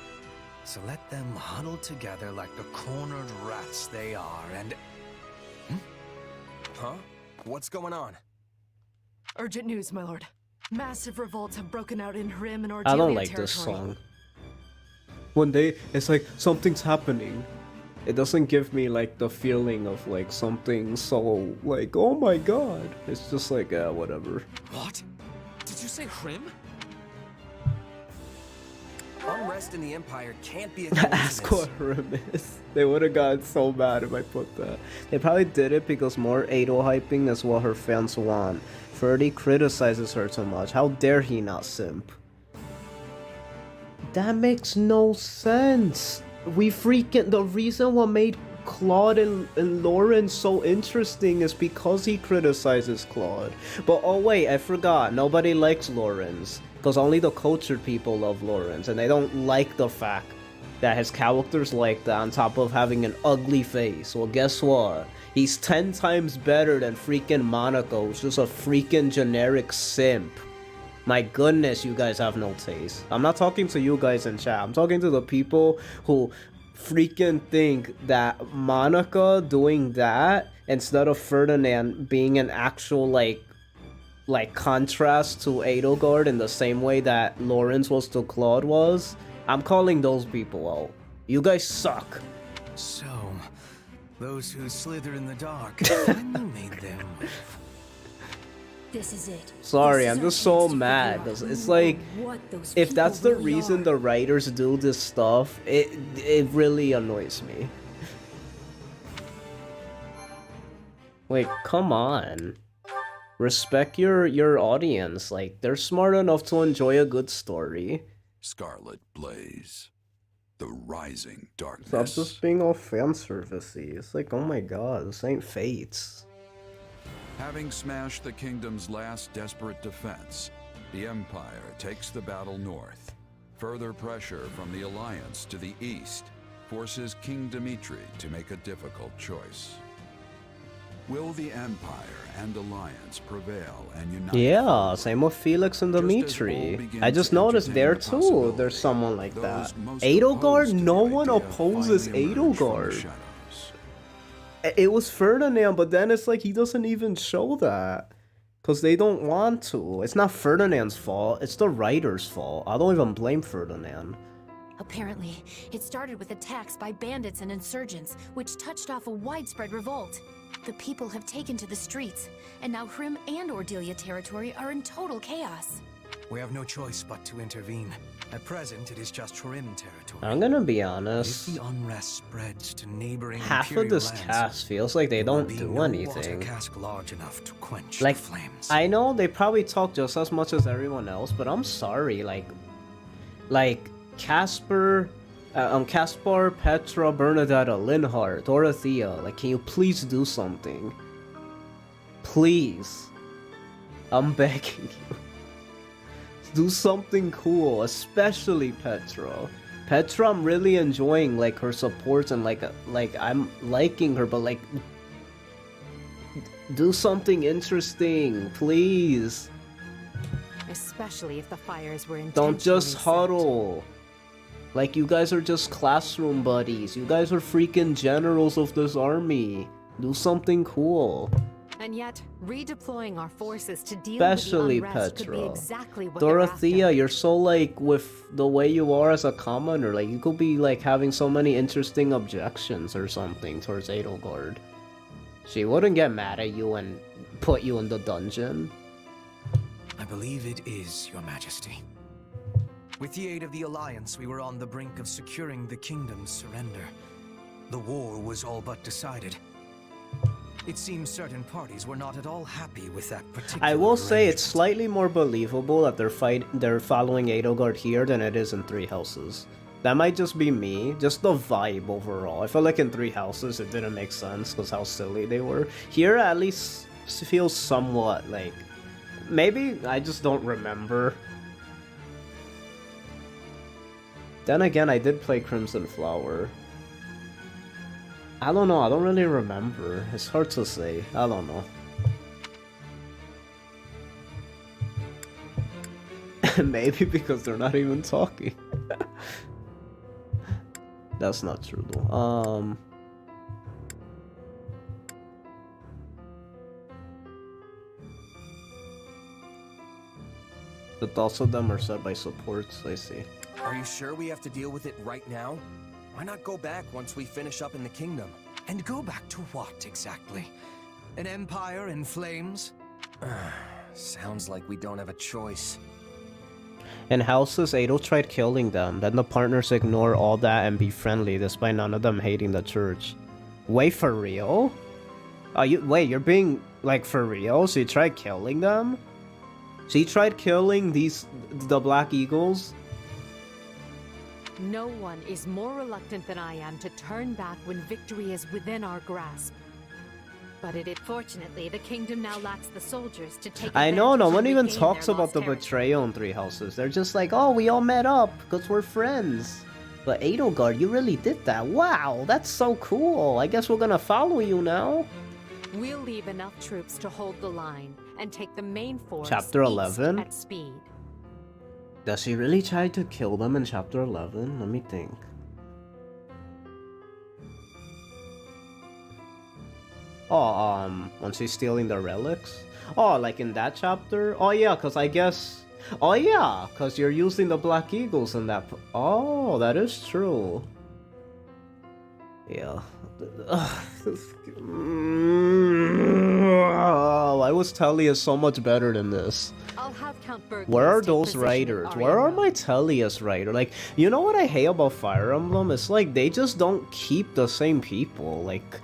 So let them huddle together like the cornered rats they are and... Huh? What's going on? Urgent news, my lord. Massive revolts have broken out in Hrim and Ordelia I don't like territory. this song. One day, it's like something's happening. It doesn't give me like the feeling of like something so like, oh my god. It's just like, whatever. What? Did you say Hrim? Unrest in the Empire can't be a Ask coincidence. what Hrim is. They would have gotten so mad if I put that. They probably did it because more Adol hyping is what her fans want. Ferdy criticizes her too much. How dare he not simp? That makes no sense. The reason what made Claude and Lauren so interesting is because he criticizes Claude. But oh wait, I forgot. Nobody likes Lawrence. Because only the cultured people love Lawrence. And they don't like the fact that his character's like that on top of having an ugly face. Well, guess what? He's 10 times better than freaking Monaco, who's just a freaking generic simp. My goodness, you guys have no taste. I'm not talking to you guys in chat. I'm talking to the people who freaking think that Monica doing that instead of Ferdinand being an actual like contrast to Edelgard in the same way that Lawrence was to Claude was? I'm calling those people out. You guys suck. So, those who slither in the dark, when you made them. This is it. Sorry, I'm just so mad because it's like, if that's the reason the writers do this stuff, it really annoys me. Wait, come on. Respect your audience. Like, they're smart enough to enjoy a good story. Scarlett Blaze. The rising darkness. Stop just being all fan servicey. It's like, oh my god, this ain't Fates. Having smashed the kingdom's last desperate defense, the Empire takes the battle north. Further pressure from the Alliance to the east forces King Dimitri to make a difficult choice. Will the Empire and Alliance prevail and unite? Yeah, same with Felix and Dimitri. I just noticed there too, there's someone like that. Edelgard? No one opposes Edelgard. It was Ferdinand, but then it's like he doesn't even show that. Because they don't want to. It's not Ferdinand's fault, it's the writer's fault. I don't even blame Ferdinand. Apparently, it started with attacks by bandits and insurgents, which touched off a widespread revolt. The people have taken to the streets, and now Hrim and Ordelia territory are in total chaos. We have no choice but to intervene. At present, it is just Hrim territory. I'm gonna be honest. If the unrest spreads to neighboring half of this lands, cast feels like they don't do no anything. Cask large enough to quench like, the flames. I know they probably talk just as much as everyone else, but I'm sorry. Like Caspar, Petra, Bernadetta, Linhart, Dorothea. Like, can you please do something? Please, I'm begging you. Do something cool, especially Petra. Petra, I'm really enjoying like her supports and like I'm liking her, but like do something interesting, please. Especially if the fires were intentionally Don't just set. huddle. Like, you guys are just classroom buddies. You guys are freaking generals of this army. Do something cool. And yet, redeploying our forces to deal Especially with the unrest could be Petra. exactly what Dorothea, you're so like, with the way you are as a commoner, like, you could be like having so many interesting objections or something towards Edelgard. She wouldn't get mad at you and put you in the dungeon. I believe it is, Your Majesty. With the aid of the Alliance, we were on the brink of securing the kingdom's surrender. The war was all but decided. It seems certain parties were not at all happy with that particular I will say it's slightly more believable that they're following Edelgard here than it is in Three Houses. That might just be me, just the vibe overall. I feel like in Three Houses it didn't make sense because how silly they were. Here at least feels somewhat like... Maybe I just don't remember. Then again, I did play Crimson Flower. I don't know, I don't really remember. It's hard to say. I don't know. Maybe because they're not even talking. That's not true though. The thoughts of them are set by supports, I see. Are you sure we have to deal with it right now? Why not go back once we finish up in the kingdom? And go back to what, exactly? An empire in flames? Sounds like we don't have a choice. In Houses, Adol tried killing them, then the partners ignore all that and be friendly despite none of them hating the church. Wait, for real? Wait, you're being, like, for real? So you tried killing them? So you tried killing the Black Eagles? No one is more reluctant than I am to turn back when victory is within our grasp. But fortunately, the kingdom now lacks the soldiers to take I know, no advantage one and even regain talks their about lost the territory. betrayal in Three Houses. They're just like, oh, we all met up because we're friends. But Edelgard, you really did that. Wow, that's so cool. I guess we're gonna follow you now. We'll leave enough troops to hold the line and take the main force Chapter east 11? at speed. Does she really try to kill them in Chapter 11? Let me think. Oh, when she's stealing the relics? Oh, like in that chapter? Oh yeah, cause I guess... Oh yeah, cause you're using the Black Eagles in that... Oh, that is true. Yeah. Why was Tellius so much better than this? I'll have Count Berglius Where are take those position writers? in Where are Ariana. my Tellius writers? Like, you know what I hate about Fire Emblem? It's like they just don't keep the same people. Like,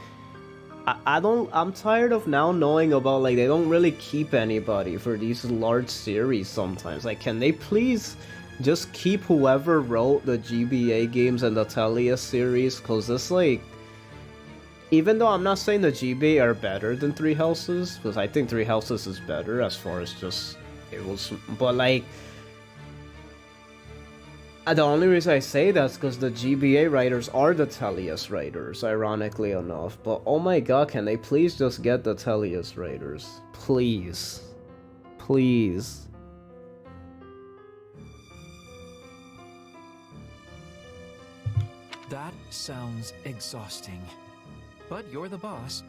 I'm tired of now knowing about, like, they don't really keep anybody for these large series sometimes. Like, can they please just keep whoever wrote the GBA games and the Tellius series? Cause it's like, even though I'm not saying the GBA are better than Three Houses, because I think Three Houses is better as far as just it was, but like, the only reason I say that is because the GBA writers are the Tellius writers, ironically enough. But oh my god, can they please just get the Tellius writers? Please. Please. That sounds exhausting. But you're the boss.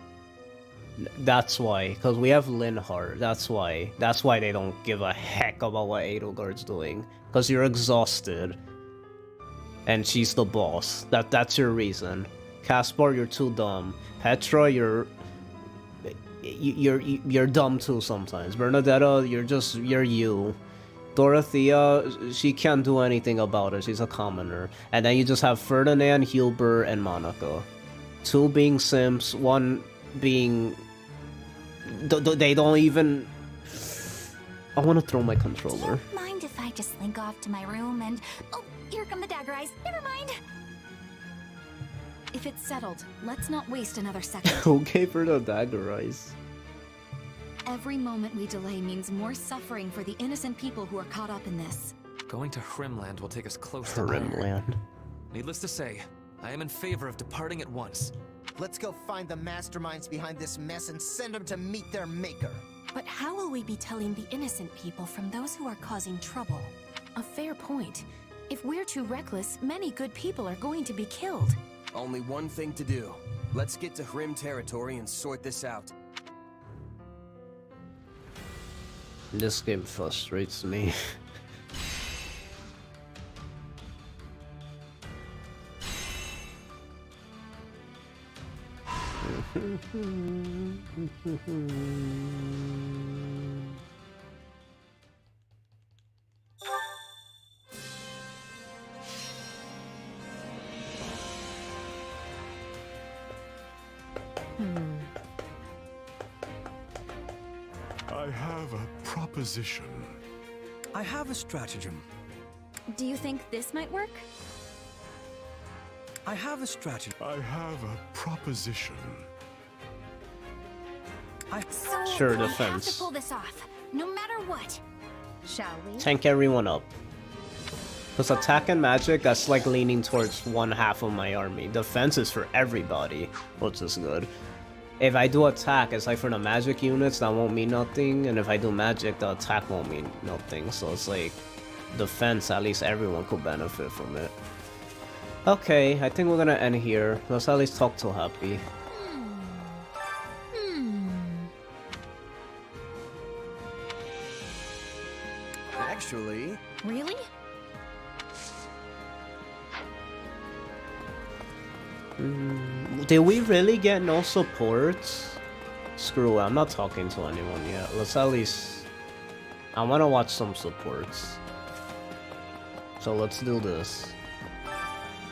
That's why, because we have Linhardt. That's why they don't give a heck about what Edelgard's doing. Because you're exhausted. And she's the boss. That's your reason. Caspar, you're too dumb. Petra, you're dumb too sometimes. Bernadetta, you're you. Dorothea, she can't do anything about it. She's a commoner. And then you just have Ferdinand, Hilbert, and Monica. 2 being simps, 1 being... They don't even... I want to throw my controller. Mind if I just slink off to my room and... Oh, here come the dagger eyes. Never mind. If it's settled, let's not waste another second. Who gave her the dagger eyes? Every moment we delay means more suffering for the innocent people who are caught up in this. Going to Hrimland will take us close to Hrimland. Needless to say, I am in favor of departing at once. Let's go find the masterminds behind this mess and send them to meet their maker. But how will we be telling the innocent people from those who are causing trouble? A fair point. If we're too reckless, many good people are going to be killed. Only one thing to do. Let's get to Hrim territory and sort this out. This game frustrates me. I have a proposition. I have a stratagem. Do you think this might work? I have a stratagem. I have a proposition. Sure, We have defense. to pull this off, no matter what. Shall we? Tank everyone up. Because attack and magic, that's like leaning towards 1/2 of my army. Defense is for everybody, which is good. If I do attack, it's like for the magic units, that won't mean nothing. And if I do magic, the attack won't mean nothing. So it's like, defense, at least everyone could benefit from it. Okay, I think we're gonna end here. Let's at least talk to Happy. Actually... Really? Did we really get no supports? Screw it, I'm not talking to anyone yet. Let's at least... I want to watch some supports. So let's do this.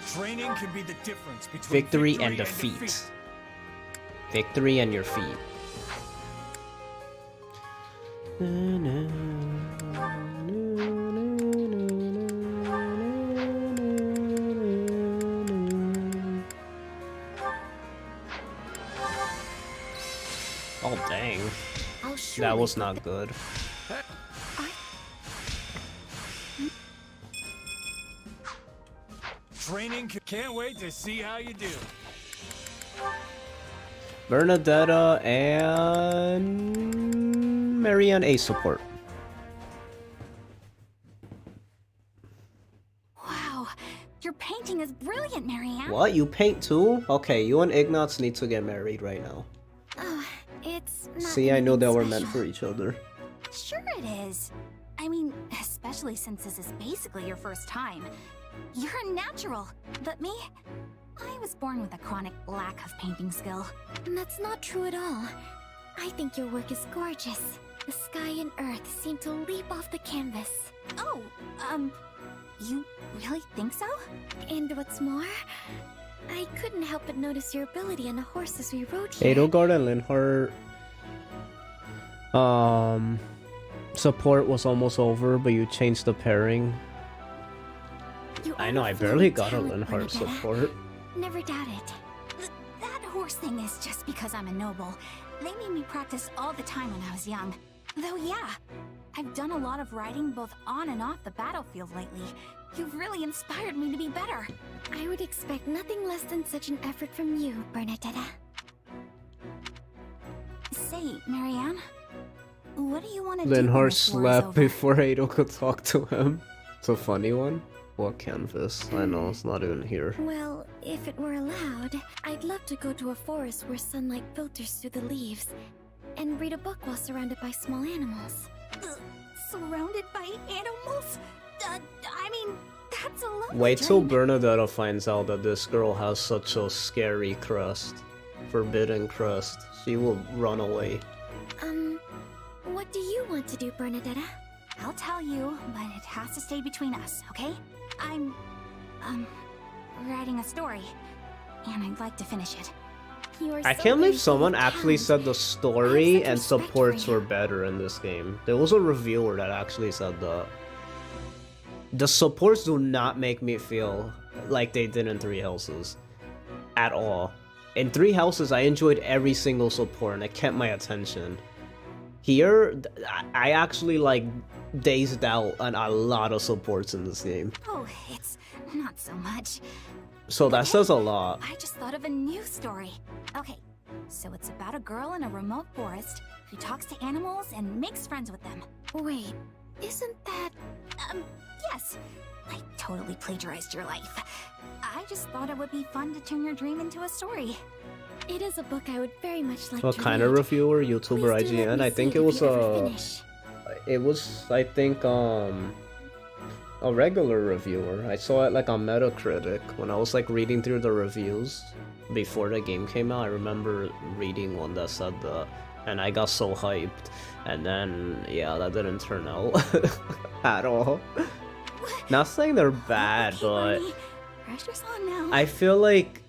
Training can be the difference between Victory and defeat. Victory and your feet. Oh dang. That was not good. Training can't wait to see how you do. Bernadetta and Marianne A support. Wow, your painting is brilliant, Marianne. What? You paint too? Okay, you and Ignatz need to get married right now. It's not See, I know anything they were special. meant for each other. Sure it is. I mean, especially since this is basically your first time. You're a natural, but me? I was born with a chronic lack of painting skill. That's not true at all. I think your work is gorgeous. The sky and earth seem to leap off the canvas. Oh, you really think so? And what's more, I couldn't help but notice your ability on a horse as we rode here. Edelgard and Linhardt support was almost over, but you changed the pairing. I know, I barely got a Linhardt support. Never doubt it. That horse thing is just because I'm a noble. They made me practice all the time when I was young. Though yeah, I've done a lot of riding both on and off the battlefield lately. You've really inspired me to be better. I would expect nothing less than such an effort from you, Bernadetta. Say, Marianne, what do you want to do? Linhardt slept before Adel could talk to him. It's a funny one. What canvas? I know, it's not even here. Well, if it were allowed, I'd love to go to a forest where sunlight filters through the leaves and read a book while surrounded by small animals. Surrounded by animals? I mean, that's a lovely Wait till dream. Bernadetta finds out that this girl has such a scary crust. Forbidden crust. She will run away. What do you want to do, Bernadetta? I'll tell you, but it has to stay between us, okay? I'm, writing a story, and I'd like to finish it. I can't believe someone actually said the story and supports were better in this game. There was a reviewer that actually said that. The supports do not make me feel like they did in Three Houses. At all. In Three Houses, I enjoyed every single support and it kept my attention. Here, I actually like dazed out on a lot of supports in this game. Oh, it's not so much. So that says a lot. I just thought of a new story. Okay, so it's about a girl in a remote forest who talks to animals and makes friends with them. Wait, isn't that... Yes. I totally plagiarized your life. I just thought it would be fun to turn your dream into a story. It is a book I would very much like What to kind read. of reviewer? YouTuber, Please do let IGN? me I see think it it if was you ever a... finish. It was, I think, a regular reviewer. I saw it like on Metacritic when I was like reading through the reviews before the game came out. I remember reading one that said that, and I got so hyped. And then, yeah, that didn't turn out at all. Not saying they're bad, but Pressure's on now. I feel like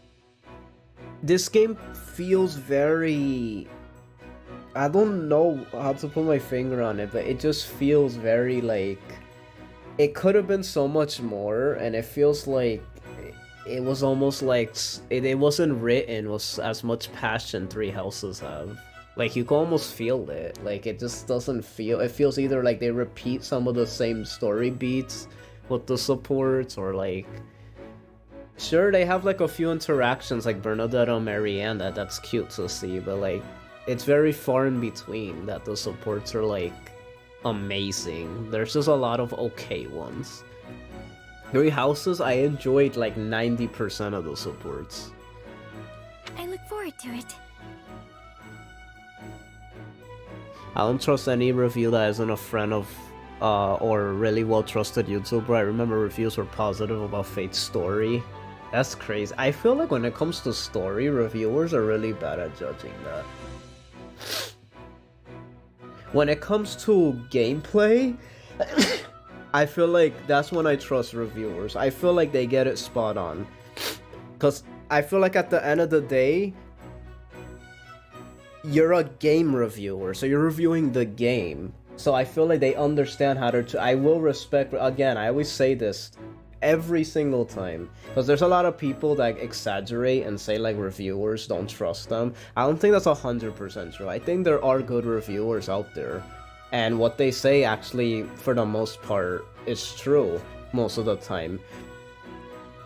this game feels very... I don't know how to put my finger on it, but it just feels very like... It could have been so much more, and it feels like it was almost like it wasn't written with as much passion Three Houses have. Like, you can almost feel it. Like, it just doesn't feel... It feels either like they repeat some of the same story beats with the supports, or like... Sure, they have like a few interactions like Bernadette and Marianne that's cute to see, but like... It's very far in between that the supports are like amazing. There's just a lot of okay ones. Three Houses, I enjoyed like 90% of the supports. I look forward to it. I don't trust any review that isn't a friend of or really well trusted YouTuber. I remember reviews were positive about Fate's story. That's crazy. I feel like when it comes to story, reviewers are really bad at judging that. When it comes to gameplay, I feel like that's when I trust reviewers. I feel like they get it spot on. Because I feel like at the end of the day, you're a game reviewer, so you're reviewing the game. So I feel like they understand how to... I will respect... Again, I always say this every single time, because there's a lot of people that exaggerate and say like reviewers don't trust them. I don't think that's 100% true. I think there are good reviewers out there, and what they say actually for the most part is true most of the time.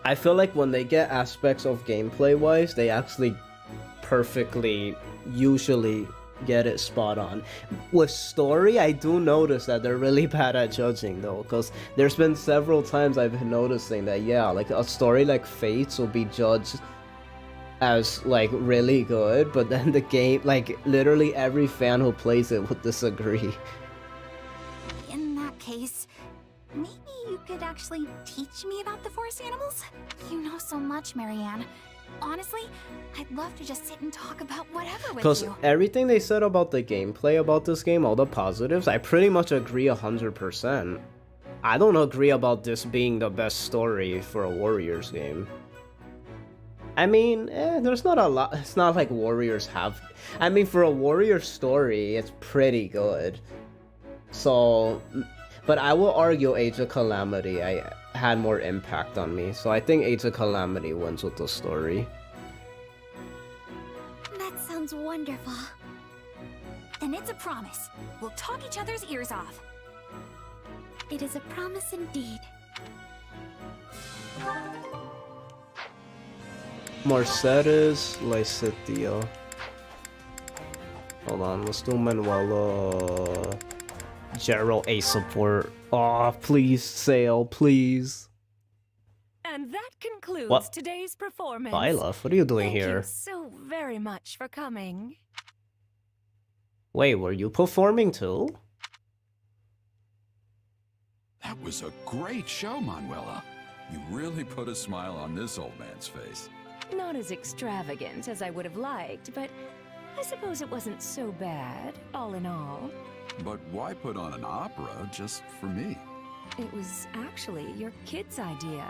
I feel like when they get aspects of gameplay wise, they actually perfectly usually get it spot on. With story, I do notice that they're really bad at judging though, because there's been several times I've been noticing that, yeah, like a story like Fates will be judged as like really good, but then the game, like literally every fan who plays it would disagree. In that case, maybe you could actually teach me about the forest animals? You know so much, Marianne. Honestly, I'd love to just sit and talk about whatever with Because you. everything they said about the gameplay about this game, all the positives, I pretty much agree 100%. I don't agree about this being the best story for a Warriors game. I mean, there's not a lot. It's not like Warriors have. I mean, for a Warriors story, it's pretty good. So, but I will argue Age of Calamity had more impact on me. So I think Age of Calamity wins with the story. That sounds wonderful. Then it's a promise. We'll talk each other's ears off. It is a promise indeed. Mercedes Lycidia. Hold on, let's do Manuela. Gerald A support. Oh, please, Sail, please. And that concludes What? today's performance. Byleth, what are you doing Thank here? you so very much for coming. Wait, were you performing too? That was a great show, Manuela. You really put a smile on this old man's face. Not as extravagant as I would have liked, but I suppose it wasn't so bad, all in all. But why put on an opera just for me? It was actually your kid's idea.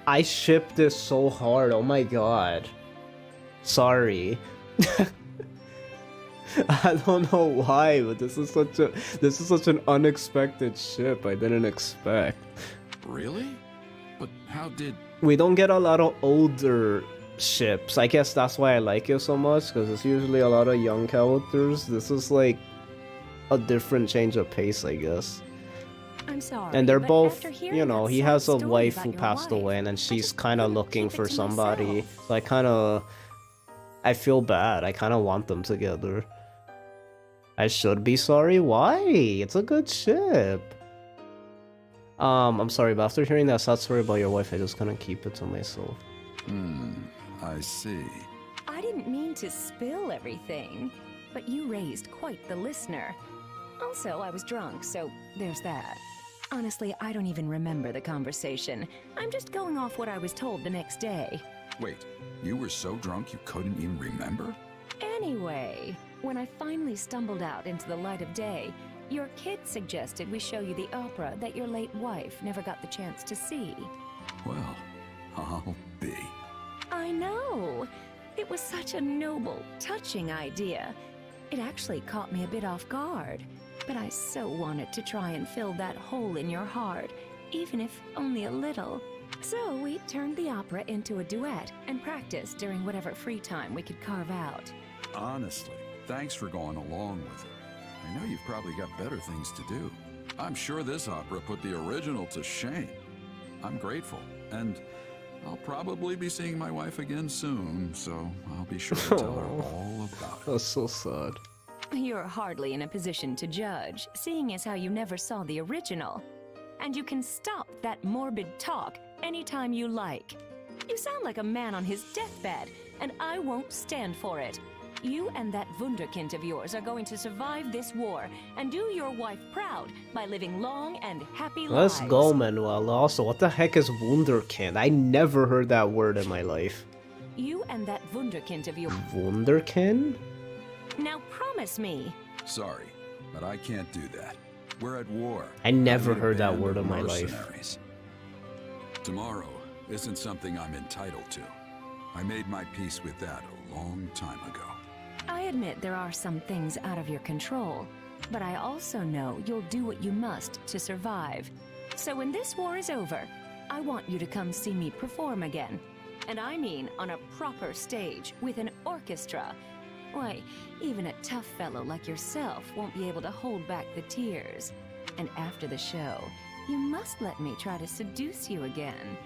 I shipped this so hard, oh my god. Sorry. I don't know why, but this is such an unexpected ship I didn't expect. Really? But how did... We don't get a lot of older ships. I guess that's why I like it so much, because it's usually a lot of young characters. This is like a different change of pace, I guess. I'm sorry. And they're but both, after hearing you know, that he sad has a story wife about who your passed wife, away, and then she's kind of looking for it to somebody. myself. So I feel bad. I kind of want them together. I should be sorry? Why? It's a good ship. I'm sorry, but after hearing that sad story about your wife, I just couldn't keep it to myself. I see. I didn't mean to spill everything, but you raised quite the listener. Also, I was drunk, so there's that. Honestly, I don't even remember the conversation. I'm just going off what I was told the next day. Wait, you were so drunk you couldn't even remember? Anyway, when I finally stumbled out into the light of day, your kid suggested we show you the opera that your late wife never got the chance to see. Well, I'll be. I know! It was such a noble, touching idea. It actually caught me a bit off guard, but I so wanted to try and fill that hole in your heart, even if only a little. So we turned the opera into a duet and practiced during whatever free time we could carve out. Honestly, thanks for going along with it. I know you've probably got better things to do. I'm sure this opera put the original to shame. I'm grateful, and I'll probably be seeing my wife again soon, so I'll be sure to tell her all about it. That's so sad. You're hardly in a position to judge, seeing as how you never saw the original. And you can stop that morbid talk anytime you like. You sound like a man on his deathbed, and I won't stand for it. You and that wunderkind of yours are going to survive this war and do your wife proud by living long and happy lives. Let's go, Manuel. Also, what the heck is Wunderkind? I never heard that word in my life. You and that wunderkind of yours. Wunderkind? Now promise me. Sorry, but I can't do that. We're at war. I never I'm heard a that band word of in my life. mercenaries. Tomorrow isn't something I'm entitled to. I made my peace with that a long time ago. I admit there are some things out of your control, but I also know you'll do what you must to survive. So when this war is over, I want you to come see me perform again. And I mean on a proper stage with an orchestra. Why, even a tough fellow like yourself won't be able to hold back the tears. And after the show, you must let me try to seduce you again.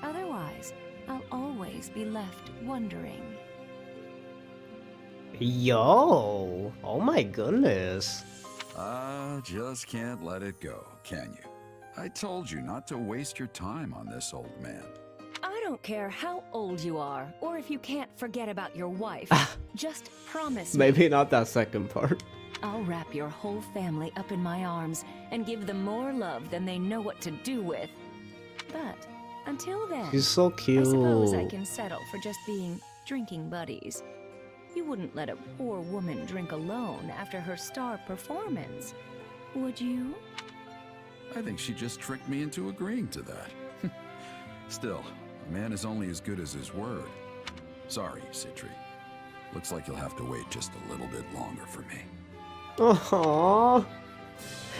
Otherwise, I'll always be left wondering. Yo! Oh my goodness. Just can't let it go, can you? I told you not to waste your time on this old man. I I don't care how old you are, or if you can't forget about your wife. Just promise me. Maybe not that second part. I'll wrap your whole family up in my arms and give them more love than they know what to do with. But until then, She's so cute. I suppose I can settle for just being drinking buddies. You wouldn't let a poor woman drink alone after her star performance, would you? I think she just tricked me into agreeing to that. Still, a man is only as good as his word. Sorry, Citri. Looks like you'll have to wait just a little bit longer for me. Aww.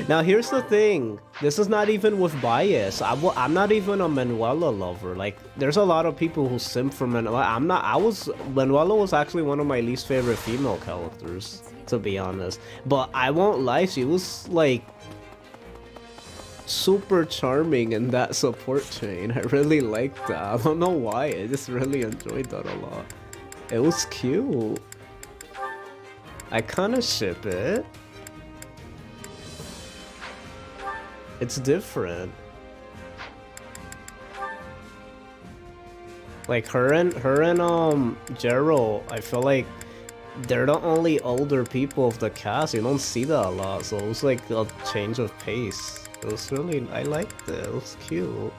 Now here's the thing. This is not even with bias. I'm not even a Manuela lover. Like, there's a lot of people who simp for Manuela. Manuela was actually one of my least favorite female characters, to be honest. But I won't lie, she was like super charming in that support chain. I really liked that. I don't know why. I just really enjoyed that a lot. It was cute. I kind of ship it. It's different. Like her and Jero, I feel like they're the only older people of the cast. You don't see that a lot, so it was like a change of pace. It was really, I liked it. It was cute.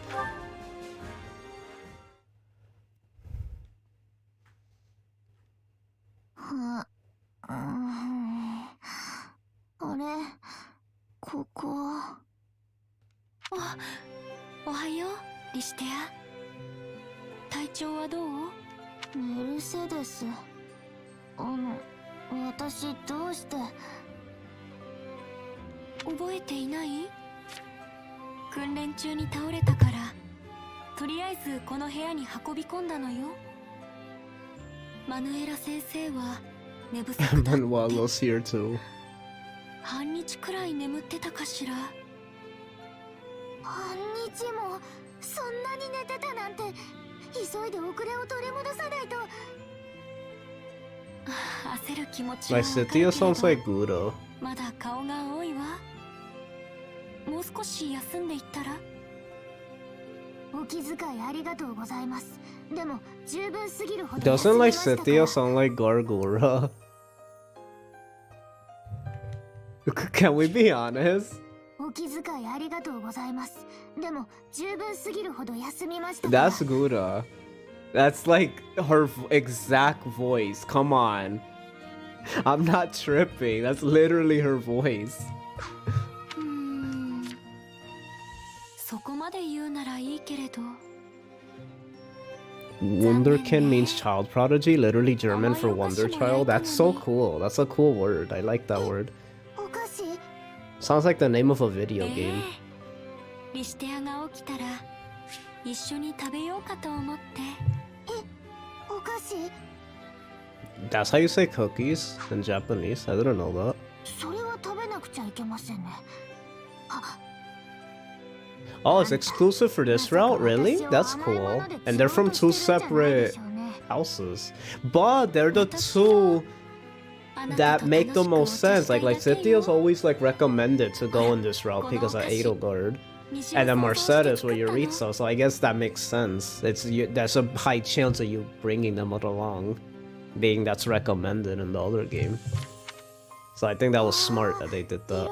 Manuela's here too. 半日くらい眠ってたかしら。半日もそんなに寝てたなんて、急いで遅れを取り戻さないと。焦る気持ちは My Cynthia sounds like Gouda. まだ顔が青いわ。もう少し休んでいったら。お気遣いありがとうございます。でも十分すぎるほど。Doesn't like Cynthia sound like Gargura? Can we be honest? お気遣いありがとうございます。でも十分すぎるほど休みました。That's Gouda. That's like her exact voice. Come on. I'm not tripping. That's literally her voice. そこまで言うならいいけれど。Wunderkind means child prodigy, literally German for wonder child. That's so cool. That's a cool word. I like that word. Sounds like the name of a video game. リシテアが起きたら一緒に食べようかと思って。お菓子？ That's how you say cookies in Japanese? I didn't know that. それは食べなくちゃいけませんね。Oh, it's exclusive for this route? Really? That's cool. And they're from two separate houses. But they're the two that make the most sense. Like Cynthia's always like recommended to go in this route because of Edelgard. And then Mercedes where Yuritsa, so I guess that makes sense. There's a high chance of you bringing them along, being that's recommended in the other game. So I think that was smart that they did that.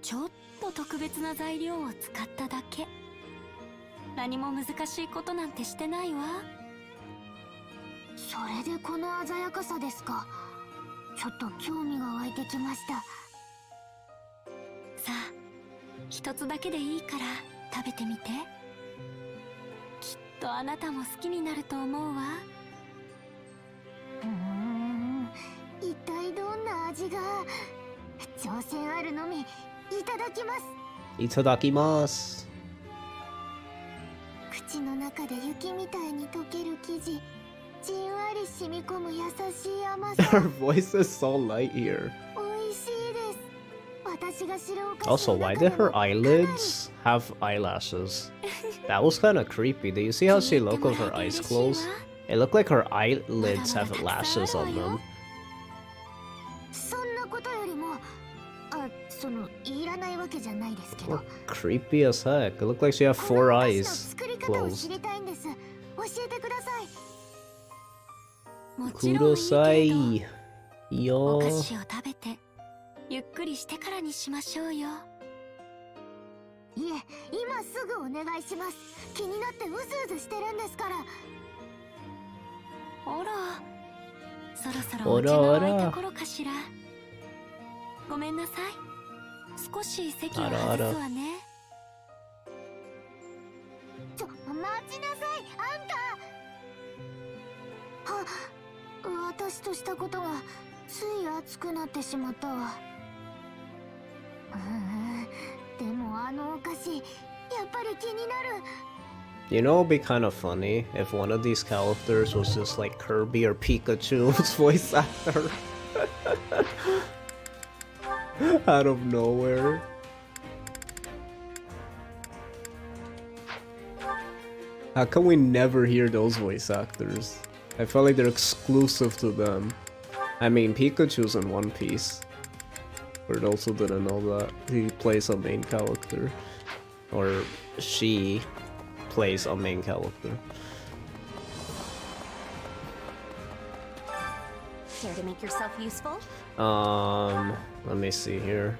ちょっと特別な材料を使っただけ。何も難しいことなんてしてないわ。それでこの鮮やかさですか。ちょっと興味が湧いてきました。さあ、一つだけでいいから食べてみて。きっとあなたも好きになると思うわ。一体どんな味が。挑戦あるのみ。いただきます。いただきます。口の中で雪みたいに溶ける生地、じんわり染み込む優しい甘さ。Her voice is so light here. 美味しいです。私が知るお菓子。 Also, why did her eyelids have eyelashes? That was kind of creepy. Do you see how she looked with her eyes closed? It looked like her eyelids have lashes on them. そんなことよりも Oh, creepy as heck. It looked like she had 4 eyes closed. Kudosai. いいよ。お菓子を食べてゆっくりしてからにしましょうよ。いえ、今すぐお願いします。気になってうずうずしてるんですから。あら、そろそろお茶の空いた頃かしら。ごめんなさい。少し席を外すわね。待ちなさい、あんた。私としたことがつい熱くなってしまったわ。でもあのお菓子、やっぱり気になる。You know, it'd be kind of funny if one of these characters was just like Kirby or Pikachu's voice actor. Out of nowhere. How come we never hear those voice actors? I felt like they're exclusive to them. I mean, Pikachu's in One Piece. For those who didn't know that, he plays a main character. Or she plays a main character. Care to make yourself useful? Let me see here.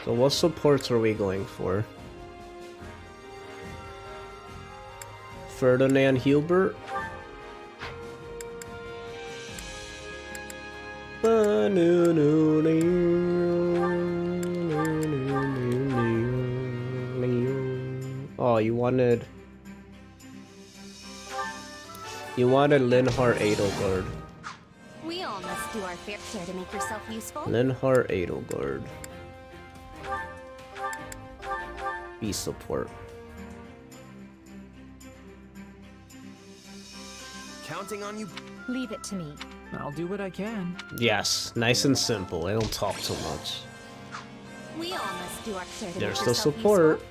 So what supports are we going for? Ferdinand Hubert? Oh, you wanted Linhart Edelgard. We all must do our fair share to make yourself useful. Linhart Edelgard. Be support. Counting on you. Leave it to me. I'll do what I can. Yes, nice and simple. I don't talk too much. We all must do our share to There's make the yourself support.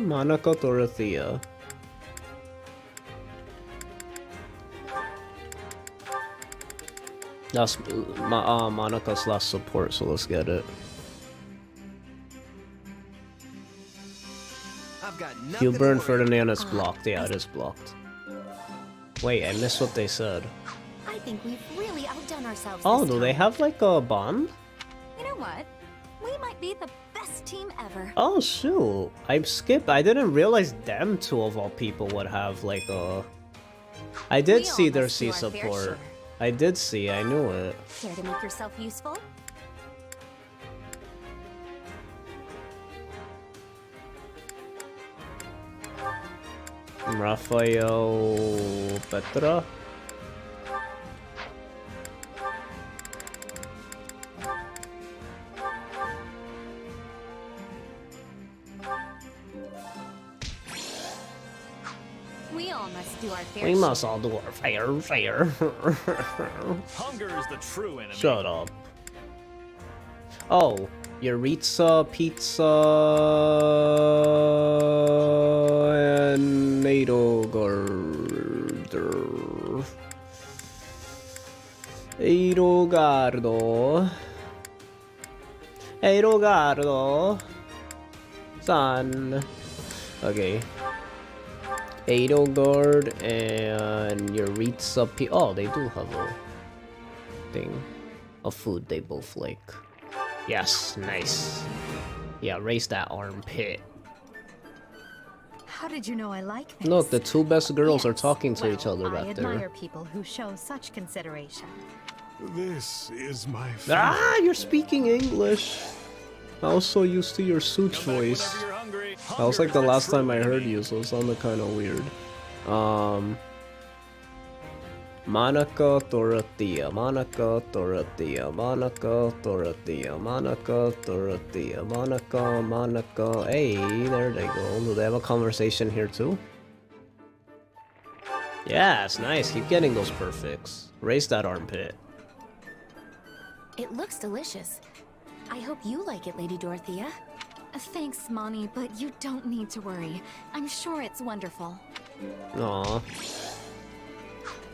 Monica Dorothea. That's Monica's last support, so let's get it. Hubert and Ferdinand is blocked. Yeah, it is blocked. Wait, I missed what they said. I think we've really outdone ourselves. Oh, do they have like a bond? You know what? We might be the best team ever. Oh shoot, I skipped. I didn't realize them two of all people would have like a. I did see their C support. I did see. I knew it. Care to make yourself useful? Rafael Petra. We all must do our fair We share. must all do our fair share. Hunger is the true enemy. Shut up. Oh, Yuritsa, Pizza, and Edelgard. Edelgardo. Edelgardo. San. Okay. Edelgard and Yuritsa P. Oh, they do have a thing. A food they both like. Yes, nice. Yeah, raise that armpit. How did you know I like this? Look, the two best girls are talking to each other I back admire there. people who show such consideration. This is my Ah, you're speaking English. I was so used to your suit voice. That was like the last time I heard you, so it sounded kind of weird. Monica, Dorothea, Monica, Dorothea, Monica, Dorothea, Monica, Dorothea, Monica, Monica. Hey, there they go. Do they have a conversation here too? Yeah, it's nice. Keep getting those perfects. Raise that armpit. It looks delicious. I hope you like it, Lady Dorothea. Thanks, Mommy, but you don't need to worry. I'm sure it's wonderful. Aww.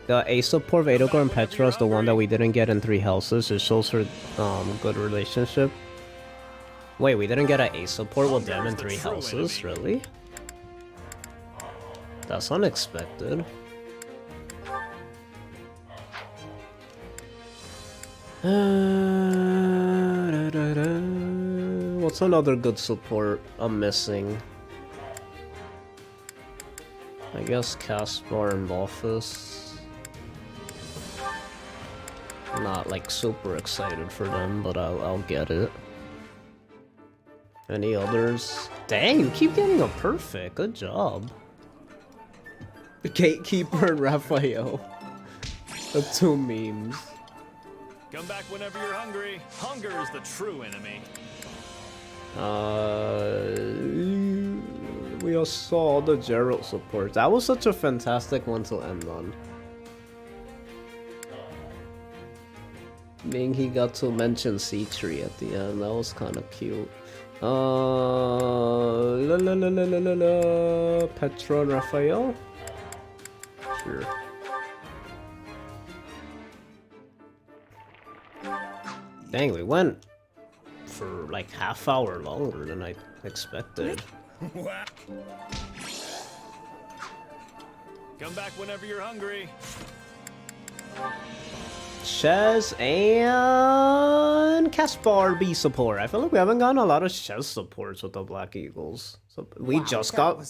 The A support of Edelgard and Petra is the one that we didn't get in 3 houses. It shows her good relationship. Wait, we didn't get an A support with them in 3 houses? Really? That's unexpected. What's another good support I'm missing? I guess Caspar and Balthus. Not like super excited for them, but I'll get it. Any others? Dang, you keep getting a perfect. Good job. The Gatekeeper and Raphael. The 2 memes. Come back whenever you're hungry. Hunger is the true enemy. We all saw the Gerald support. That was such a fantastic one to end on. Being he got to mention C3 at the end, that was kind of cute. Petra and Raphael? Sure. Dang, we went for like half-hour longer than I expected. Come back whenever you're hungry. Shez and Caspar B support. I feel like we haven't gotten a lot of Shez supports with the Black Eagles. So we just got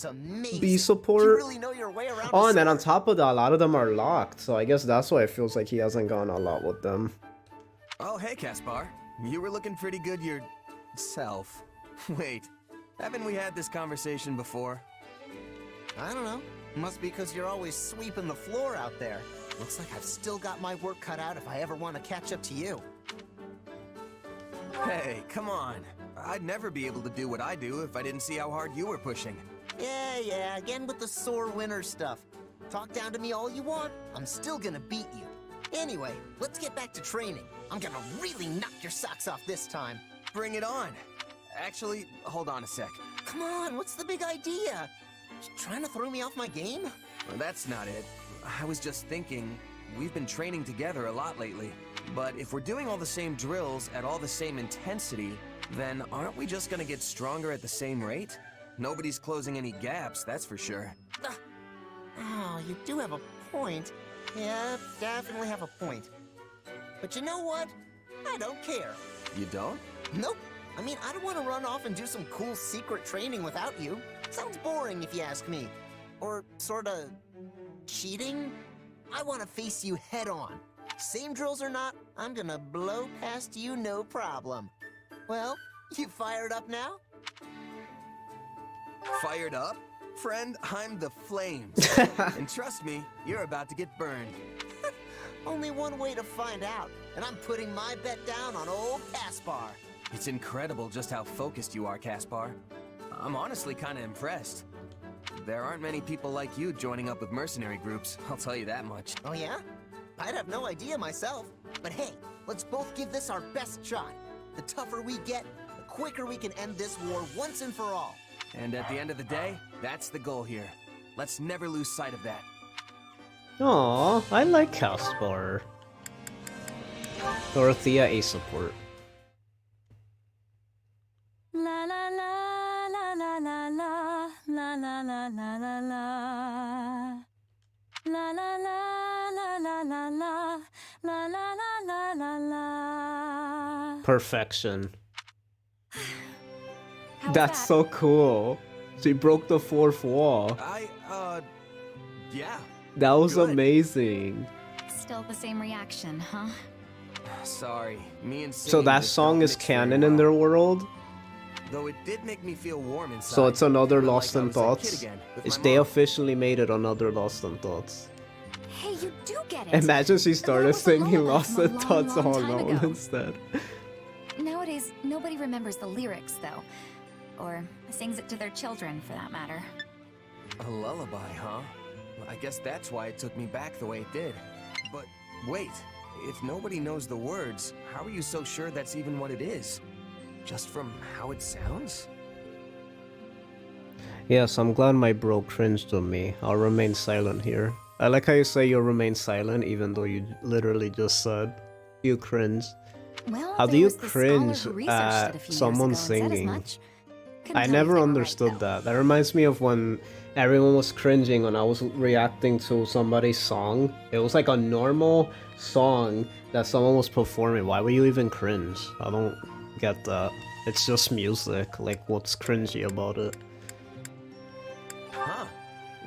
B support. Really know your way around and then on top of that, a lot of them are locked. So I guess that's why it feels like he hasn't gone a lot with them. Oh, hey, Caspar. You were looking pretty good yourself. Wait, haven't we had this conversation before? I don't know. Must be because you're always sweeping the floor out there. Looks like I've still got my work cut out if I ever want to catch up to you. Hey, come on. I'd never be able to do what I do if I didn't see how hard you were pushing. Yeah, again with the sore winner stuff. Talk down to me all you want, I'm still gonna beat you. Anyway, let's get back to training. I'm gonna really knock your socks off this time. Bring it on. Actually, hold on a sec. Come on, what's the big idea? Just trying to throw me off my game? Well, that's not it. I was just thinking, we've been training together a lot lately. But if we're doing all the same drills at all the same intensity, then aren't we just gonna get stronger at the same rate? Nobody's closing any gaps, that's for sure. Oh, you do have a point. Yeah, definitely have a point. But you know what? I don't care. You don't? Nope. I mean, I don't want to run off and do some cool secret training without you. Sounds boring if you ask me. Or sorta cheating? I want to face you head on. Same drills or not, I'm gonna blow past you no problem. Well, you fired up now? Fired up? Friend, I'm the flames. And trust me, you're about to get burned. Only one way to find out, and I'm putting my bet down on old Caspar. It's incredible just how focused you are, Caspar. I'm honestly kind of impressed. There aren't many people like you joining up with mercenary groups, I'll tell you that much. Oh yeah? I'd have no idea myself. But hey, let's both give this our best shot. The tougher we get, the quicker we can end this war once and for all. And at the end of the day, that's the goal here. Let's never lose sight of that. Aww, I like Caspar. Dorothea A support. La la la la la la la la la la la la la. La la la la la la la la la la la la. Perfection. That's so cool. She broke the fourth wall. Yeah. That was amazing. Still the same reaction, huh? Sorry, me and So that song is canon in their world? Though it did make me feel warm inside. So it's another like Lost I in was a kid Thoughts? again with Is my they mom. officially made it another Lost in Thoughts? Hey, you do get it. Imagine she started singing Lost in long, Thoughts long all time alone ago. instead. Nowadays, nobody remembers the lyrics, though. Or sings it to their children, for that matter. A lullaby, huh? I guess that's why it took me back the way it did. But wait, if nobody knows the words, how are you so sure that's even what it is? Just from how it sounds? Yes, I'm glad my bro cringed on me. I'll remain silent here. I like how you say you'll remain silent even though you literally just said you cringe. Well, How do there you was the scholar cringe who researched at it a few years someone ago and said as singing? much. Couldn't I tell you if never they were understood that. That reminds me of when everyone was cringing when I was reacting to somebody's song. It was like a normal song that someone was performing. Why would you even cringe? I don't get that. It's just music. Like, what's cringy about it? Huh.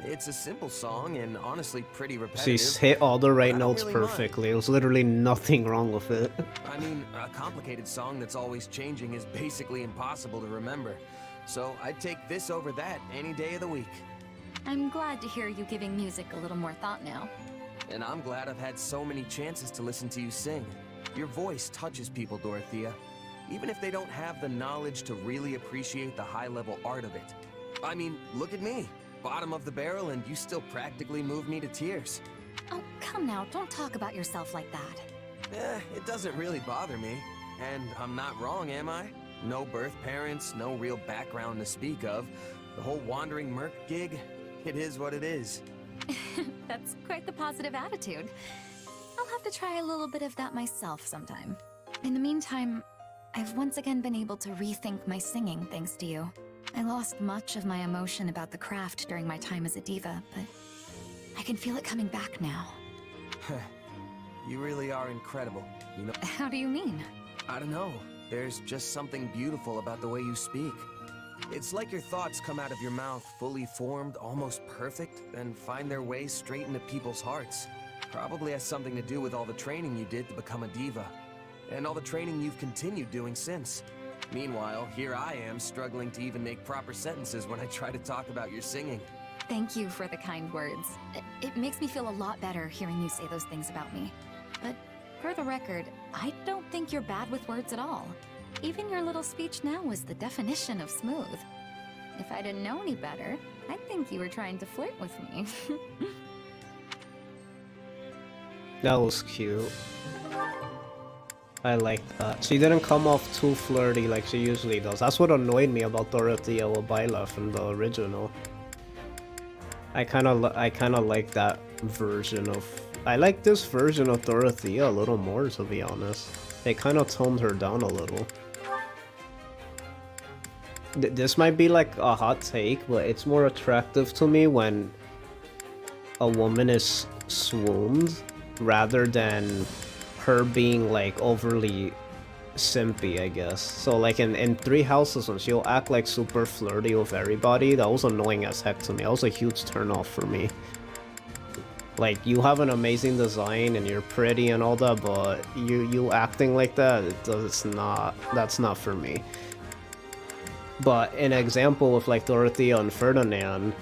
It's a simple song and honestly pretty repetitive. She's hit all the right but I don't notes really mind. perfectly. It was literally nothing wrong with it. I mean, a complicated song that's always changing is basically impossible to remember. So I'd take this over that any day of the week. I'm glad to hear you giving music a little more thought now. And I'm glad I've had so many chances to listen to you sing. Your voice touches people, Dorothea. Even if they don't have the knowledge to really appreciate the high-level art of it. I mean, look at me. Bottom of the barrel, and you still practically move me to tears. Oh, come now, don't talk about yourself like that. It doesn't really bother me. And I'm not wrong, am I? No birth parents, no real background to speak of. The whole wandering merc gig, it is what it is. That's quite the positive attitude. I'll have to try a little bit of that myself sometime. In the meantime, I've once again been able to rethink my singing thanks to you. I lost much of my emotion about the craft during my time as a diva, but I can feel it coming back now. You really are incredible, you know? How do you mean? I don't know. There's just something beautiful about the way you speak. It's like your thoughts come out of your mouth fully formed, almost perfect, then find their way straight into people's hearts. Probably has something to do with all the training you did to become a diva. And all the training you've continued doing since. Meanwhile, here I am struggling to even make proper sentences when I try to talk about your singing. Thank you for the kind words. It makes me feel a lot better hearing you say those things about me. But for the record, I don't think you're bad with words at all. Even your little speech now was the definition of smooth. If I didn't know any better, I'd think you were trying to flirt with me. That was cute. I like that. She didn't come off too flirty like she usually does. That's what annoyed me about Dorothea Wabaila from the original. I kind of like that version of... I like this version of Dorothea a little more, to be honest. They kind of toned her down a little. This might be like a hot take, but it's more attractive to me when a woman is swooned rather than her being like overly simpy, I guess. So like in Three Houses, when she'll act like super flirty with everybody, that was annoying as heck to me. That was a huge turnoff for me. Like, you have an amazing design and you're pretty and all that, but you acting like that, that's not for me. But an example with like Dorothea and Ferdinand,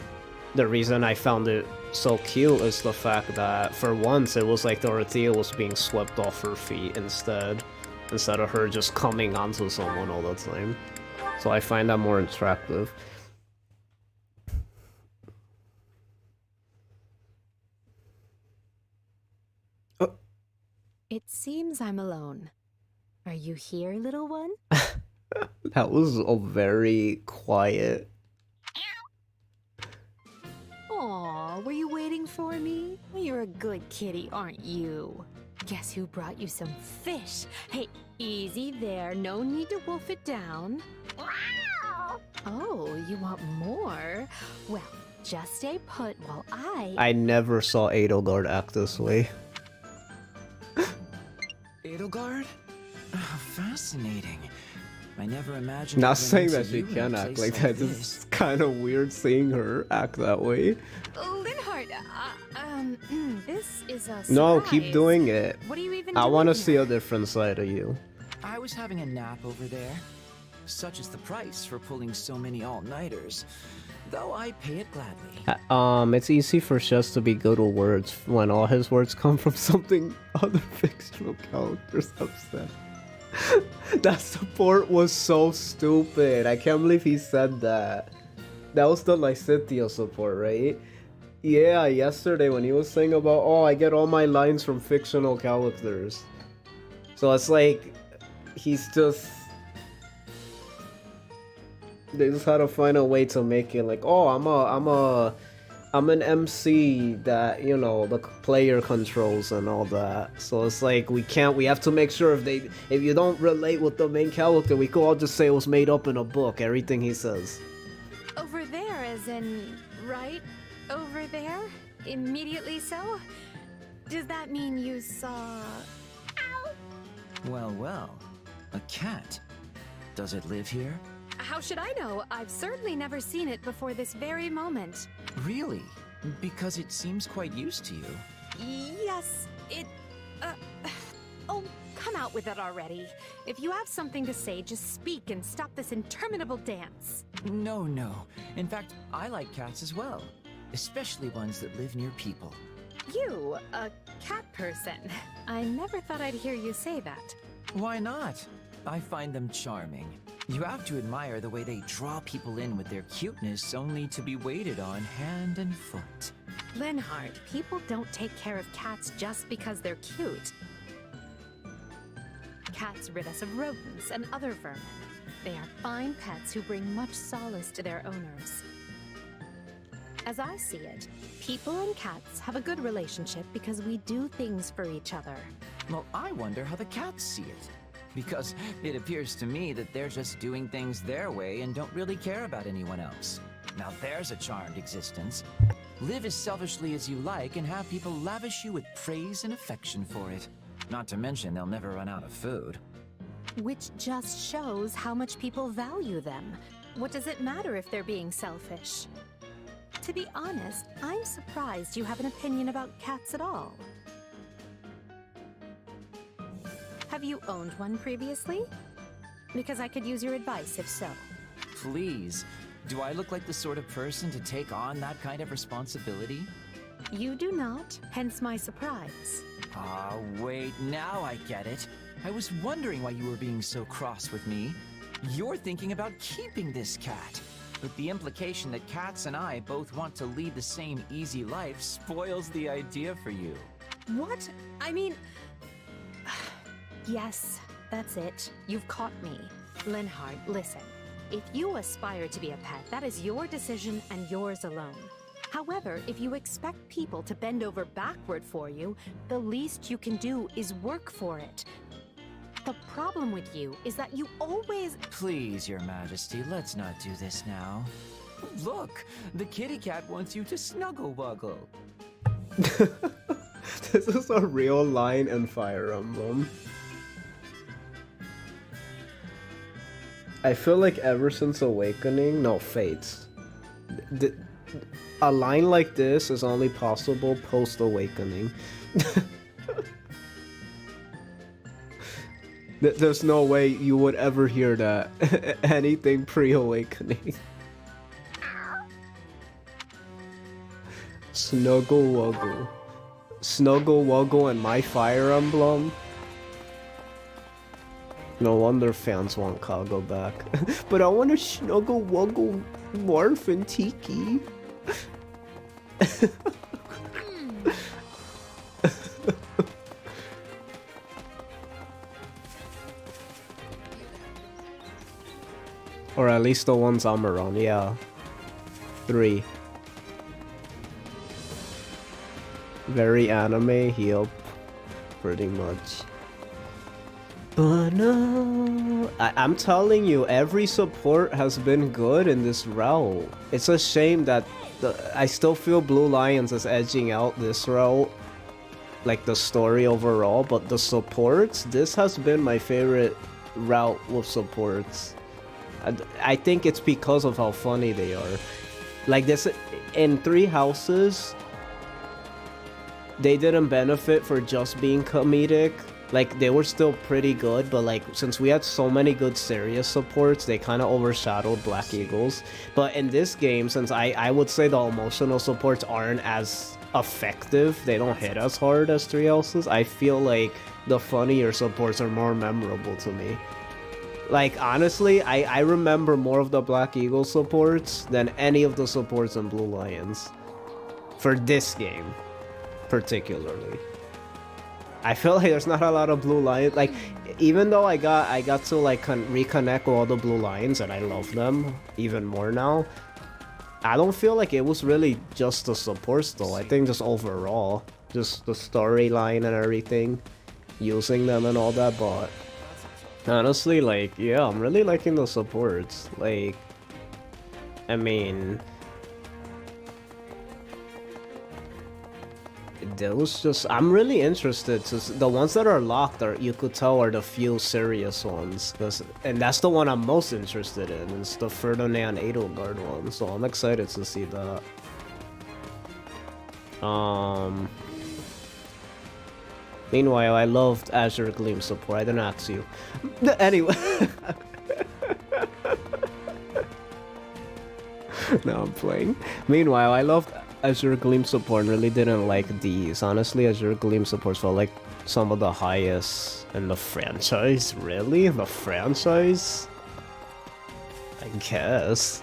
the reason I found it so cute is the fact that for once it was like Dorothea was being swept off her feet instead of her just coming onto someone all the time. So I find that more attractive. It seems I'm alone. Are you here, little one? That was a very quiet. Aw, were you waiting for me? You're a good kitty, aren't you? Guess who brought you some fish? Hey, easy there. No need to wolf it down. Oh, you want more? Well, just stay put while I never saw Edelgard act this way. Edelgard? Fascinating. I never imagined. Not saying that she can act like that, it's kind of weird seeing her act that way. Linhardt, this is a surprise. No, keep doing it. What are you even I doing want to here? see a different side of you. I was having a nap over there. Such is the price for pulling so many all-nighters. Though I pay it gladly. It's easy for Chess to be good with words when all his words come from something other fictional characters have said. That support was so stupid. I can't believe he said that. That was the Lysithea support, right? Yeah, yesterday when he was saying about, oh, I get all my lines from fictional characters. So it's like, he's just... They just had to find a way to make it like, oh, I'm an MC that, you know, the player controls and all that. So it's like, we have to make sure if you don't relate with the main character, we could all just say it was made up in a book, everything he says. Over there, as in, right over there? Immediately so? Does that mean you saw... Well, well. A cat. Does it live here? How should I know? I've certainly never seen it before this very moment. Really? Because it seems quite used to you. Yes, it... Oh, come out with it already. If you have something to say, just speak and stop this interminable dance. No, no. In fact, I like cats as well. Especially ones that live near people. You, a cat person. I never thought I'd hear you say that. Why not? I find them charming. You have to admire the way they draw people in with their cuteness, only to be waited on hand and foot. Linhardt, people don't take care of cats just because they're cute. Cats rid us of rodents and other vermin. They are fine pets who bring much solace to their owners. As I see it, people and cats have a good relationship because we do things for each other. Well, I wonder how the cats see it. Because it appears to me that they're just doing things their way and don't really care about anyone else. Now there's a charmed existence. Live as selfishly as you like and have people lavish you with praise and affection for it. Not to mention they'll never run out of food. Which just shows how much people value them. What does it matter if they're being selfish? To be honest, I'm surprised you have an opinion about cats at all. Have you owned one previously? Because I could use your advice if so. Please, do I look like the sort of person to take on that kind of responsibility? You do not, hence my surprise. Ah, wait, now I get it. I was wondering why you were being so cross with me. You're thinking about keeping this cat. But the implication that cats and I both want to lead the same easy life spoils the idea for you. What? I mean... Yes, that's it. You've caught me. Linhardt, listen. If you aspire to be a pet, that is your decision and yours alone. However, if you expect people to bend over backward for you, the least you can do is work for it. The problem with you is that you always... Please, Your Majesty, let's not do this now. Look, the kitty cat wants you to snuggle-wuggle. This is a real line in Fire Emblem. I feel like ever since Awakening, no, Fates, a line like this is only possible post-Awakening. There's no way you would ever hear that anything pre-Awakening. Snuggle Wuggle. Snuggle Wuggle and my Fire Emblem. No wonder fans want Kago back. But I want to Snuggle Wuggle Morph and Tiki. Or at least the ones I'm around, yeah. 3. Very anime, yup. Pretty much. But no, I'm telling you, every support has been good in this route. It's a shame that I still feel Blue Lions is edging out this route, like the story overall, but the supports, this has been my favorite route with supports. I think it's because of how funny they are. Like this, in 3 houses, they didn't benefit for just being comedic. Like, they were still pretty good, but like, since we had so many good serious supports, they kind of overshadowed Black Eagles. But in this game, since I would say the emotional supports aren't as effective, they don't hit as hard as 3 houses, I feel like the funnier supports are more memorable to me. Like, honestly, I remember more of the Black Eagle supports than any of the supports in Blue Lions. For this game, particularly. I feel like there's not a lot of blue lions. Like, even though I got to like reconnect with all the blue lions and I love them even more now, I don't feel like it was really just the supports though. I think just overall, just the storyline and everything, using them and all that. But honestly, like, yeah, I'm really liking the supports. Like, I mean, those just, I'm really interested to the ones that are locked are, you could tell, are the few serious ones, and that's the one I'm most interested in. It's the Ferdinand Edelgard one, so I'm excited to see that. Meanwhile, I loved Azure Gleam support. I didn't ask you. Anyway. Now I'm playing. Meanwhile, I loved Azure Gleam support and really didn't like these. Honestly, Azure Gleam supports felt like some of the highest in the franchise. Really? The franchise? I guess.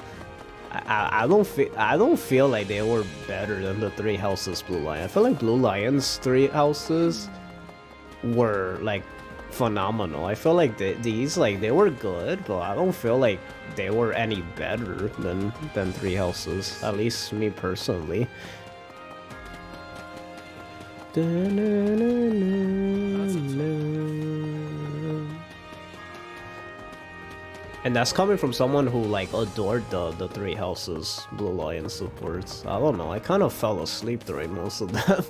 I don't feel like they were better than the 3 houses Blue Lion. I feel like Blue Lion's 3 houses were like phenomenal. I feel like these, like, they were good, but I don't feel like they were any better than 3 houses. At least me personally. And that's coming from someone who like adored the 3 houses Blue Lion supports. I don't know, I kind of fell asleep during most of them.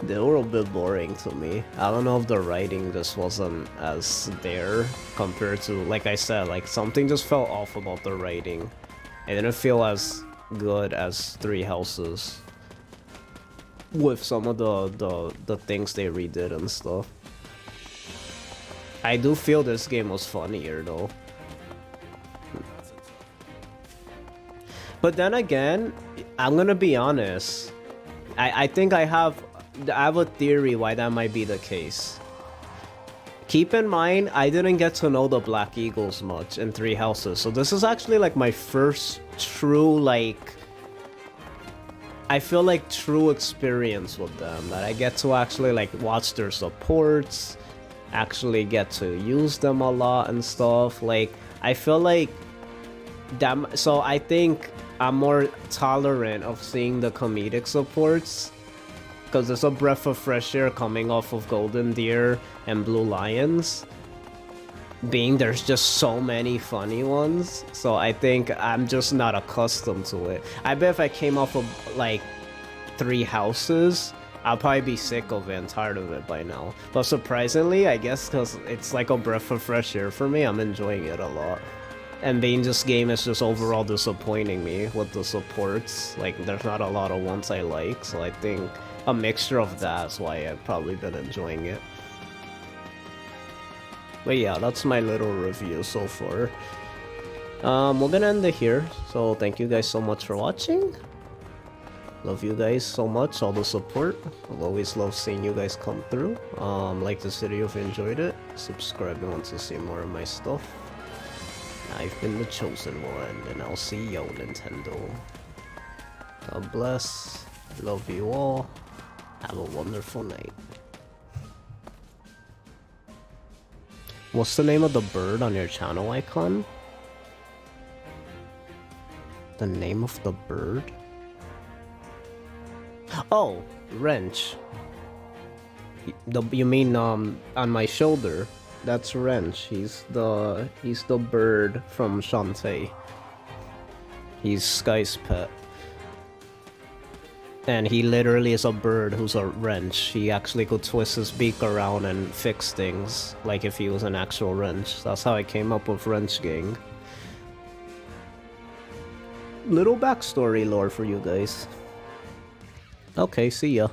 They were a bit boring to me. I don't know if the writing just wasn't as there compared to, like I said, like something just felt off about the writing. It didn't feel as good as 3 houses with some of the things they redid and stuff. I do feel this game was funnier though. But then again, I'm gonna be honest. I think I have a theory why that might be the case. Keep in mind, I didn't get to know the Black Eagles much in 3 houses, so this is actually like my first true, like, I feel like true experience with them, that I get to actually like watch their supports, actually get to use them a lot and stuff. Like, I feel like them, so I think I'm more tolerant of seeing the comedic supports, because it's a breath of fresh air coming off of Golden Deer and Blue Lions. Being there's just so many funny ones, so I think I'm just not accustomed to it. I bet if I came off of like 3 houses, I'll probably be sick of it and tired of it by now. But surprisingly, I guess because it's like a breath of fresh air for me, I'm enjoying it a lot. And being this game is just overall disappointing me with the supports. Like, there's not a lot of ones I like, so I think a mixture of that's why I've probably been enjoying it. But yeah, that's my little review so far. We're gonna end it here, so thank you guys so much for watching. Love you guys so much, all the support. I'll always love seeing you guys come through. Like this video if you enjoyed it. Subscribe if you want to see more of my stuff. I've been the chosen one, and I'll see you, Nintendo. God bless. Love you all. Have a wonderful night. What's the name of the bird on your channel icon? The name of the bird? Oh, Wrench. You mean on my shoulder? That's Wrench. He's the bird from Shantae. He's Sky's pet. And he literally is a bird who's a wrench. He actually could twist his beak around and fix things, like if he was an actual wrench. That's how I came up with Wrench Gang. Little backstory lore for you guys. Okay, see ya.